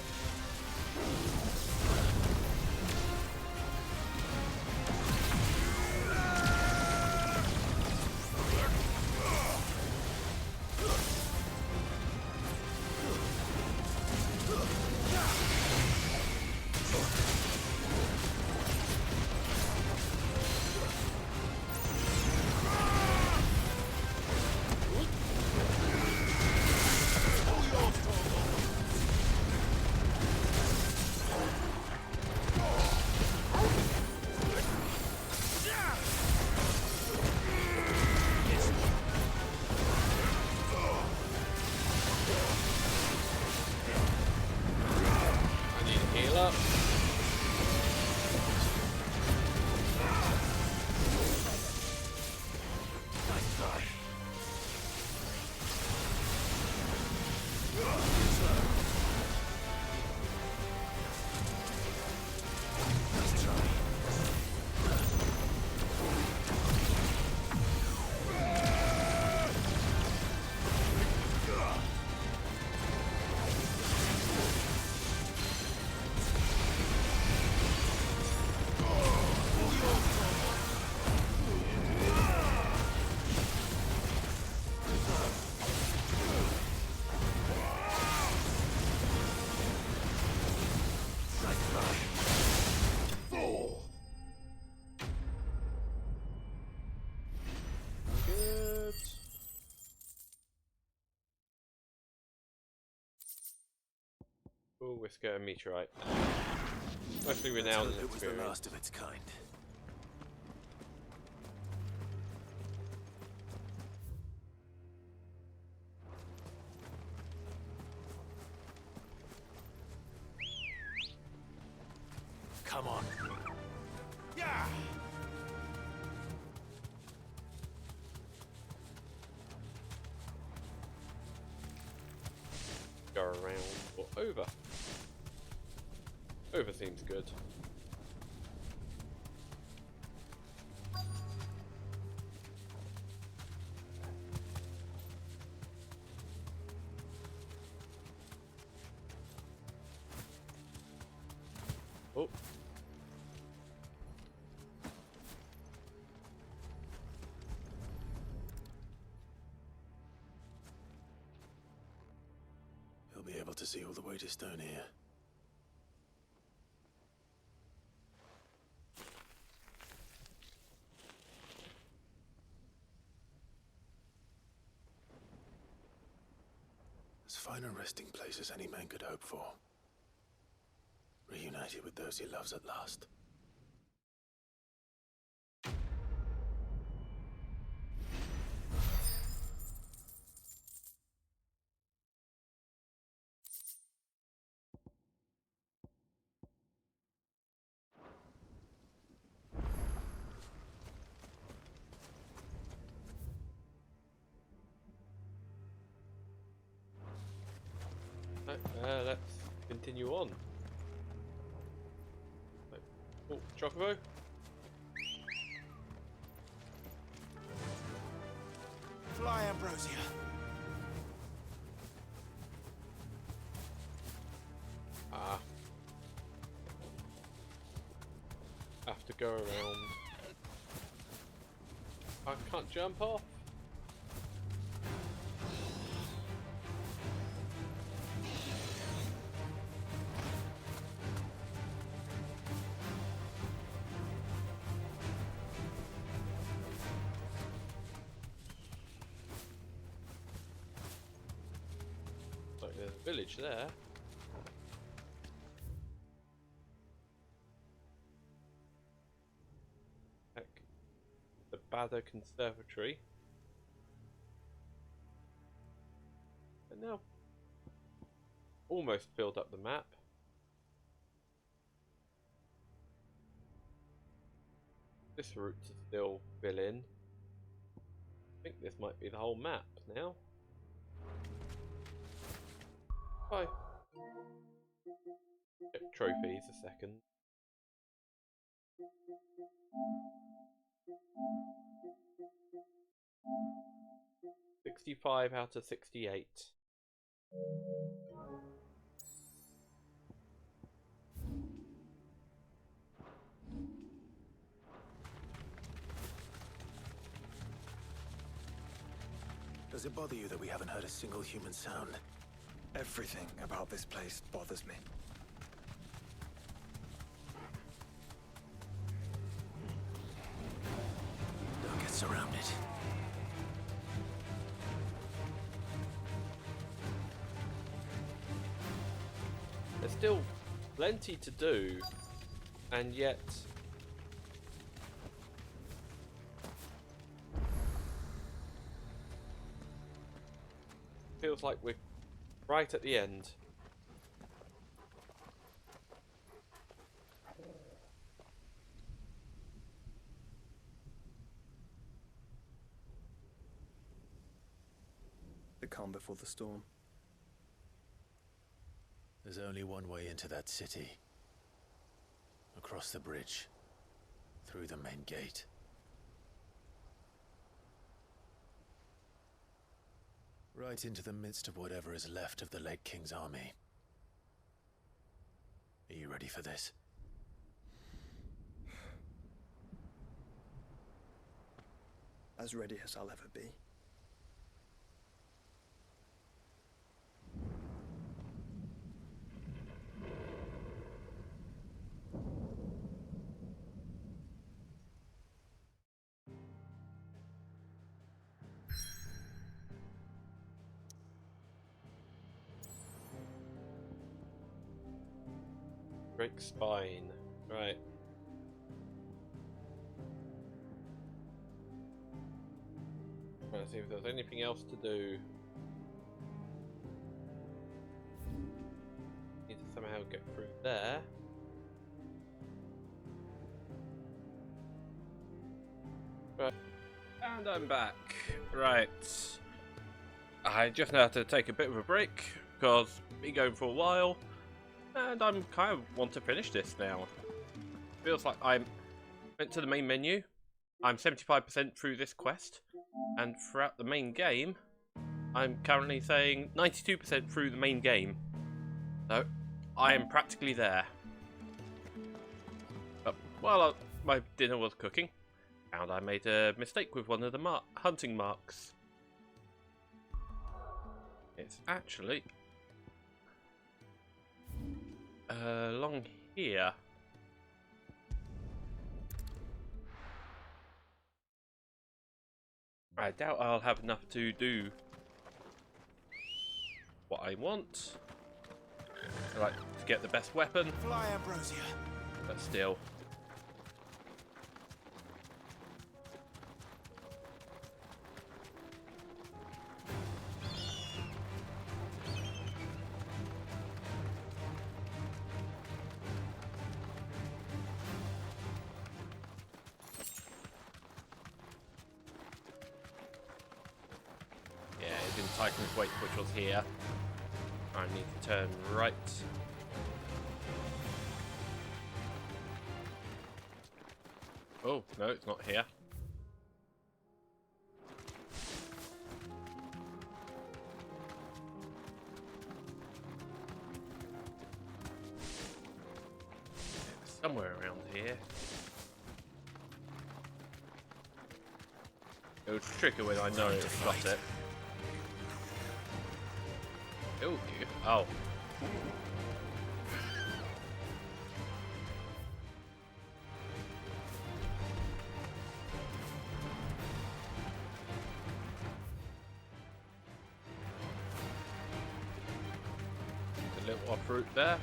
Oh, Whisker and Meteorite. Mostly Let's renowned hope and it was the experienced. last of its kind. Come on. Yeah. Go around or over. Over seems good. Oh. You'll be able to see all the way to Stone here. As fine a resting place as any man could hope for. Reunited with those he loves at last. Let's continue on. Oh, Chocobo. Fly, Ambrosia. Ah. Have to go around. I can't jump off. Like there's a village there. Heck. The Badder Conservatory. And now almost filled up the map. This route to still fill in. I think this might be the whole map now. Bye. Check trophies a second. "65 out of 68. Does it bother you that we haven't heard a single human sound? Everything about this place bothers me. Don't get surrounded. There's still plenty to do, and yet feels like we're right at the end. The calm before the storm. There's only one way into that city. Across the bridge. Through the main gate. Right into the midst of whatever is left of the late King's army. Are you ready for this? As ready as I'll ever be. Break spine. Right. Let's see if there's anything else to do. Need to somehow get through there. Right. And I'm back. Right. I just now have to take a bit of a break because been going for a while, and I'm kind of want to finish this now. Feels like I went to the main menu. I'm 75% through this quest, and throughout the main game, I'm currently saying 92% through the main game. So I am practically there. But while my dinner was cooking, found I made a mistake with one of the hunting marks. It's actually along here. I doubt I'll have enough to do what I want. I like to get the best weapon. Fly, Ambrosia. But still. Yeah, it didn't tighten its weight, which was here. I need to turn right. Oh, no, it's not here. It's somewhere around here. It was tricky when I know it's got it. Oh, oh. A little off route there.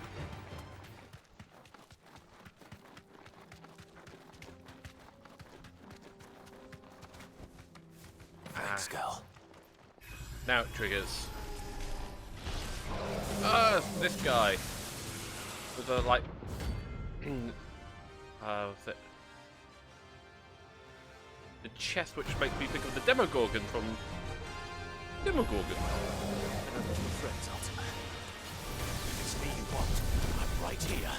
Thanks, girl. Now it triggers. This guy with a like what's it? The chest, which makes me think of the Demogorgon from Demogorgon. Friends, Ultima. If it's me you want, I'm right here.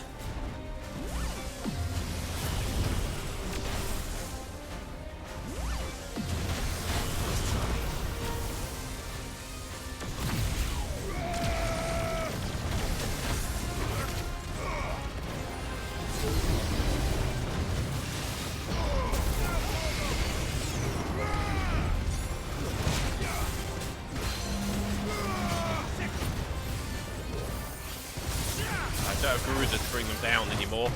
I don't have Garuda to bring them down anymore.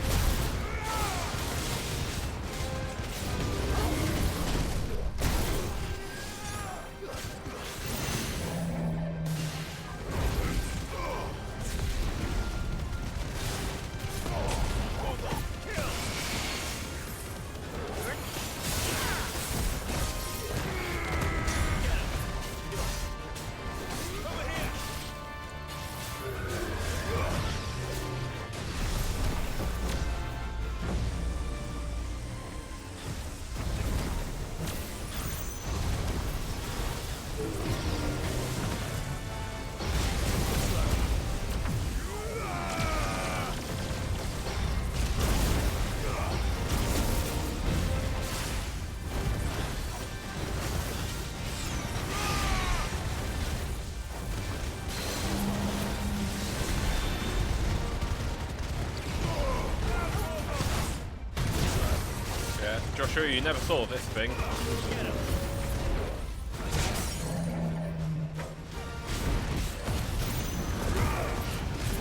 Joshua, you never saw this thing.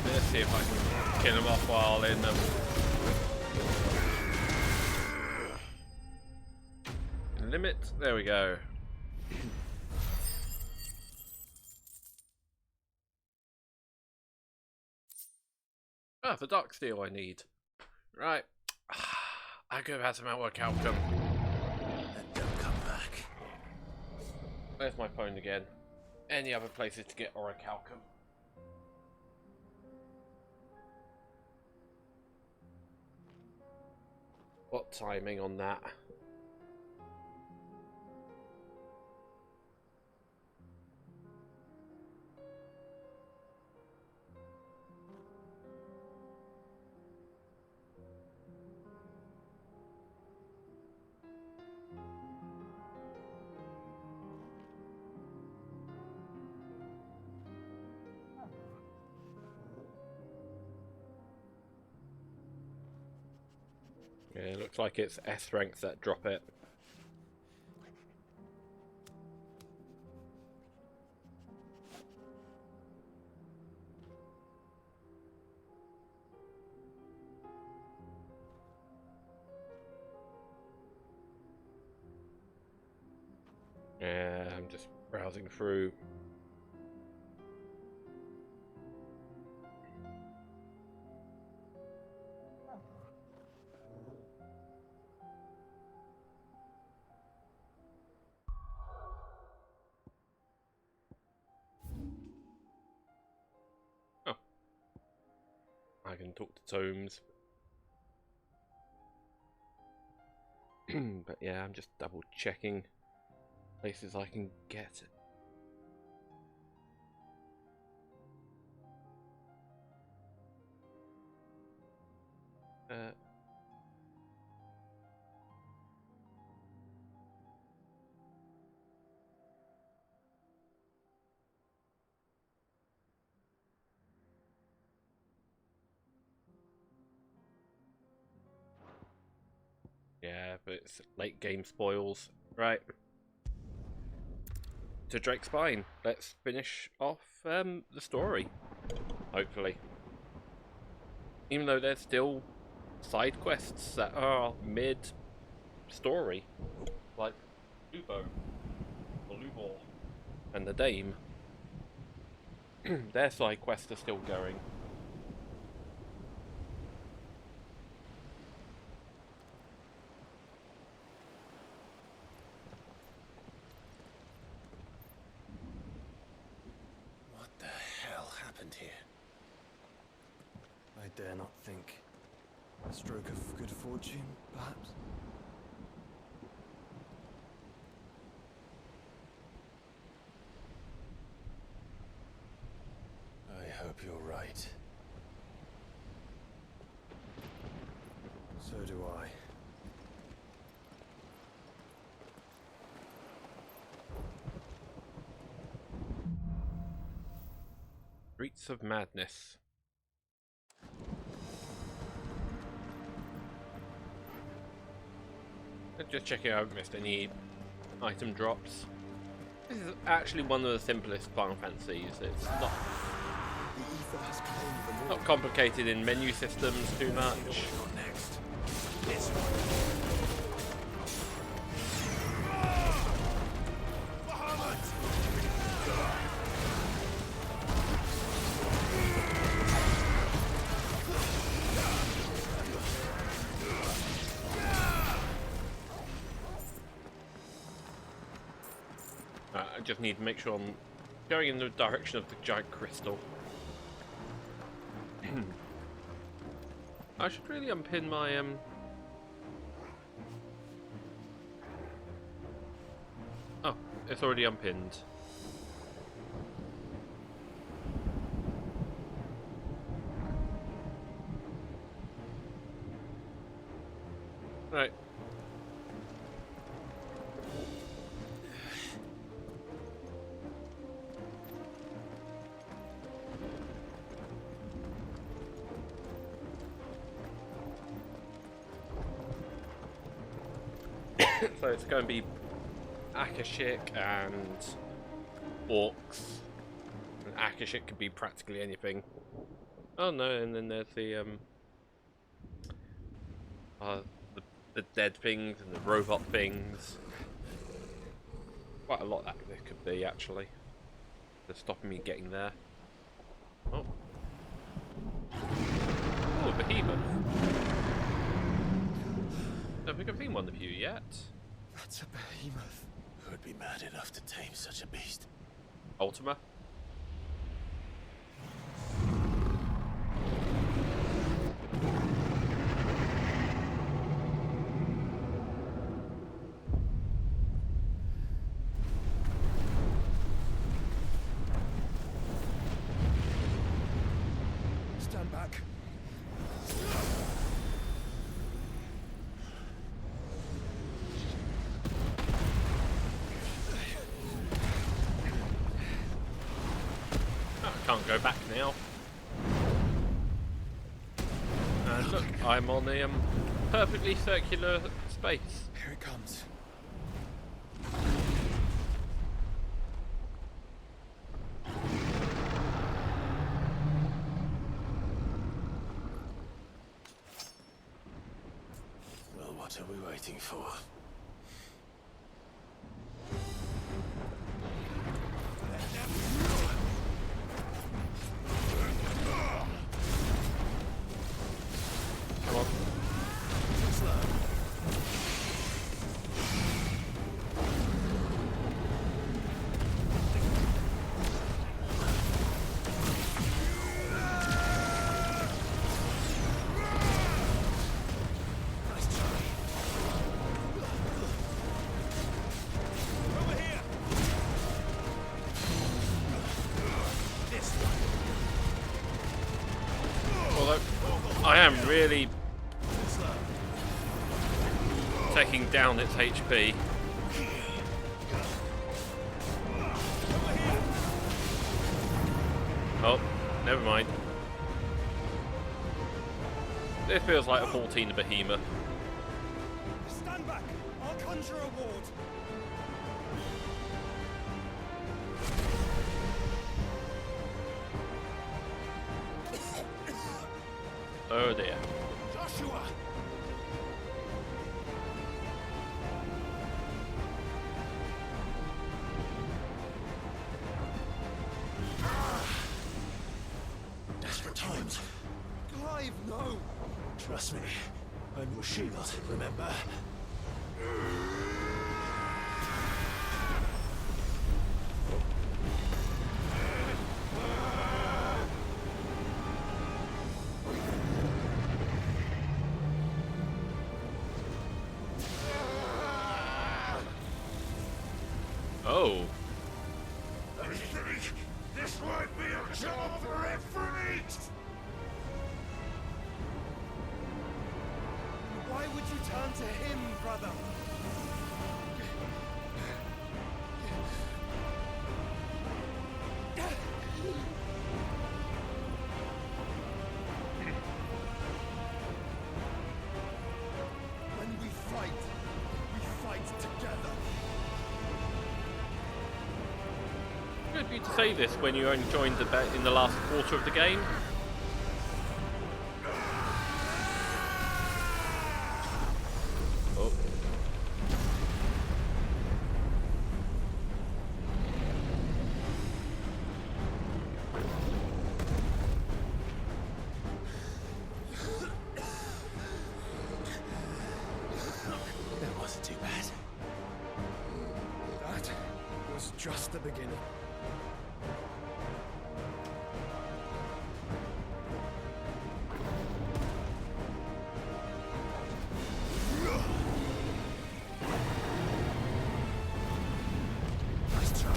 Let's see if I can kill him off while in them. Limit, there we go. Ah, the dark steel I need. Right. I could have had some outwork outcome. And don't come back. Where's my phone again? Any other places to get orichalcum? What timing on that? Yeah, it looks like it's S ranks that drop it. Yeah, I'm just browsing through. Oh, I can talk to tomes. But yeah, I'm just double checking places I can get it. Yeah, but it's late game spoils. Right. To Drake's Spine. Let's finish off the story. Hopefully. Even though there's still side quests that are mid-story. Like Lubo. Or Lubor. And the Dame. Their side quests are still going. I dare not think. A stroke of good fortune, perhaps? I hope you're right. So do I. Streets of Madness. Just checking I haven't missed any item drops. This is actually one of the simplest Final Fantasies. It's not complicated in menu systems too much. I just need to make sure I'm going in the direction of the giant crystal. I should really unpin my Oh, it's already unpinned. Right. So it's going to be Akashic and Orcs. And Akashic could be practically anything. Oh no, and then there's the dead things and the robot things. Quite a lot that there could be actually. They're stopping me getting there. Oh. don't think I've seen one of you yet. That's a behemoth. Who'd be mad enough to tame such a beast? Ultima. Stand back. Can't go back now. And look, I'm on a perfectly circular space. Here it comes. Well, what are we waiting for? Come on. Although I am really taking down its HP. Oh, never mind. This feels like a 14 behemoth. Stand back. I'll conjure a ward. Oh dear. Joshua. Desperate times. Clive, no. Trust me. I'm your shield, remember? Oh. I think this might be a job for every. Why would you turn to him, brother? When we fight together. Good of you to say this when you only joined in the last quarter of the game. Oh. That wasn't too bad. That was just the beginning. Nice try.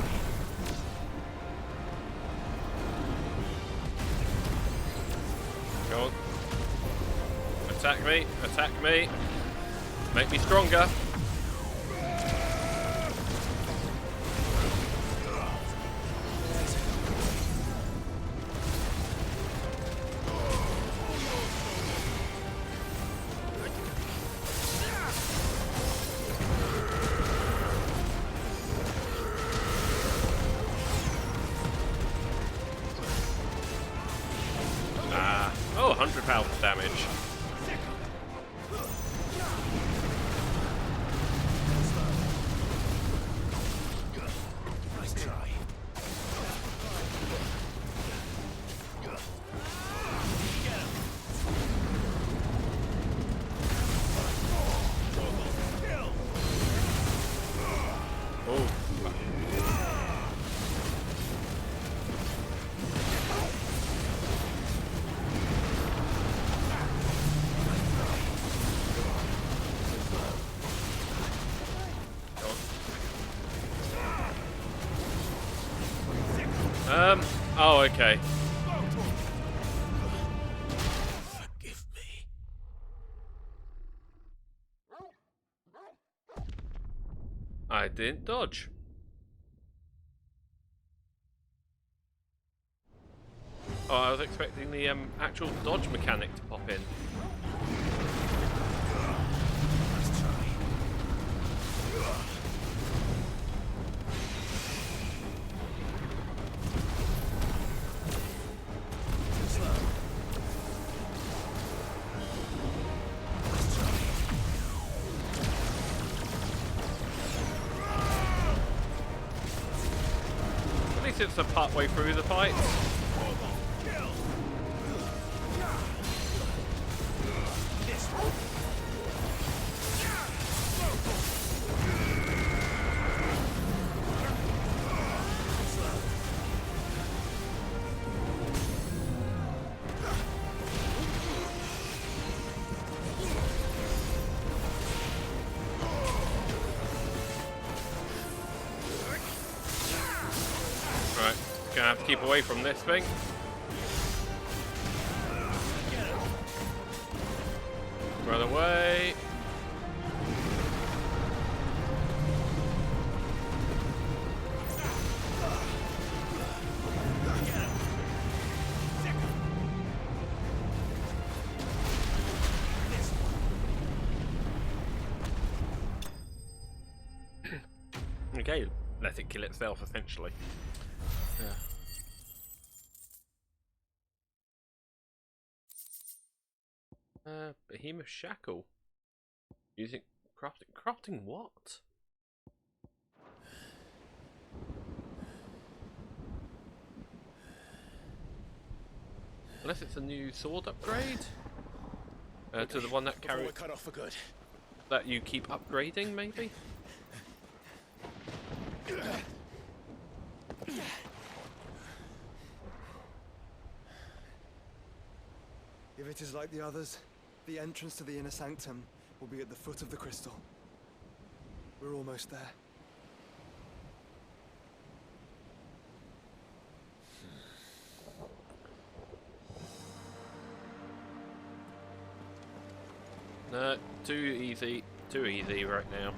Go on. Attack me, attack me. Make me stronger. Oh, 100 pounds damage. Nice try. Oh, okay. Forgive me. I didn't dodge. Oh, I was expecting the actual dodge mechanic to pop in. Let's try. At least it's a part way through the fight. Right, gonna have to keep away from this thing. Run away. Okay, let it kill itself essentially. Behemoth Shackle. Using crafting what? Unless it's a new sword upgrade? To the one that Before carry we're cut off for good. that you keep upgrading, maybe? If it is like the others, the entrance to the inner sanctum will be at the foot of the crystal. We're almost there. No, too easy right now.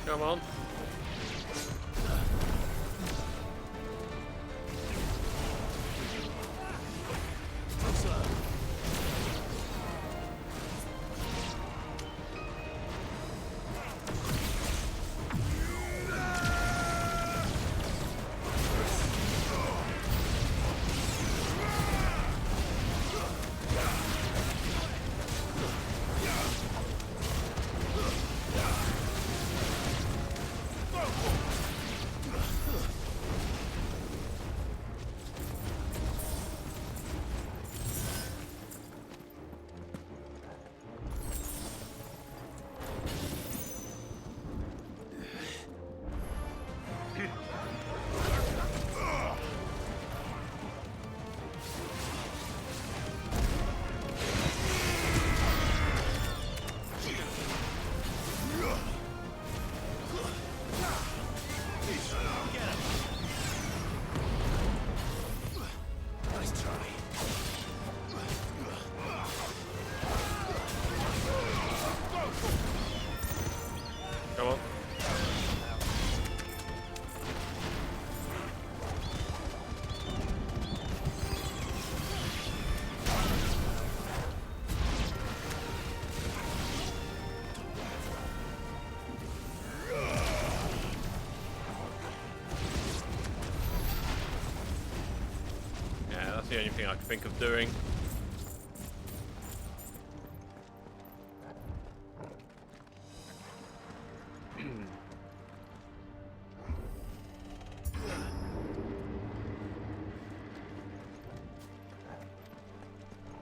Come on. Come on. Yeah, that's the only thing I can think of doing.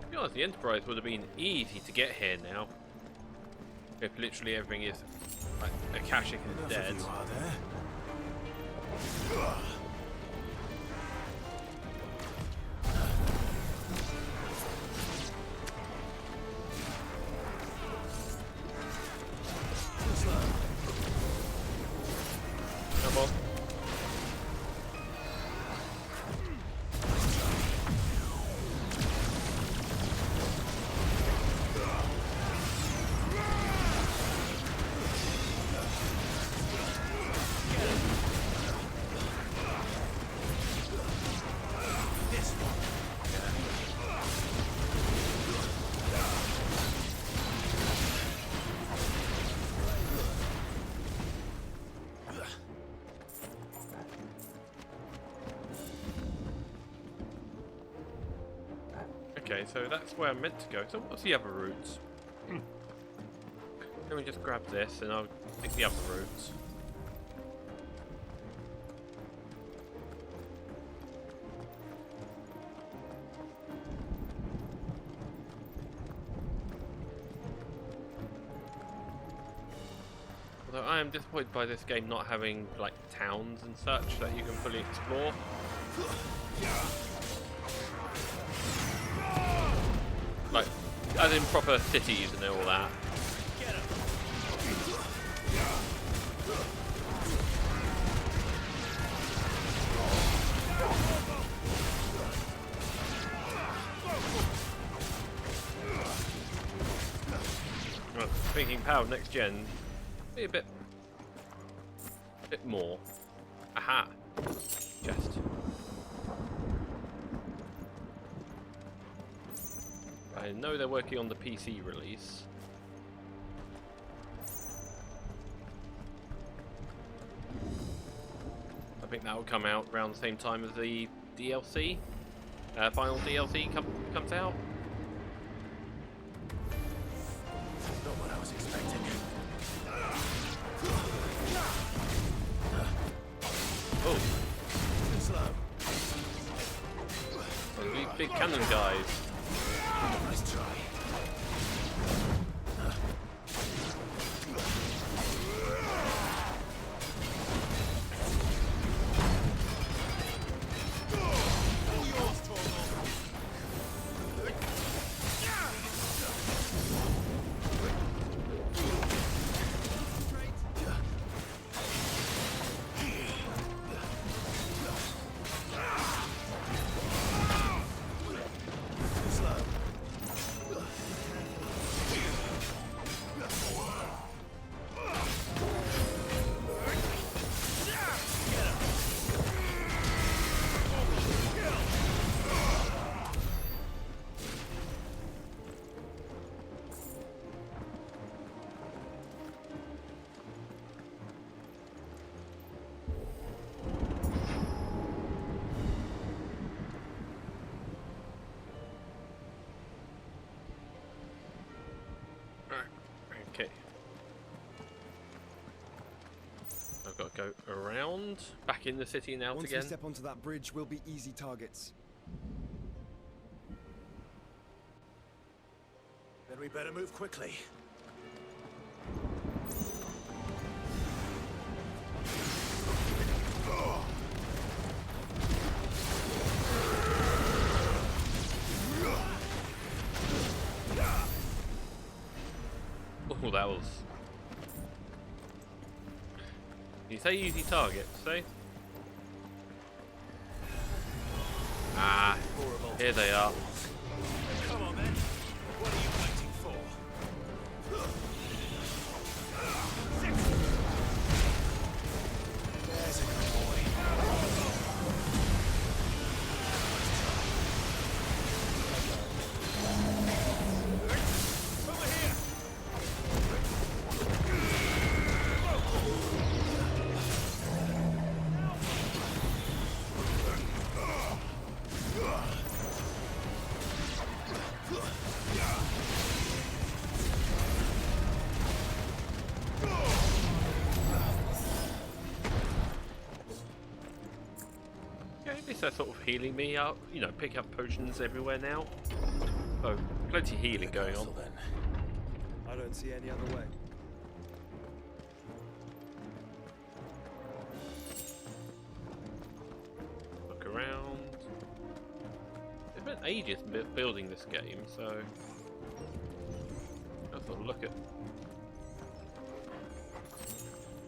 To be honest, the Enterprise would have been easy to get here now. If literally everything is like Akashic and dead. on. Okay, so that's where I'm meant to go. So what's the other routes? Let me just grab this and I'll take the other routes. Although I am disappointed by this game not having like towns and such that you can fully explore. Like, as in proper cities and all that. Well, thinking power next gen, be a bit more. Aha! Chest. I know they're working on the PC release. I think that will come out around the same time as the DLC. Final DLC comes out. Not what I was expecting. Oh. Too slow. Oh, these big cannon guys. Nice try. Okay. I've got to go around, back in the city and out Once again. we step onto that bridge, we'll be easy targets. Then we better move quickly. Oh, that was... You say easy targets, say? Ah, here they are. Come on then. What are you waiting for? There's a good boy. Over here. Okay, at least they're sort of healing me up. You know, pick up potions everywhere now. Oh, plenty of healing going on. I don't see any other way. Look around. It's been ages building this game, so let's have a look at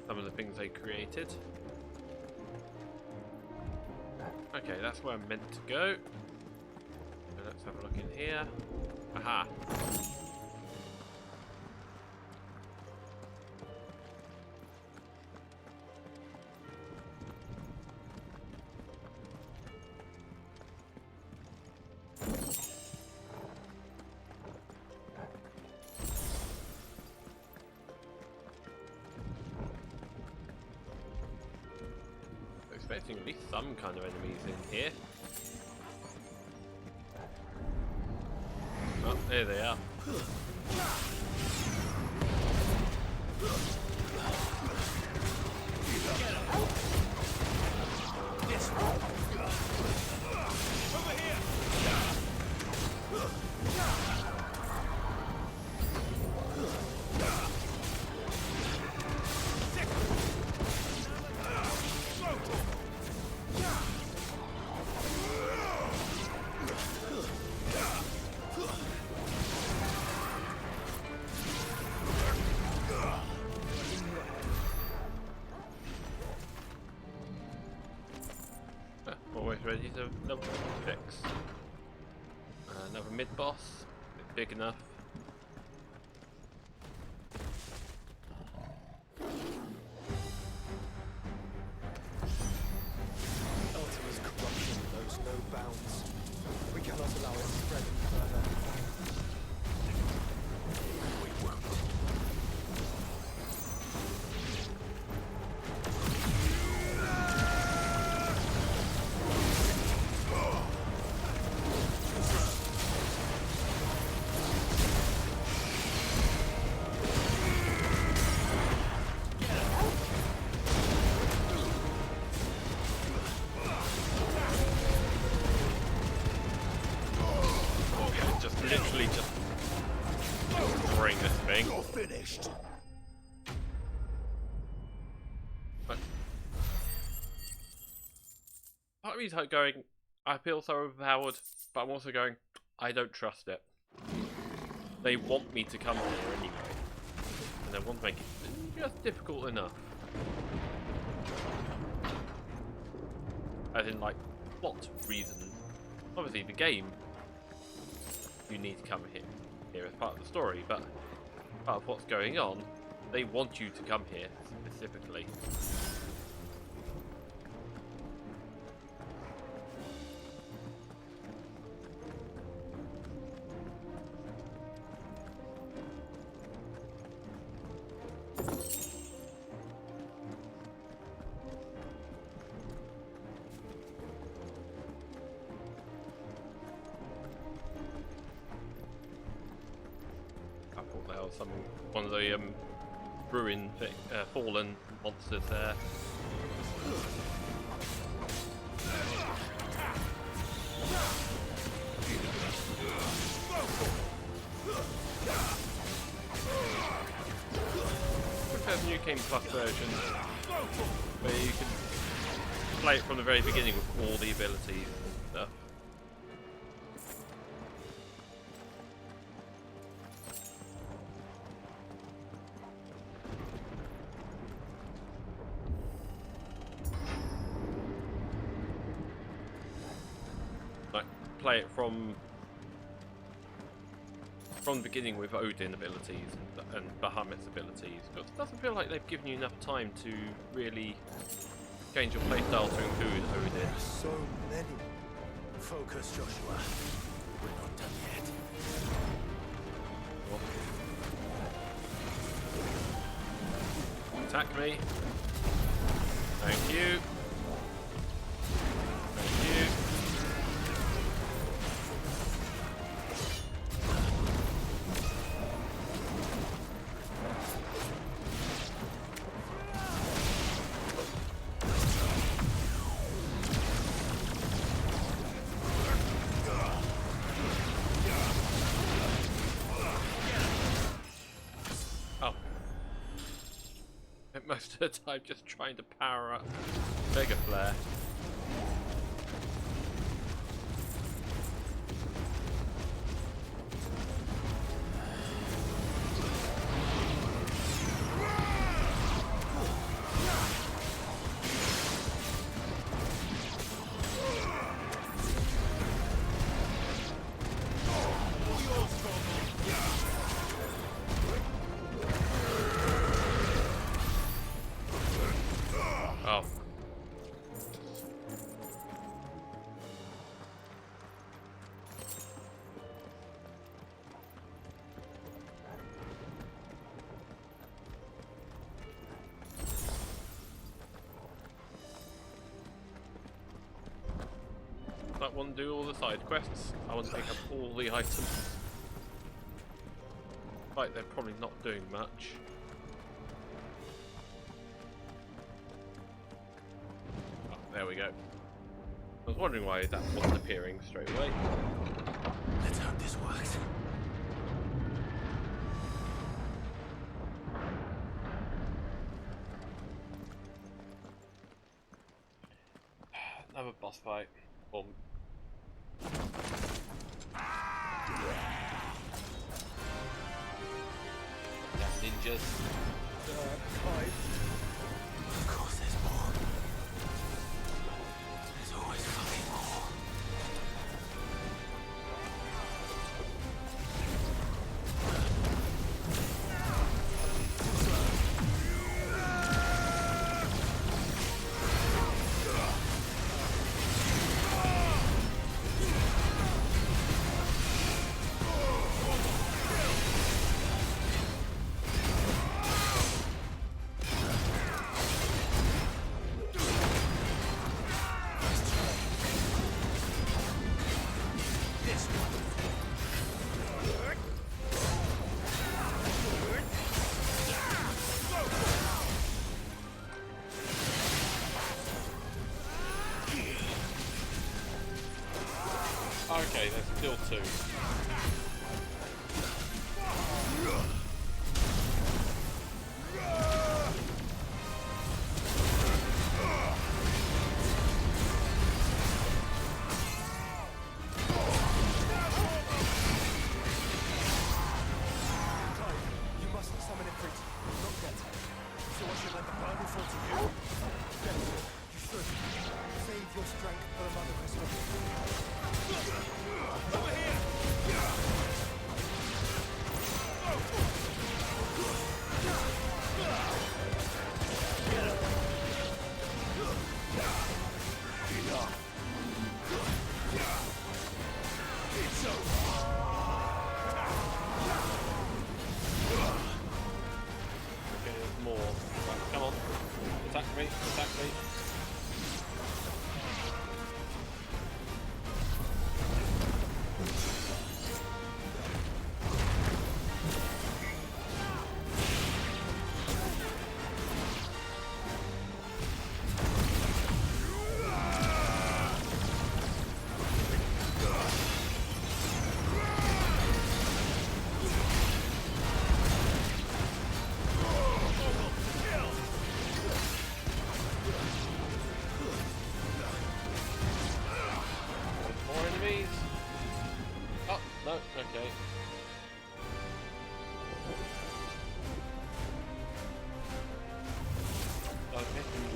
some of the things they created. Okay, that's where I'm meant to go. So let's have a look in here. Aha! Expecting at least some kind of enemies in here. Oh, there they are. Over here! Always ready to level 6. Another mid-boss, big enough. Ultima's corruption knows no bounds. We cannot allow it to spread any further. We won't. Literally just destroying this thing. You're finished. But part of me is like going, I feel so overpowered, but I'm also going, I don't trust it. They want me to come here anyway, and they want to make it just difficult enough. As in, like, plot reasons. Obviously, the game, you need to come here as part of the story, but part of what's going on, they want you to come here specifically. One of the ruined, fallen monsters there. There's a new Game Plus version where you can play it from the very beginning with all the abilities and stuff. Play it from the beginning with Odin abilities and Bahamut's abilities, but it doesn't feel like they've given you enough time to really change your playstyle to include Odin. So many. Focus, Joshua. We're not done yet. Attack me. Thank you. Thank you. Most of the time just trying to power up Mega Flare. I want to do all the side quests. I want to pick up all the items. Like they're probably not doing much. Oh, there we go. I was wondering why that wasn't appearing straight away. Let's hope this works. Another boss fight. Damn ninjas. Clive. Of course there's more. There's always fucking more. Okay, there's still two.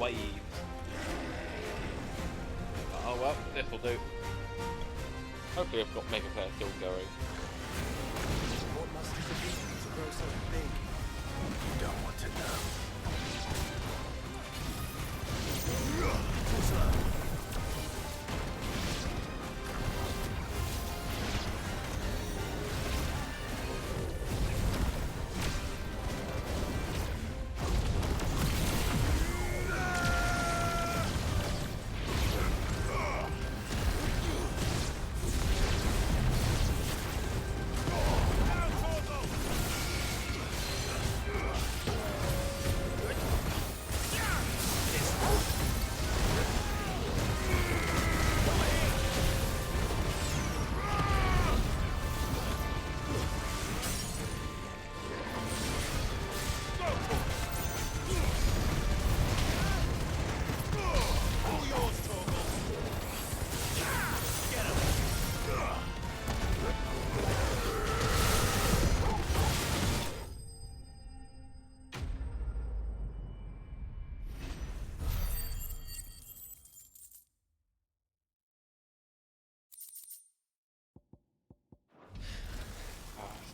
Waves. Oh well, this will do. Hopefully I've got Mega Player still going. What must it be to grow so big? You don't want to know.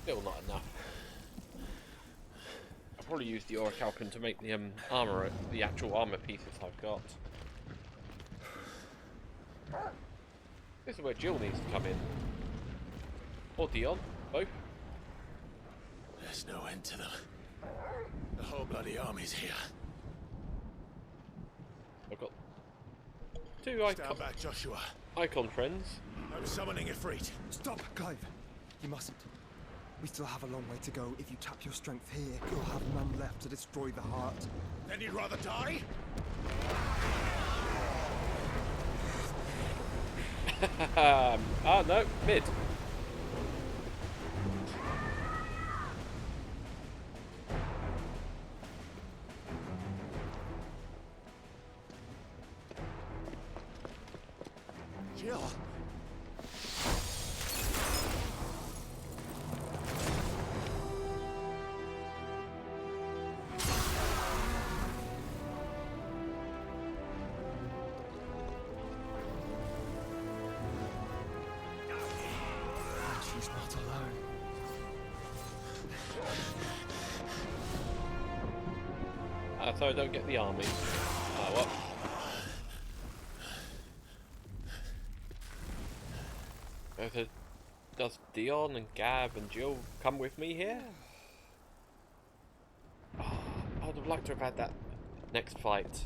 Still not enough. I'll probably use the orichalcum to make the armor, the actual armor pieces I've got. This is where Jill needs to come in. Or Dion, both. There's no end to them. The whole bloody army's here. I've got two Eikons. Stand back, Joshua. Eikon friends. I'm summoning Ifrit. Stop, Clive. You mustn't. We still have a long way to go. If you tap your strength here, you'll have none left to destroy the heart. Then you'd rather die? Ah, no, mid. Yeah. She's not alone. So I don't get the army. Oh, well. Does Dion and Gav and Jill come with me here? Oh, I would have liked to have had that next fight.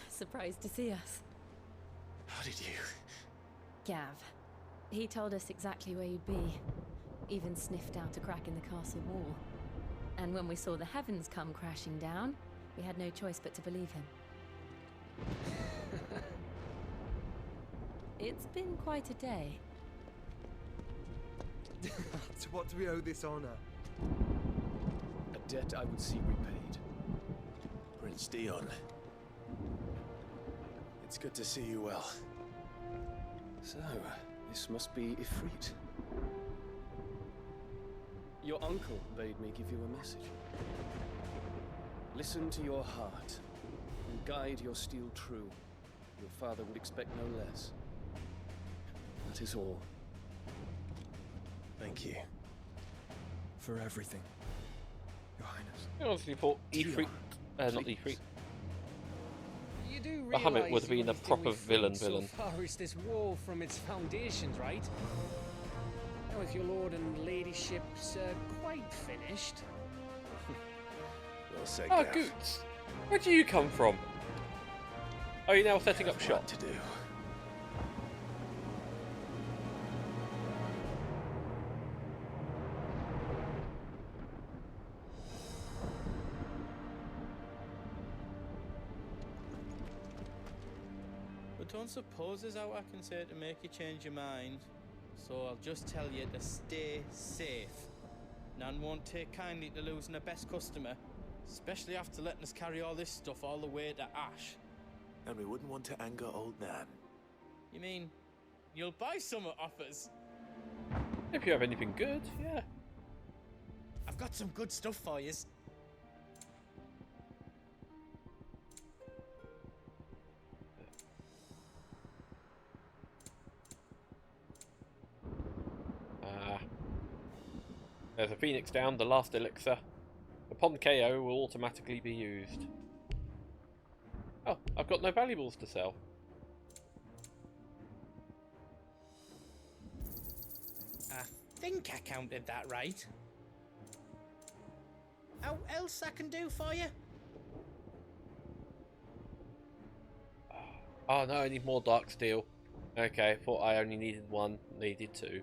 Surprised to see us. How did you? Gav. He told us exactly where you'd be. Even sniffed out a crack in the castle wall. And when we saw the heavens come crashing down, we had no choice but to believe him. It's been quite a day. To what do we owe this honor? A debt I would see repaid. Prince Dion. It's good to see you well. So, this must be Ifrit. Your uncle bade me give you a message. Listen to your heart, and guide your steel true. Your father would expect no less. That is all. Thank you. For everything, Your Highness. I honestly thought Ifrit, not Ifrit. You do Bahamut realise would have been the a only thing proper we've villain. found so far is this wall from its foundations, right? Now, if your lord and ladyship's quite finished. Well said, Oh, Gav. Goots. Where do you come from? Are you now setting up shop? To do. But don't suppose there's out I can say to make you change your mind. So I'll just tell you to stay safe. Nan won't take kindly to losing her best customer, especially after letting us carry all this stuff all the way to Ash. And we wouldn't want to anger old Nan. You mean, you'll buy some off us? If you have anything good, yeah. I've got some good stuff for you. There's a Phoenix down, the last elixir. Upon KO will automatically be used. Oh, I've got no valuables to sell. I think I counted that right. How else I can do for you? Oh no, I need more dark steel. Okay, thought I only needed one, needed two.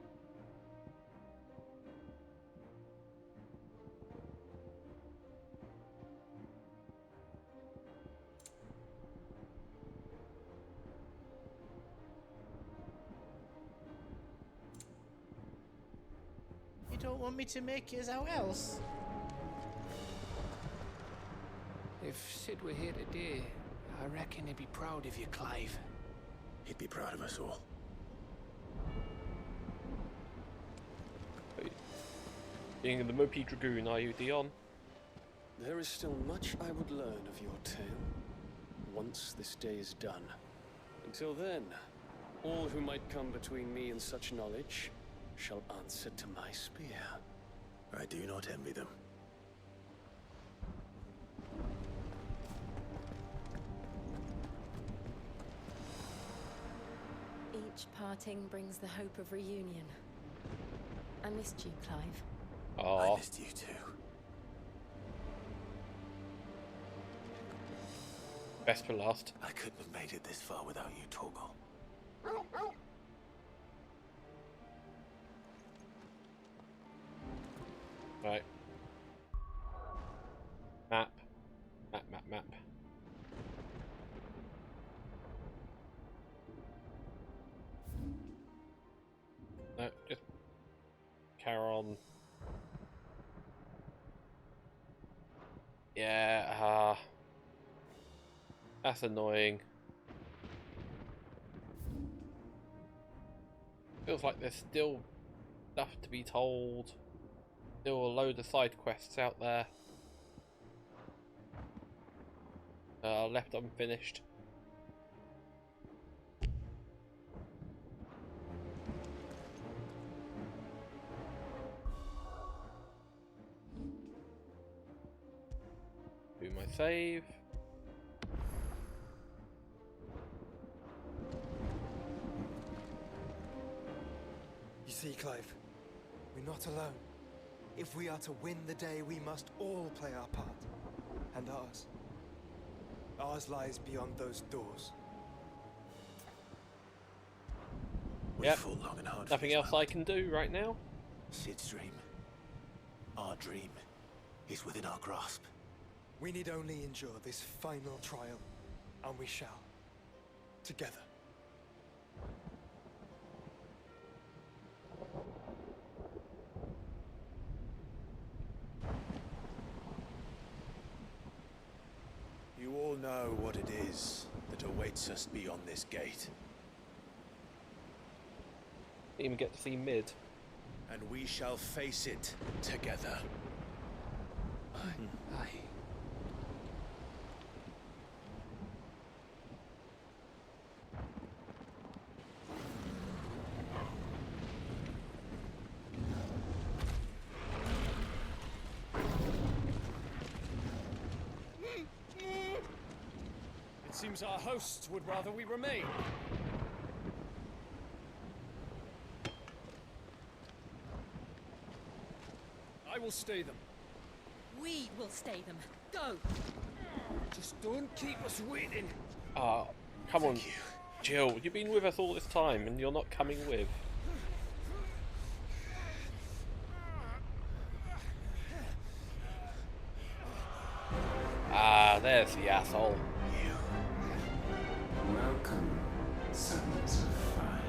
You don't want me to make it out else? If Sid were here today, I reckon he'd be proud of you, Clive. He'd be proud of us all. Being the Mopey Dragoon, are you, Dion? There is still much I would learn of your tale, once this day is done. Until then, all who might come between me and such knowledge shall answer to my spear. I do not envy them. Each parting brings the hope of reunion. I missed you, Clive. Oh. I missed you too. Best for last. I couldn't have made it this far without you, Torgal. Right. Map. Map, map, map. No, just carry on. Yeah, that's annoying. Feels like there's still stuff to be told. Still a load of side quests out there. Left unfinished. Do my save. You see, Clive, we're not alone. If we are to win the day, we must all play our part. And ours. Ours lies beyond those doors. Yep. Nothing else I can do right now. Sid's dream. Our dream is within our grasp. We need only endure this final trial, and we shall. Together. You all know what it is that awaits us beyond this gate. Didn't even get to see mid. And we shall face it together. Aye. It seems our hosts would rather we remain. I will stay them. We will stay them. Go! Just don't keep us waiting. Ah, come on, Jill. You've been with us all this time, and you're not coming with. Ah, there's the asshole. Welcome, sons of fire.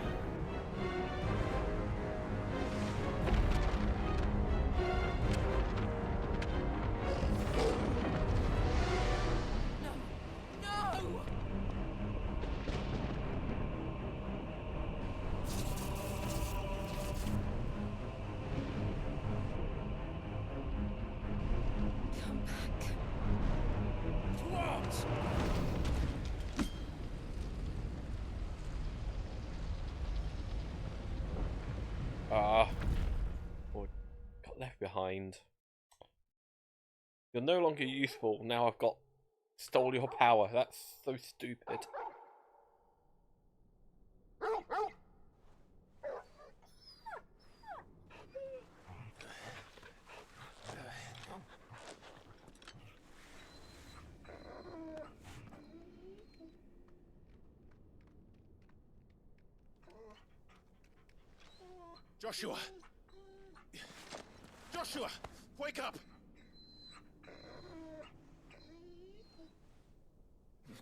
No! Come back. What? Ah, or got left behind. You're no longer useful. Now I've got stole your power. That's so stupid. Joshua! Joshua! Wake up!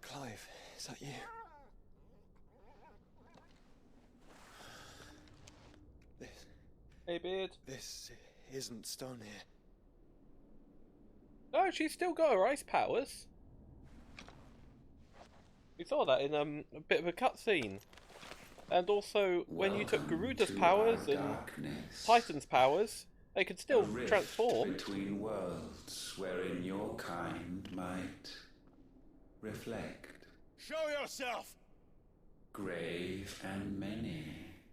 Clive, is that you? Hey, Beard. This isn't stone here. No, she's still got her ice powers. We saw that in a bit of a cutscene. And also, when you took Garuda's powers and Titan's powers, they could still transform. Between worlds wherein your kind might reflect. Show yourself! Grave and many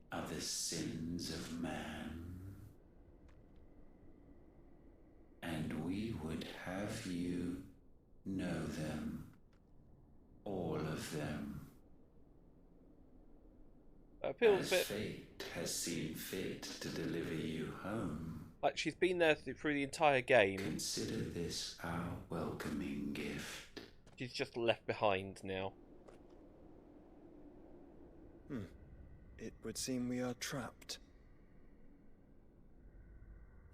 are the sins of man. And we would have you know them. All of them. Feels As a bit fate has seen fit to deliver you home. like she's been there through the entire game. Consider this our welcoming gift. She's is just left behind now? It would seem we are trapped.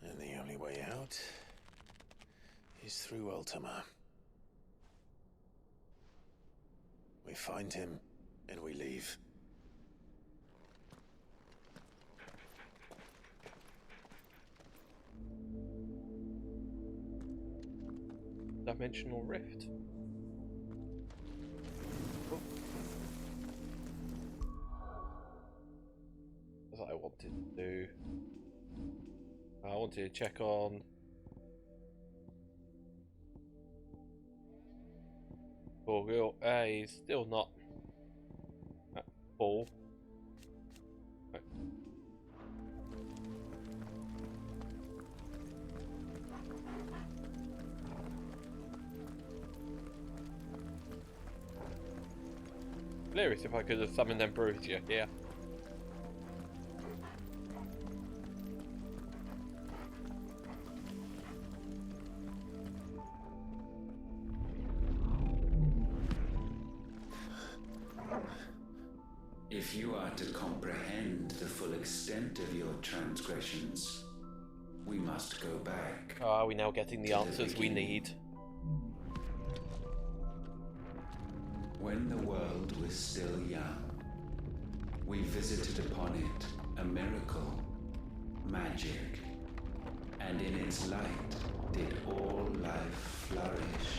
And the only way out is through Ultima. We find him, and we leave. Dimensional rift. Oh. That's what I wanted to do. I wanted to check on Borgil. He's still not at full. Right. Hilarious if I could have summoned Ambrosia, yeah. If you are to comprehend the full extent of your transgressions, we must go back. Are we now getting the answers we need? When the world was still young, we visited upon it a miracle, magic, and in its light did all life flourish.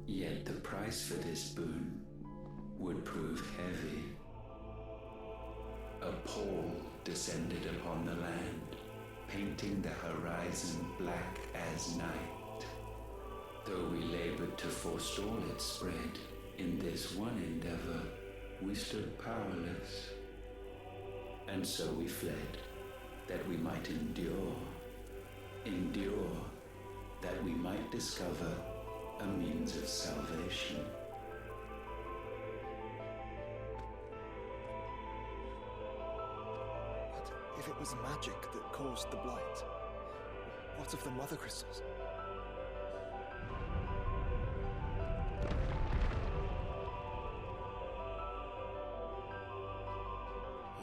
Yet the price for this boon would prove heavy. A pall descended upon the land, painting the horizon black as night. Though we labored to forestall its spread, in this one endeavor we stood powerless. And so we fled, that we might endure, that we might discover a means of salvation. What if it was magic that caused the blight? What of the Mothercrystals?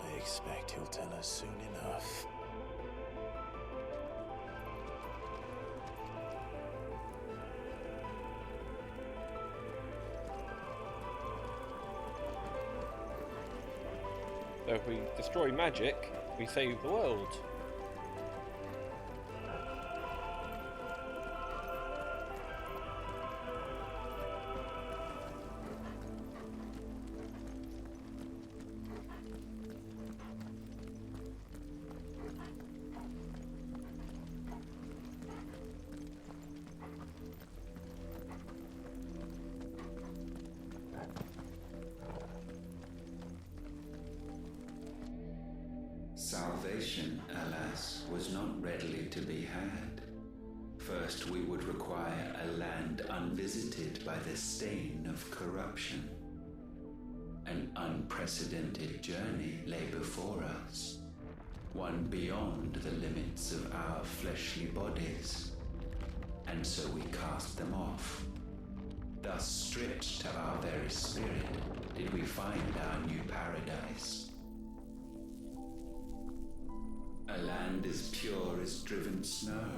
I expect he'll tell us soon enough. So if we destroy magic, we save the world. Salvation, alas, was not readily to be had. First, we would require a land unvisited by the stain of corruption. An unprecedented journey lay before us, one beyond the limits of our fleshly bodies. And so we cast them off. Thus, stripped to our very spirit, did we find our new paradise. A land as pure as driven snow,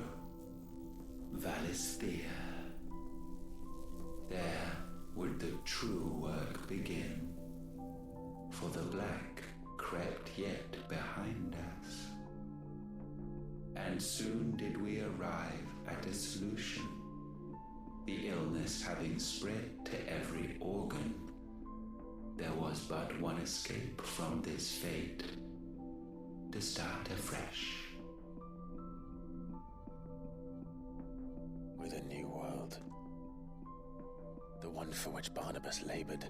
Valisthea. There would the true work begin, for the black crept yet behind us. And soon did we arrive at a solution, the illness having spread to every organ. There was but one escape from this fate, to start afresh. With a new world. The one for which Barnabas labored.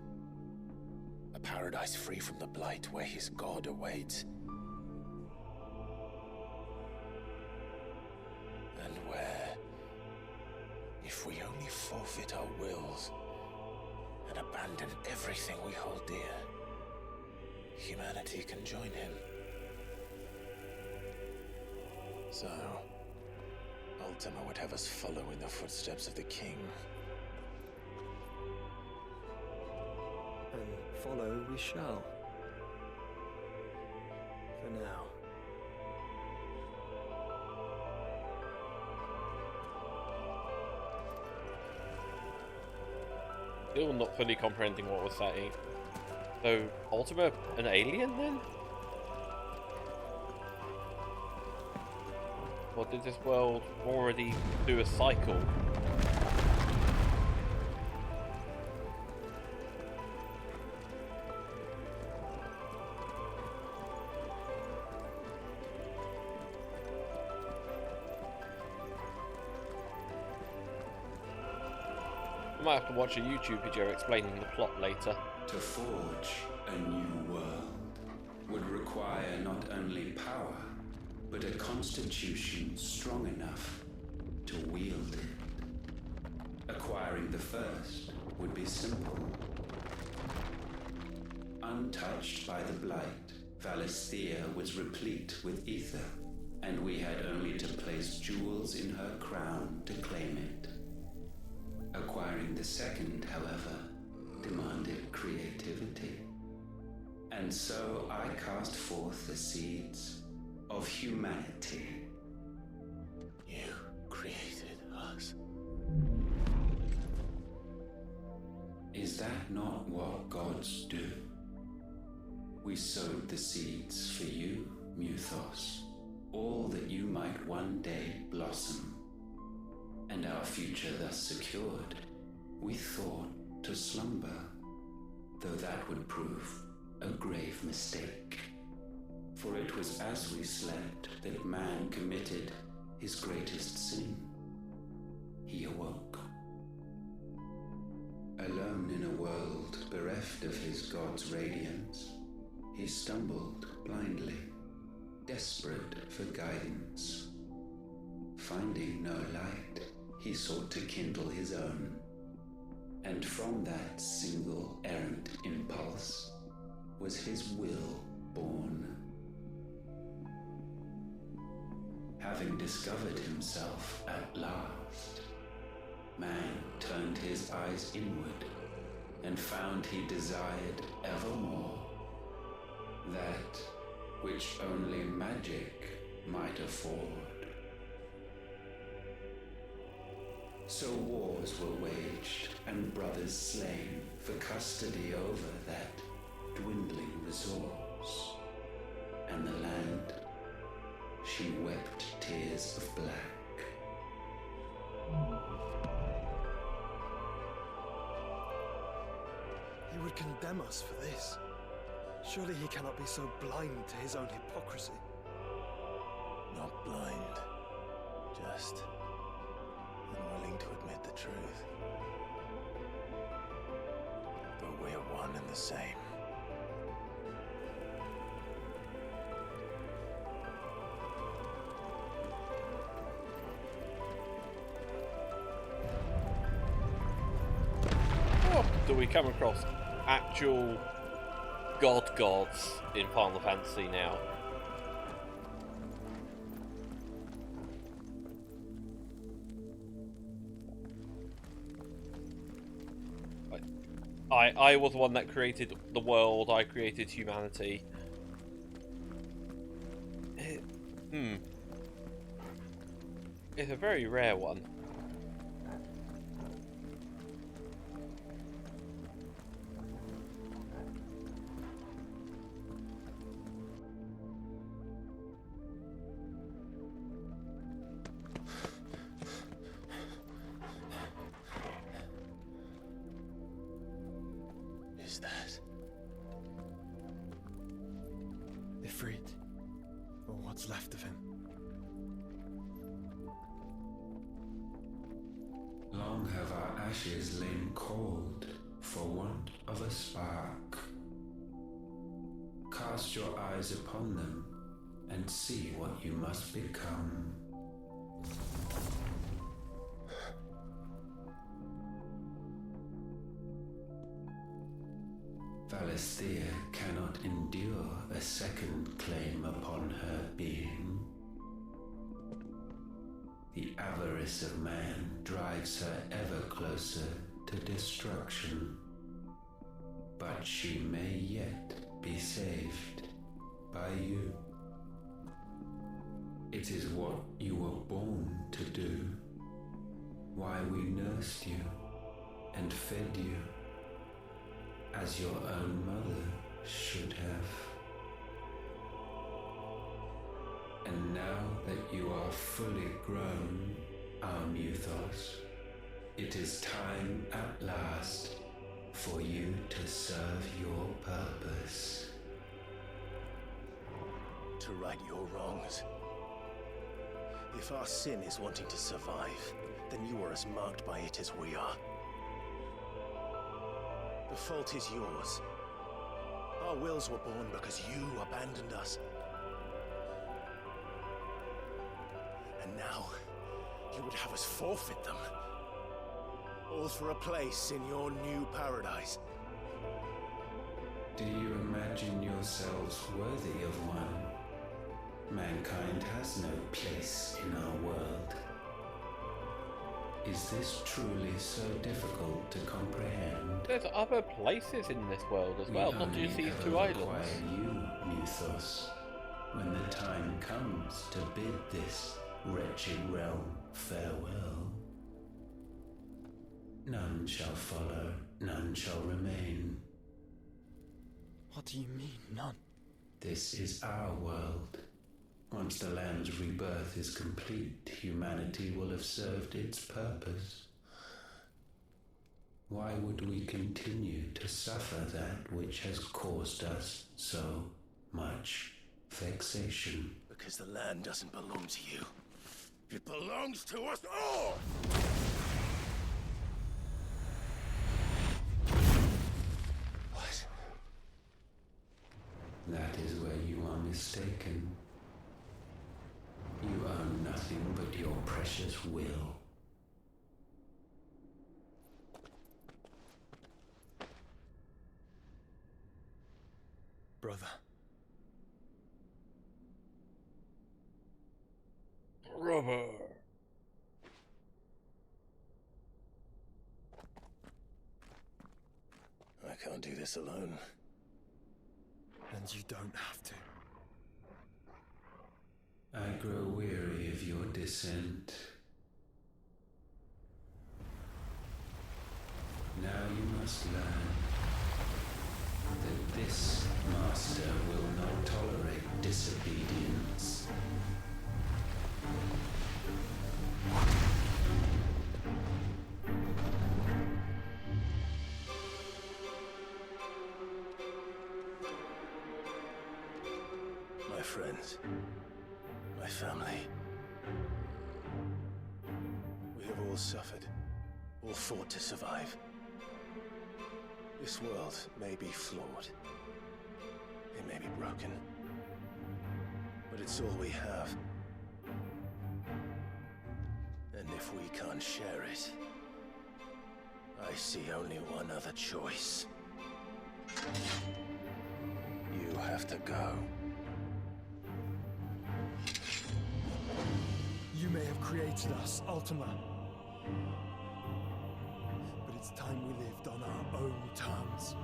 A paradise free from the blight where his god awaits. And where, if we only forfeit our wills and abandon everything we hold dear, humanity can join him. So, Ultima would have us follow in the footsteps of the king. And follow we shall. For now. Still not fully comprehending what was saying. So, Ultima an alien then? Or did this world already do a cycle? I might have to watch a YouTube video explaining the plot later. To forge a new world would require not only power, but a constitution strong enough to wield it. Acquiring the first would be simple. Untouched by the Blight, Valisthea was replete with aether, and we had only to place jewels in her crown to claim it. Acquiring the second, however, demanded creativity. And so I cast forth the seeds of humanity. You created us. Is that not what gods do? We sowed the seeds for you, Muthos, all that you might one day blossom. And our future thus secured, we thought to slumber, though that would prove a grave mistake. For it was as we slept that man committed his greatest sin. He awoke. Alone in a world bereft of his god's radiance, he stumbled blindly, desperate for guidance. Finding no light, he sought to kindle his own. And from that single errant impulse was his will born. Having discovered himself at last, man turned his eyes inward and found he desired evermore that which only magic might afford. So wars were waged and brothers slain for custody over that dwindling resource. And the land, she wept tears of black. He would condemn us for this. Surely he cannot be so blind to his own hypocrisy. Not blind, just unwilling to admit the truth. But we're one and the same. How often do we come across actual gods in Final Fantasy now? I was the one that created the world, I created humanity. It's a very rare one. That Ifrit, or what's left of him. Long have our ashes lain cold for want of a spark. Cast your eyes upon them and see what you must become. Valisthea cannot endure a second claim upon her being. The avarice of man drives her ever closer to destruction. But she may yet be saved by you. It is what you were born to do, why we nursed you and fed you, as your own mother should have. And now that you are fully grown, our Muthos, it is time at last for you to serve your purpose. To right your wrongs. If our sin is wanting to survive, then you are as marked by it as we are. The fault is yours. Our wills were born because you abandoned us. And now, you would have us forfeit them. All for a place in your new paradise. Do you imagine yourselves worthy of one? Mankind has no place in our world. Is this truly so difficult to comprehend? There's other places in this world as well, not just these two islands. You, Muthos, when the time comes to bid this wretched realm farewell. None shall follow, none shall remain. What do you mean, none? This is our world. Once the land's rebirth is complete, humanity will have served its purpose. Why would we continue to suffer that which has caused us so much vexation? Because the land doesn't belong to you. It belongs to us all! What? That is where you are mistaken. You own nothing but your precious will. Brother. Brother. I can't do this alone. And you don't have to. I grow weary of your dissent. Now you must learn that this master will not tolerate disobedience. My friends, my family. We have all suffered, all fought to survive. This world may be flawed. It may be broken. But it's all we have. And if we can't share it, I see only one other choice. You have to go. You may have created us, Ultima. But it's time we lived on our own terms.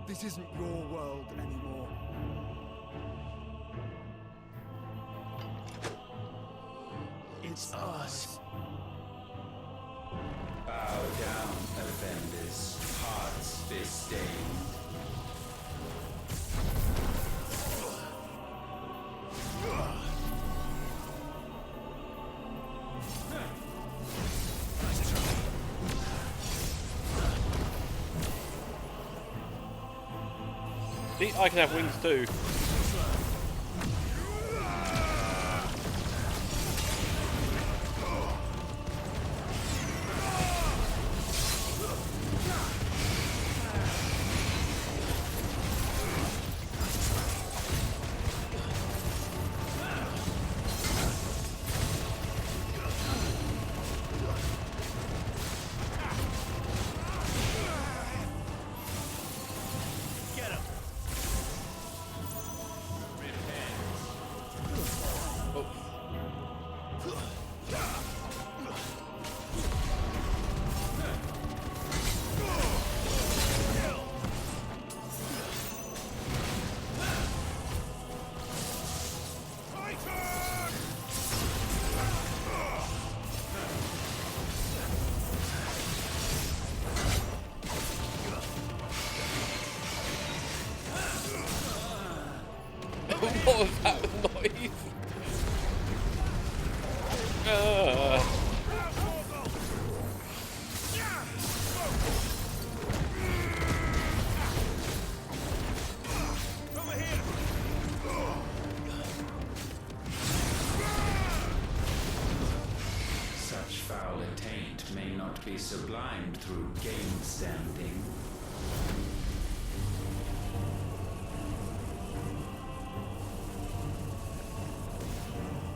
This isn't your world anymore. It's ours. Bow down, offenders, hearts disdained. See, I can have wings too. What was that noise? Such foul attaint may not be sublimed through game standing.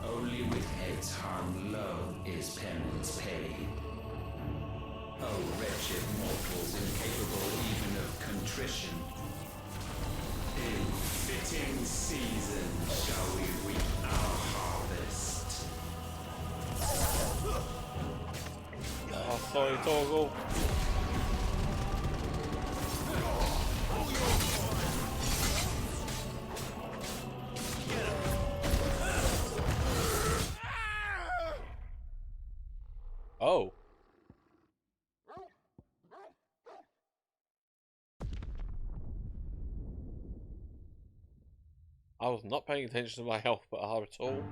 Only with heads hung low is penance paid. Oh, wretched mortals incapable even of contrition. In fitting season shall we reap our harvest. Oh, sorry, Toggle. Oh. I was not paying attention to my health bar at all.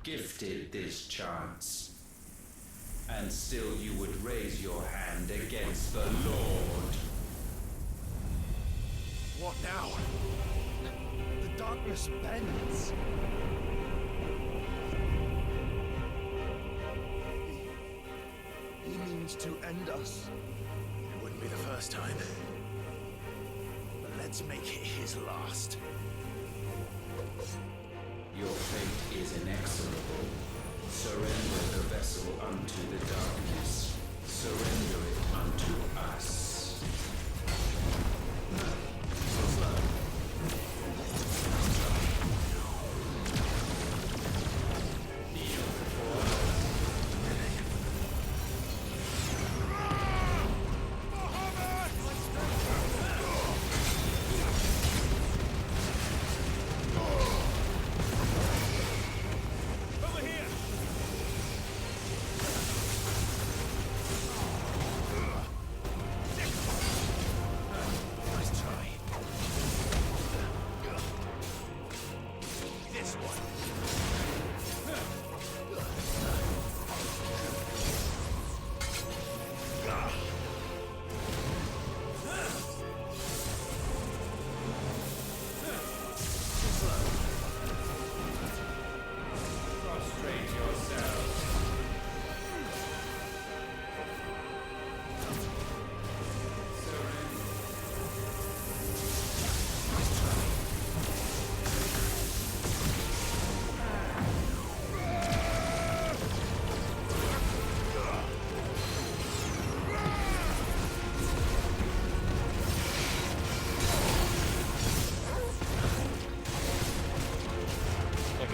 Gifted this chance, and still you would raise your hand against the Lord. What now? The darkness bends. He means to end us. It wouldn't be the first time. But let's make it his last. Your fate is inexorable. Surrender the vessel unto the darkness. Surrender it unto us.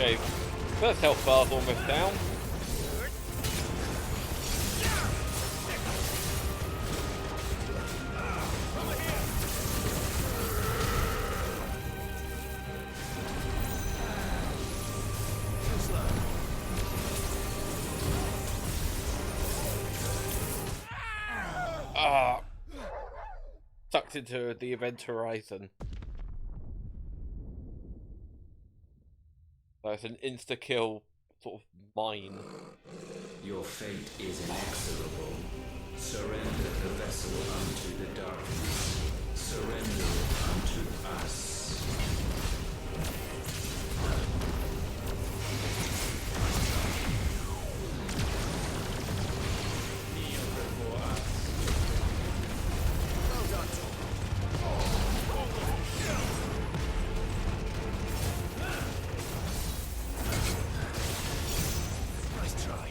Okay, first health bar's almost down. Ah, sucked into the event horizon. That's an insta-kill sort of mine. Your fate is inexorable. Surrender the vessel unto the darkness. Surrender it unto us. Kneel before us. Well done, nice try.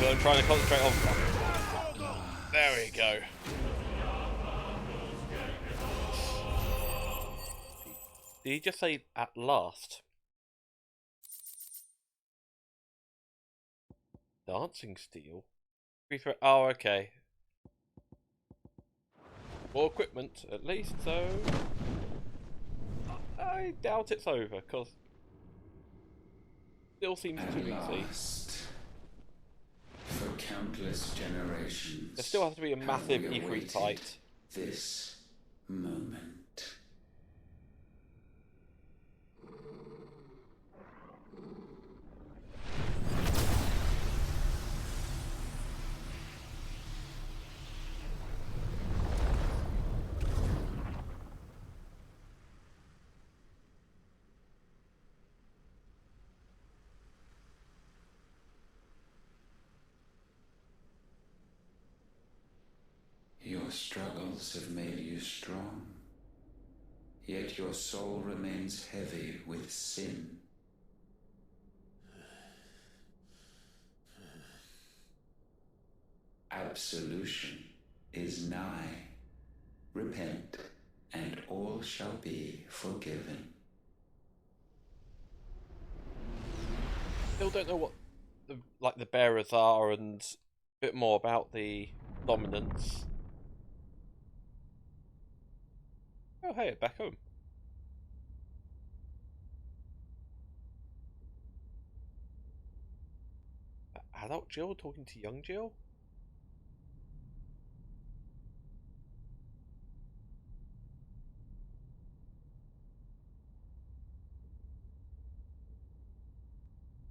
I'm trying to concentrate on. There we go. Did he just say at last? Dancing steel? Oh, okay. More equipment, at least, so. I doubt it's over, because. Still seems too easy. For countless generations, there still has to be a massive E3 fight. This moment. Your struggles have made you strong, yet your soul remains heavy with sin. Absolution is nigh. Repent, and all shall be forgiven. Still don't know what the bearers are and a bit more about the dominance. Oh hey, back home. Adult Jill talking to young Jill?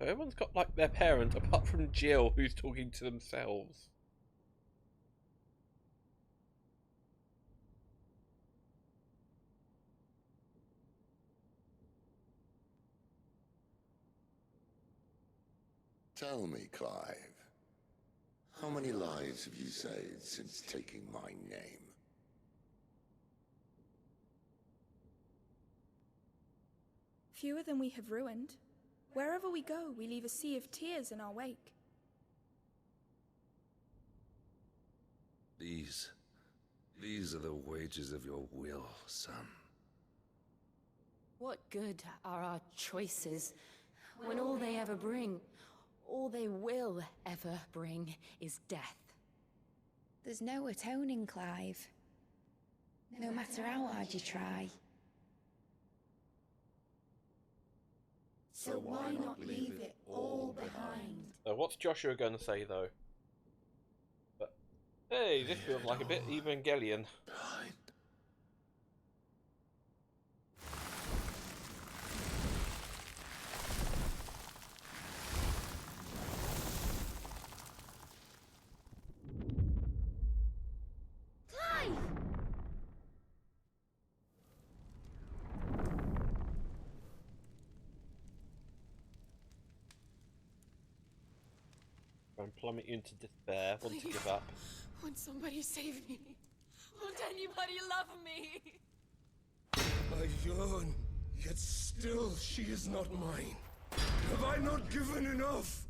Everyone's got like their parent apart from Jill who's talking to themselves. Tell me, Clive, how many lives have you saved since taking my name? Fewer than we have ruined. Wherever we go, we leave a sea of tears in our wake. These are the wages of your will, son. What good are our choices when all they ever bring, all they will ever bring, is death? There's no atoning, Clive. no matter how hard you try. So why not leave it all behind? What's Joshua going to say though? But hey, this feels like a bit Evangelion. And plummet you into despair, want to give up. Won't somebody save me? Won't anybody love me? I yearn, yet still she is not mine. Have I not given enough?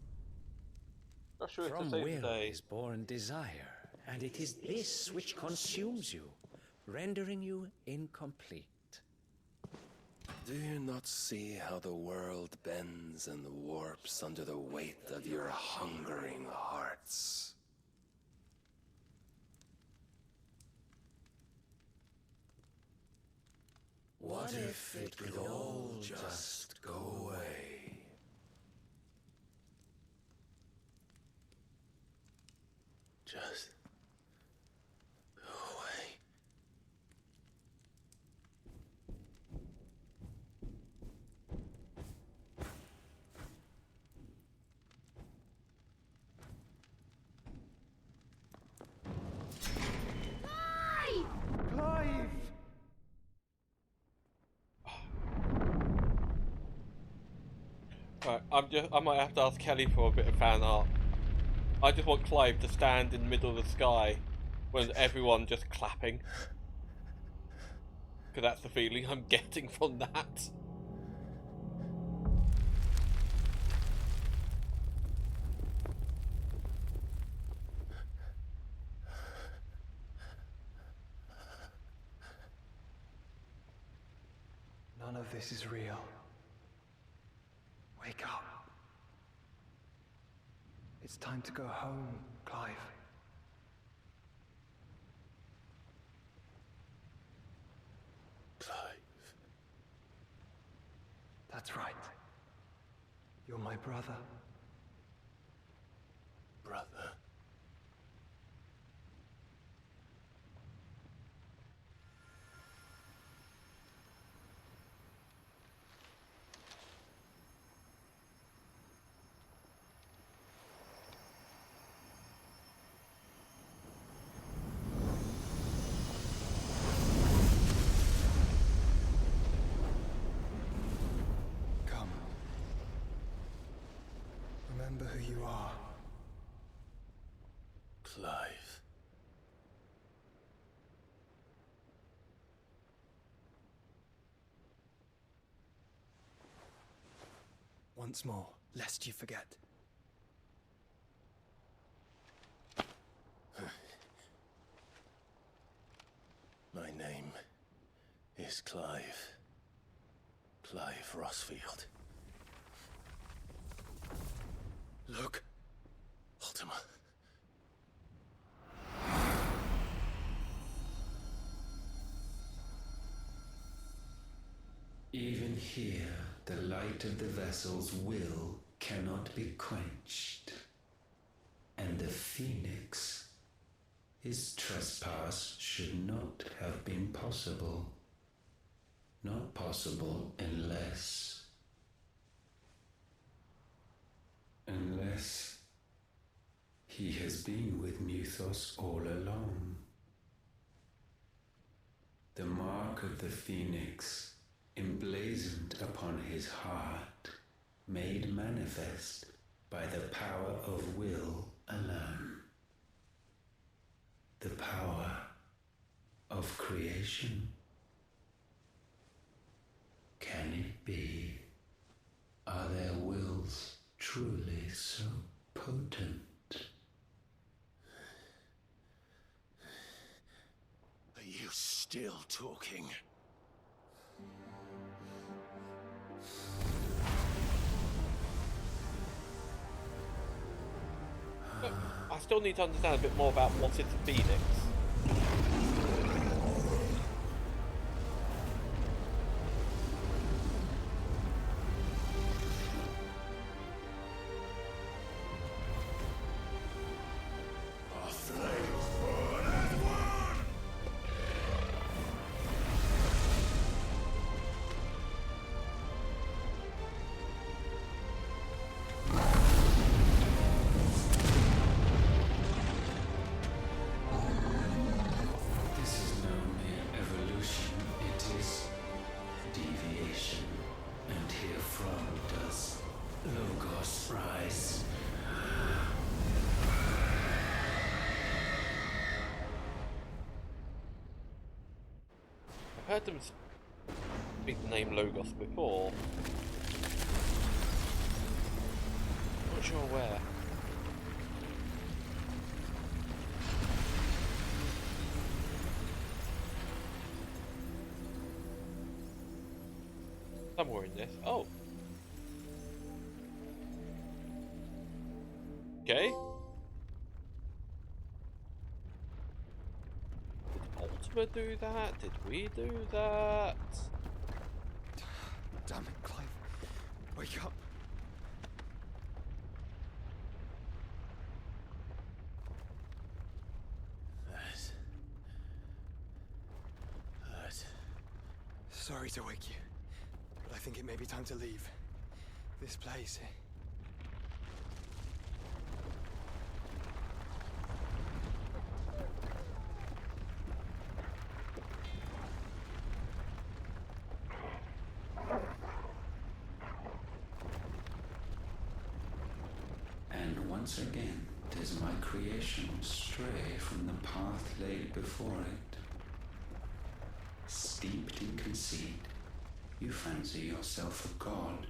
From will is born desire, and it is this which consumes you, rendering you incomplete. Do you not see how the world bends and warps under the weight of your hungering hearts? What if it could all just go away? Just go away. Clive! Right, I might have to ask Kelly for a bit of fan art. I just want Clive to stand in the middle of the sky when everyone just clapping. Because that's the feeling I'm getting from that. None of this is real. Wake up. It's time to go home, Clive. Clive. That's right. You're my brother. Brother. Come. Remember who you are. Clive. Once more, lest you forget. My name is Clive. Clive Rosfield. Look, Ultima. Even here, the light of the vessel's will cannot be quenched. And the Phoenix, his trespass should not have been possible. Not possible unless he has been with Muthos all along. The mark of the Phoenix, emblazoned upon his heart, made manifest by the power of will alone. The power of creation. Can it be? Are their wills truly so potent? Are you still talking? I still need to understand a bit more about what is a Phoenix. I heard them speak the name Logos before. Not sure where. Somewhere in this. Oh. Okay. Did Ultima do that? Did we do that? Damn it, Clive. Wake up. Sorry to wake you, but I think it may be time to leave this place. And once again does my creation stray from the path laid before it. Steeped in conceit, you fancy yourself a god.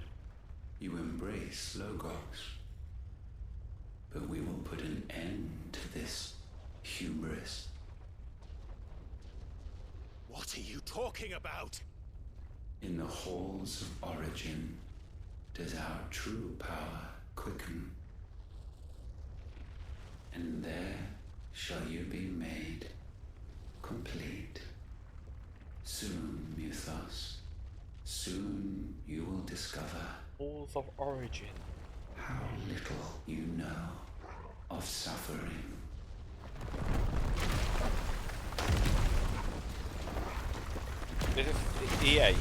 You embrace Logos. But we will put an end to this hubris. What are you talking about? In the halls of origin does our true power quicken. And there shall you be made complete. Soon, Mythos, soon you will discover Halls of Origin. How little you know of suffering. This is EA.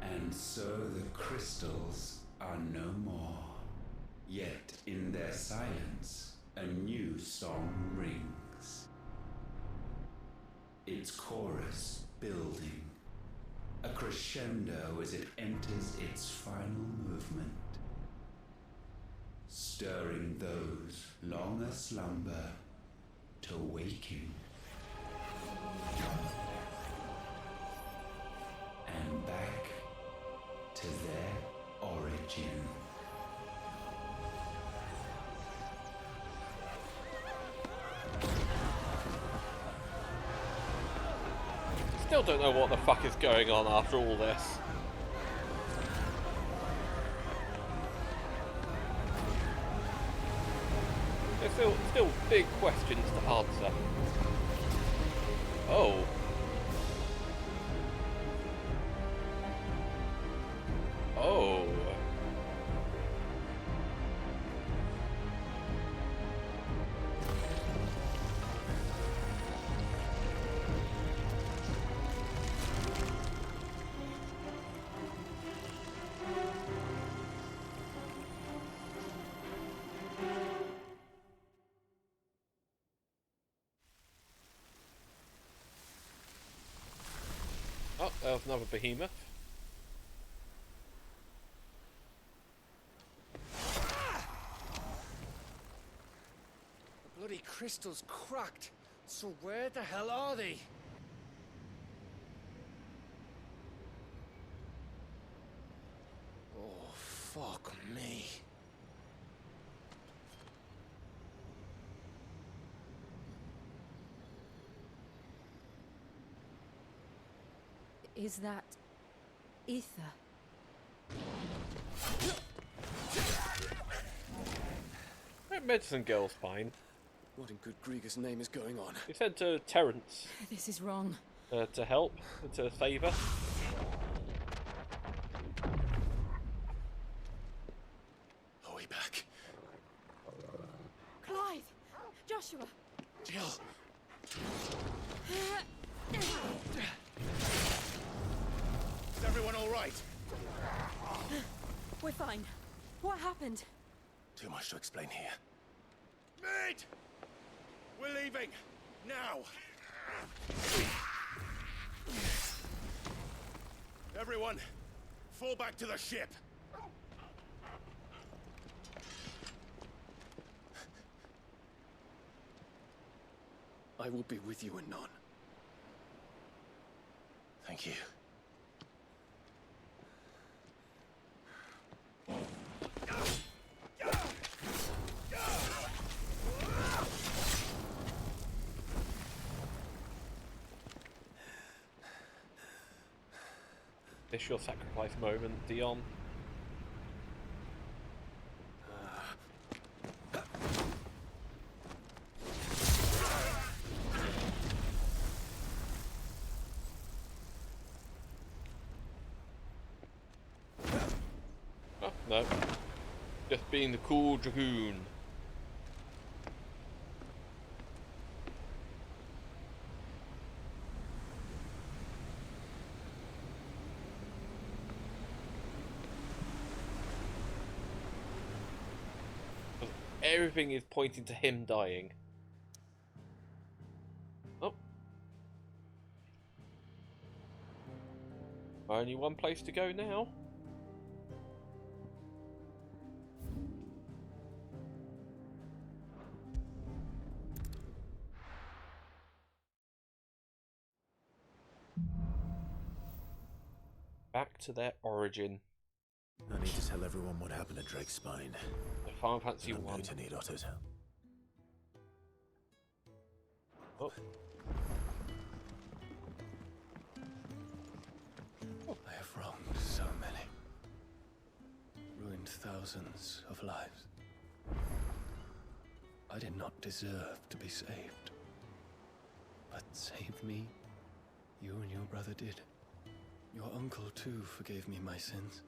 And so the crystals are no more. Yet in their silence, a new song rings. Its chorus building, a crescendo as it enters its final movement, stirring those long aslumber to waking. And back to their origin. Still don't know what the fuck is going on after all this. There's still big questions to answer. Oh. Oh. Oh, there's another behemoth. The bloody crystal's cracked. So where the hell are they? Oh, fuck me. Is that ether? That medicine girl's fine. What in good Grieger's name is going on? He said to Terence. This is wrong. To help, to save her. Are we back? Clive! Joshua! Jill! Is everyone all right? We're fine. What happened? Too much to explain here. Mate! We're leaving! Now! Everyone, fall back to the ship! I will be with you anon. Thank you. This your sacrifice moment, Dion. Oh, no. Just being the cool dragoon. Everything is pointing to him dying. Oh. Only one place to go now. Back to their origin. I need to tell everyone what happened at Drake's Spine. The Final Fantasy I'm One. going to need Otto's help. Oh. I have wronged so many. Ruined thousands of lives. I did not deserve to be saved. But save me, you and your brother did. Your uncle too forgave me my sins.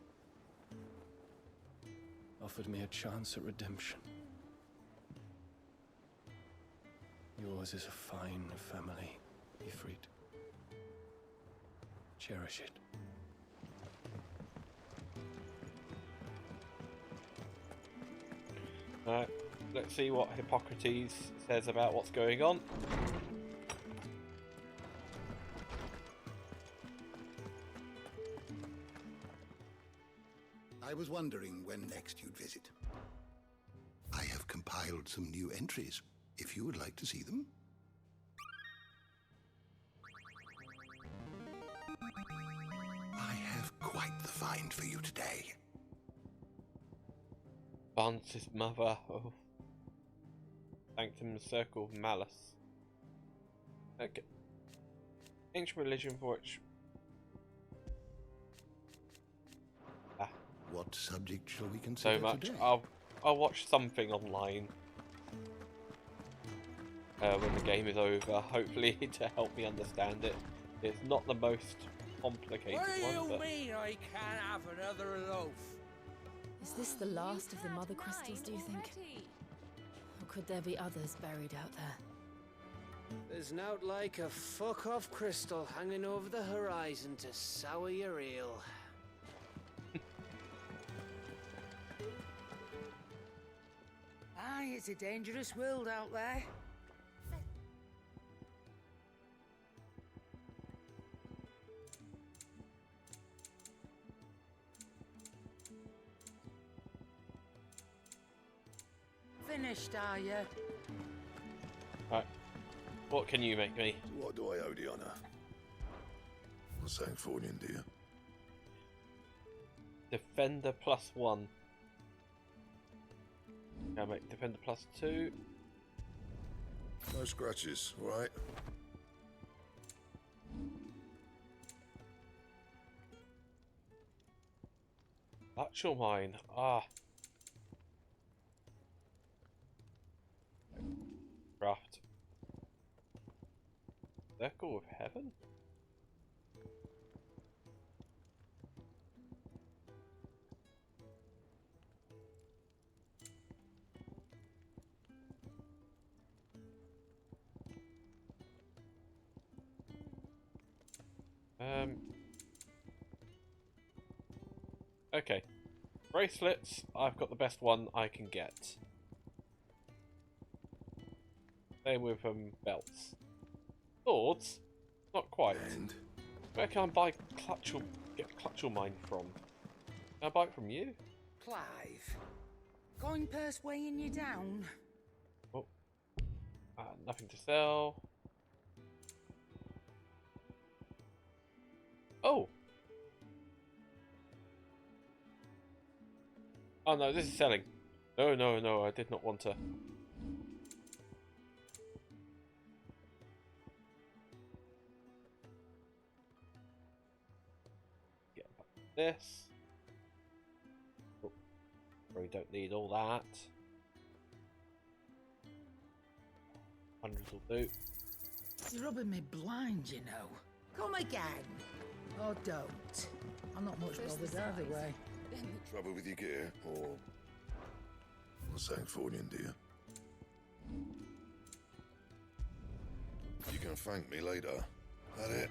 Offered me a chance at redemption. Yours is a fine family, Ifrit. Cherish it. Alright, let's see what Hippocrates says about what's going on. I was wondering when next you'd visit. I have compiled some new entries, if you would like to see them. I have quite the find for you today. Barnes' mother. Oh. Sanctum Circle of Malice. Okay. Ancient religion for which. What subject shall we consider So much. today? I'll watch something online when the game is over, hopefully to help me understand it. It's not the most complicated What do one, you but mean I can't have another loaf? Is this the last of the Mothercrystals, do you think? Or could there be others buried out there? There's naught like a fuck-off crystal hanging over the horizon to sour your ale. Aye, it's a dangerous world out there. Finished, are you? right. What can you make me? What do I owe the honor? What's that for you, dear? Defender +1. Can I make Defender +2? No scratches, right? That's your mine. Ah. Craft. Circle of Heaven? Okay. Bracelets, I've got the best one I can get. Same with belts. Swords? Not quite. And? Where can I buy get Clutchel Mine from? Can I buy it from you? Clive, going purse weighing you down? Oh. Nothing to sell. Oh! Oh no, this is selling. No, no, no, I did not want to. Get this. Oh, probably don't need all that. 100 will do. You're rubbing me blind, you know. Come again. Or don't. I'm not much bothered either way. Trouble with your gear, or something Fornian, do you? You can thank me later. That it?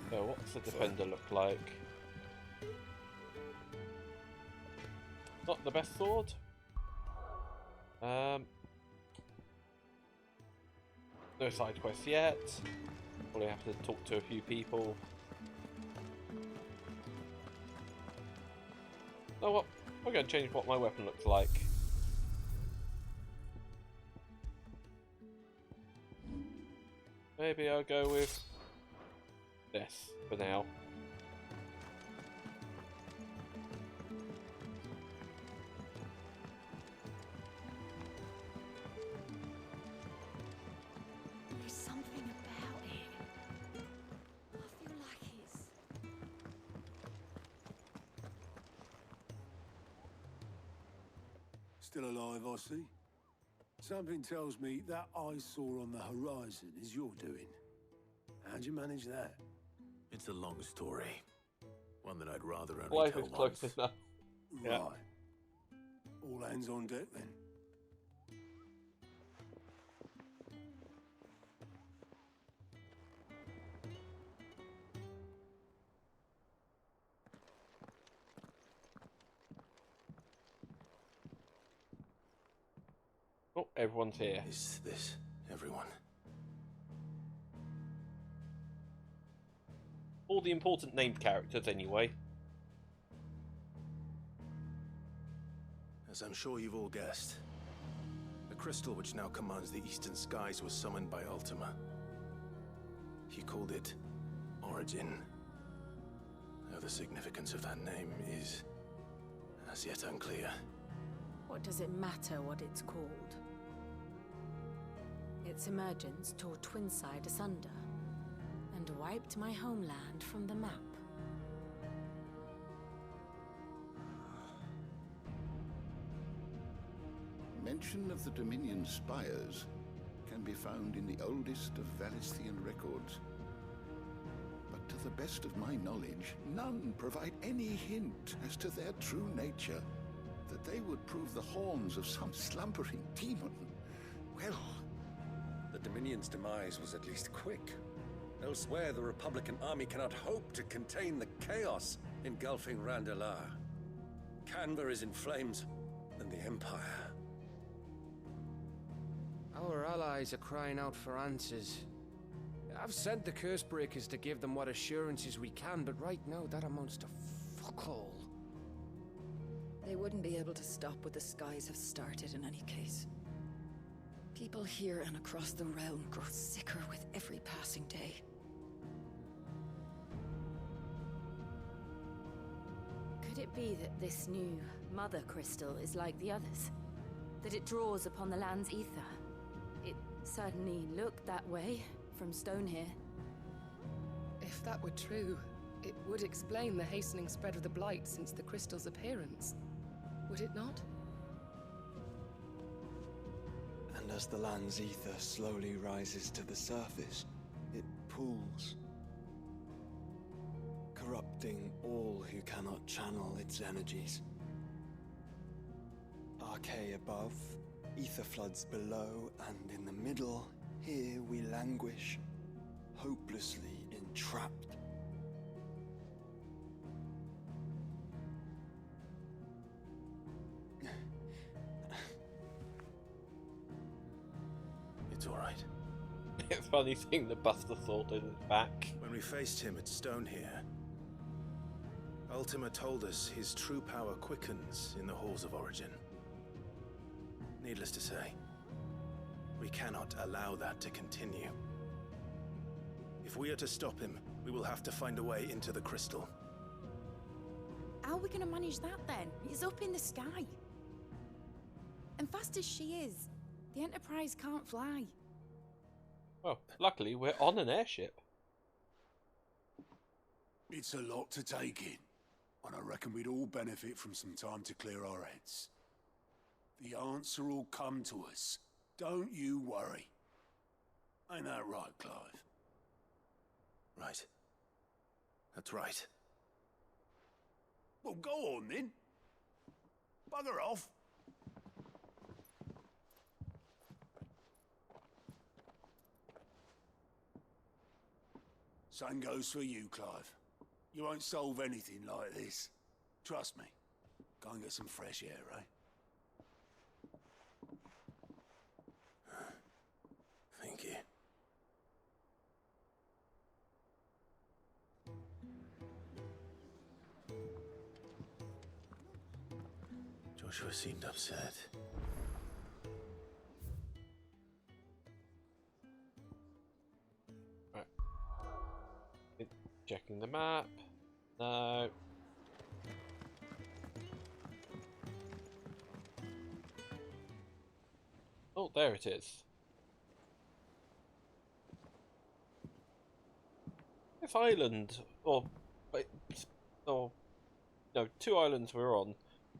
So what's the defender look like? Not the best sword. No side quests yet. Probably have to talk to a few people. Oh what? I'm going to change what my weapon looks like. Maybe I'll go with this for now. There's something about it. I feel like it's... Still alive, I see. Something tells me that eyesore on the horizon is your doing. How'd you manage that? It's a long story. One that I'd rather only Life tell is close once. enough. Right. Yeah. All hands on deck then. Oh, everyone's here. Is this everyone? All the important named characters, anyway. As I'm sure you've all guessed, the crystal which now commands the eastern skies was summoned by Ultima. He called it Origin. Though the significance of that name is as yet unclear. What does it matter what it's called? Its emergence tore Twinside asunder and wiped my homeland from the map. Mention of the Dominion's spires can be found in the oldest of Valisthean records. But to the best of my knowledge, none provide any hint as to their true nature. That they would prove the horns of some slumbering demon. Well, The Dominion's demise was at least quick. Elsewhere, the Republican army cannot hope to contain the chaos engulfing Randalar. Canva is in flames, and the Empire. Our allies are crying out for answers. I've sent the Cursebreakers to give them what assurances we can, but right now that amounts to fuck all. They wouldn't be able to stop what the skies have started in any case. People here and across the realm grow sicker with every passing day. Could it be that this new Mother Crystal is like the others? That it draws upon the land's ether? It certainly looked that way from stone here. If that were true, it would explain the hastening spread of the Blight since the crystal's appearance. Would it not? And as the land's ether slowly rises to the surface, it pools, corrupting all who cannot channel its energies. Archay above, ether floods below, and in the middle, here we languish, hopelessly entrapped. It's all right. It's funny seeing the Buster Sword in his back. When we faced him at Stone here, Ultima told us his true power quickens in the Halls of Origin. Needless to say, we cannot allow that to continue. If we are to stop him, we will have to find a way into the crystal. How are we going to manage that then? It's up in the sky. And fast as she is, the Enterprise can't fly. Well, luckily we're on an airship. It's a lot to take in, and I reckon we'd all benefit from some time to clear our heads. The answer will come to us. Don't you worry. Ain't that right, Clive? Right. That's right. Well, go on then. Bugger off. Same goes for you, Clive. You won't solve anything like this. Trust me. Go and get some fresh air, eh? Thank you. Joshua seemed upset. Right. Checking the map. No. Oh, there it is. This island, or no, 2 islands we're on,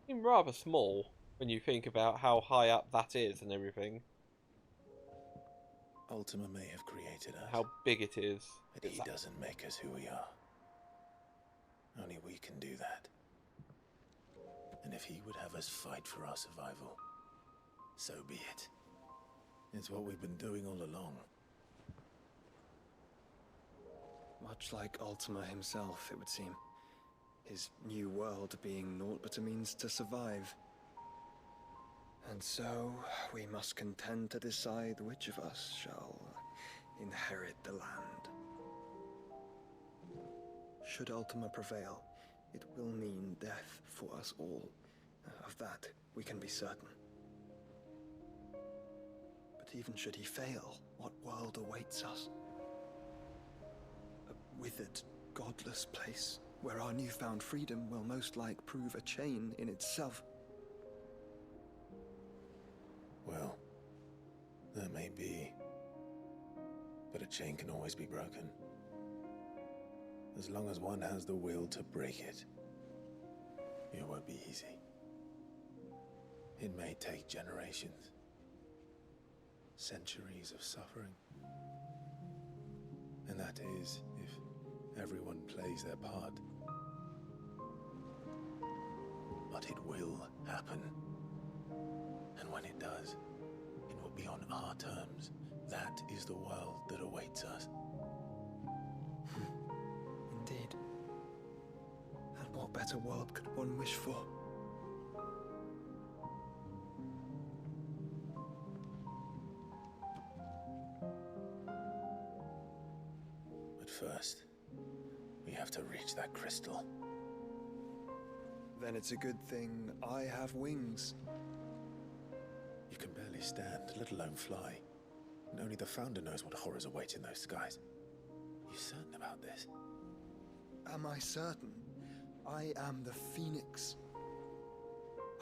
seem rather small when you think about how high up that is and everything. Ultima may have created us. How big it is. But he doesn't make us who we are. Only we can do that. And if he would have us fight for our survival, so be it. It's what we've been doing all along. Much like Ultima himself, it would seem. His new world being naught but a means to survive. And so, we must contend to decide which of us shall inherit the land. Should Ultima prevail, it will mean death for us all. Of that, we can be certain. But even should he fail, what world awaits us? A withered, godless place, where our newfound freedom will most like prove a chain in itself. Well, that may be. But a chain can always be broken. As long as one has the will to break it. It won't be easy. It may take generations. Centuries of suffering. And that is if everyone plays their part. But it will happen. And when it does, it will be on our terms. That is the world that awaits us. Indeed. And what better world could one wish for? But first, we have to reach that crystal. Then it's a good thing I have wings. You can barely stand, let alone fly. And only the Founder knows what horrors await in those skies. You certain about this? Am I certain? I am the Phoenix.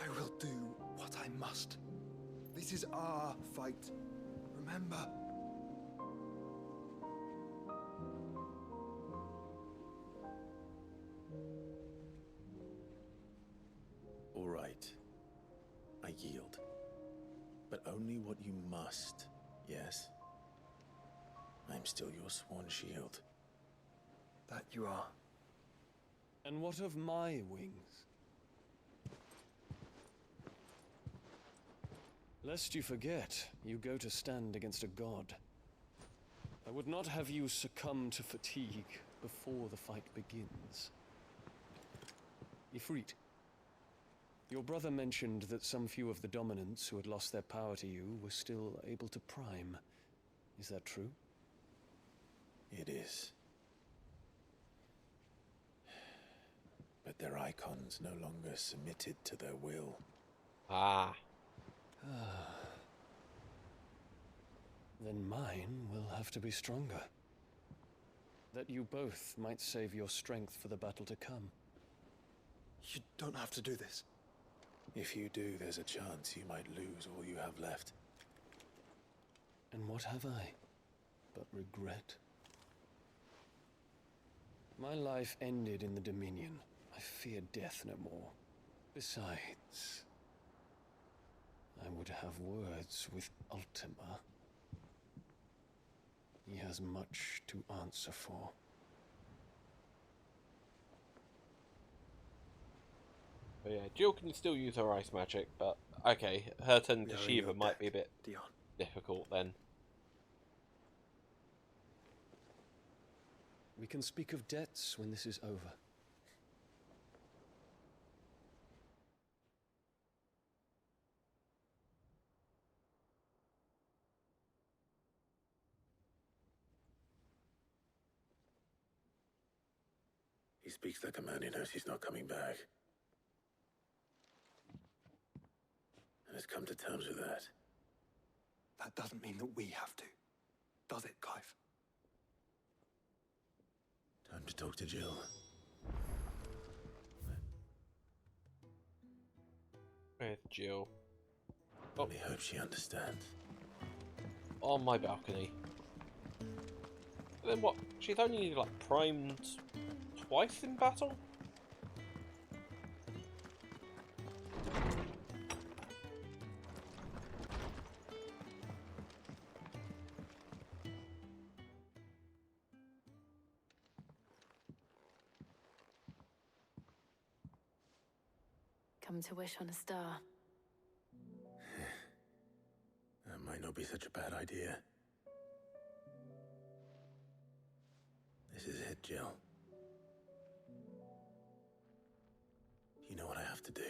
I will do what I must. This is our fight. Remember. All right. I yield. But only what you must, yes? I'm still your sworn shield. That you are. And what of my wings? Lest you forget, you go to stand against a god. I would not have you succumb to fatigue before the fight begins. Ifrit, your brother mentioned that some few of the dominants who had lost their power to you were still able to prime. Is that true? It is. But their icons no longer submitted to their will. Ah. Then mine will have to be stronger. That you both might save your strength for the battle to come. You don't have to do this. If you do, there's a chance you might lose all you have left. And what have I but regret? My life ended in the Dominion. I fear death no more. Besides, I would have words with Ultima. He has much to answer for. But yeah, Jill can still use her ice magic, but okay, her turn to Shiva might be a bit difficult then. We can speak of debts when this is over. He speaks like a man who knows he's not coming back. And has come to terms with that. That doesn't mean that we have to. Does it, Clive? Time to talk to Jill. Where's Jill? Only hope she understands. On my balcony. But then what? She's only like primed twice in battle? Come to wish on a star. That might not be such a bad idea. This is it, Jill. You know what I have to do.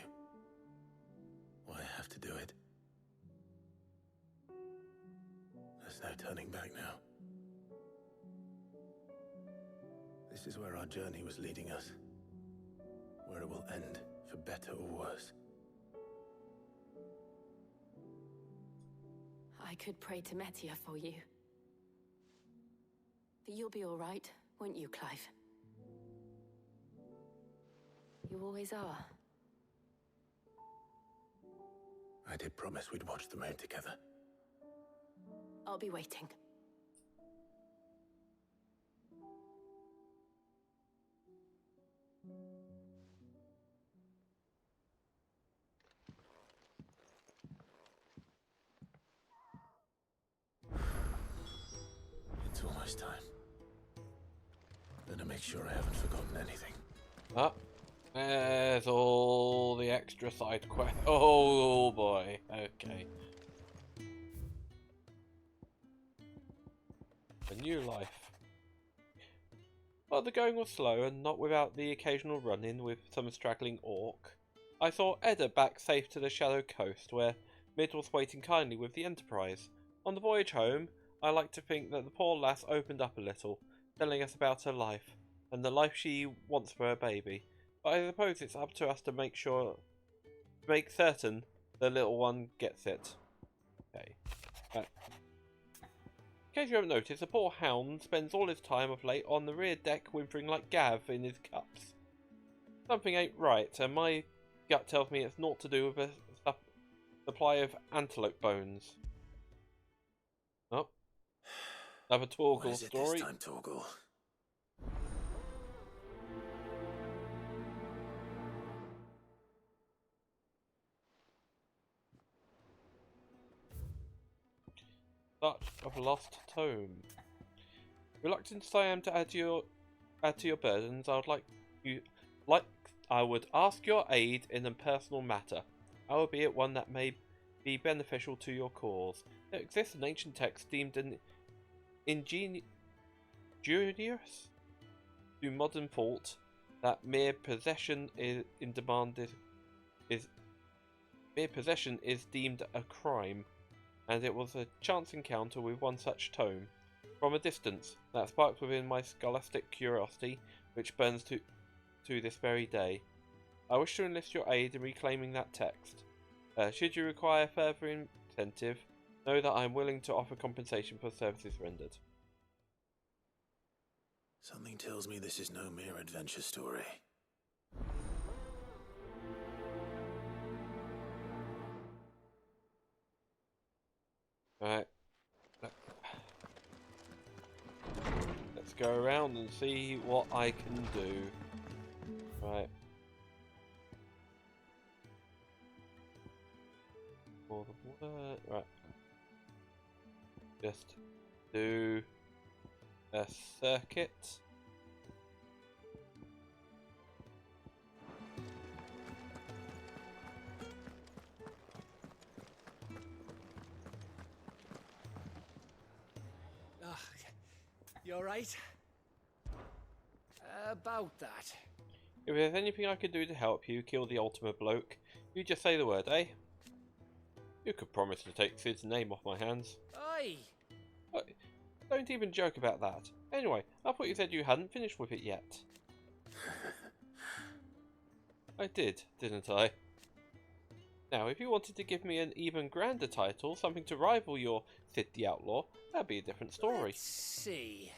Why I have to do it. There's no turning back now. This is where our journey was leading us. Where it will end, for better or worse. I could pray to Metia for you. But you'll be all right, won't you, Clive? You always are. I did promise we'd watch the moon together. I'll be waiting. It's almost time. Better make sure I haven't forgotten anything. Ah, there's all the extra side quest. Oh boy, okay. A new life. While the going was slow and not without the occasional run-in with some straggling orc, I saw Edda back safe to the Shadow Coast, where Mid was waiting kindly with the Enterprise. On the voyage home, I like to think that the poor lass opened up a little, telling us about her life, and the life she wants for her baby. But I suppose it's up to us to make certain the little one gets it. Okay. In case you haven't noticed, the poor hound spends all his time of late on the rear deck whimpering like Gav in his cups. Something ain't right, and my gut tells me it's naught to do with a supply of antelope bones. Oh. Another Torgal story. This time, Torgal? Search of a lost tome. Reluctant as I am to add to your burdens, I would ask your aid in a personal matter, albeit one that may be beneficial to your cause. There exists an ancient text deemed an ingenious to modern thought that mere possession is deemed a crime, and it was a chance encounter with one such tome. From a distance, that sparks within my scholastic curiosity, which burns to this very day. I wish to enlist your aid in reclaiming that text. Should you require further incentive, know that I am willing to offer compensation for services rendered. Something tells me this is no mere adventure story. Alright. Let's go around and see what I can do. Right. For the water. Right. Just do a circuit. You alright? About that. If there's anything I could do to help you kill the ultimate bloke, you just say the word, eh? You could promise to take Sid's name off my hands. Aye! Don't even joke about that. Anyway, I thought you said you hadn't finished with it yet. I did, didn't I? Now, if you wanted to give me an even grander title, something to rival your Sid the Outlaw, that'd be a different story. Let's see.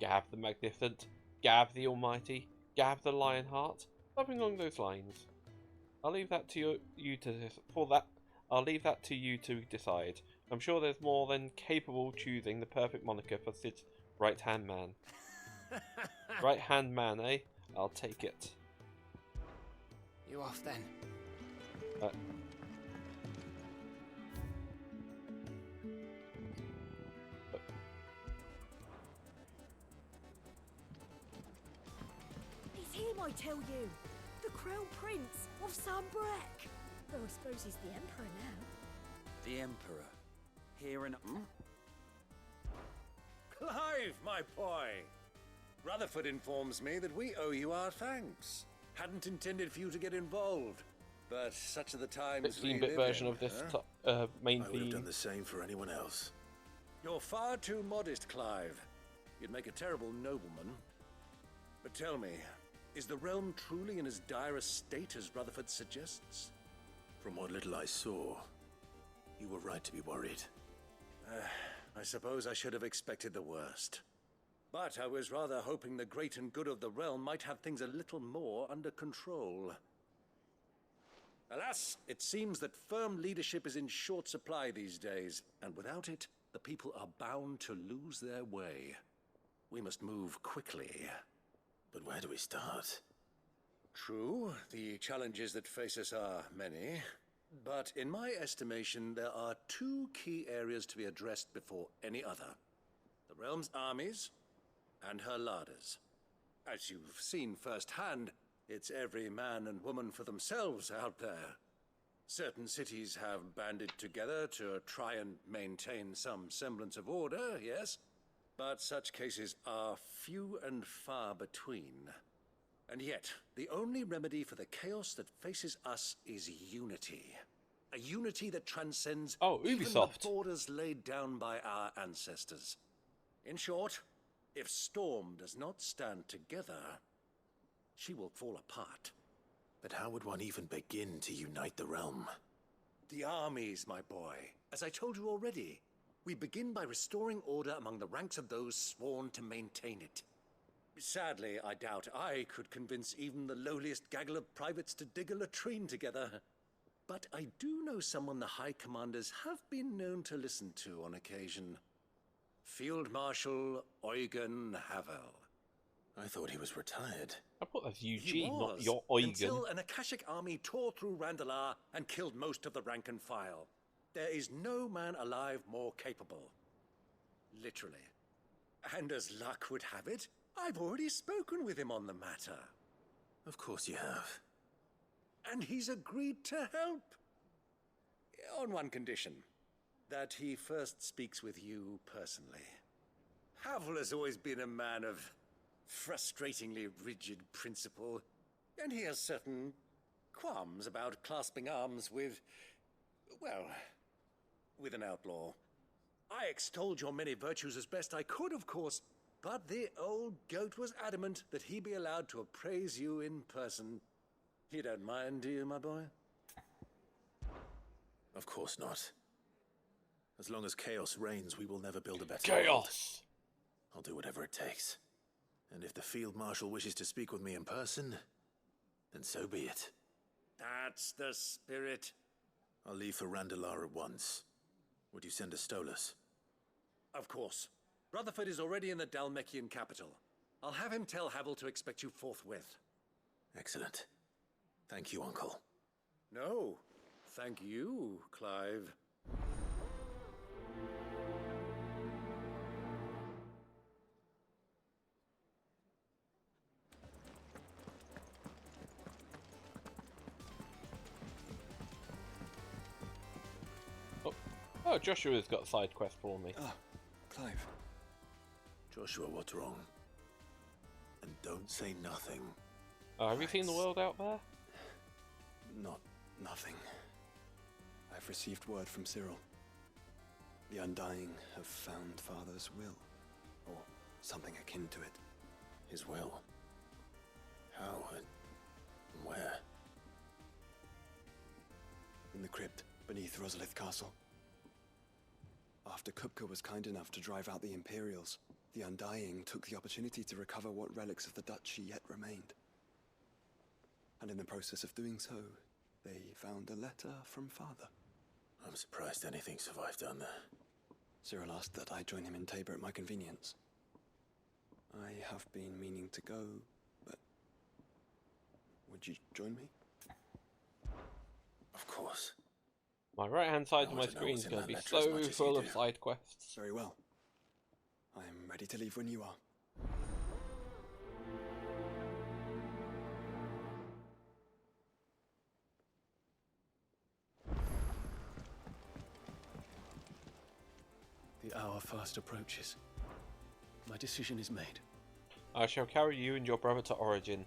Gav the Magnificent, Gav the Almighty, Gav the Lionheart, something along those lines. I'll leave that to you to decide. I'm sure there's more than capable choosing the perfect moniker for Sid's right-hand man. Right-hand man, eh? I'll take it. You off then? It's him, I tell you. The Crown Prince of Sanbreque. Though I suppose he's the Emperor now. The Emperor? Here in... Clive, my boy! Rutherford informs me that we owe you our thanks. Hadn't intended for you to get involved, but such are the times we 16-bit live version in, of this I main would have theme. done the same for anyone else. You're far too modest, Clive. You'd make a terrible nobleman. But tell me, is the realm truly in as dire a state as Rutherford suggests? From what little I saw, you were right to be worried. I suppose I should have expected the worst. But I was rather hoping the great and good of the realm might have things a little more under control. Alas, it seems that firm leadership is in short supply these days, and without it, the people are bound to lose their way. We must move quickly. But where do we start? True, the challenges that face us are many. But in my estimation, there are two key areas to be addressed before any other. The realm's armies and her larders. As you've seen firsthand, it's every man and woman for themselves out there. Certain cities have banded together to try and maintain some semblance of order, yes, but such cases are few and far between. And yet, the only remedy for the chaos that faces us is unity. A unity that transcends even the borders laid down by our ancestors. In short, if Storm does not stand together, she will fall apart. But how would one even begin to unite the realm? The armies, my boy. As I told you already, we begin by restoring order among the ranks of those sworn to maintain it. Sadly, I doubt I could convince even the lowliest gaggle of privates to dig a latrine together. But I do know someone the High Commanders have been known to listen to on occasion. Field Marshal Eikon Havel. I thought he was retired. I thought that's He Eugene, not was, your Eugen. until an Akashic army tore through Randalar and killed most of the rank and file. There is no man alive more capable. Literally. And as luck would have it, I've already spoken with him on the matter. Of course you have. And he's agreed to help. On one condition. That he first speaks with you personally. Havel has always been a man of frustratingly rigid principle, and he has certain qualms about clasping arms with, well, with an outlaw. I extolled your many virtues as best I could, of course, but the old goat was adamant that he be allowed to appraise you in person. You don't mind, do you, my boy? Of course not. As long as chaos reigns, we will never build a better Chaos! world. I'll do whatever it takes. And if the Field Marshal wishes to speak with me in person, then so be it. That's the spirit. I'll leave for Randalar at once. Would you send a Stolas? Of course. Rutherford is already in the Dalmekian capital. I'll have him tell Havel to expect you forthwith. Excellent. Thank you, Uncle. No, thank you, Clive. Oh, Joshua's got a side quest for me. Ah, Clive. Joshua, what's wrong? And don't say nothing. Have you seen the world out there? Nothing. I've received word from Cyril. The Undying have found Father's will, or something akin to it. His will? How and where? In the crypt beneath Rosalith Castle. After Kupka was kind enough to drive out the Imperials, the Undying took the opportunity to recover what relics of the Duchy yet remained. And in the process of doing so, they found a letter from Father. I'm surprised anything survived down there. Cyril asked that I join him in Tabor at my convenience. I have been meaning to go, but... would you join me? Of course. My right-hand side of my screen is going to be so full of side quests. Very well. I am ready to leave when you are. The hour fast approaches. My decision is made. I shall carry you and your brother to Origin,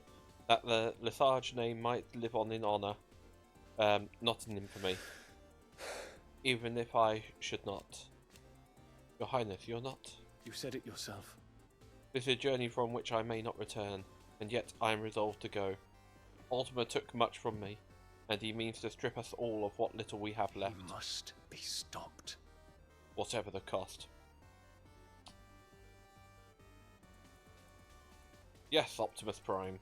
that the Letharge name might live on in honour, not in infamy. Even if I should not. Your Highness, you're not. You said it yourself. This is a journey from which I may not return, and yet I am resolved to go. Ultima took much from me, and he means to strip us all of what little we have left. He must be stopped. Whatever the cost. Yes, Optimus Prime.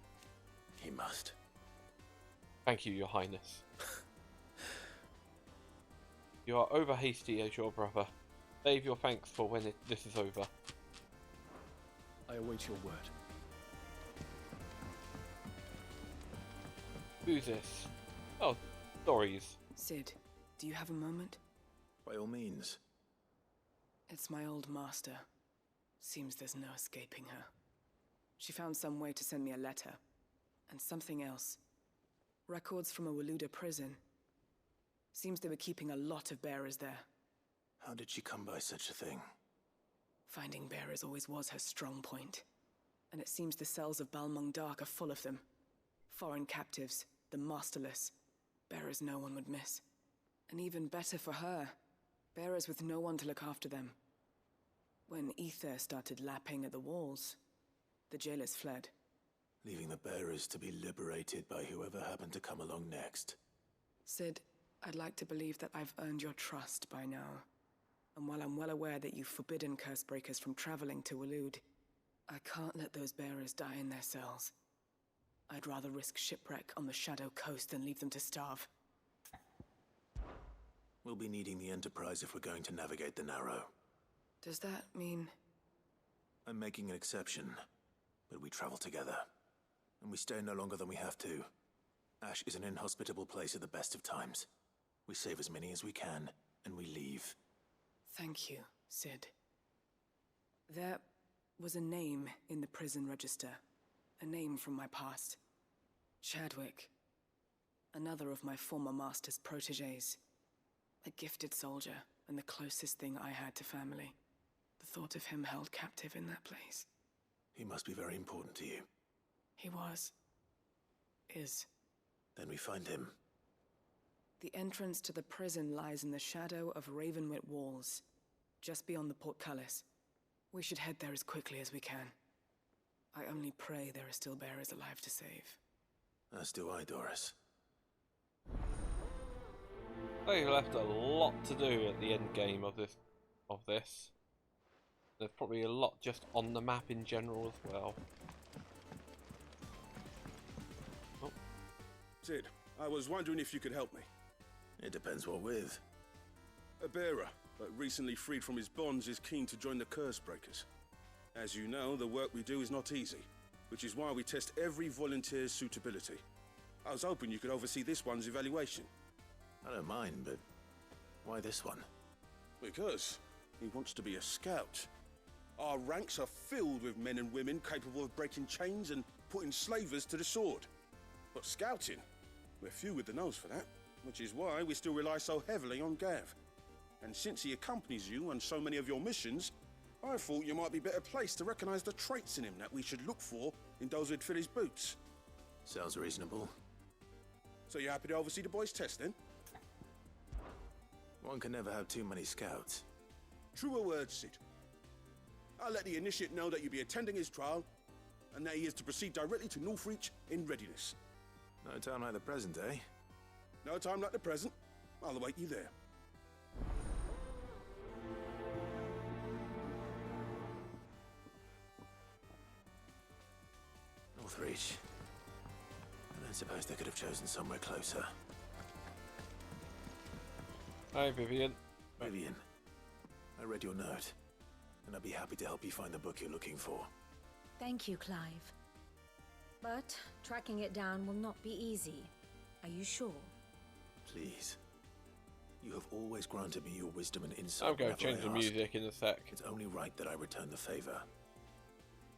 He must. Thank you, Your Highness. You are over hasty as your brother. Save your thanks for when this is over. I await your word. Who's this? Oh, stories. Sid, do you have a moment? By all means. It's my old master. Seems there's no escaping her. She found some way to send me a letter. And something else. Records from a Waluda prison. Seems they were keeping a lot of bearers there. How did she come by such a thing? Finding bearers always was her strong point. And it seems the cells of Balmung Dark are full of them. Foreign captives, the masterless. Bearers no one would miss. And even better for her, bearers with no one to look after them. When aether started lapping at the walls, the jailers fled. Leaving the bearers to be liberated by whoever happened to come along next. Sid, I'd like to believe that I've earned your trust by now. And while I'm well aware that you've forbidden Cursebreakers from traveling to Waloed, I can't let those bearers die in their cells. I'd rather risk shipwreck on the Shadow Coast than leave them to starve. We'll be needing the Enterprise if we're going to navigate the Narrow. Does that mean... I'm making an exception, but we travel together. And we stay no longer than we have to. Ash is an inhospitable place at the best of times. We save as many as we can, and we leave. Thank you, Sid. There was a name in the prison register. A name from my past. Chadwick. Another of my former master's protégés. A gifted soldier, and the closest thing I had to family. The thought of him held captive in that place. He must be very important to you. He was. Is. Then we find him. The entrance to the prison lies in the shadow of Ravenwit walls. just beyond the portcullis. We should head there as quickly as we can. I only pray there are still bearers alive to save. As do I, Doris. They left a lot to do at the end game of this. There's probably a lot just on the map in general as well. Oh. Sid, I was wondering if you could help me. It depends what with. A bearer, but recently freed from his bonds, is keen to join the Curse Breakers. As you know, the work we do is not easy, which is why we test every volunteer's suitability. I was hoping you could oversee this one's evaluation. I don't mind, but why this one? Because he wants to be a scout. Our ranks are filled with men and women capable of breaking chains and putting slavers to the sword. But scouting, we're few with the nose for that, which is why we still rely so heavily on Gav. And since he accompanies you on so many of your missions, I thought you might be better placed to recognize the traits in him that we should look for in those who'd fill his boots. Sounds reasonable. So you're happy to oversee the boys' test, then? One can never have too many scouts. Truer words, Sid. I'll let the initiate know that you'll be attending his trial, and that he is to proceed directly to Northreach in readiness. No time like the present, eh? No time like the present. I'll await you there. Northreach. I don't suppose they could have chosen somewhere closer. Hi, Vivian. Vivian, I read your note, and I'd be happy to help you find the book you're looking for. Thank you, Clive. But tracking it down will not be easy. Are you sure? Please. You have always granted me your wisdom and insight. I'm going to change the music in a sec. It's only right that I return the favor.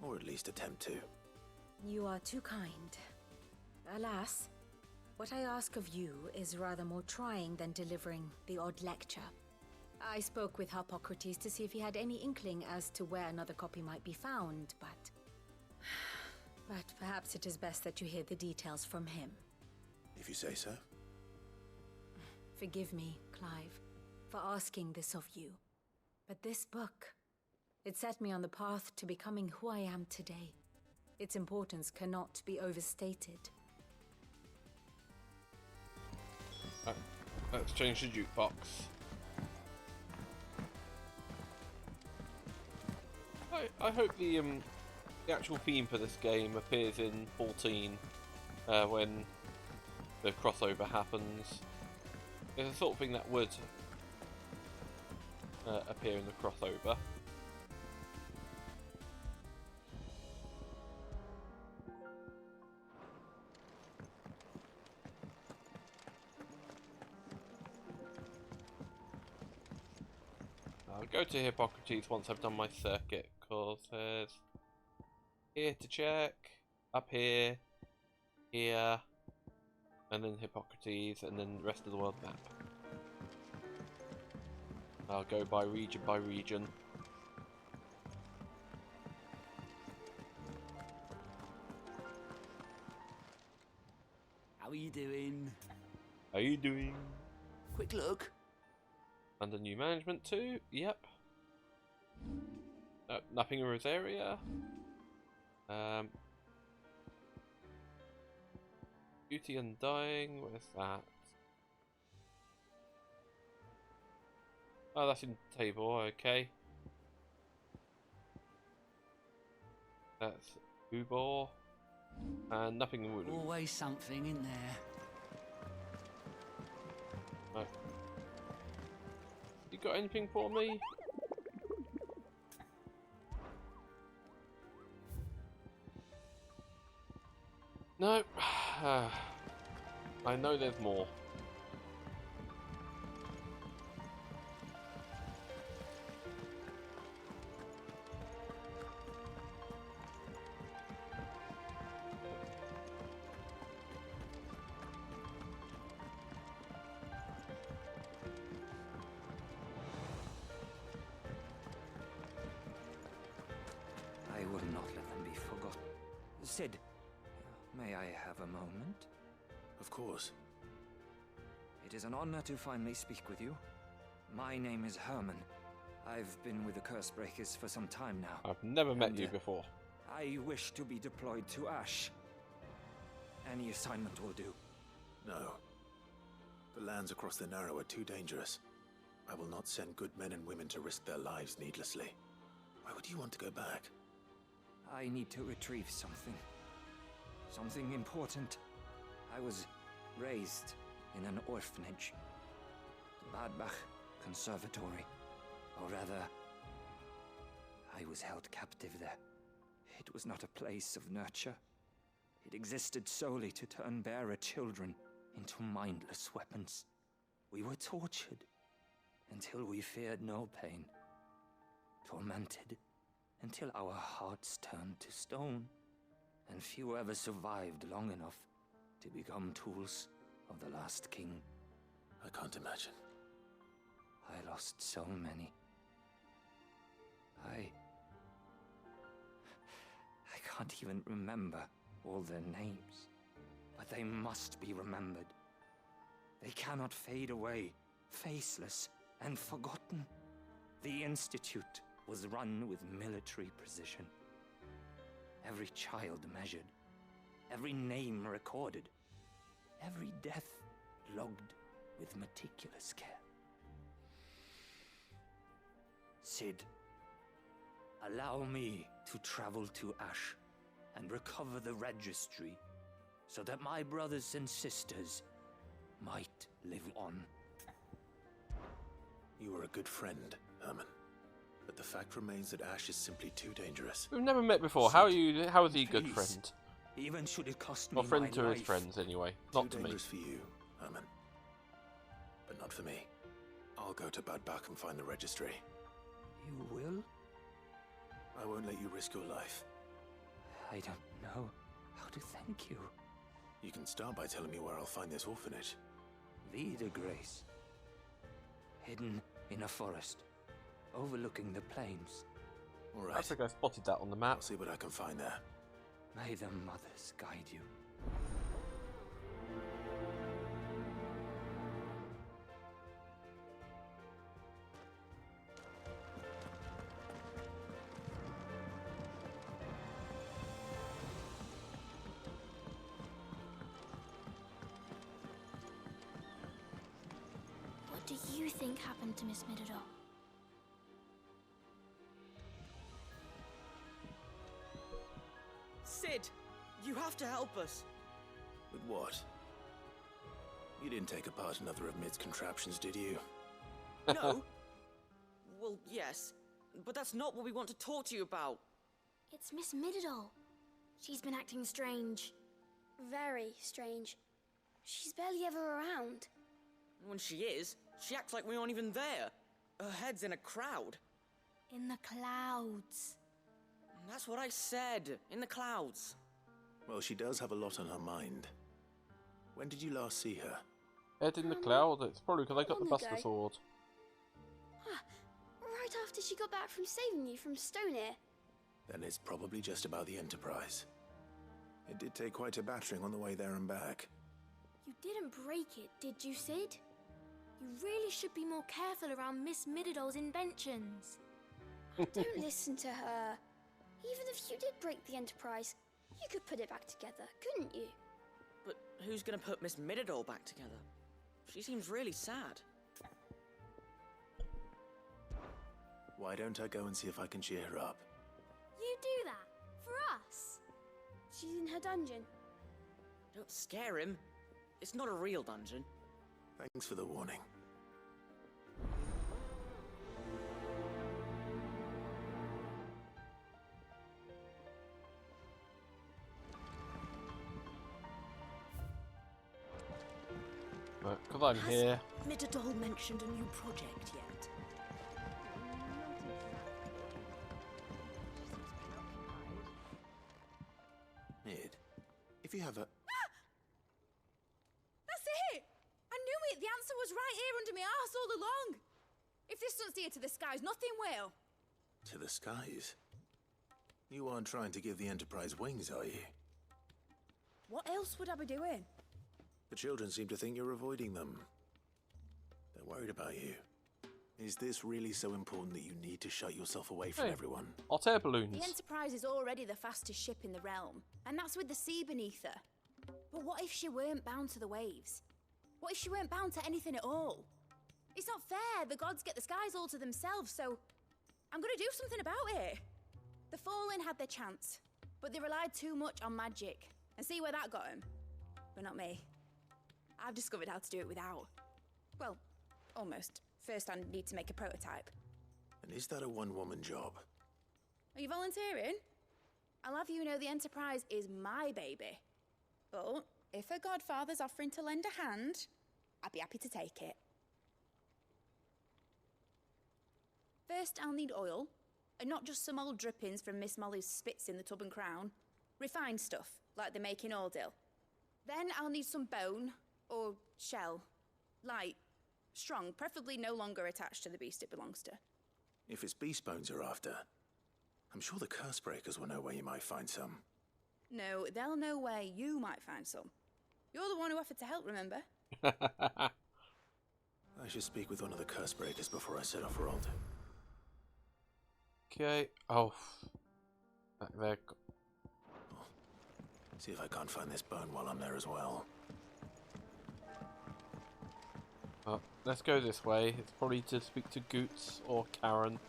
Or at least attempt to. You are too kind. Alas, what I ask of you is rather more trying than delivering the odd lecture. I spoke with Hippocrates to see if he had any inkling as to where another copy might be found, but perhaps it is best that you hear the details from him. If you say so. Forgive me, Clive, for asking this of you. But this book, it set me on the path to becoming who I am today. Its importance cannot be overstated. Let's change the jukebox. I hope the actual theme for this game appears in 14 when the crossover happens. It's the sort of thing that would appear in the crossover. I'll go to Hippocrates once I've done my circuit, because there's here to check, up here, here, and then Hippocrates, and then the rest of the world map. I'll go by region by region. How are you doing? How you doing? Quick look. Under new management too? Yep. Nothing in Rosaria. Beauty Undying, where's that? Oh, that's in table, okay. That's Ubor. And nothing in Wood. Always something in there. No. You got anything for me? No. I know there's more. I will not let them be forgotten. Sid, may I have a moment? Of course. It is an honor to finally speak with you. My name is Herman, I've been with the Cursebreakers for some time now. I've never met you before. I wish to be deployed to Ash. Any assignment will do. No. The lands across the Narrow are too dangerous. I will not send good men and women to risk their lives needlessly. Why would you want to go back? I need to retrieve something. Something important. I was raised in an orphanage. The Badbach Conservatory. Or rather, I was held captive there. It was not a place of nurture. It existed solely to turn bearer children into mindless weapons. We were tortured until we feared no pain. Tormented until our hearts turned to stone. And few ever survived long enough to become tools of the last king. I can't imagine. I lost so many. I can't even remember all their names, but they must be remembered. They cannot fade away, faceless and forgotten. The Institute was run with military precision. Every child measured, every name recorded, every death logged with meticulous care. Sid, allow me to travel to Ash and recover the registry so that my brothers and sisters might live on. You were a good friend, Herman. But the fact remains that Ash is simply too dangerous. We've never met before. How is he a good friend? Even should it cost me Well, friend my to life. his friends, anyway. Not to Too me. dangerous for you, Herman. But not for me. I'll go to Badbach and find the registry. You will? I won't let you risk your life. I don't know how to thank you. You can start by telling me where I'll find this orphanage. Vida Grace. Hidden in a forest, overlooking the plains. All right. I think I spotted that on the map. I'll see what I can find there. May the mothers guide you. What do you think happened to Miss Midadol? Sid, you have to help us. With what? You didn't take apart another of Mid's contraptions, did you? No? Well, yes, but that's not what we want to talk to you about. It's Miss Midadol. She's been acting strange. Very strange. She's barely ever around. When she is, she acts like we aren't even there. Her head's in a crowd. In the clouds. That's what I said, in the clouds. Well, she does have a lot on her mind. When did you last see her? Head in the cloud. It's probably because I got the long Buster ago. Sword. Right after she got back from saving you from Stoneir. Then it's probably just about the Enterprise. It did take quite a battering on the way there and back. You didn't break it, did you, Sid? You really should be more careful around Miss Midadol's inventions. Don't listen to her. Even if you did break the Enterprise, you could put it back together, couldn't you? But who's gonna put Miss Midadol back together? She seems really sad. Why don't I go and see if I can cheer her up? You do that? For us? She's in her dungeon. Don't scare him. It's not a real dungeon. Thanks for the warning. Right, because I'm here. Midadol mentioned a new project yet? Mid, if you have a... That's it! I knew it! The answer was right here under my arse all along! If this doesn't steer to the skies, nothing will! To the skies? You aren't trying to give the Enterprise wings, are you? What else would I be doing? The children seem to think you're avoiding them. They're worried about you. Is this really so important that you need to shut yourself away from everyone? Hot air balloons. The Enterprise is already the fastest ship in the realm, and that's with the sea beneath her. But what if she weren't bound to the waves? What if she weren't bound to anything at all? It's not fair. The gods get the skies all to themselves, so I'm gonna do something about it. The Fallen had their chance, but they relied too much on magic. And see where that got them? But not me. I've discovered how to do it without. Well, almost. First, I need to make a prototype. And is that a one-woman job? Are you volunteering? I'll have you know the Enterprise is my baby. But if her godfather's offering to lend a hand, I'd be happy to take it. First, I'll need oil, and not just some old drippings from Miss Molly's spits in the Tub and Crown. Refined stuff, like they make in Ordil. Then I'll need some bone, or shell. Light, strong, preferably no longer attached to the beast it belongs to. If it's beast bones you're after, I'm sure the curse breakers will know where you might find some. No, they'll know where you might find some. You're the one who offered to help, remember? I should speak with one of the curse breakers before I set off for Alden. Okay. Oh. Back there. See if I can't find this bone while I'm there as well. Oh, let's go this way. It's probably to speak to Goots or Karen.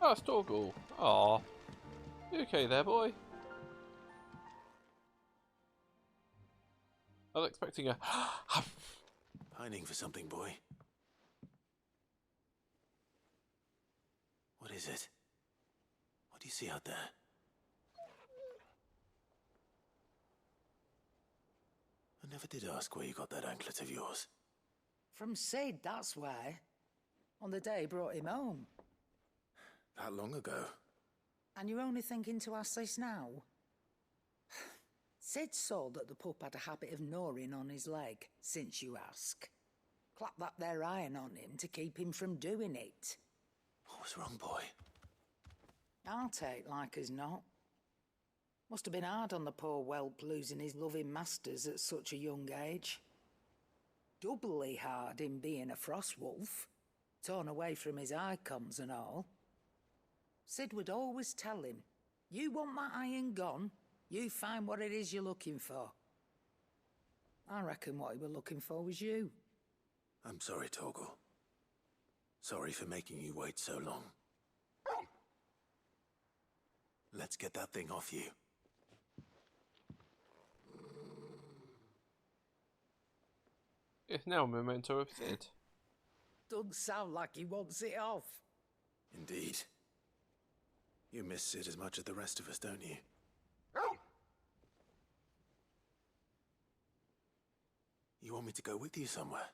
Oh, it's Torgal. Aw. You okay there, boy? I was expecting a... Pining for something, boy. What is it? What do you see out there? I never did ask where you got that anklet of yours. From Sid, that's why. On the day he brought him home. That long ago? And you're only thinking to ask this now? Sid saw that the pup had a habit of gnawing on his leg, since you ask. Clap that there iron on him to keep him from doing it. What was wrong, boy? I'll take like as not. Must have been hard on the poor whelp losing his loving masters at such a young age. Doubly hard in being a frost wolf, torn away from his Eikons and all. Sid would always tell him, you want my iron gone, you find what it is you're looking for. I reckon what he were looking for was you. I'm sorry, Torgal. Sorry for making you wait so long. Let's get that thing off you. It's now a memento of Sid. Doesn't sound like he wants it off. Indeed. You miss Sid as much as the rest of us, don't you? You want me to go with you somewhere?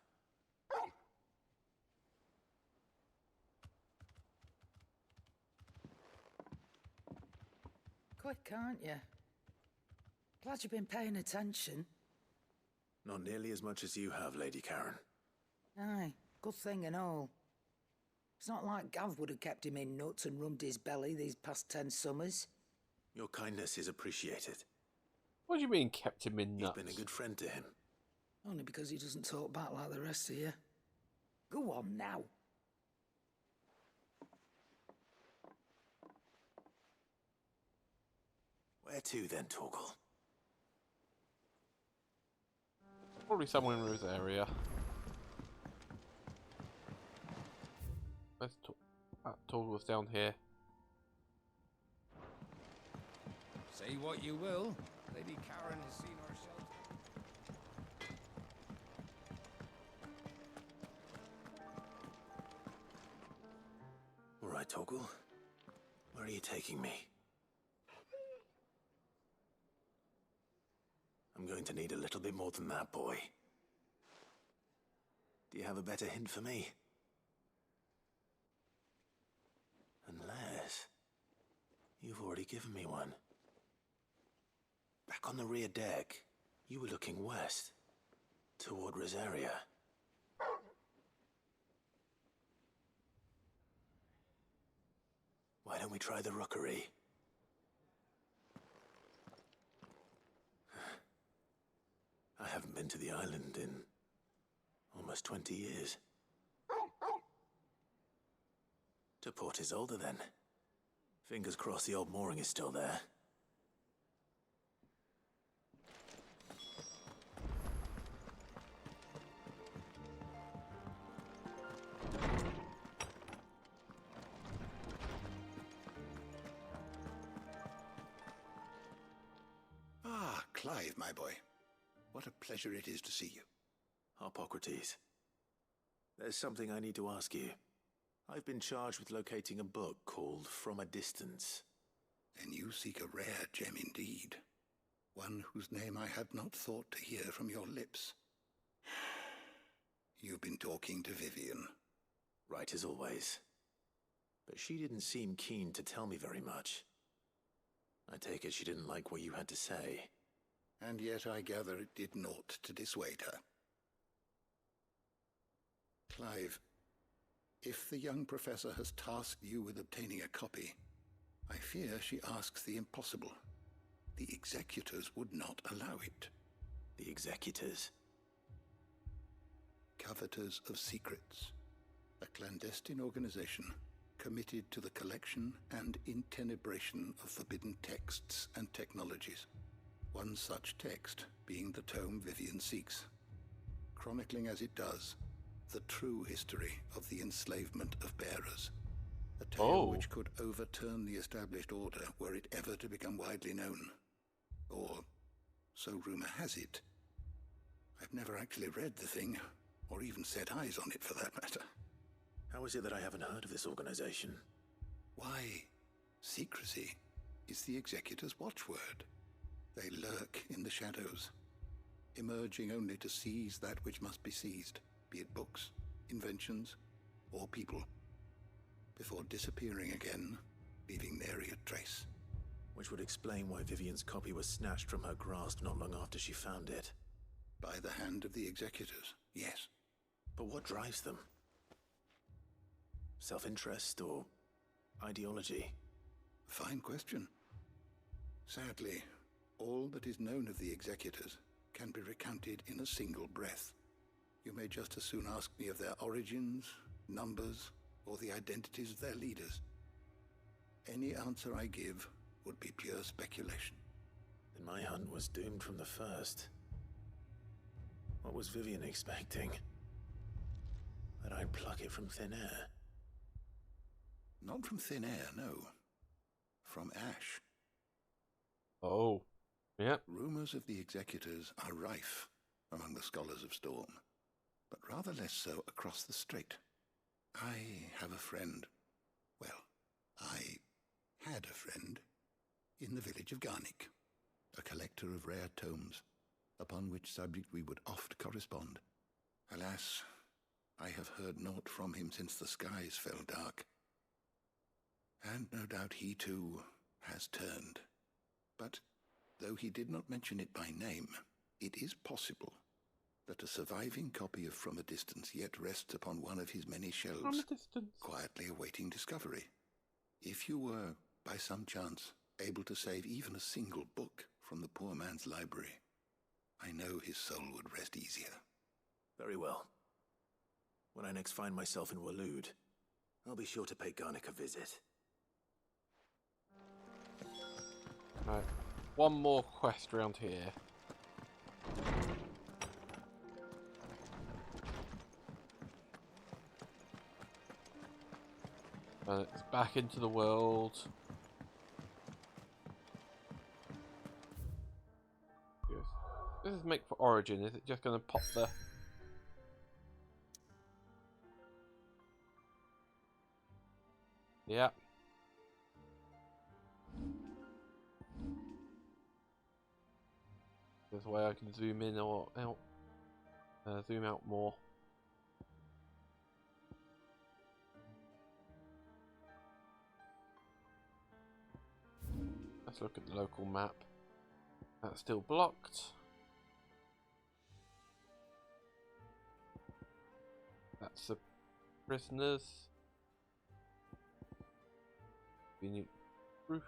Quick, aren't you? Glad you've been paying attention. Not nearly as much as you have, Lady Karen. Aye, good thing and all. It's not like Gav would have kept him in nuts and rubbed his belly these past 10 summers. Your kindness is appreciated. What do you mean, kept him in nuts? You've been a good friend to him. Only because he doesn't talk back like the rest of you. Go on now. Where to then, Torgal? Probably somewhere in Rosaria. Where's Torgal's down here. Say what you will, Lady Karen has seen herself. All right, Torgal. Where are you taking me? I'm going to need a little bit more than that, boy. Do you have a better hint for me? Unless you've already given me one. Back on the rear deck, you were looking west, toward Rosaria. Why don't we try the rookery? to the island in almost 20 years. To Port Isolde, then. Fingers crossed the old mooring is still there. Ah, Clive, my boy. What a pleasure it is to see you. Hippocrates. There's something I need to ask you. I've been charged with locating a book called From a Distance. Then you seek a rare gem indeed. One whose name I had not thought to hear from your lips. You've been talking to Vivian. Right as always. But she didn't seem keen to tell me very much. I take it she didn't like what you had to say. And yet I gather it did naught to dissuade her. Clive, if the young professor has tasked you with obtaining a copy, I fear she asks the impossible. The executors would not allow it. The executors? Coveters of Secrets. A clandestine organization committed to the collection and intenebration of forbidden texts and technologies. One such text being the tome Vivian seeks, chronicling as it does the true history of the enslavement of bearers. A tale which could overturn the established order were it ever to become widely known. Or, so rumor has it. I've never actually read the thing, or even set eyes on it for that matter. How is it that I haven't heard of this organization? Why, secrecy is the executor's watchword. They lurk in the shadows, emerging only to seize that which must be seized, be it books, inventions, or people, before disappearing again, leaving nary a trace. Which would explain why Vivian's copy was snatched from her grasp not long after she found it. By the hand of the executors, yes. But what drives them? Self-interest or ideology? Fine question. Sadly, all that is known of the executors can be recounted in a single breath. You may just as soon ask me of their origins, numbers, or the identities of their leaders. Any answer I give would be pure speculation. Then my hunt was doomed from the first. What was Vivian expecting? That I'd pluck it from thin air? Not from thin air, no. From ash. Oh, yeah. Rumors of the executors are rife among the scholars of Storm, but rather less so across the strait. I have a friend. Well, I had a friend in the village of Garnick, a collector of rare tomes, upon which subject we would oft correspond. Alas, I have heard naught from him since the skies fell dark. And no doubt he too has turned. But though he did not mention it by name, it is possible that a surviving copy of From a Distance yet rests upon one of his many shelves, quietly awaiting discovery. If you were, by some chance, able to save even a single book from the poor man's library, I know his soul would rest easier. Very well. When I next find myself in Waloed, I'll be sure to pay Garnick a visit. Right. One more quest around here. And it's back into the world. Yes. This is make for Origin. Is it just going to pop the... Yeah. There's a way I can zoom in or out. Zoom out more. Let's look at the local map. That's still blocked. That's the prisoners. Convenient roof.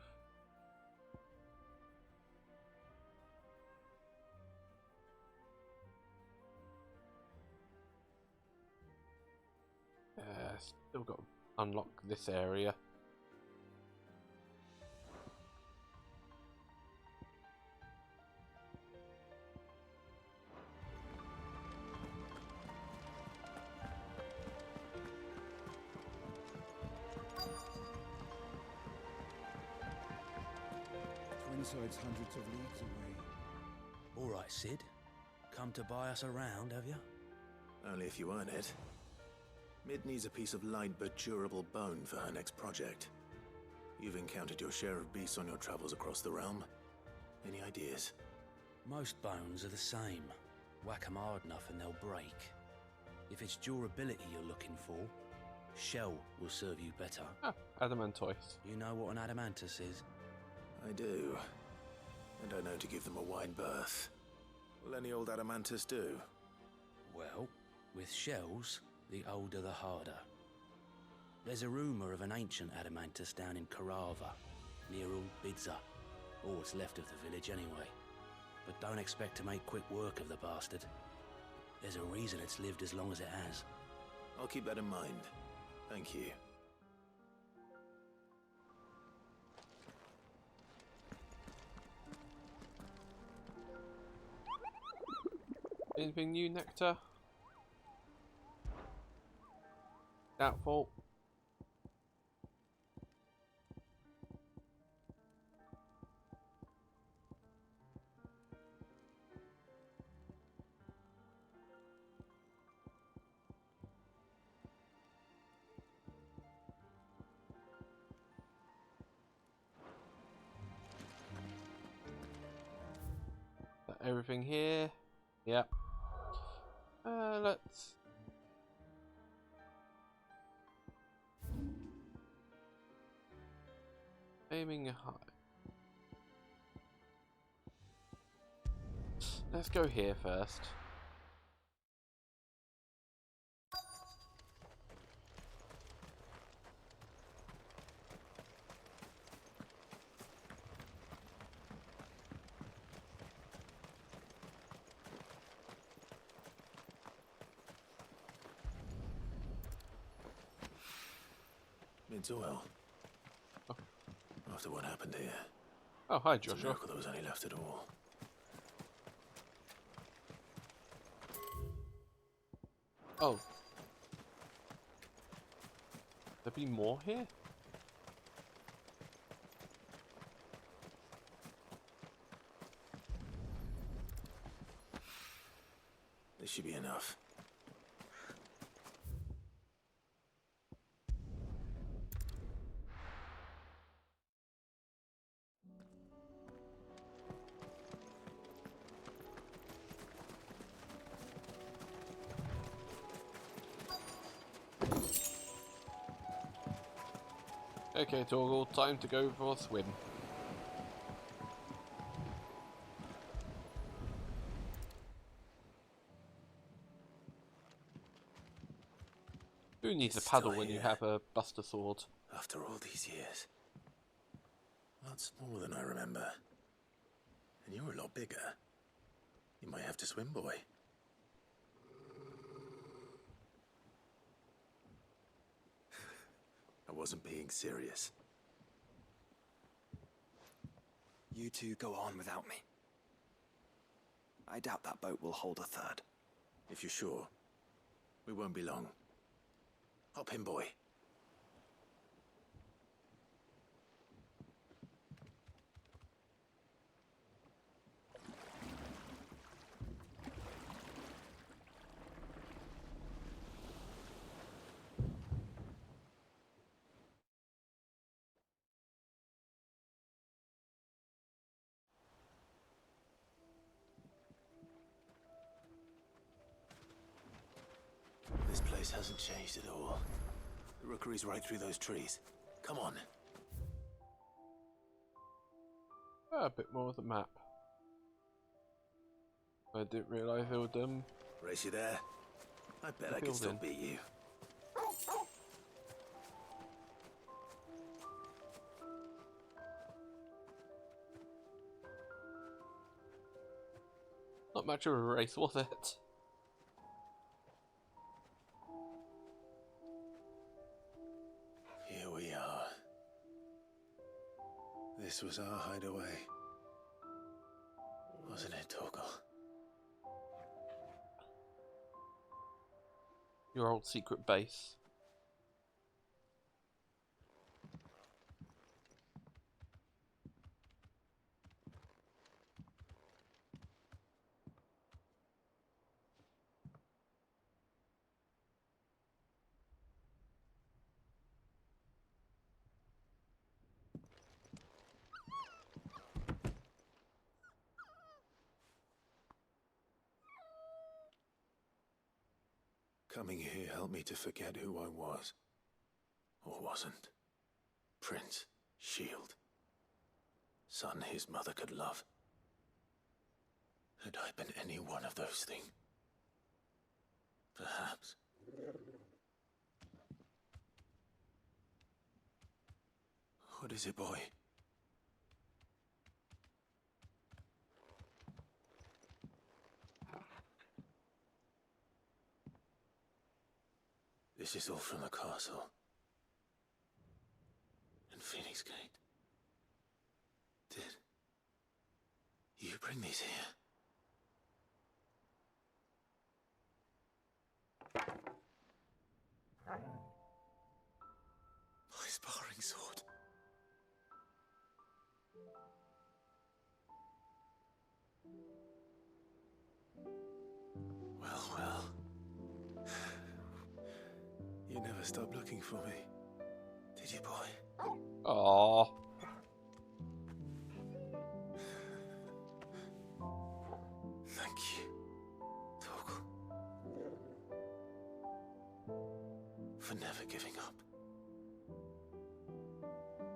still got to unlock this area. Twinside's hundreds of leagues away. All right, Sid. Come to buy us around, have you? Only if you earn it. Mid needs a piece of light but durable bone for her next project. You've encountered your share of beasts on your travels across the realm. Any ideas? Most bones are the same. Whack 'em hard enough and they'll break. If it's durability you're looking for, shell will serve you better. Ah, adamantoise. You know what an adamantus is? I do. And I know to give them a wide berth. Will any old adamantus do? Well, with shells, the older the harder. There's a rumour of an ancient adamantus down in Karava, near Bidza, or what's left of the village anyway. But don't expect to make quick work of the bastard. There's a reason it's lived as long as it has. I'll keep that in mind. Thank you. Anything new, Nectar? Doubtful. Everything here? Yep. Let's... Aiming high. Let's go here first. It's well. Oh. After what happened here. Oh, hi, It's a Joshua. miracle there was any left at all. Oh. There be more here? This should be enough. Okay, Torgal, time to go for a swim. Who needs a paddle when you have a buster sword? After all these years. Lot smaller than I remember. And you were a lot bigger. You might have to swim, boy. I wasn't being serious. You two go on without me. I doubt that boat will hold a third. If you're sure, we won't be long. Hop in, boy. This place hasn't changed at all. The rookery's right through those trees. Come on. A bit more of the map. I didn't realise they would Race you there? I bet I could still beat you. Not much of a race, was it? This was our hideaway. Wasn't it, Torgal? Your old secret base. Coming here helped me to forget who I was. Or wasn't. Prince, Shield. Son his mother could love. Had I been any one of those things? Perhaps. What is it, boy? This is all from the castle. And Phoenix Gate. Did you bring these here? My sparring sword. Well. You never stopped looking for me, did you, boy? Aww. Thank you, Torgal. For never giving up.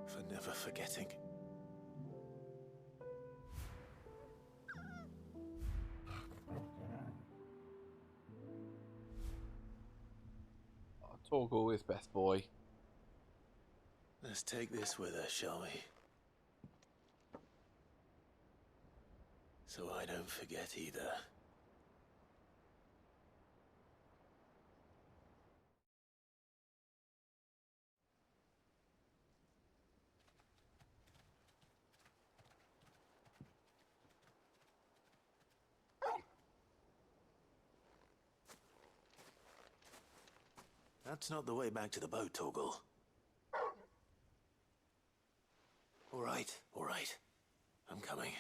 For never forgetting. Torgal is best boy. Let's take this with us, shall we? So I don't forget either. That's not the way back to the boat, Torgal. All right. I'm coming.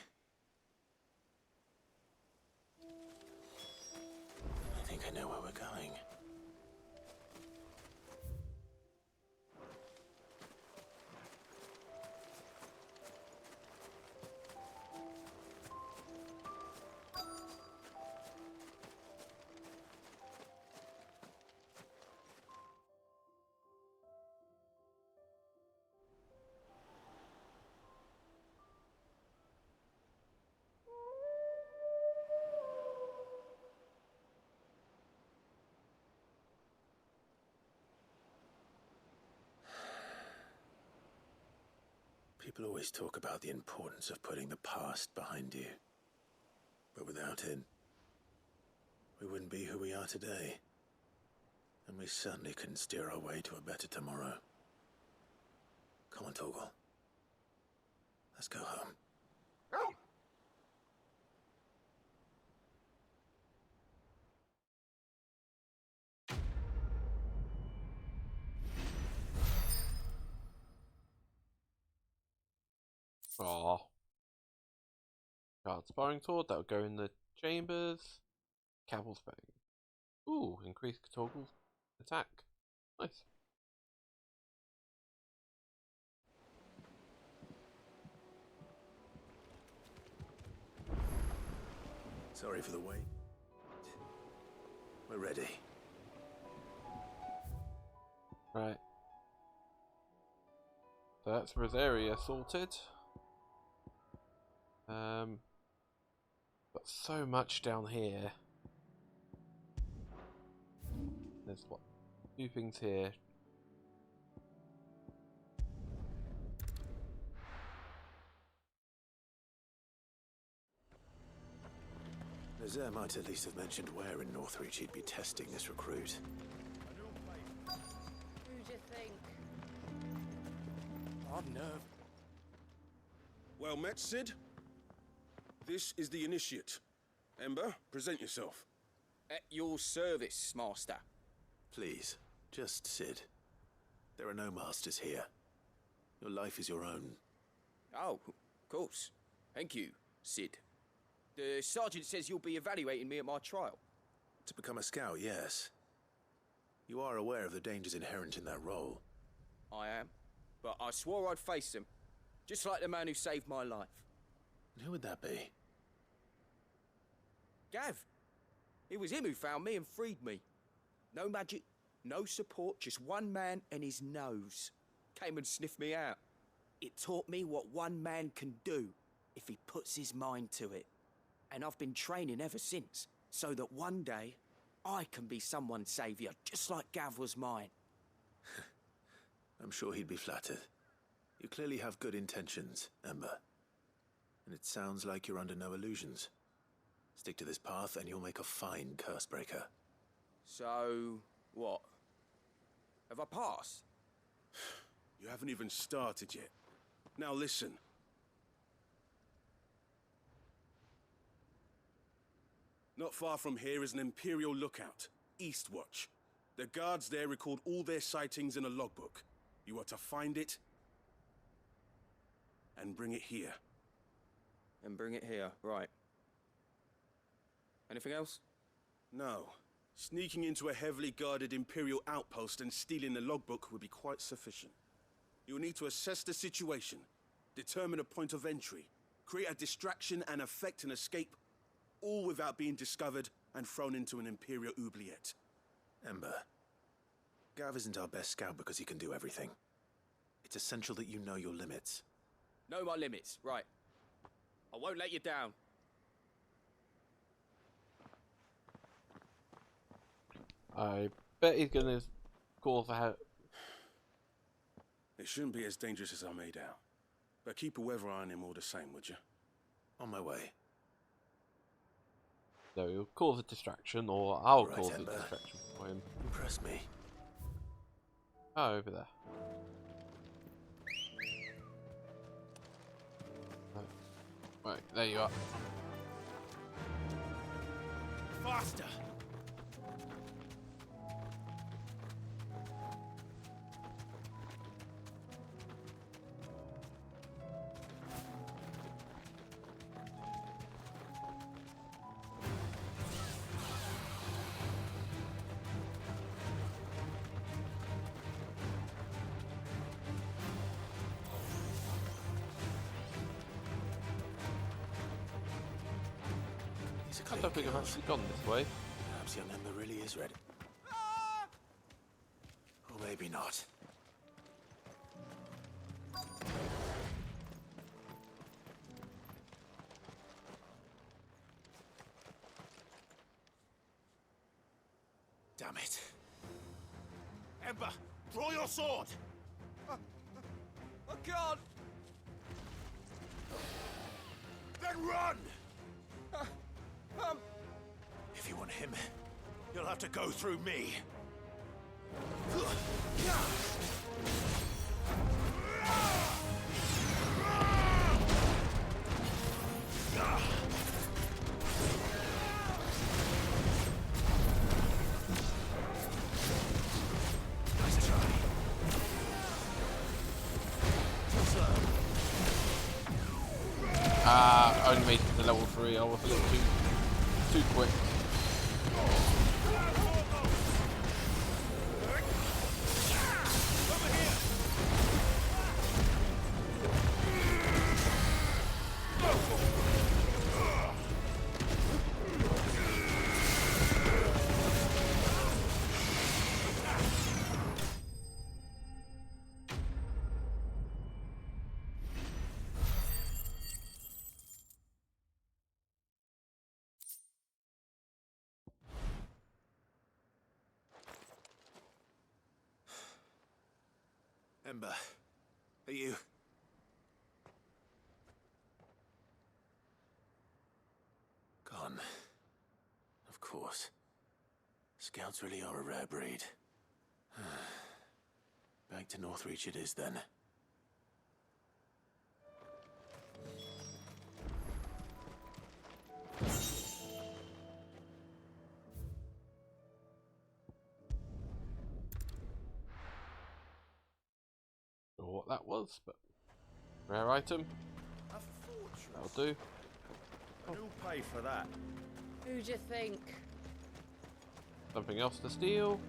I think I know where we're going. People always talk about the importance of putting the past behind you. But without it, we wouldn't be who we are today. And we certainly couldn't steer our way to a better tomorrow. Come on, Torgal. Let's go home. Aww. Guard sparring sword, that'll go in the chambers. Caval's bang. Ooh, increased Torgal's attack. Nice. Sorry for the wait. We're ready. Right. So that's Rosaria sorted. But so much down here. There's what? 2 things here. Nazaire might at least have mentioned where in Northreach he'd be testing this recruit. Who'd you think? I've nerve. Well met, Sid. This is the initiate. Ember, present yourself. At your service, Master. Please, just Sid. There are no masters here. Your life is your own. Oh, of course. Thank you, Sid. The sergeant says you'll be evaluating me at my trial. To become a scout, yes. You are aware of the dangers inherent in that role. I am. But I swore I'd face them. Just like the man who saved my life. And who would that be? Gav. It was him who found me and freed me. No magic, no support, just one man and his nose. Came and sniffed me out. It taught me what one man can do if he puts his mind to it. And I've been training ever since, so that one day I can be someone's saviour, just like Gav was mine. I'm sure he'd be flattered. You clearly have good intentions, Ember. And it sounds like you're under no illusions. Stick to this path and you'll make a fine Cursebreaker. So, what? Have I passed? You haven't even started yet. Now listen. Not far from here is an Imperial lookout, Eastwatch. The guards there record all their sightings in a logbook. You are to find it and bring it here. And bring it here, right. Anything else? No. Sneaking into a heavily guarded Imperial outpost and stealing the logbook would be quite sufficient. You'll need to assess the situation, determine a point of entry, create a distraction and effect an escape, all without being discovered and thrown into an Imperial oubliette. Ember, Gav isn't our best scout because he can do everything. It's essential that you know your limits. Know my limits, right. I won't let you down. I bet he's gonna call for help. It shouldn't be as dangerous as I made out. But keep a weather eye on him all the same, would you? On my way. No, he'll cause a distraction, or I'll Right, cause a Ember. distraction for him. Impress me. Oh, over there. Right, there you are. Faster! I don't think I've actually gone this way. Perhaps young Ember really is ready. Or maybe not. Damn it. Ember, draw your sword! I can't! Then run! If you want him, you'll have to go through me. Nice try. Only made it to level 3. I was a little too quick. Ember, are you... Gone. Of course. Scouts really are a rare breed. Back to Northreach it is then. was, but rare item. A fortress. That'll do. And who'll pay for that? Who do you think? Something else to steal.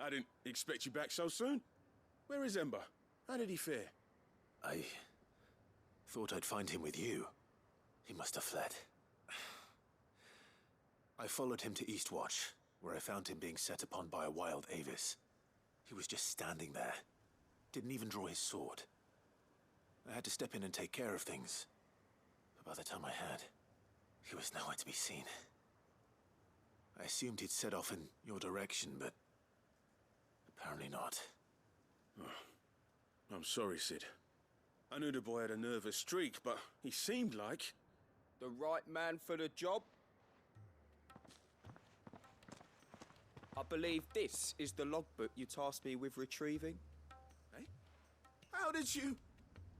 I didn't expect you back so soon. Where is Ember? How did he fare? I thought I'd find him with you. He must have fled. I followed him to Eastwatch, where I found him being set upon by a wild Avis. He was just standing there. Didn't even draw his sword. I had to step in and take care of things. But by the time I had, he was nowhere to be seen. I assumed he'd set off in your direction, but apparently not. I'm sorry, Sid. I knew the boy had a nervous streak, but he seemed like... The right man for the job? I believe this is the logbook you tasked me with retrieving. Eh? How did you...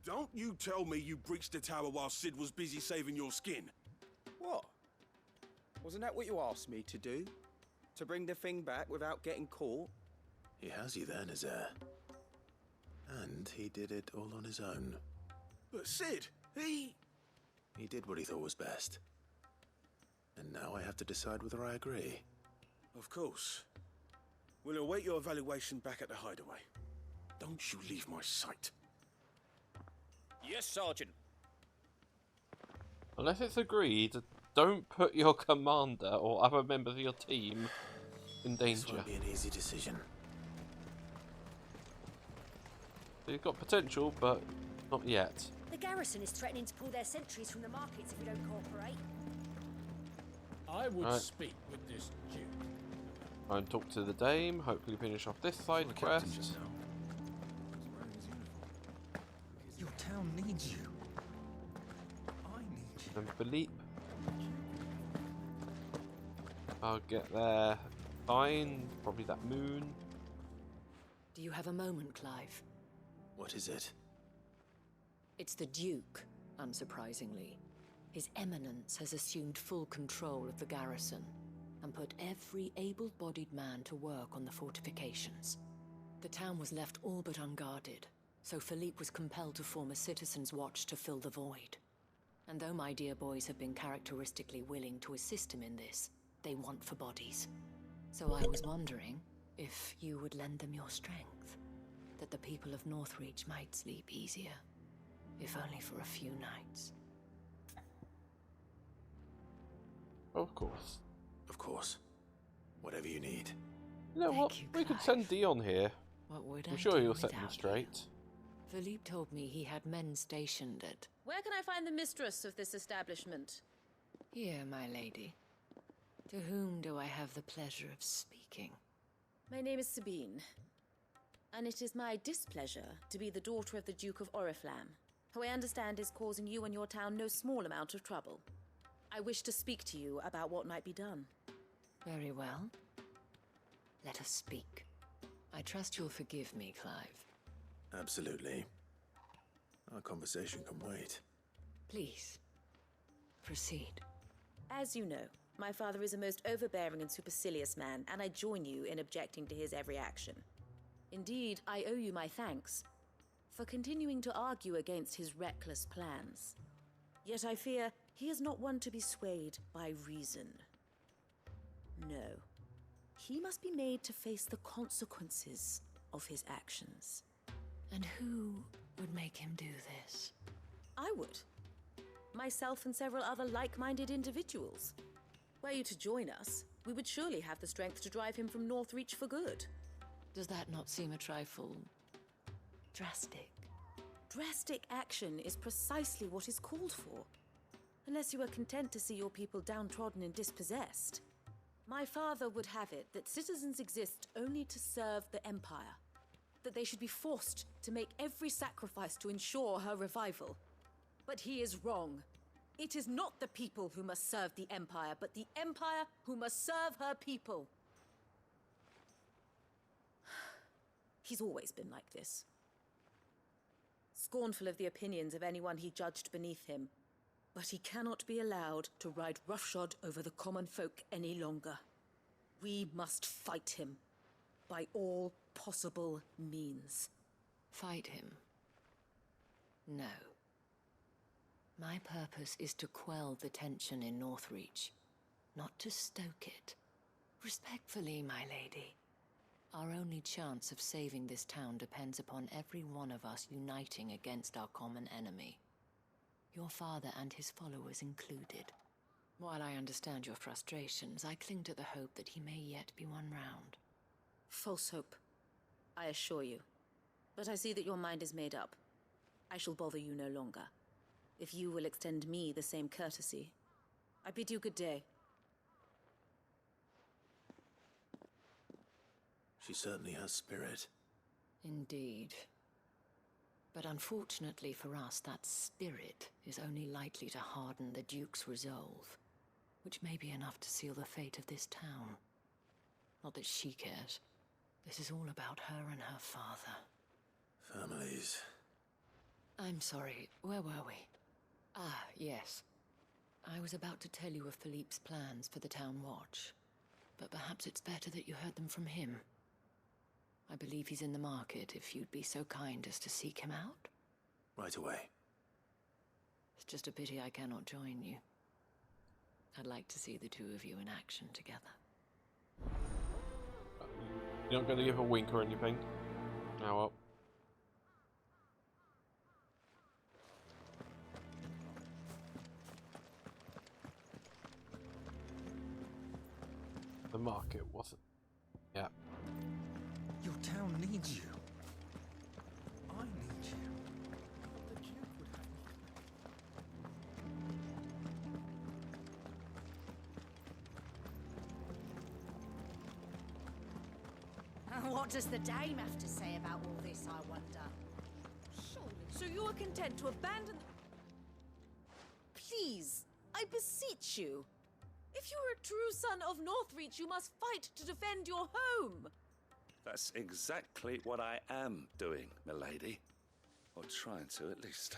Don't you tell me you breached the tower while Sid was busy saving your skin. What? Wasn't that what you asked me to do? To bring the thing back without getting caught? He has you then, his heir. And he did it all on his own. But Sid, he did what he thought was best. And now I have to decide whether I agree. Of course. We'll await your evaluation back at the hideaway. Don't you leave my sight. Yes, Sergeant. Unless it's agreed, don't put your commander or other members of your team in danger. This won't be an easy decision. You've got potential, but not yet. The garrison is threatening to pull their sentries from the markets if we don't cooperate. I would Right. speak with this Duke. Try and talk to the dame, hopefully finish off this side quest. Your town needs you. I need you. And Philippe. I'll get there fine, probably that moon. Do you have a moment, Clive? What is it? It's the Duke, unsurprisingly. His Eminence has assumed full control of the garrison and put every able-bodied man to work on the fortifications. The town was left all but unguarded, so Philippe was compelled to form a citizens' watch to fill the void. And though my dear boys have been characteristically willing to assist him in this, they want for bodies. So I was wondering if you would lend them your strength, that the people of Northreach might sleep easier, if only for a few nights. Of course. Of course. Whatever you need. You know what? We could send Dion here. What would I'm I sure do he'll set them without straight. Philippe told me he had men stationed at... Where can I find the mistress of this establishment? Here, my lady. To whom do I have the pleasure of speaking? My name is Sabine, and it is my displeasure to be the daughter of the Duke of Oriflamme, who I understand is causing you and your town no small amount of trouble. I wish to speak to you about what might be done. Very well. Let us speak. I trust you'll forgive me, Clive. Absolutely. Our conversation can wait. Please, proceed. As you know, my father is a most overbearing and supercilious man, and I join you in objecting to his every action. Indeed, I owe you my thanks for continuing to argue against his reckless plans. Yet I fear he is not one to be swayed by reason. No. He must be made to face the consequences of his actions. And who would make him do this? I would. Myself and several other like-minded individuals. Were you to join us, we would surely have the strength to drive him from Northreach for good. Does that not seem a trifle... drastic? Drastic action is precisely what is called for. Unless you are content to see your people downtrodden and dispossessed. My father would have it that citizens exist only to serve the Empire. That they should be forced to make every sacrifice to ensure her revival. But he is wrong. It is not the people who must serve the Empire, but the Empire who must serve her people. He's always been like this. Scornful of the opinions of anyone he judged beneath him, But he cannot be allowed to ride roughshod over the common folk any longer. We must fight him by all possible means. Fight him? No. My purpose is to quell the tension in Northreach, not to stoke it. Respectfully, my lady. Our only chance of saving this town depends upon every one of us uniting against our common enemy. Your father and his followers included. While I understand your frustrations, I cling to the hope that he may yet be won round. False hope, I assure you. But I see that your mind is made up. I shall bother you no longer. If you will extend me the same courtesy, I bid you good day. She certainly has spirit. Indeed. But unfortunately for us, that spirit is only likely to harden the Duke's resolve, which may be enough to seal the fate of this town. Not that she cares. This is all about her and her father. Families. I'm sorry, where were we? Ah, yes. I was about to tell you of Philippe's plans for the town watch, but perhaps it's better that you heard them from him. I believe he's in the market, if you'd be so kind as to seek him out. Right away. It's just a pity I cannot join you. I'd like to see the two of you in action together. You're not going to give a wink or anything? Oh well. The market wasn't. Yeah. Your town needs you. I need you. The Duke would have And what does the dame have to say about all this, I wonder? So you are content to abandon... Please, I beseech you. If you are a true son of Northreach, you must fight to defend your home. That's exactly what I am doing, milady. Or trying to, at least.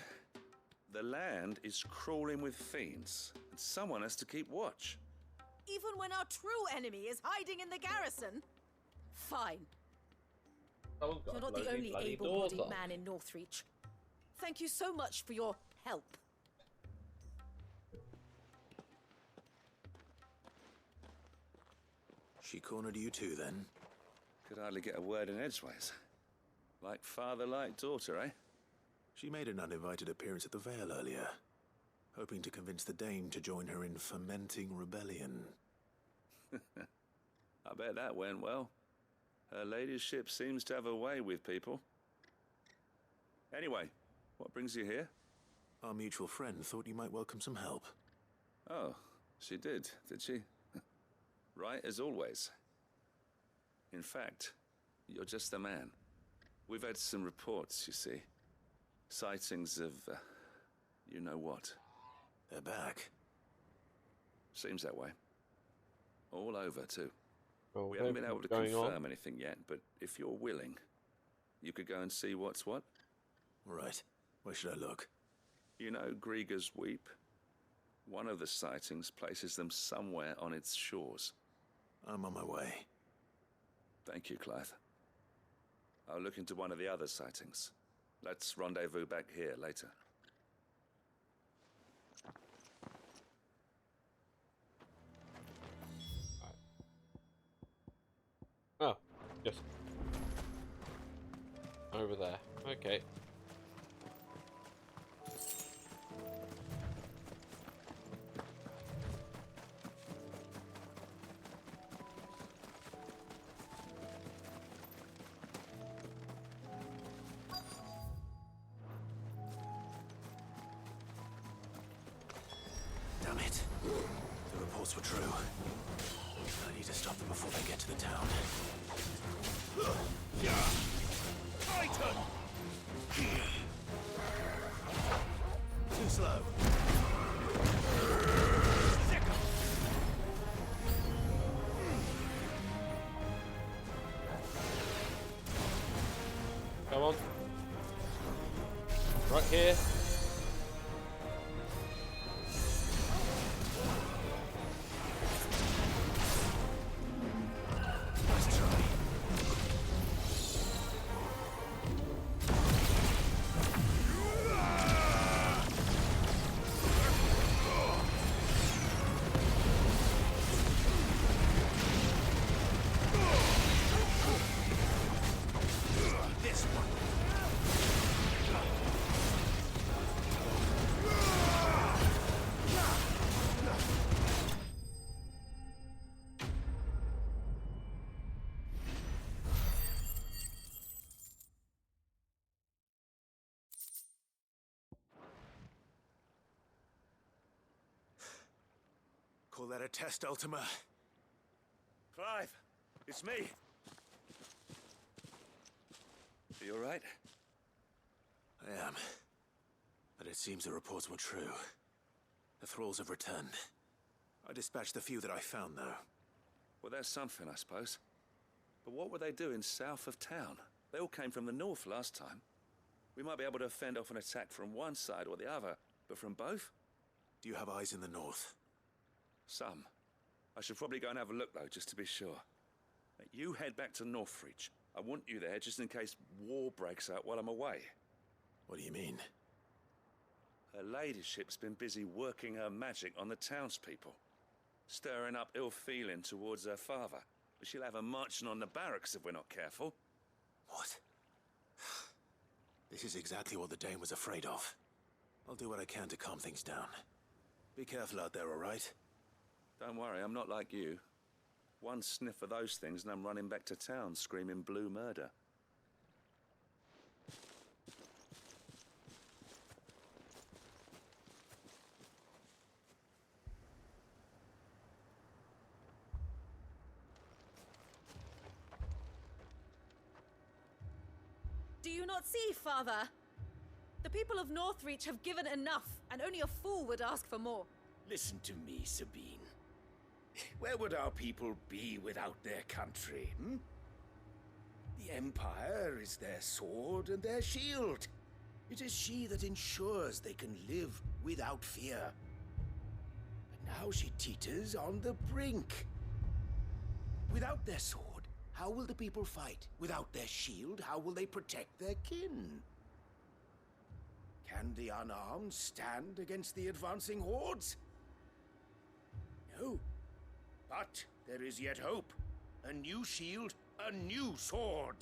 The land is crawling with fiends, and someone has to keep watch. Even when our true enemy is hiding in the garrison? Fine. You're not the only able-bodied man in Northreach. Thank you so much for your help. She cornered you too, then? Could hardly get a word in edgeways. Like father, like daughter, eh? She made an uninvited appearance at the Vale earlier, hoping to convince the dame to join her in fomenting rebellion. I bet that went well. Her ladyship seems to have a way with people. Anyway, what brings you here? Our mutual friend thought you might welcome some help. Oh, she did she? Right as always. In fact, you're just the man. We've had some reports, you see. Sightings of, you know what. They're back. Seems that way. All over, too. Well, we haven't been able to confirm anything yet, but if you're willing, you could go and see what's what. Right. Where should I look? You know Grieger's Weep? One of the sightings places them somewhere on its shores. I'm on my way. Thank you, Clive. I'll look into one of the other sightings. Let's rendezvous back here later. Oh, just over there. Okay. Damn it. The reports were true. I need to stop them before they get to the town. Titan! Too slow. Come on. Call that a test, Ultima? Clive, it's me. Are you all right? I am. But it seems the reports were true. The thralls have returned. I dispatched the few that I found, though. Well, that's something, I suppose. But what were they doing south of town? They all came from the north last time. We might be able to fend off an attack from one side or the other, but from both? Do you have eyes in the north? Some. I should probably go and have a look, though, just to be sure. You head back to Northreach. I want you there just in case war breaks out while I'm away. What do you mean? Her ladyship's been busy working her magic on the townspeople, stirring up ill feeling towards her father. But she'll have her marching on the barracks if we're not careful. What? This is exactly what the Dane was afraid of. I'll do what I can to calm things down. Be careful out there, all right? Don't worry, I'm not like you. One sniff of those things and I'm running back to town screaming blue murder. Do you not see, Father? The people of Northreach have given enough, and only a fool would ask for more. Listen to me, Sabine. Where would our people be without their country, hmm? The Empire is their sword and their shield. It is she that ensures they can live without fear. But now she teeters on the brink. Without their sword, how will the people fight? Without their shield, how will they protect their kin? Can the unarmed stand against the advancing hordes? No. But there is yet hope. A new shield, a new sword.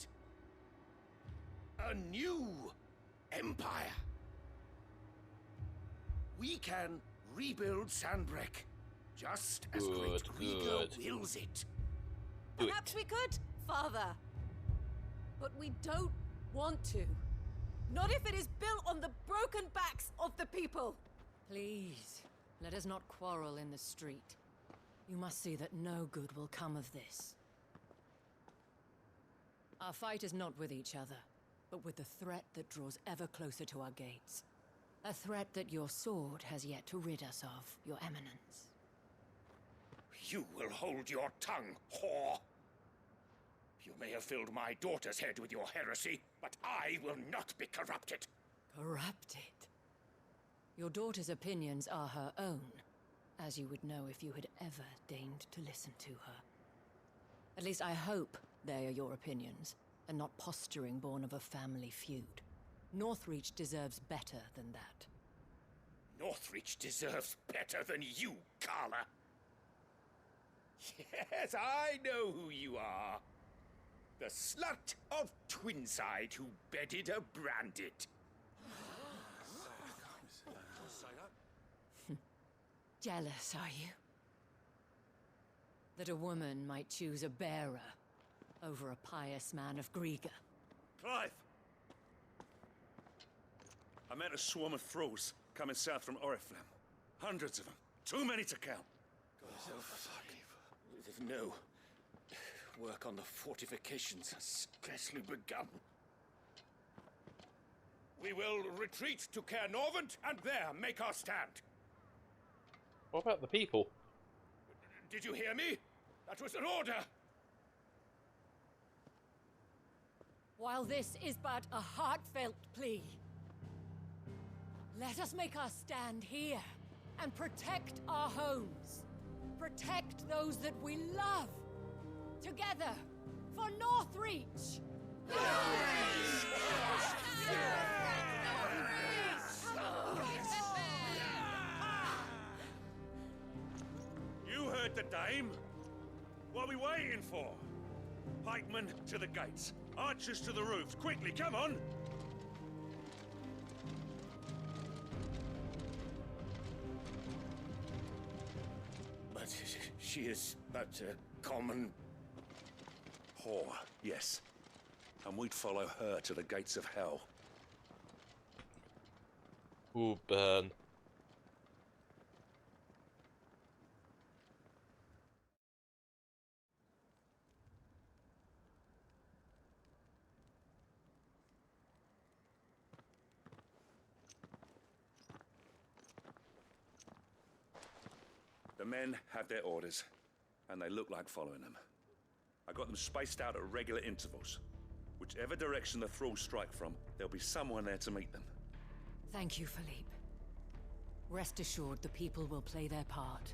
A new empire. We can rebuild Sandbreck, just as Great Rieger wills it. Perhaps we could, Father. But we don't want to. Not if it is built on the broken backs of the people. Please, let us not quarrel in the street. You must see that no good will come of this. Our fight is not with each other, but with the threat that draws ever closer to our gates. A threat that your sword has yet to rid us of, Your Eminence. You will hold your tongue, whore! You may have filled my daughter's head with your heresy, but I will not be corrupted. Corrupted? Your daughter's opinions are her own, as you would know if you had ever deigned to listen to her. At least I hope they are your opinions, and not posturing born of a family feud. Northreach deserves better than that. Northreach deserves better than you, Carla. Yes, I know who you are. The slut of Twinside who bedded a Brandit. Jealous, are you? That a woman might choose a bearer over a pious man of Grieger. Clive! I met a swarm of thralls coming south from Oriflamme. Hundreds of them. Too many to count. No. Work on the fortifications has scarcely begun. We will retreat to Caer Norvent and there make our stand. What about the people? Did you hear me? That was an order. While this is but a heartfelt plea, let us make our stand here and protect our homes. Protect those that we love. Together, for Northreach! You heard the dame. What are we waiting for? Pikemen to the gates. Archers to the roofs. Quickly, come on! But she is but a common... whore, yes. And we'd follow her to the gates of hell. Ooh, burn. The men have their orders, and they look like following them. I got them spaced out at regular intervals. Whichever direction the thralls strike from, there'll be someone there to meet them. Thank you, Philippe. Rest assured the people will play their part.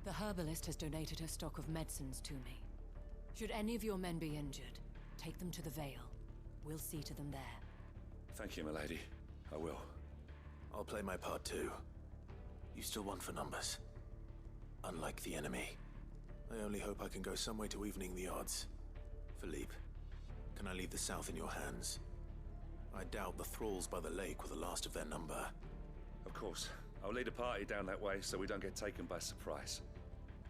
The herbalist has donated her stock of medicines to me. Should any of your men be injured, take them to the Vale. We'll see to them there. Thank you, milady. I will. I'll play my part too. You still want for numbers. Unlike the enemy. I only hope I can go some way to evening the odds. Philippe, can I leave the south in your hands? I doubt the thralls by the lake were the last of their number. Of course. I'll lead a party down that way so we don't get taken by surprise.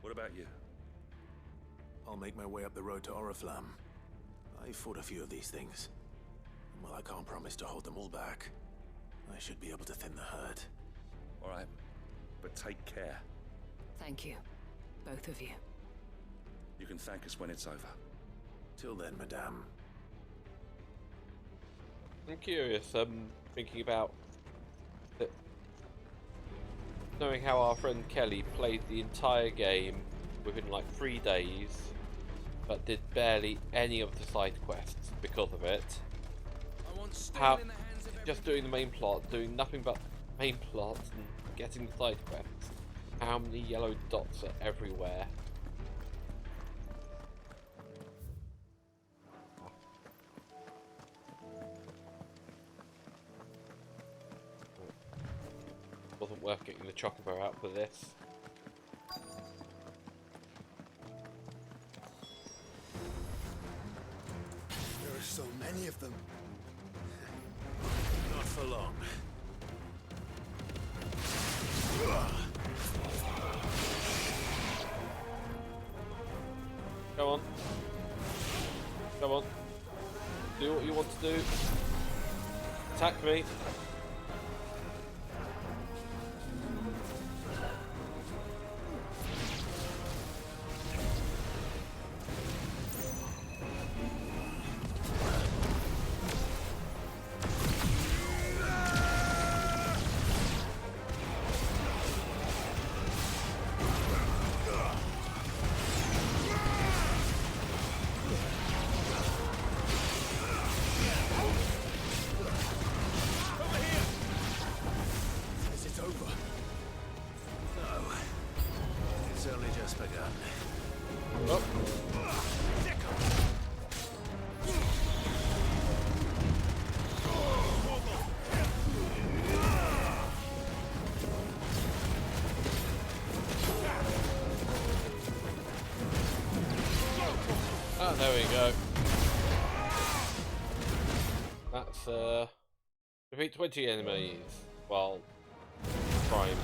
What about you? I'll make my way up the road to Oriflamme. I fought a few of these things. And while I can't promise to hold them all back, I should be able to thin the herd. All right, but take care. Thank you, both of you. You can thank us when it's over. Till then, madame. I'm curious, thinking about it, knowing how our friend Kelly played the entire game within like 3 days, but did barely any of the side quests because of it. How just doing the main plot, doing nothing but main plot and getting the side quests. How many yellow dots are everywhere? Wasn't worth getting the chocobo out for this. There are so many of them. Not for long. Come on. Come on. Do what you want to do. Attack me. Oh, there we go. That's defeat 20 enemies while primed.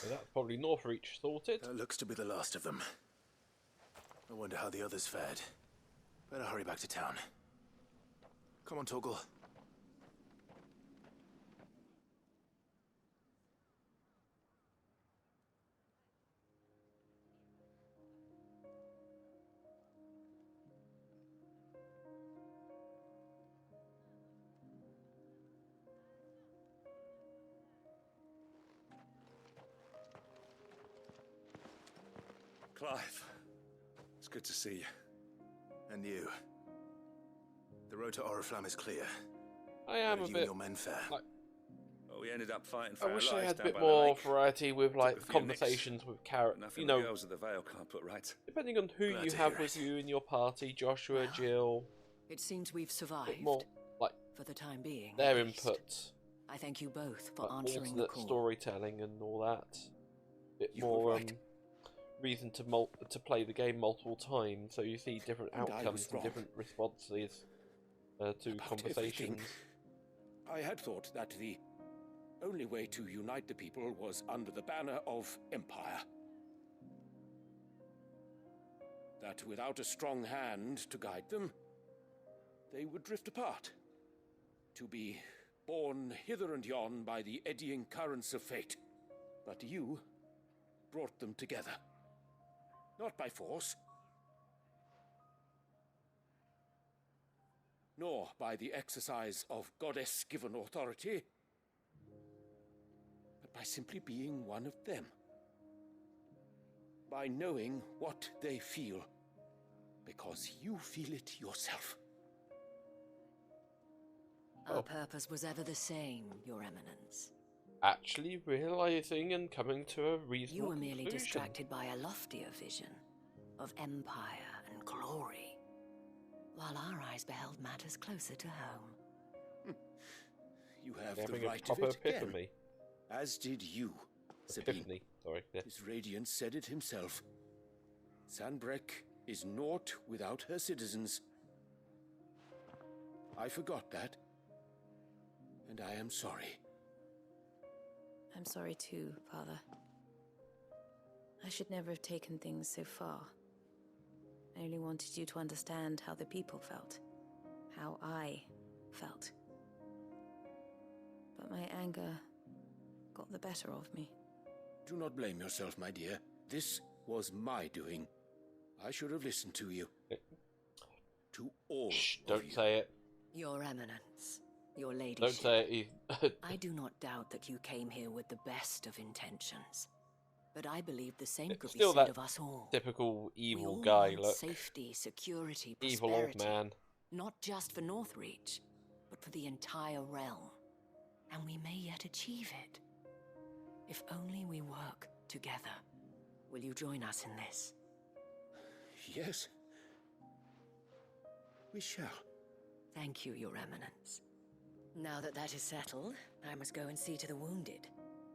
So that's probably Northreach sorted. That looks to be the last of them. I wonder how the others fared. Better hurry back to town. Come on, Torgal. Clive, it's good to see you. And you. The road to Oriflamme is clear. I am Where a did you bit and your men fare? like, Well, we ended up fighting for I our wish I lives had a down bit by the more lake. variety with like Took a few nicks. conversations with characters. Nothing You the know, girls at the Vale can't put right. depending on who Glad you to have hear with it. you in your party, Joshua, Jill. It seems we've A survived. bit more like for the time being. their at least. input. I thank you both for Like answering the alternate call. storytelling and all that. Bit You're more right. reason to play the game multiple times, so you see different And I was outcomes and wrong. different responses to About conversations. everything. I had thought that the only way to unite the people was under the banner of Empire. That without a strong hand to guide them, they would drift apart, to be borne hither and yon by the eddying currents of fate. But you brought them together. Not by force, nor by the exercise of goddess-given authority, but by simply being one of them. By knowing what they feel, because you feel it yourself. Our purpose was ever the same, Your Eminence. Actually realizing and coming to a reasonable You were merely conclusion. distracted by a loftier vision of empire and glory, while our eyes beheld matters closer to home. You have Having the a right of proper it again, epiphany. as did you, Sabine. Epiphany, sorry. Yeah. His radiance said it himself. Sanbreque is naught without her citizens. I forgot that, and I am sorry. I'm sorry too, Father. I should never have taken things so far. I only wanted you to understand how the people felt. How I felt. But my anger got the better of me. Do not blame yourself, my dear. This was my doing. I should have listened to you. To all Shh, of don't you. say it. Your Eminence, Your Ladyship. Don't say it either. I do not doubt that you came here with the best of intentions. But I believe the same could be Still said that of us all. typical We evil all guy want look. safety, security, Evil prosperity. old man. Not just for Northreach, but for the entire realm. And we may yet achieve it. If only we work together. Will you join us in this? Yes. We shall. Thank you, Your Eminence. Now that that is settled, I must go and see to the wounded.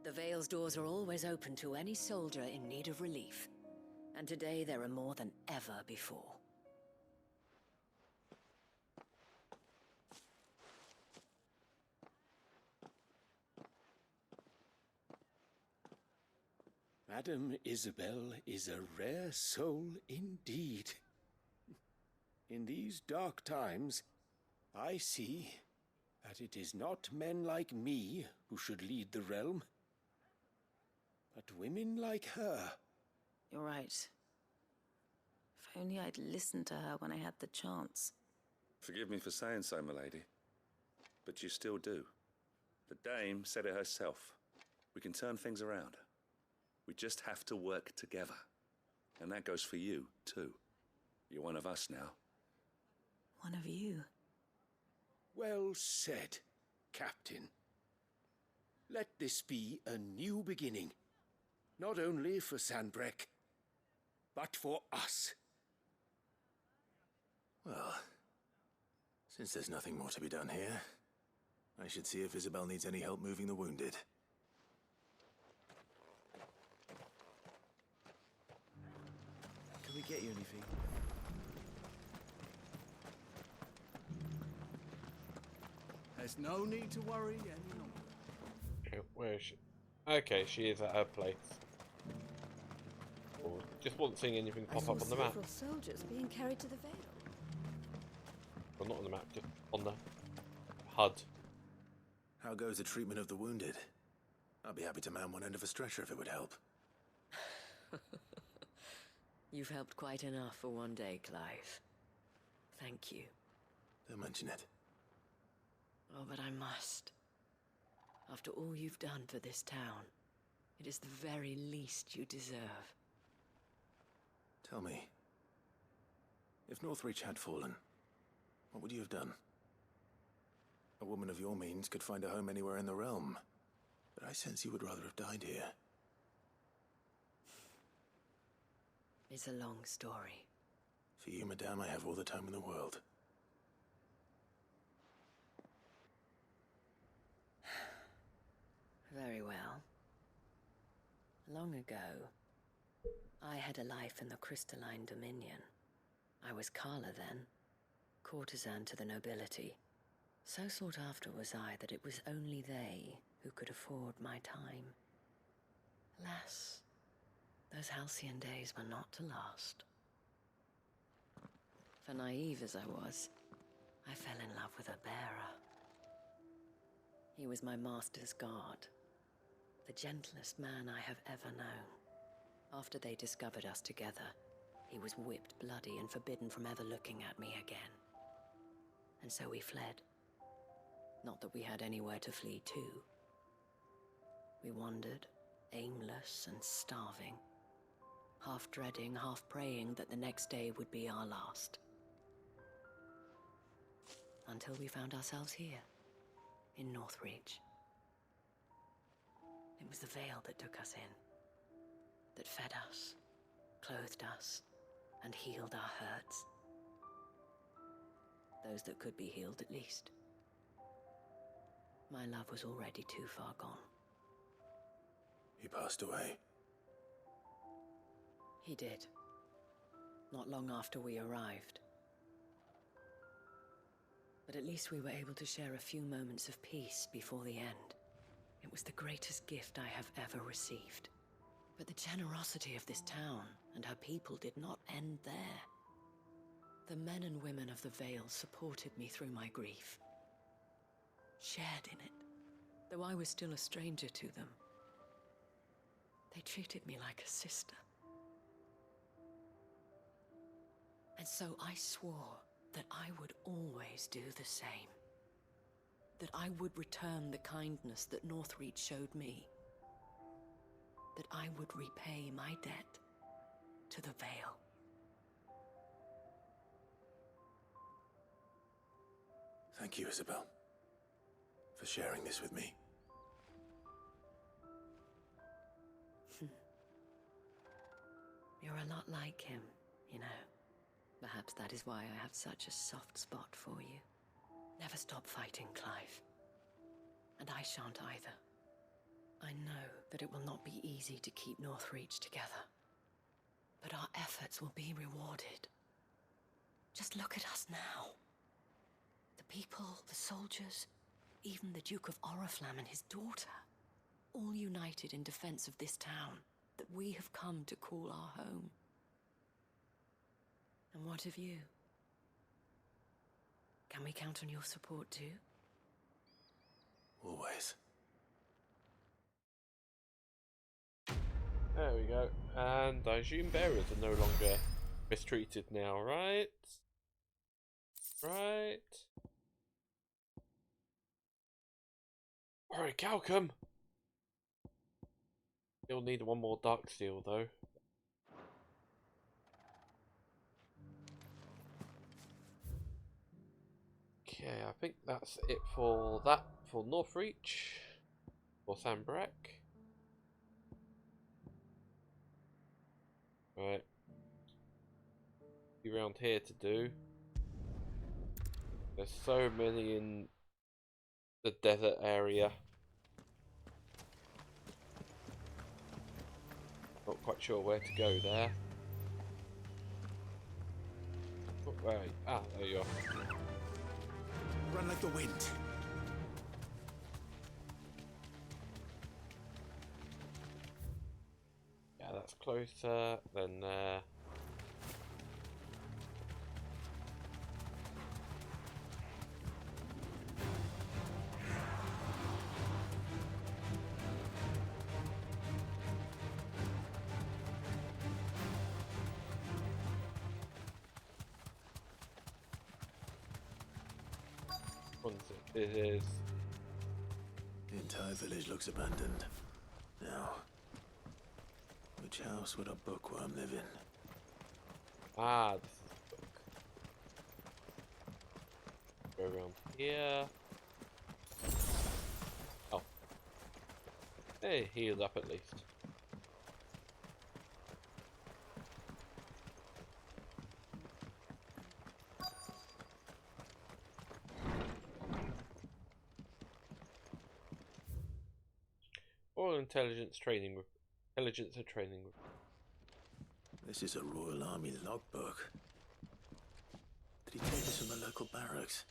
The Vale's doors are always open to any soldier in need of relief. And today there are more than ever before. Madame Isabel is a rare soul indeed. In these dark times, I see that it is not men like me who should lead the realm, but women like her. You're right. If only I'd listened to her when I had the chance. Forgive me for saying so, milady, but you still do. The dame said it herself. We can turn things around. We just have to work together. And that goes for you, too. You're one of us now. One of you. Well said, Captain. Let this be a new beginning. Not only for Sanbreque, but for us. Well, since there's nothing more to be done here, I should see if Isabel needs any help moving the wounded. Can we get you anything? There's no need to worry any longer. Okay, where is she? Okay, she is at her place. Oh, just wasn't seeing anything I pop saw up on the map. several soldiers being carried to the Vale. Well, not on the map, just on the HUD. How goes the treatment of the wounded? I'd be happy to man one end of a stretcher if it would help. You've helped quite enough for one day, Clive. Thank you. Don't mention it. Oh, but I must. After all you've done for this town, it is the very least you deserve. Tell me, if Northreach had fallen, what would you have done? A woman of your means could find a home anywhere in the realm, but I sense you would rather have died here. It's a long story. For you, madame, I have all the time in the world. Very well. Long ago, I had a life in the crystalline dominion. I was Carla then, courtesan to the nobility. So sought after was I that it was only they who could afford my time. Alas, those halcyon days were not to last. For naive as I was, I fell in love with a bearer. He was my master's guard, the gentlest man I have ever known. After they discovered us together, he was whipped bloody and forbidden from ever looking at me again. And so we fled. Not that we had anywhere to flee to. We wandered, aimless and starving, half dreading, half praying that the next day would be our last. Until we found ourselves here, in Northreach. It was the veil that took us in, that fed us, clothed us, and healed our hurts. Those that could be healed, at least. My love was already too far gone. He passed away. He did. Not long after we arrived. But at least we were able to share a few moments of peace before the end. It was the greatest gift I have ever received. But the generosity of this town and her people did not end there. The men and women of the Vale supported me through my grief. Shared in it, though I was still a stranger to them. They treated me like a sister. And so I swore that I would always do the same. That I would return the kindness that Northreach showed me. That I would repay my debt to the Vale. Thank you, Isabel, for sharing this with me. You're a lot like him, you know. Perhaps that is why I have such a soft spot for you. Never stop fighting, Clive. And I shan't either. I know that it will not be easy to keep Northreach together. But our efforts will be rewarded. Just look at us now. The people, the soldiers, even the Duke of Oriflamme and his daughter, all united in defense of this town that we have come to call our home. And what of you? Can we count on your support too? Always. There we go. And I assume bearers are no longer mistreated now, right? Right. Alright, Calcum! You'll need one more dark steel though. Okay, I think that's it for that, for Northreach, for Sambrek. Right. Around here to do. There's so many in the desert area. Not quite sure where to go there. Oh, right. Ah, there you are. Run like the wind. Yeah, that's closer than there. It is. The entire village looks abandoned. Now, which house would a bookworm live in? Ah, this is the book. Go around here. Oh. Hey, healed up at least. Royal Intelligence Training Intelligence and Training. This is a Royal Army logbook. Did he take this from the local barracks?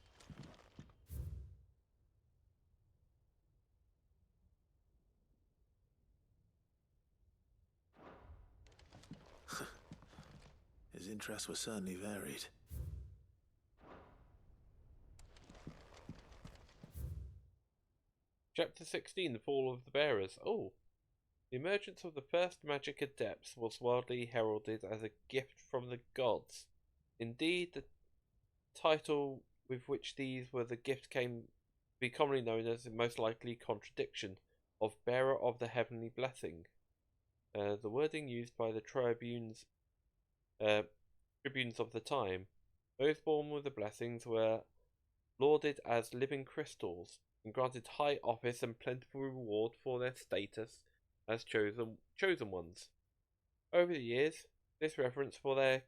His interests were certainly varied. Chapter 16, The Fall of the Bearers. Oh. The emergence of the first magic adepts was widely heralded as a gift from the gods. Indeed, the title with which these were the gift came to be commonly known as the most likely contradiction of bearer of the heavenly blessing. The wording used by the tribunes of the time. Those born with the blessings were lauded as living crystals and granted high office and plentiful reward for their status as chosen ones. Over the years, this reverence for their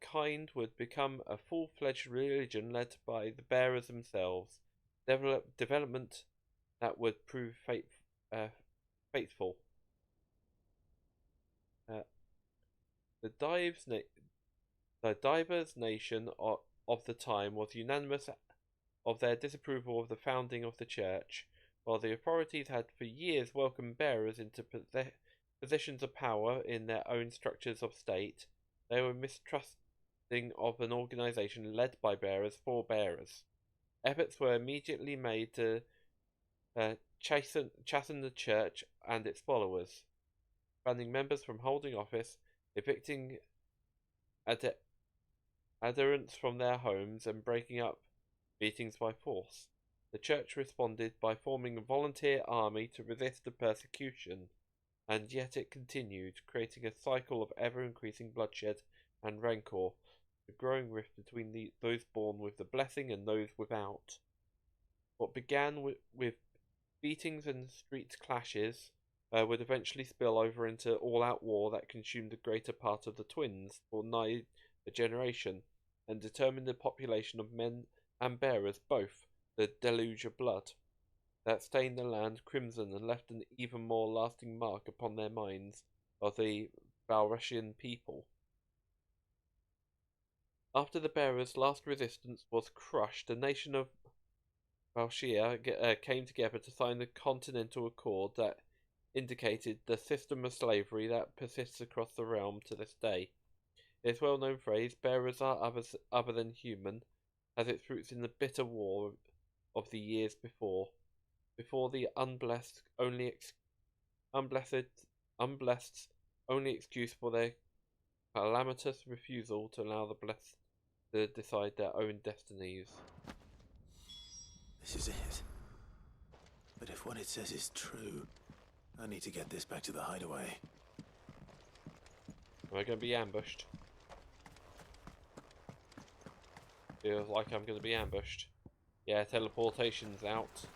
kind would become a full-fledged religion led by the bearers themselves. Development that would prove faithful. The divers nation of the time was unanimous of their disapproval of the founding of the church. While the authorities had for years welcomed bearers into positions of power in their own structures of state, they were mistrusting of an organization led by bearers for bearers. Efforts were immediately made to chasten the church and its followers, banning members from holding office, evicting adherents from their homes, and breaking up meetings by force. The church responded by forming a volunteer army to resist the persecution, and yet it continued, creating a cycle of ever-increasing bloodshed and rancor, a growing rift between those born with the blessing and those without. What began with beatings and street clashes would eventually spill over into all-out war that consumed the greater part of the twins for nigh a generation, and determined the population of men and bearers both. The deluge of blood that stained the land crimson and left an even more lasting mark upon their minds of the Valressian people. After the bearers' last resistance was crushed, the nation of Valisthea came together to sign the Continental Accord that indicated the system of slavery that persists across the realm to this day. Its well-known phrase, "Bearers are other than human," has its roots in the bitter war of the years before the unblessed only excuse for their calamitous refusal to allow the blessed to decide their own destinies. This is it. But if what it says is true, I need to get this back to the hideaway. Am I going to be ambushed? Feels like I'm going to be ambushed. Yeah, teleportation's out.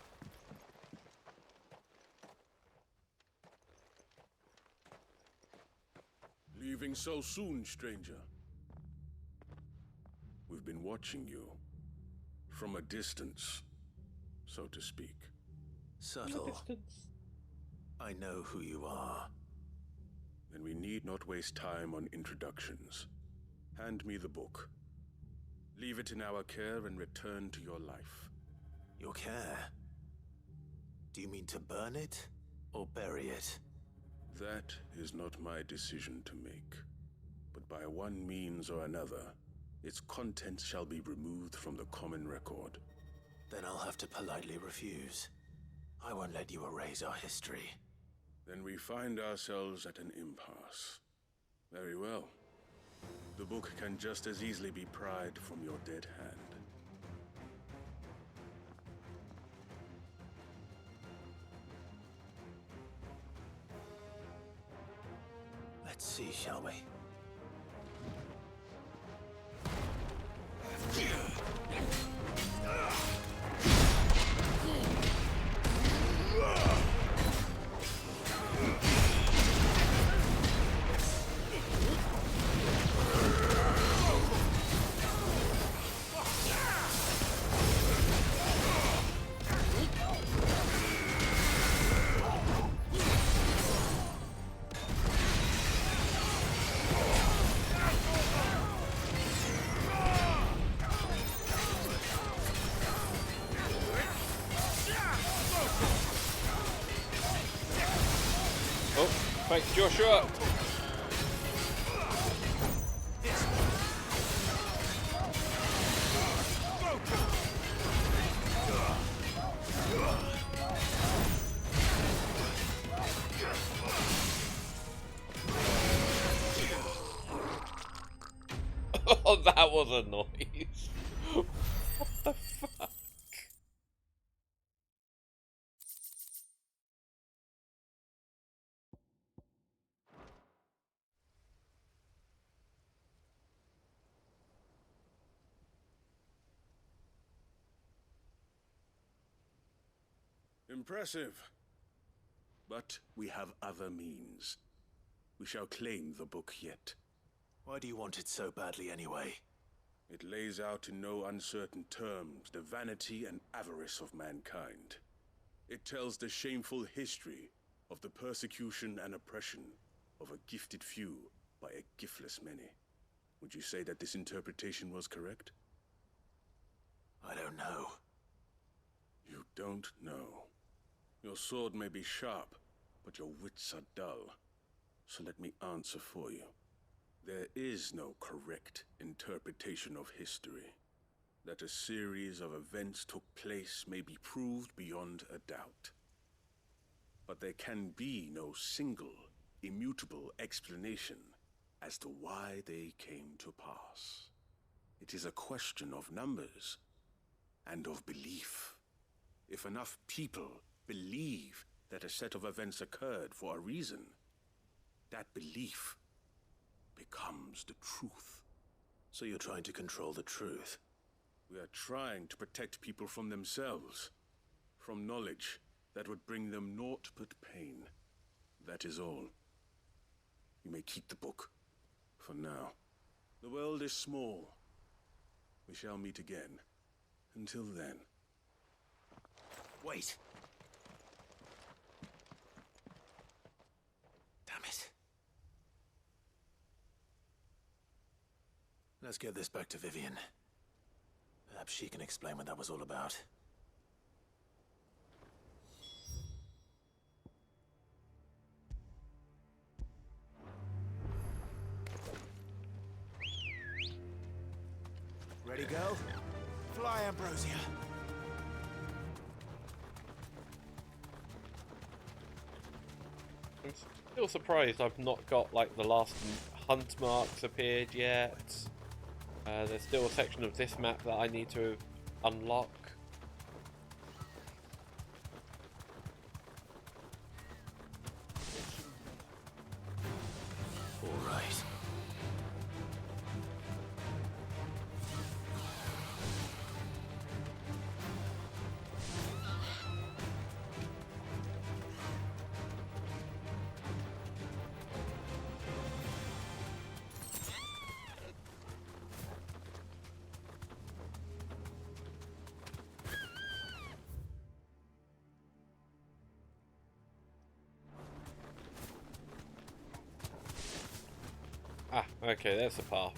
Leaving so soon, stranger? We've been watching you. From a distance, so to speak. Subtle. I know who you are. Then we need not waste time on introductions. Hand me the book. Leave it in our care and return to your life. Your care? Do you mean to burn it or bury it? That is not my decision to make. But by one means or another, its contents shall be removed from the common record. Then I'll have to politely refuse. I won't let you erase our history. Then we find ourselves at an impasse. Very well. The book can just as easily be pried from your dead hand. Let's see, shall we? Thanks, Joshua. Oh, that was a noise. What the fuck? Impressive. But we have other means. We shall claim the book yet. Why do you want it so badly anyway? It lays out in no uncertain terms the vanity and avarice of mankind. It tells the shameful history of the persecution and oppression of a gifted few by a giftless many. Would you say that this interpretation was correct? I don't know. You don't know. Your sword may be sharp, but your wits are dull. So let me answer for you. There is no correct interpretation of history. That a series of events took place may be proved beyond a doubt. But there can be no single, immutable explanation as to why they came to pass. It is a question of numbers and of belief. If enough people believe that a set of events occurred for a reason, that belief becomes the truth. So you're trying to control the truth? We are trying to protect people from themselves, from knowledge that would bring them naught but pain. That is all. You may keep the book, for now. The world is small. We shall meet again. Until then. Wait! Damn it. Let's get this back to Vivian. Perhaps she can explain what that was all about. Ready, girl? Fly, Ambrosia. I'm still surprised I've not got like the last hunt marks appeared yet. There's still a section of this map that I need to unlock. All right. Ah, okay, there's the path.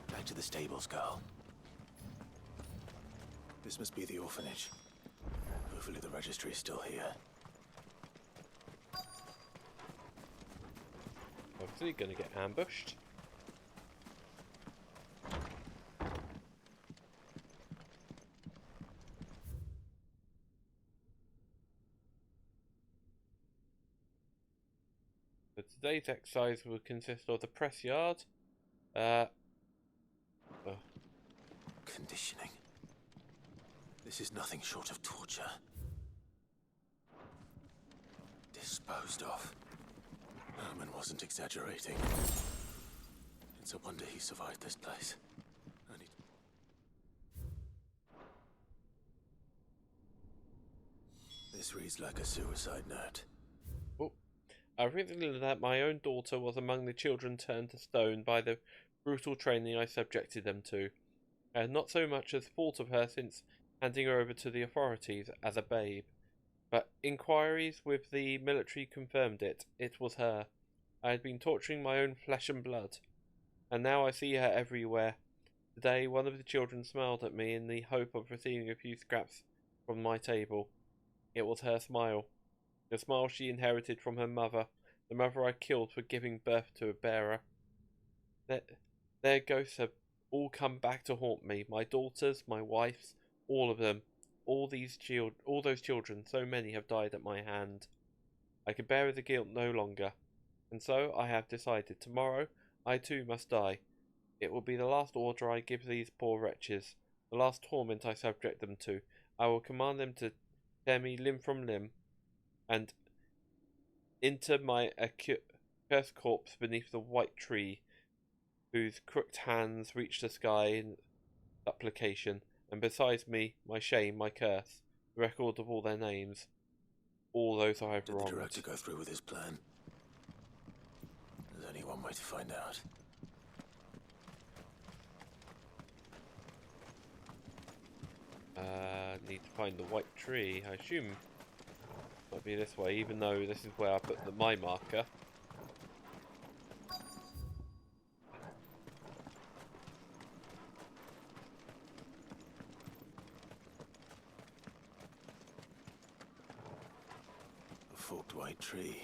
Back to the stables, girl. This must be the orphanage. Hopefully the registry is still here. Obviously gonna get ambushed. So today's exercise will consist of the press yard. Conditioning. This is nothing short of torture. Disposed of. Herman wasn't exaggerating. It's a wonder he survived this place. Only... This reads like a suicide note. Oh, I revealed that my own daughter was among the children turned to stone by the brutal training I subjected them to. I had not so much as thought of her since handing her over to the authorities as a babe. But inquiries with the military confirmed it. It was her. I had been torturing my own flesh and blood, and now I see her everywhere. Today, one of the children smiled at me in the hope of receiving a few scraps from my table. It was her smile. The smile she inherited from her mother, the mother I killed for giving birth to a bearer. Their ghosts have all come back to haunt me. My daughters, my wives, all of them. All those children, so many have died at my hand. I can bear the guilt no longer, and so I have decided. Tomorrow, I too must die. It will be the last order I give these poor wretches, the last torment I subject them to. I will command them to tear me limb from limb, and inter my accursed corpse beneath the white tree, whose crooked hands reach the sky in supplication, and besides me, my shame, my curse, the record of all their names, all those I have wronged. Did the director go through with his plan? There's only one way to find out. Need to find the white tree. I assume it might be this way, even though this is where I put my marker. A forked white tree.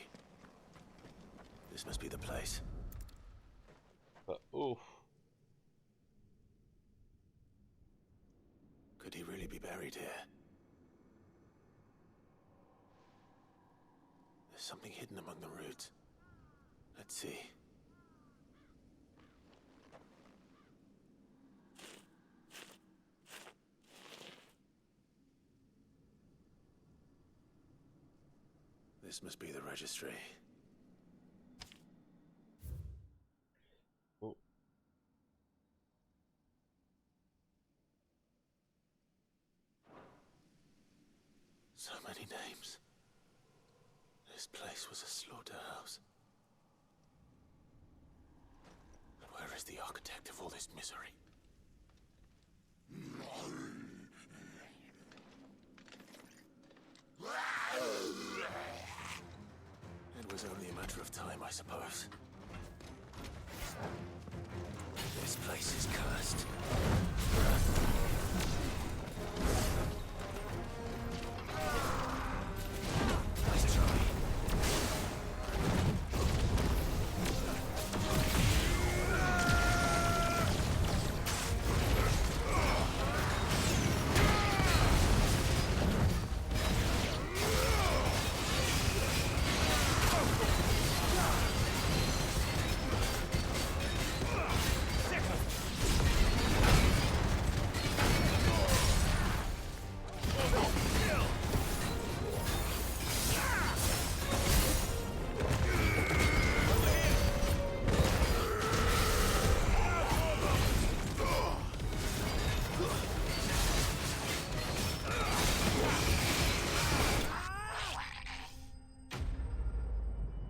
This must be the place. But oof. Could he really be buried here? There's something hidden among the roots. Let's see. This must be the registry. Oh. So many names. This place was a slaughterhouse. And where is the architect of all this misery? It was only a matter of time, I suppose. This place is cursed. Nice try.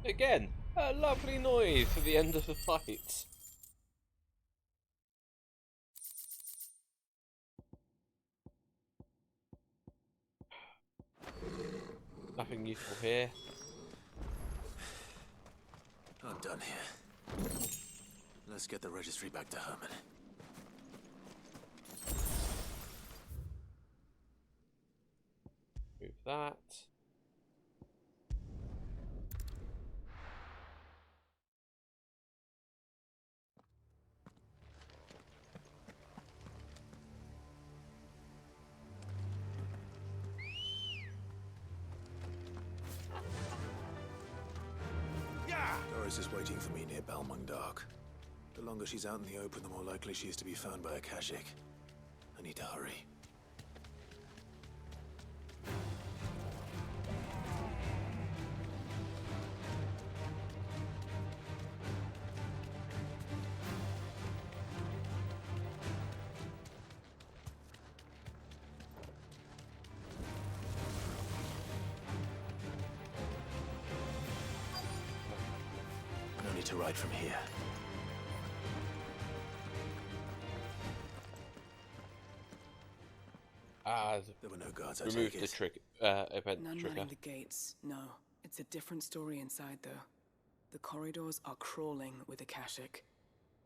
Again, a lovely noise for the end of the fight. Nothing useful here. I'm done here. Let's get the registry back to Herman. Move that. Doris is waiting for me near Balmung Dark. The longer she's out in the open, the more likely she is to be found by a Kashik. I need to hurry. No need to ride from here. There were no guards, I remove take the it. event None trigger. running the gates, no. It's a different story inside, though. The corridors are crawling with Akashic.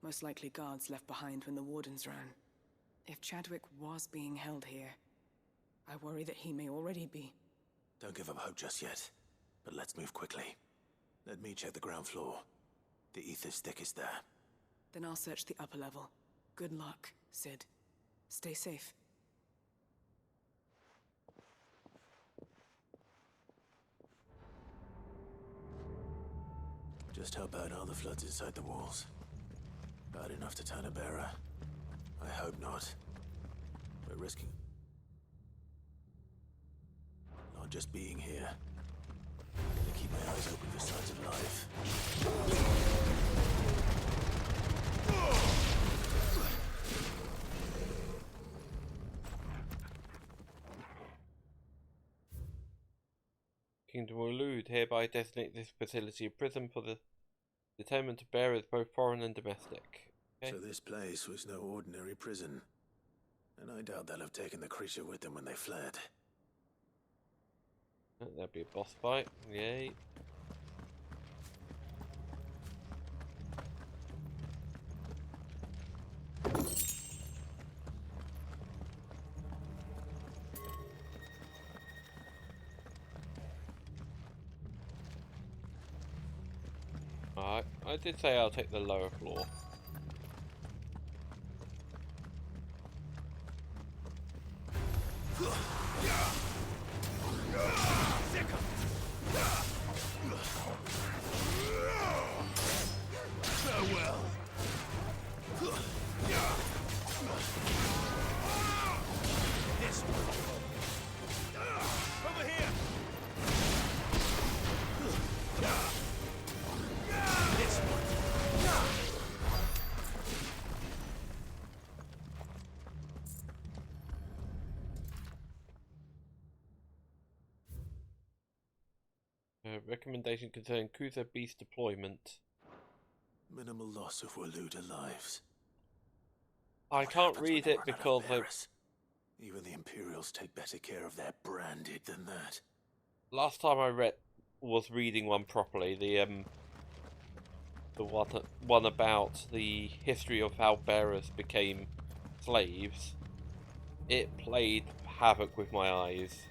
Most likely guards left behind when the Wardens ran. If Chadwick was being held here, I worry that he may already be. Don't give up hope just yet, but let's move quickly. Let me check the ground floor. The ether's thickest there. Then I'll search the upper level. Good luck, Sid. Stay safe. Just how bad are the floods inside the walls? Bad enough to turn a bearer? I hope not. We're risking not just being here. I'm gonna keep my eyes open for signs of life. Kingdom of Lude hereby designate this facility a prison for the determined of bearers, both foreign and domestic. Okay. So this place was no ordinary prison. And I doubt they'll have taken the creature with them when they fled. There'll be a boss fight. Yay. Alright, I did say I'll take the lower floor. Farewell. This one. Over here. This one. Recommendation concerning Kuza Beast deployment. Minimal loss of Waluda lives. I can't read it because Even the Imperials take better care of their branded than that. last time I was reading one properly, the one about the history of how bearers became slaves. It played havoc with my eyes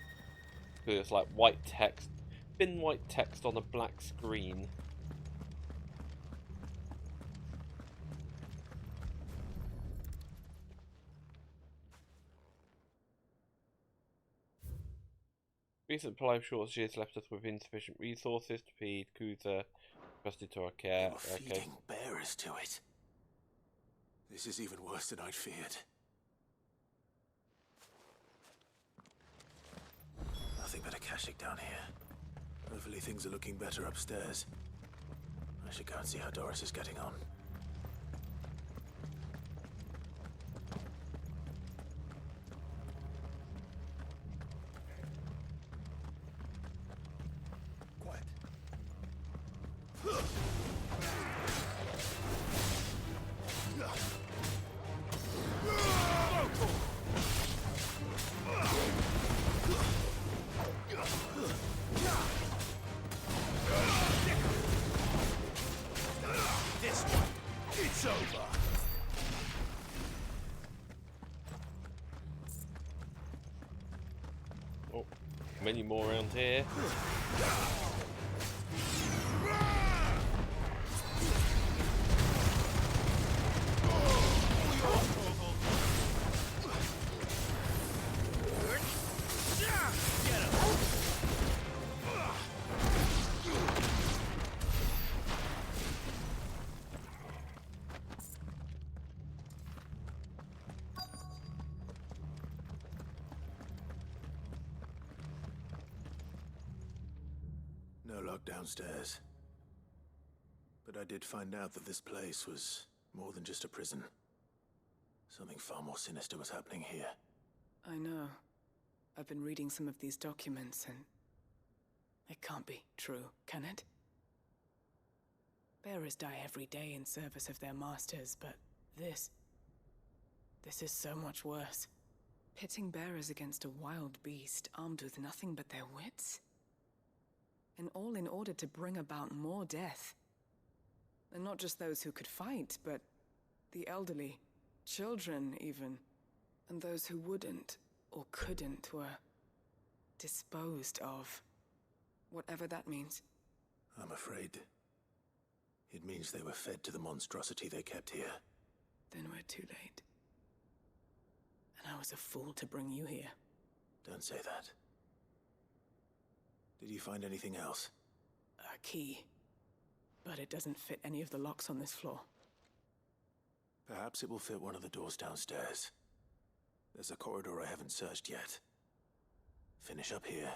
because it's like white text, thin white text on a black screen. Recent supply shortages left us with insufficient resources to feed Kuza, trusted to our care. You're feeding bearers to it. This is even worse than I'd feared. Nothing but a Kashik down here. Hopefully things are looking better upstairs. I should go and see how Doris is getting on. Many more around here. No lock downstairs. But I did find out that this place was more than just a prison. Something far more sinister was happening here. I know. I've been reading some of these documents and it can't be true, can it? Bearers die every day in service of their masters, but this is so much worse. Pitting bearers against a wild beast armed with nothing but their wits? And all in order to bring about more death. And not just those who could fight, but the elderly, children even, and those who wouldn't. or couldn't, were disposed of. Whatever that means. I'm afraid it means they were fed to the monstrosity they kept here. Then we're too late. And I was a fool to bring you here. Don't say that. Did you find anything else? A key. But it doesn't fit any of the locks on this floor. Perhaps it will fit one of the doors downstairs. There's a corridor I haven't searched yet. Finish up here,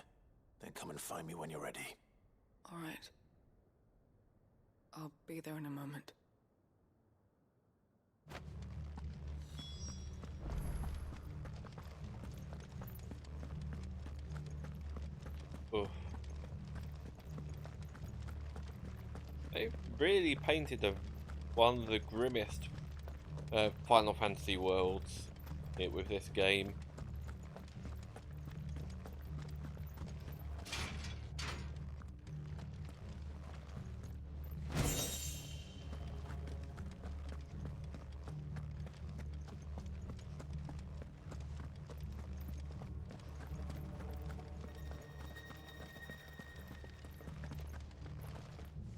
then come and find me when you're ready. All right. I'll be there in a moment. Oh. They really painted one of the grimmest Final Fantasy worlds with this game.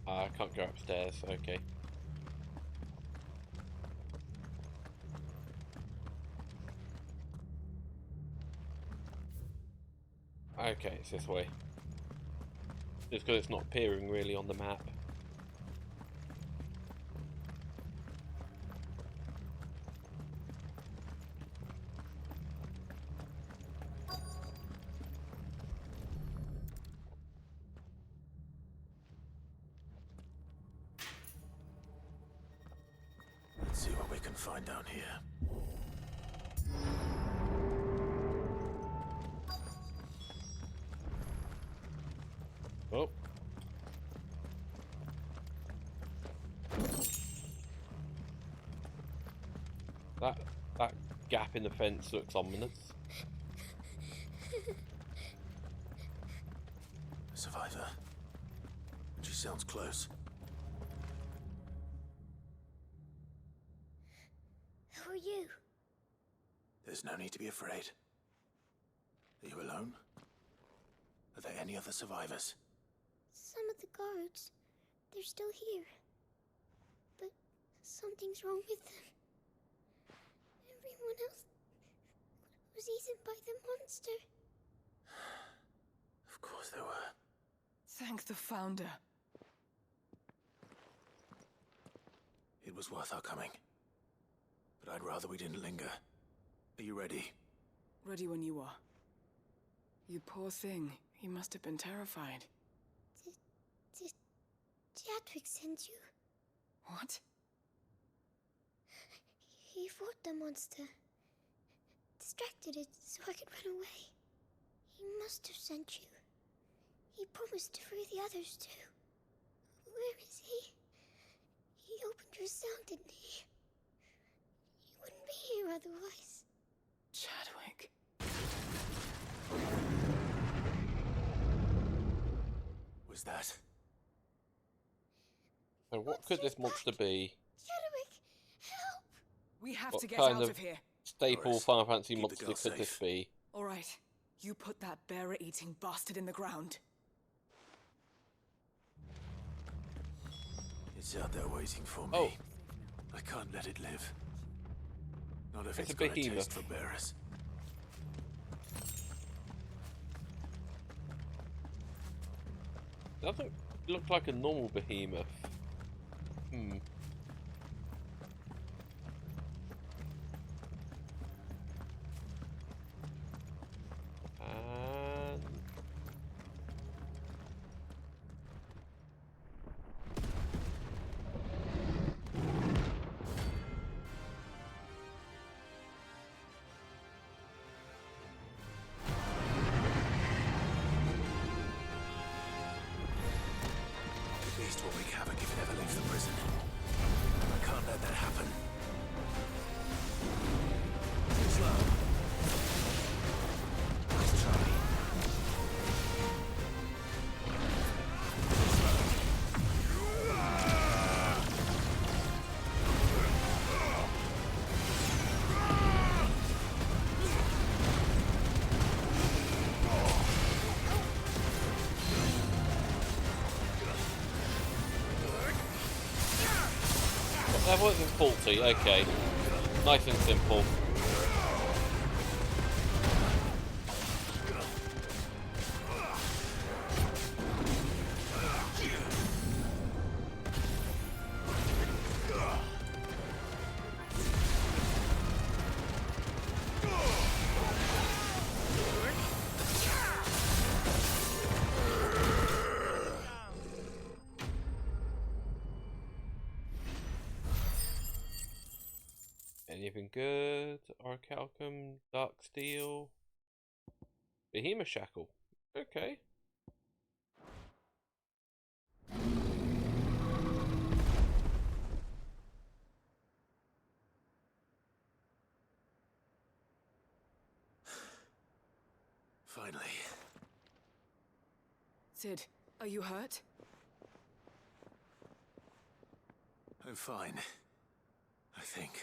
I can't go upstairs, okay. Okay, it's this way. Just because it's not appearing really on the map. Let's see what we can find down here. Oh. That gap in the fence looks ominous. A survivor. She sounds close. Who are you? There's no need to be afraid. Are you alone? Are there any other survivors? Some of the guards. They're still here. But something's wrong with them. Everyone else was eaten by the monster. Of course there were. Thank the Founder. It was worth our coming. But I'd rather we didn't linger. Are you ready? Ready when you are. You poor thing. You must have been terrified. Did Chadwick send you? What? He fought the monster. Distracted it so I could run away. He must have sent you. He promised to free the others too. Where is he? He opened your cell, didn't he? He wouldn't be here otherwise. Chadwick. Was that? So what could this monster be? Chadwick, help! We have What to get kind out of of here. staple Doris, Final Fantasy keep the monster girl could this safe. be? All right. You put that bearer-eating bastard in the ground. It's out there waiting for me. Oh. I can't let it live. Not if It's it's a got a behemoth. taste for bearers. Doesn't look like a normal behemoth. Hmm. And The beast will wreak havoc if it ever leaves the prison. I can't let that happen. Too slow. Nice try. That wasn't faulty, okay. Nice and simple. Anything good? Orichalcum, Dark Steel, Behemoth Shackle. Okay. Finally. Sid, are you hurt? I'm fine. I think.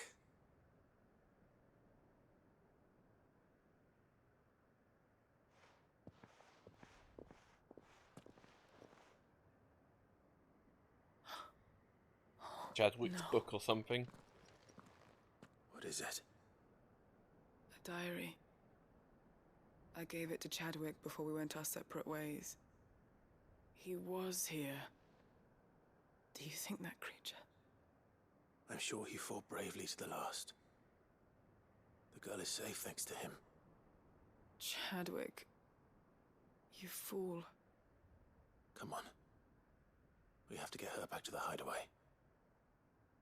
Chadwick's book or something. What is it? A diary. I gave it to Chadwick before we went our separate ways. He was here. Do you think that creature? I'm sure he fought bravely to the last. The girl is safe thanks to him. Chadwick. You fool. Come on. We have to get her back to the hideaway.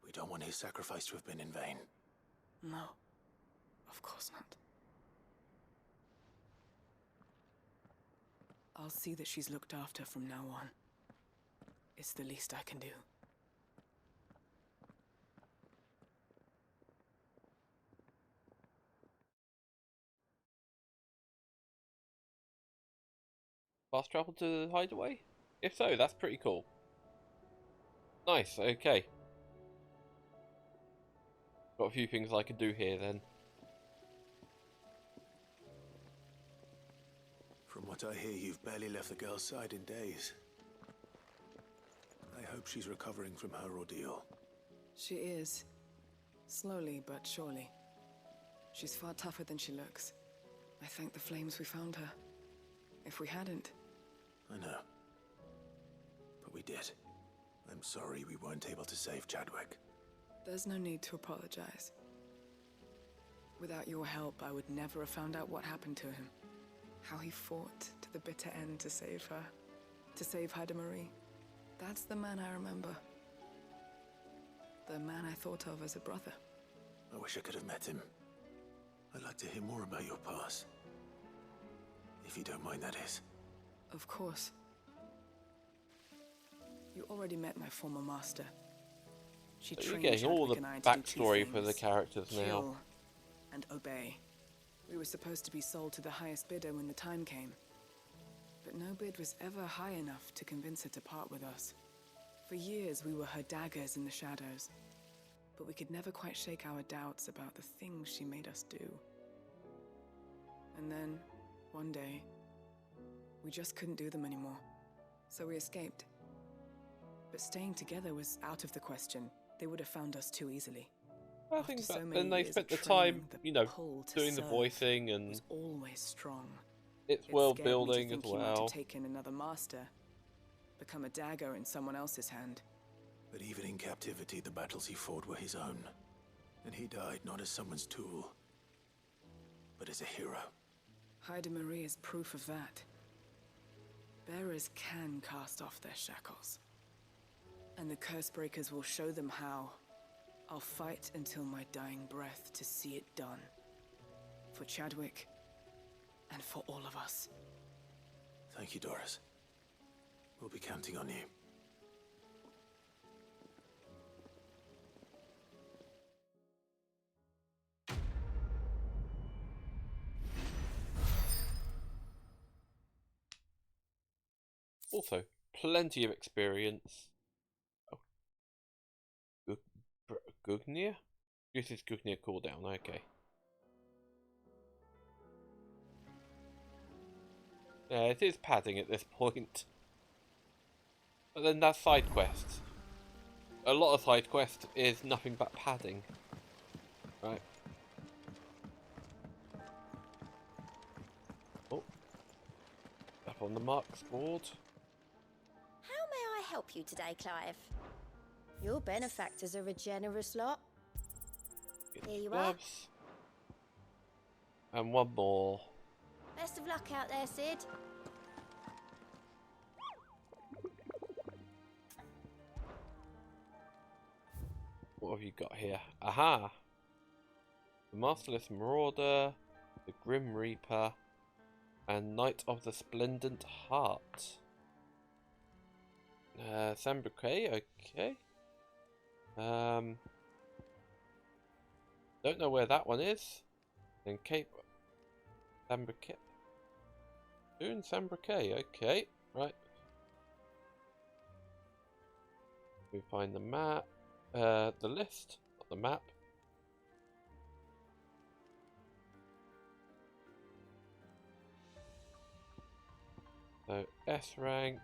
We don't want his sacrifice to have been in vain. No. Of course not. I'll see that she's looked after from now on. It's the least I can do. Fast travel to the hideaway? If so, that's pretty cool. Nice, okay. Got a few things I can do here then. From what I hear, you've barely left the girl's side in days. I hope she's recovering from her ordeal. She is. Slowly but surely. She's far tougher than she looks. I thank the flames we found her. If we hadn't... I know. But we did. I'm sorry we weren't able to save Chadwick. There's no need to apologize. Without your help, I would never have found out what happened to him. How he fought to the bitter end to save her. To save Haida Marie. That's the man I remember. The man I thought of as a brother. I wish I could have met him. I'd like to hear more about your past. If you don't mind, that is. Of course. You already met my former master. She So you're trained getting all the Chadwick and I to do two backstory for the things. characters now. Kill and obey. We were supposed to be sold to the highest bidder when the time came. But no bid was ever high enough to convince her to part with us. For years we were her daggers in the shadows. But we could never quite shake our doubts about the things she made us do. And then, one day, we just couldn't do them anymore. So we escaped. But staying together was out of the question. They would have found us too easily. I After think so that many then they years spent of the time, training, you know, pull to doing the serve voicing and was always strong. it's It world scared me to building as think he might well. have taken another master, become a dagger in someone else's hand. But even in captivity, the battles he fought were his own. And he died not as someone's tool, but as a hero. Haida Marie is proof of that. Bearers can cast off their shackles. And the Cursebreakers will show them how. I'll fight until my dying breath to see it done. For Chadwick, and for all of us. Thank you, Doris. We'll be counting on you. Also, plenty of experience. Oh. Gugnia? This is Gugnia cooldown, okay. Yeah, it is padding at this point. But then that's side quests. a lot of side quest is nothing but padding. Right. Oh. Up on the marks board. How may I help you today, Clive? Your benefactors are a generous lot. Here you are. And one more. Best of luck out there, Sid. What have you got here? Aha! The Masterless Marauder, the Grim Reaper, and Knight of the Splendent Heart. Sambuquet, okay. Don't know where that one is. Then Cape Sambuquet. Doing Sambuquet, okay, right. We find the map, the list, not the map. So S rank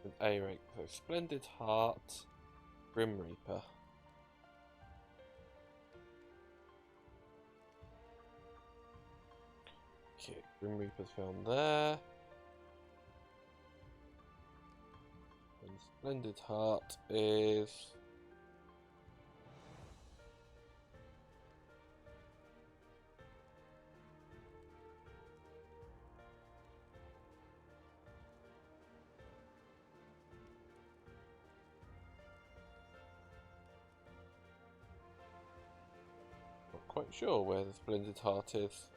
and A rank. So Splendid Heart, Grim Reaper. Okay, Grim Reaper's found there. And Splendid Heart is... not quite sure where the Splendid Heart is.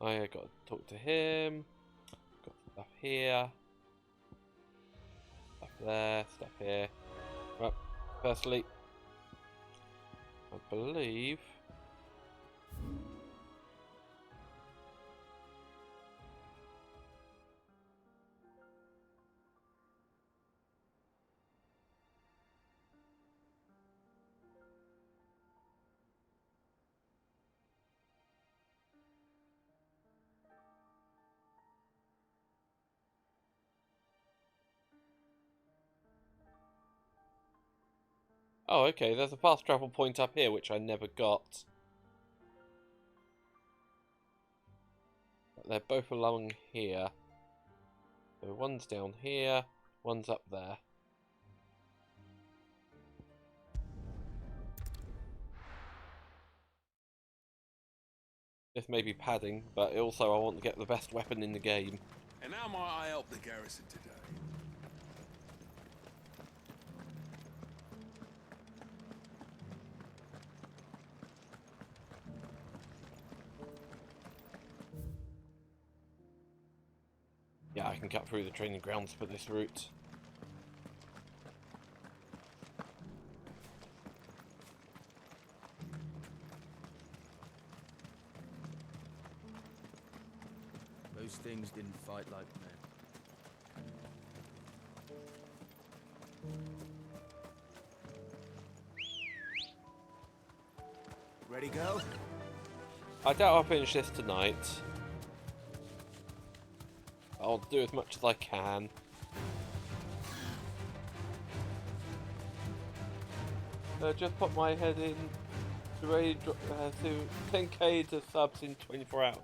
I got to talk to him. Got stuff here. Stuff there. Stuff here. Right. Firstly, I believe. Oh, okay, there's a fast travel point up here, which I never got. But they're both along here. So one's down here, one's up there. This may be padding, but also I want to get the best weapon in the game. And how might I help the garrison today? Yeah, I can cut through the training grounds for this route. Those things didn't fight like men. Ready, go? I doubt I'll finish this tonight. I'll do as much as I can. Just put my head in to 10k to subs in 24 hours.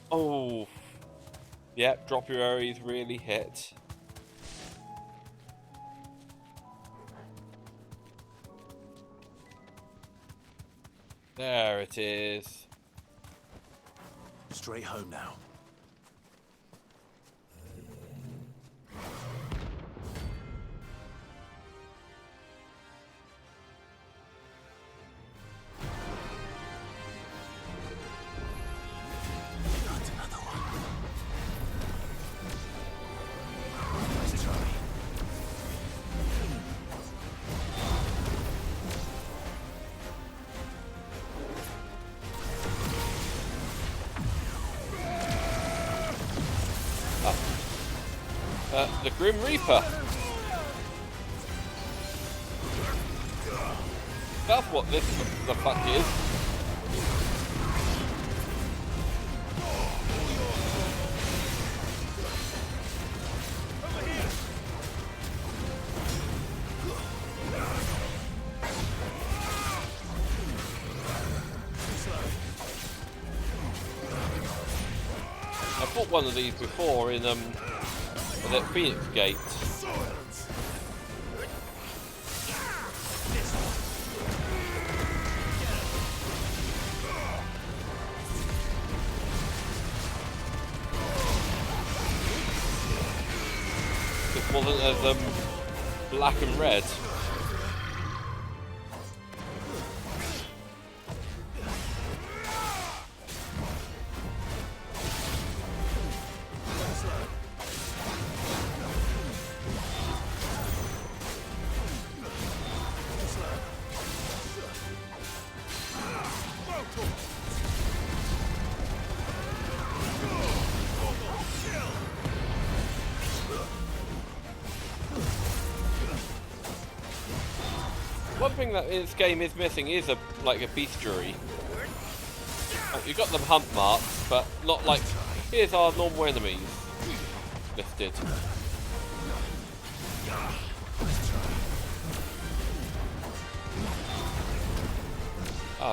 Oh, yep, drop your Aries really hit. There it is. Straight home now. The Grim Reaper. what this the fuck is. I fought one of these before in the Phoenix Gate. It wasn't as black and red. One thing that this game is missing is a bestiary. You've got the hunt marks, but not like here's our normal enemies listed.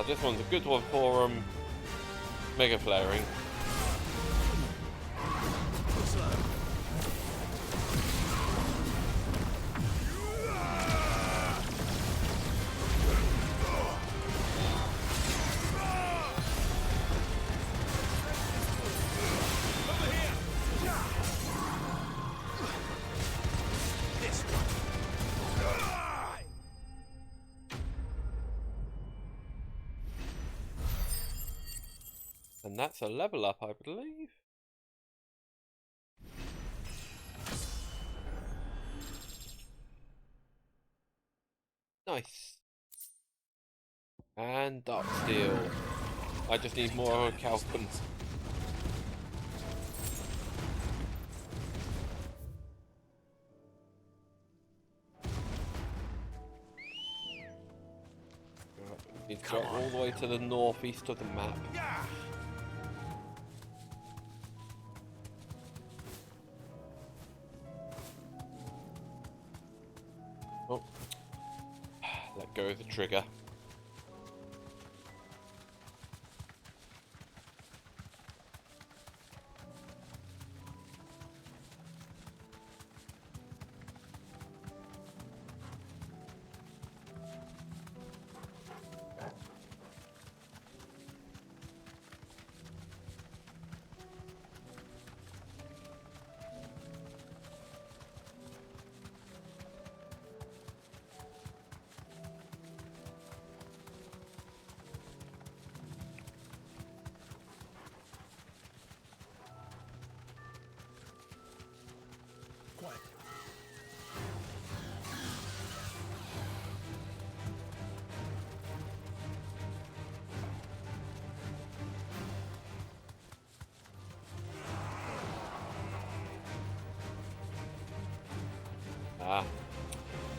This one's a good one for mega flaring. And that's a level up, I believe. Nice. And Dark Steel. I just need more Calcum. Need to go all the way to the northeast of the map. Oh, let go of the trigger.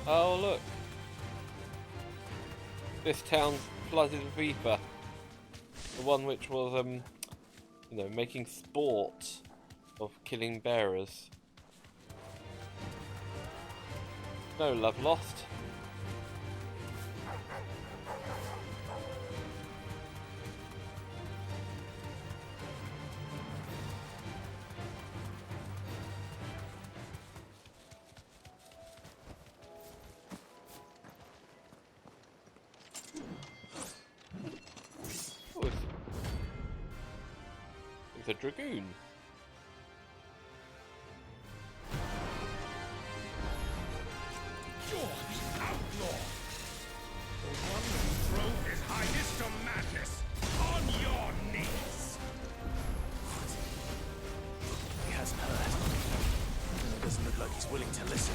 Oh look! This town's flooded with Reaper. The one which was, you know, making sport of killing bearers. No love lost. The Dragoon. You're the outlaw! The one who drove his highness to madness! On your knees! He hasn't heard. It doesn't look like he's willing to listen.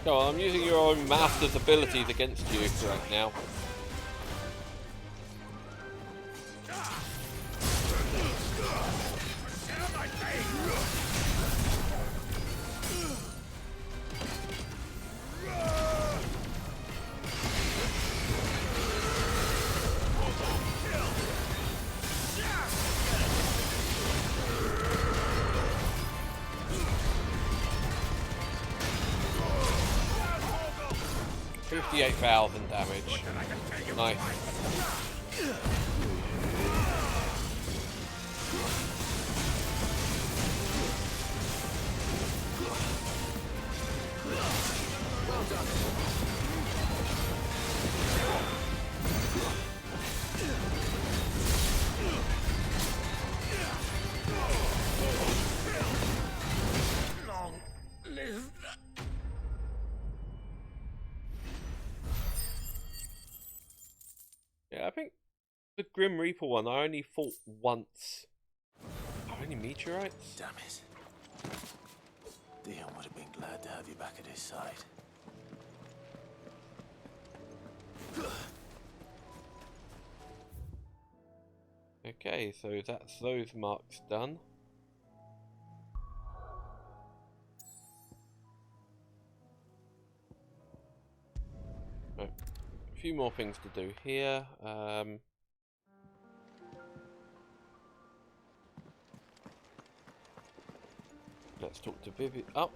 Go on, I'm using your own master's abilities against you right now. $58,000 damage. Nice. Well done. Long live. Yeah, I think the Grim Reaper one, I only fought once. How many meteorites? Damn it. Dion would have been glad to have you back at his side. Okay, so that's those marks done. Right. A few more things to do here. Let's talk to Vivi. Oh,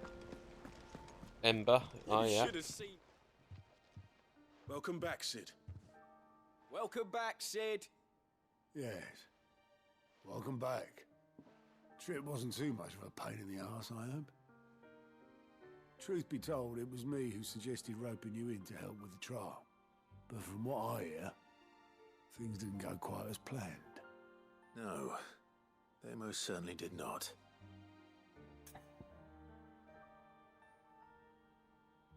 Ember. Oh yeah. Should have seen. Welcome back, Sid. Welcome back, Sid. Yes. Welcome back. Trip wasn't too much of a pain in the arse, I hope. Truth be told, it was me who suggested roping you in to help with the trial. But from what I hear, things didn't go quite as planned. No, they most certainly did not.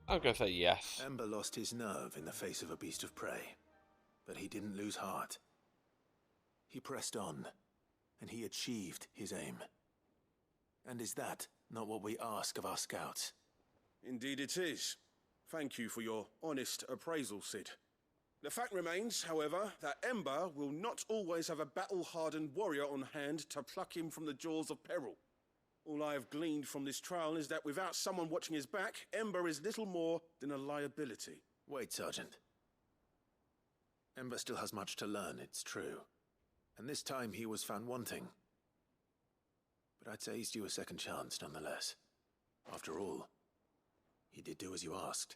I'm gonna say yes. Ember lost his nerve in the face of a beast of prey, but he didn't lose heart. He pressed on, and he achieved his aim. And is that not what we ask of our scouts? Indeed it is. Thank you for your honest appraisal, Sid. The fact remains, however, that Ember will not always have a battle-hardened warrior on hand to pluck him from the jaws of peril. All I have gleaned from this trial is that without someone watching his back, Ember is little more than a liability. Wait, Sergeant. Ember still has much to learn, it's true. And this time he was found wanting. But I'd say he's due a second chance, nonetheless. After all, he did do as you asked.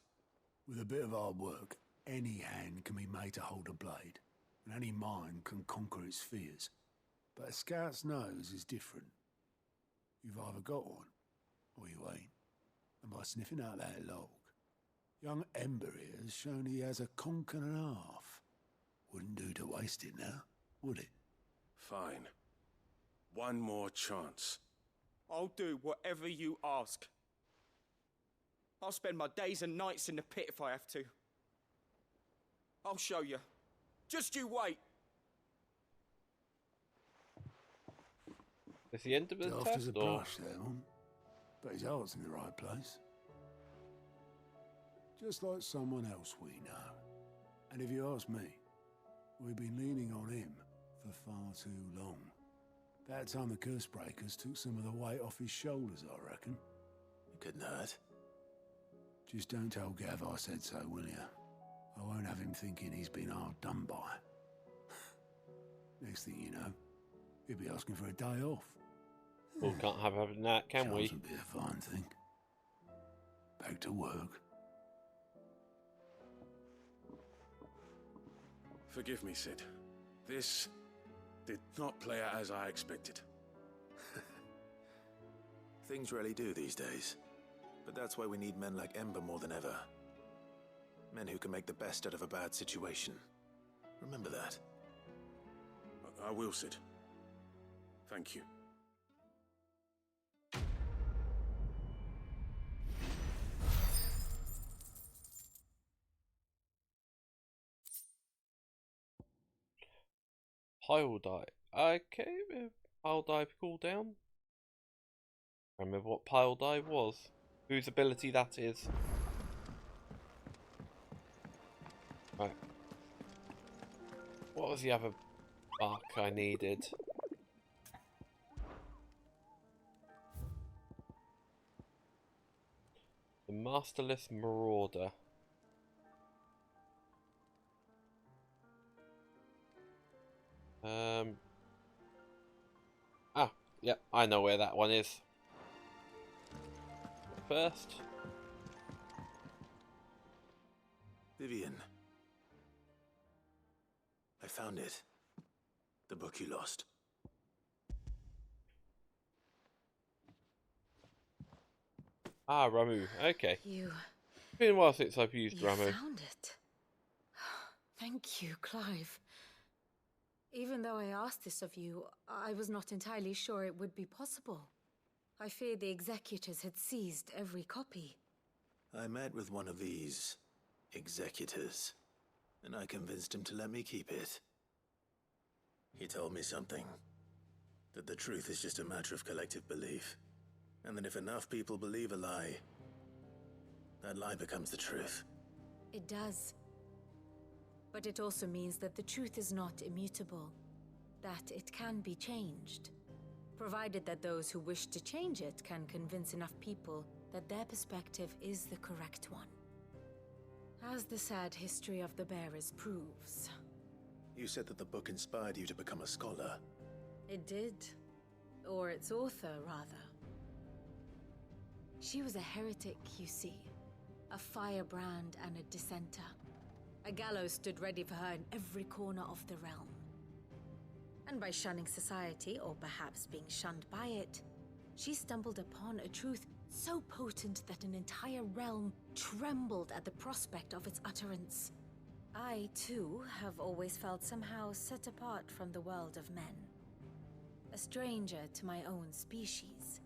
With a bit of hard work, any hand can be made to hold a blade, and any mind can conquer its fears. But a scout's nose is different. You've either got one, or you ain't. And by sniffing out that log, young Ember here has shown he has a conk and a half. Wouldn't do to waste it now, would it? Fine. One more chance. I'll do whatever you ask. I'll spend my days and nights in the pit if I have to. I'll show you. Just you wait. Is the end of the Off test, as a or? brush there, but his heart's in the right place. Just like someone else we know. And if you ask me, we've been leaning on him for far too long. That time the curse breakers took some of the weight off his shoulders, I reckon. It couldn't hurt. Just don't tell Gav I said so, will you? I won't have him thinking he's been hard done by. Next thing you know, he'll be asking for a day off. Well, can't have that, can we? Chance would be a fine thing. Back to work. Forgive me, Sid. This did not play out as I expected. Things really do these days. But that's why we need men like Ember more than ever. Men who can make the best out of a bad situation. Remember that. I will, Sid. Thank you. Pile dive. Okay, pile dive cooldown. Remember what pile dive was? Whose ability that is. Right. What was the other bark I needed? The Masterless Marauder. Yep, I know where that one is. First. Vivian. I found it. The book you lost. Ah, Ramu. Okay. You... It's been a while since I've used You Ramu. found it. Thank you, Clive. Even though I asked this of you, I was not entirely sure it would be possible. I feared the executors had seized every copy. I met with one of these executors, and I convinced him to let me keep it. He told me something. That the truth is just a matter of collective belief. And that if enough people believe a lie, that lie becomes the truth. It does. But it also means that the truth is not immutable. That it can be changed. Provided that those who wish to change it can convince enough people that their perspective is the correct one. As the sad history of the bearers proves. You said that the book inspired you to become a scholar. It did. Or its author, rather. She was a heretic, you see. A firebrand and a dissenter. A gallows stood ready for her in every corner of the realm. And by shunning society, or perhaps being shunned by it, she stumbled upon a truth so potent that an entire realm trembled at the prospect of its utterance. I, too, have always felt somehow set apart from the world of men. A stranger to my own species.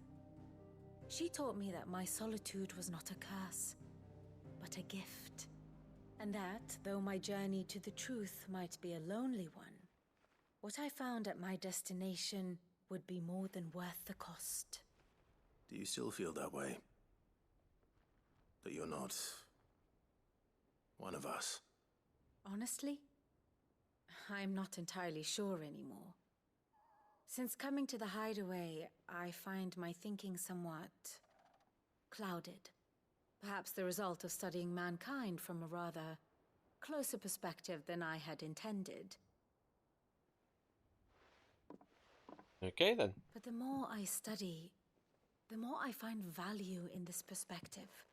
She taught me that my solitude was not a curse, but a gift. And that, though my journey to the truth might be a lonely one, what I found at my destination would be more than worth the cost. Do you still feel that way? That you're not one of us? Honestly, I'm not entirely sure anymore. Since coming to the hideaway, I find my thinking somewhat clouded. Perhaps the result of studying mankind from a rather closer perspective than I had intended. Okay then. But the more I study, the more I find value in this perspective.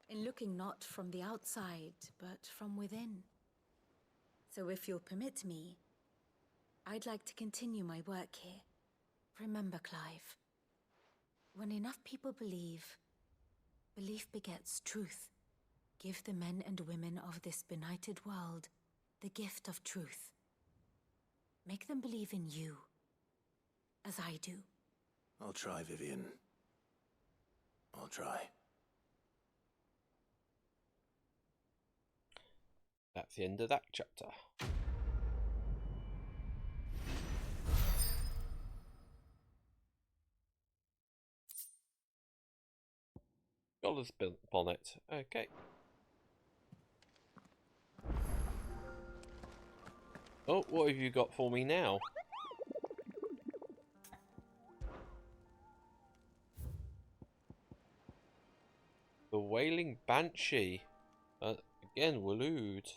In looking not from the outside, but from within. So if you'll permit me, I'd like to continue my work here. Remember, Clive, when enough people believe, belief begets truth. Give the men and women of this benighted world the gift of truth. Make them believe in you, as I do. I'll try, Vivian. I'll try. That's the end of that chapter. Scholar's bonnet. Okay. Oh, what have you got for me now? The Wailing Banshee. Again, Waloed.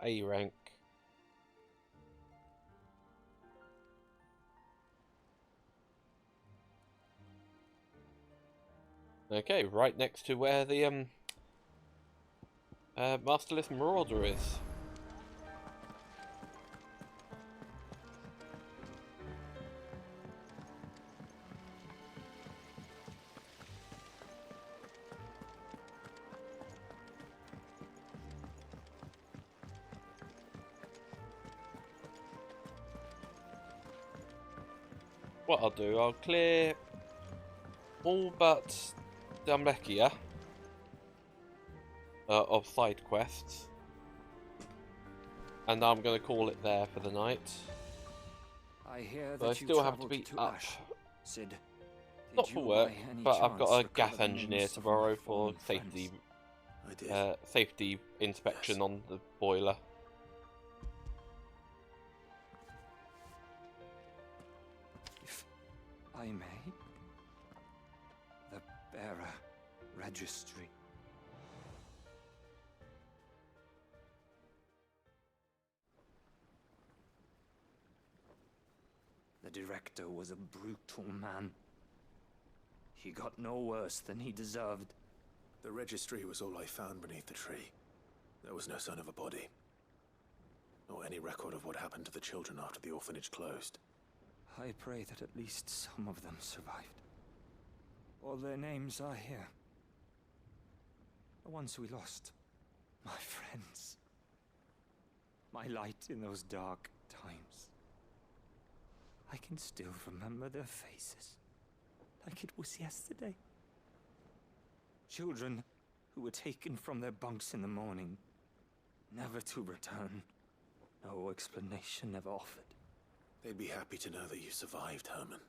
A rank. Okay, right next to where the Masterless Marauder is. What I'll do, I'll clear all but Damlekia of side quests, and I'm going to call it there for the night. I hear But I that you still have to travelled be to up. Ash. Sid, Not did for you work, by any but I've got chance a gas recover the engineer names of tomorrow my for fallen safety, friends? safety inspection on the boiler. If I may, the bearer registry. The director was a brutal man. He got no worse than he deserved. The registry was all I found beneath the tree. There was no sign of a body, nor any record of what happened to the children after the orphanage closed. I pray that at least some of them survived. All their names are here. The ones we lost. My friends. My light in those dark times. I can still remember their faces, like it was yesterday. Children who were taken from their bunks in the morning, never to return. No explanation ever offered. They'd be happy to know that you survived, Herman.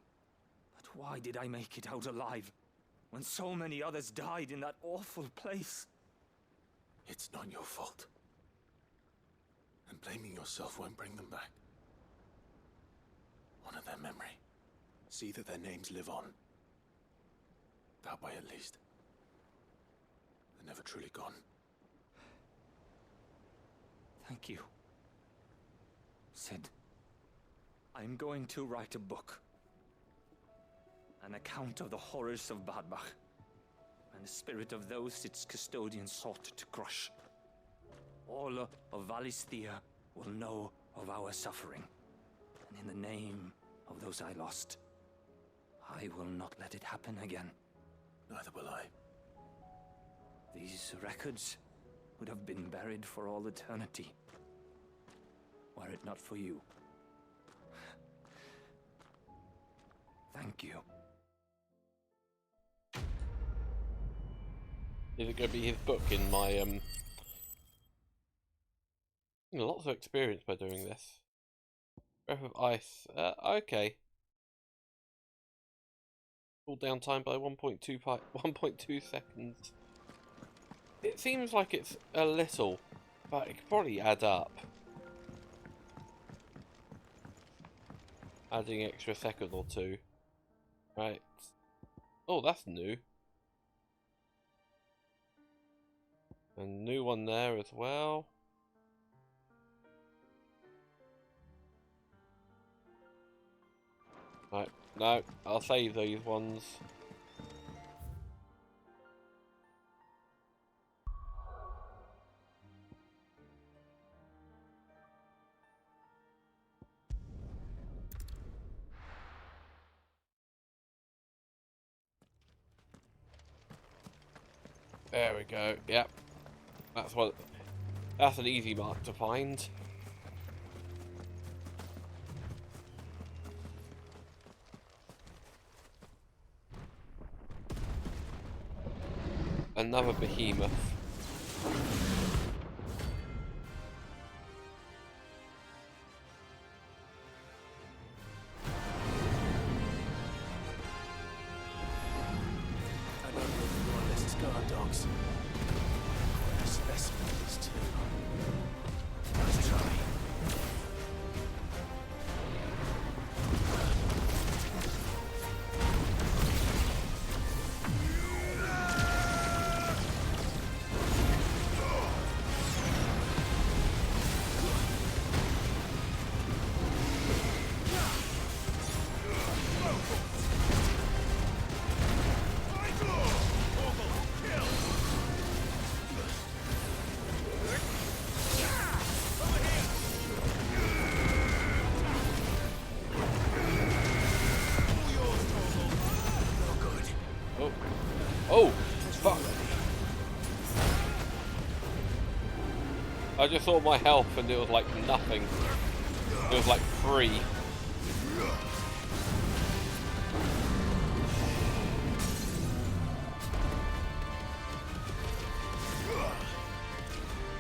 But why did I make it out alive, when so many others died in that awful place? It's not your fault. And blaming yourself won't bring them back. Honor their memory. See that their names live on. That way, at least. They're never truly gone. Thank you. Sid, I'm going to write a book. An account of the horrors of Badbach, and the spirit of those its custodians sought to crush. All of Valisthea will know of our suffering, and in the name of those I lost, I will not let it happen again. Neither will I. These records would have been buried for all eternity, were it not for you. Thank you. Is it going to be his book in my lots of experience by doing this. Breath of Ice. Okay. Cool down time by 1.2 seconds. It seems like it's a little, but it could probably add up. Adding extra second or two. Right. Oh, that's new. A new one there as well. Right, no, I'll save these ones. There we go. Yep. That's an easy mark to find. Another behemoth. I don't know if you want less guard dogs. Quite a specimen of these two. Let's try. Oh, fuck. I just saw my health and it was like nothing. It was like 3.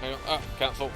Hang on, cancel.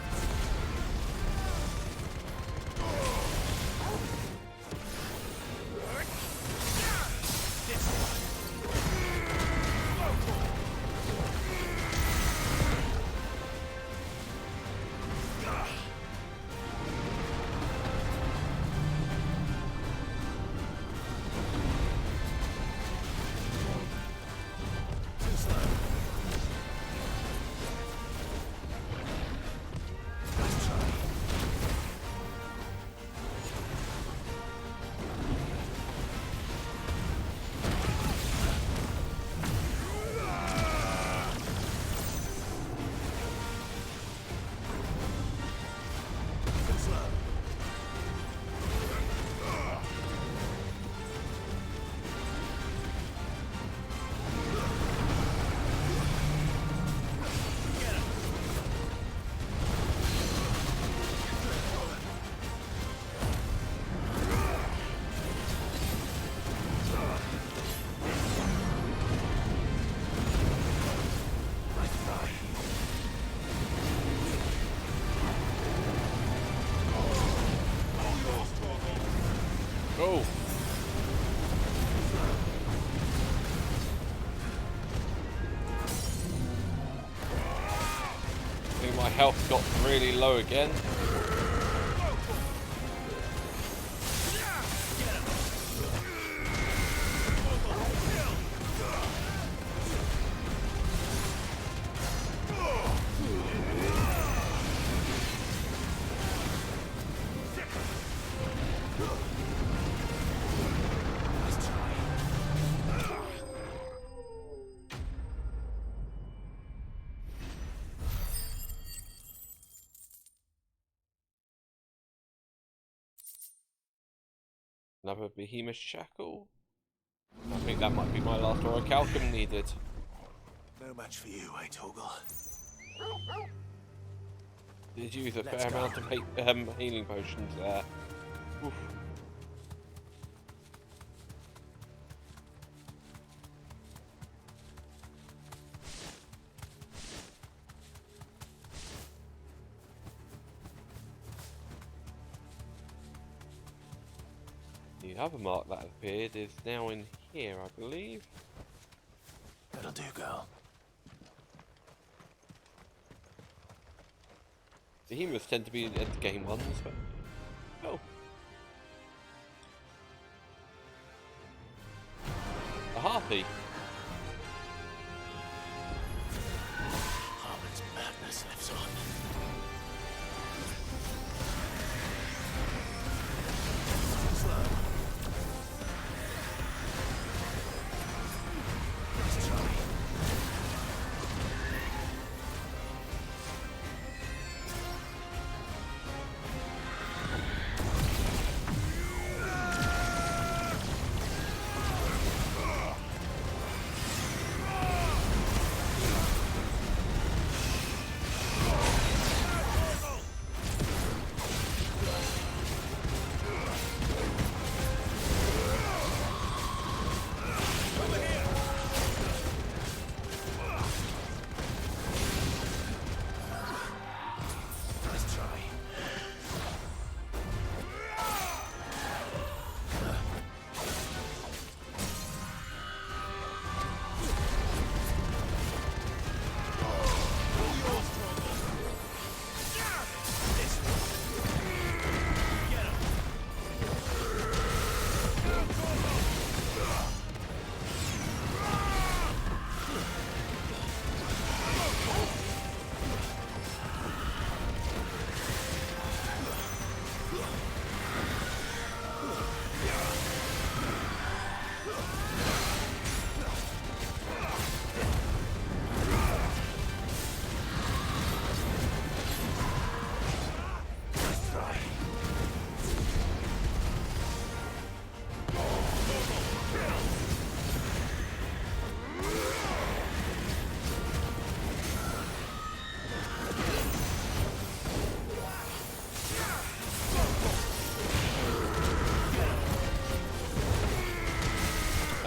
My health got really low again. Another behemoth shackle. I think that might be my last orichalcum needed. No match for you, eh, Torgal? Did use a fair amount of healing potions there. Oof. The other mark that appeared is now in here, I believe. That'll do, girl. Behemoths tend to be in end game ones, but oh. A harpy. Harmon's madness lives on. Slow. Let's try.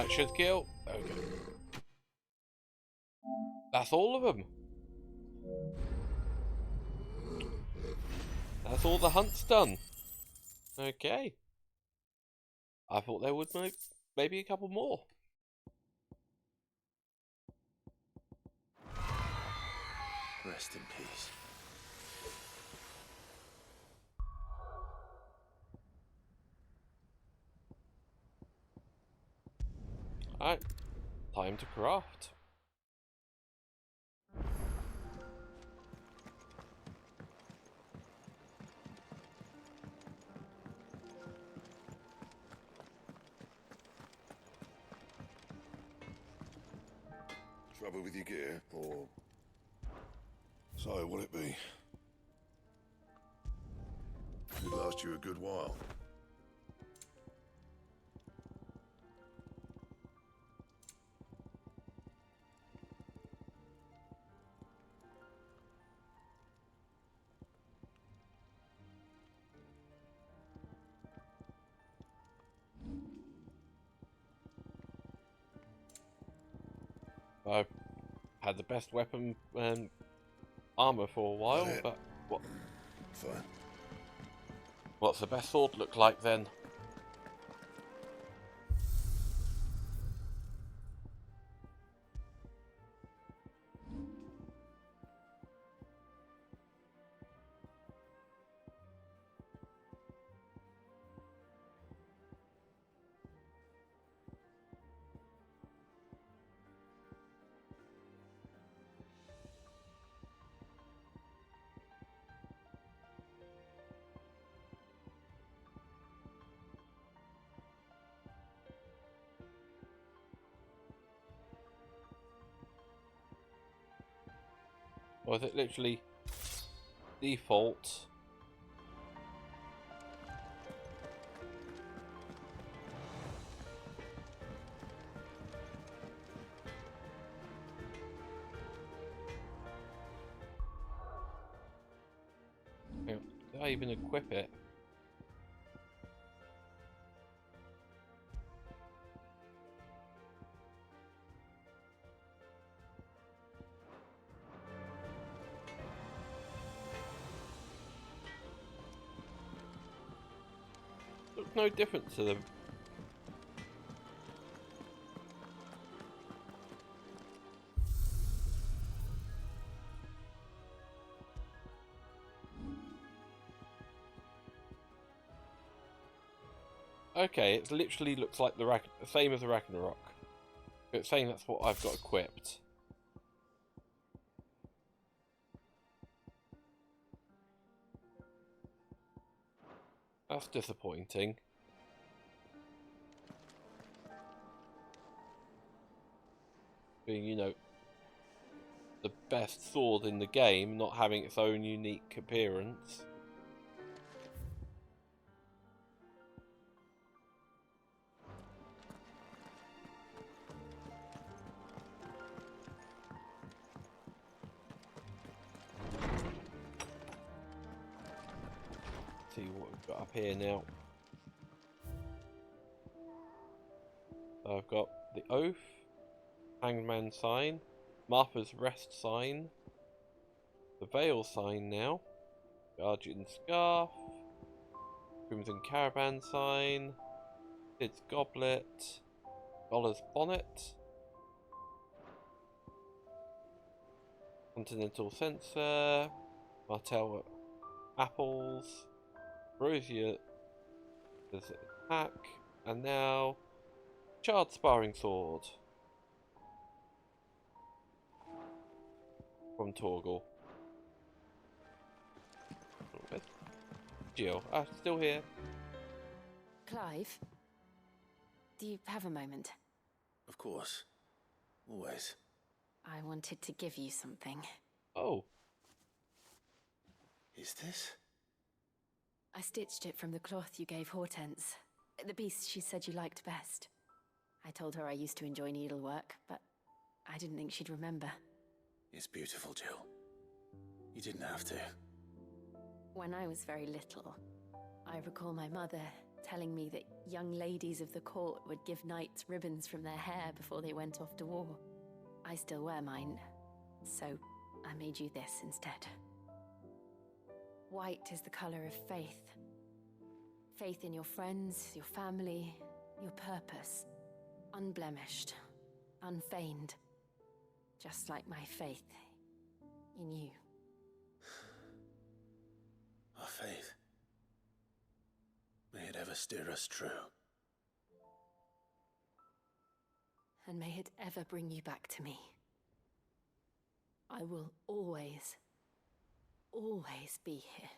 Should kill. Okay. That's all of them. That's all the hunt's done. Okay. I thought there would be maybe a couple more. Rest in peace. Alright, time to craft. Trouble with your gear, or... So, will it be? Could last you a good while. I've had the best weapon and armor for a while, but what? Fine. What's the best sword look like then? Or is it literally default? Did I even equip it? Looks no different to them. Okay, it literally looks like the same as the Ragnarok. It's saying that's what I've got equipped. That's disappointing. Being, you know, the best sword in the game, not having its own unique appearance. See what we've got up here now. So I've got the Oath, Hangman sign, Martha's Rest sign, the Veil sign now, Guardian Scarf, Crimson Caravan sign, Sid's Goblet, Dollar's Bonnet, Continental Censer, Martell Apples, Rosier Attack, and now Charred Sparring Sword from Torgal. Jill, still here. Clive, do you have a moment? Of course. Always. I wanted to give you something. Oh. Is this? I stitched it from the cloth you gave Hortense. The piece she said you liked best. I told her I used to enjoy needlework, but I didn't think she'd remember. It's beautiful, Jill. You didn't have to. When I was very little, I recall my mother telling me that young ladies of the court would give knights ribbons from their hair before they went off to war. I still wear mine, so I made you this instead. White is the color of faith. Faith in your friends, your family, your purpose. Unblemished, unfeigned. Just like my faith in you. Our faith. May it ever steer us true. And may it ever bring you back to me. I will always, always be here.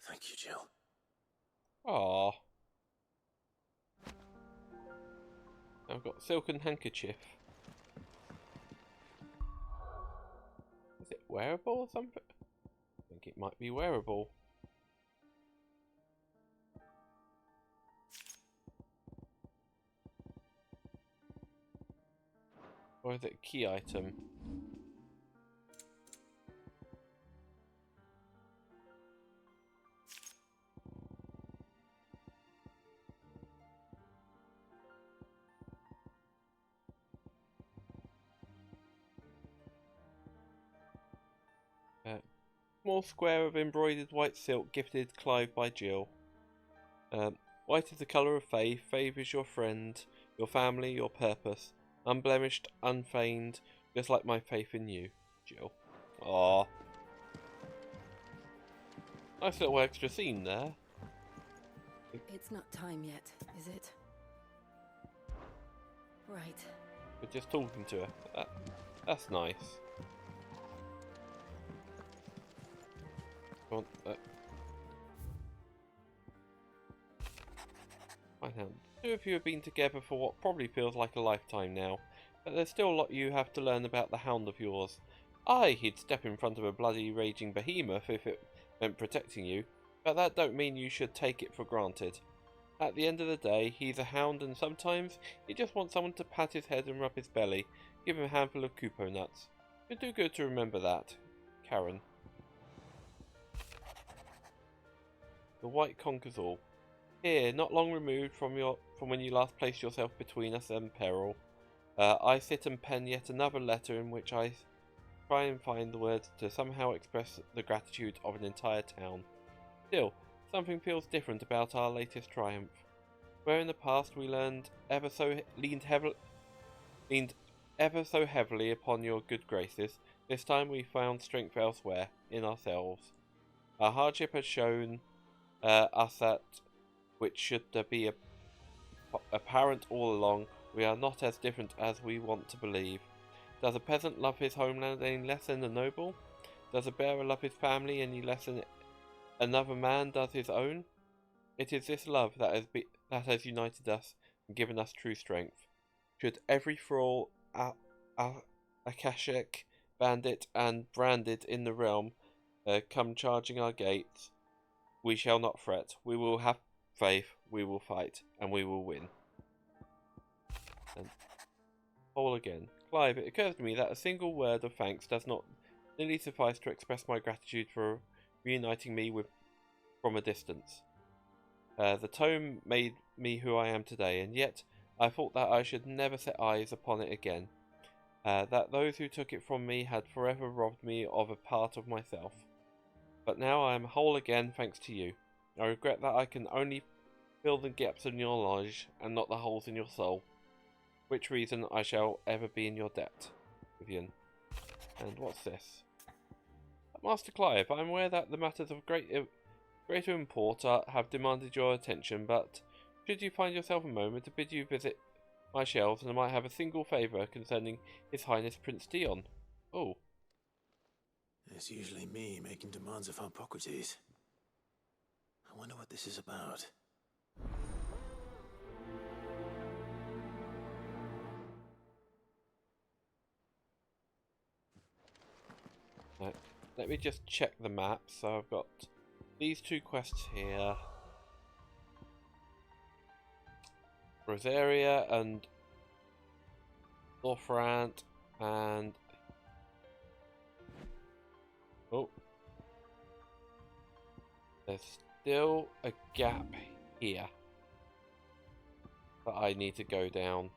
Thank you, Jill. Aww. I've got silken handkerchief. Is it wearable or something? I think it might be wearable. Or is it a key item? Small square of embroidered white silk gifted Clive by Jill. White is the colour of faith. Faith is your friend, your family, your purpose. Unblemished, unfeigned, just like my faith in you, Jill. Aww. Nice little extra scene there. It's not time yet, is it? Right. We're just talking to her. That's nice. Come on. Right now, the two of you have been together for what probably feels like a lifetime now, but there's still a lot you have to learn about the hound of yours. Aye, he'd step in front of a bloody raging behemoth if it meant protecting you, but that don't mean you should take it for granted. At the end of the day, he's a hound and sometimes he just wants someone to pat his head and rub his belly, give him a handful of Kupo nuts. It'd do good to remember that, Karen. The White conquers all. Here, not long removed from when you last placed yourself between us and peril, I sit and pen yet another letter in which I try and find the words to somehow express the gratitude of an entire town. Still, something feels different about our latest triumph. Where in the past we leaned ever so heavily upon your good graces, this time we found strength elsewhere, in ourselves. Our hardship has shown us that, which should be apparent all along, we are not as different as we want to believe. Does a peasant love his homeland any less than a noble? Does a bearer love his family any less than another man does his own? It is this love that has united us and given us true strength. Should every thrall, Akashic, bandit, and branded in the realm come charging our gates, we shall not fret. We will have faith, we will fight, and we will win. And all again. Clive, it occurs to me that a single word of thanks does not nearly suffice to express my gratitude for reuniting me from a distance. The tome made me who I am today, and yet I thought that I should never set eyes upon it again. That those who took it from me had forever robbed me of a part of myself. But now I am whole again thanks to you. I regret that I can only fill the gaps in your knowledge and not the holes in your soul. Which reason I shall ever be in your debt, Vivian. And what's this? Master Clive, I am aware that the matters of greater import have demanded your attention, but should you find yourself a moment to bid you visit my shelves, and I might have a single favour concerning His Highness Prince Dion. Oh. It's usually me making demands of Hippocrates. I wonder what this is about. Right. Let me just check the map. So I've got these two quests here. Rosaria and Northrant and... Oh. There's still a gap here that I need to go down.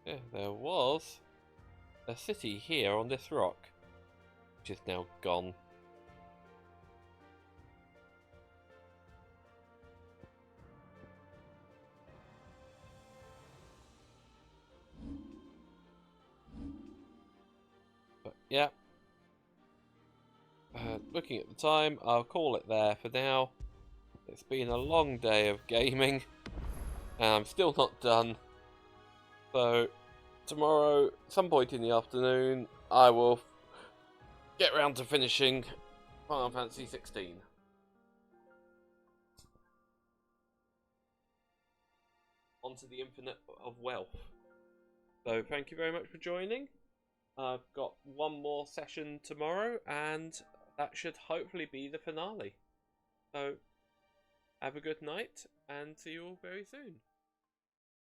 Yeah, there was a city here on this rock, which is now gone. But yeah, looking at the time, I'll call it there for now. It's been a long day of gaming, and I'm still not done. So, tomorrow, some point in the afternoon, I will get round to finishing Final Fantasy XVI. Onto the Infinite of Wealth. So, thank you very much for joining. I've got one more session tomorrow, and that should hopefully be the finale. So, have a good night, and see you all very soon.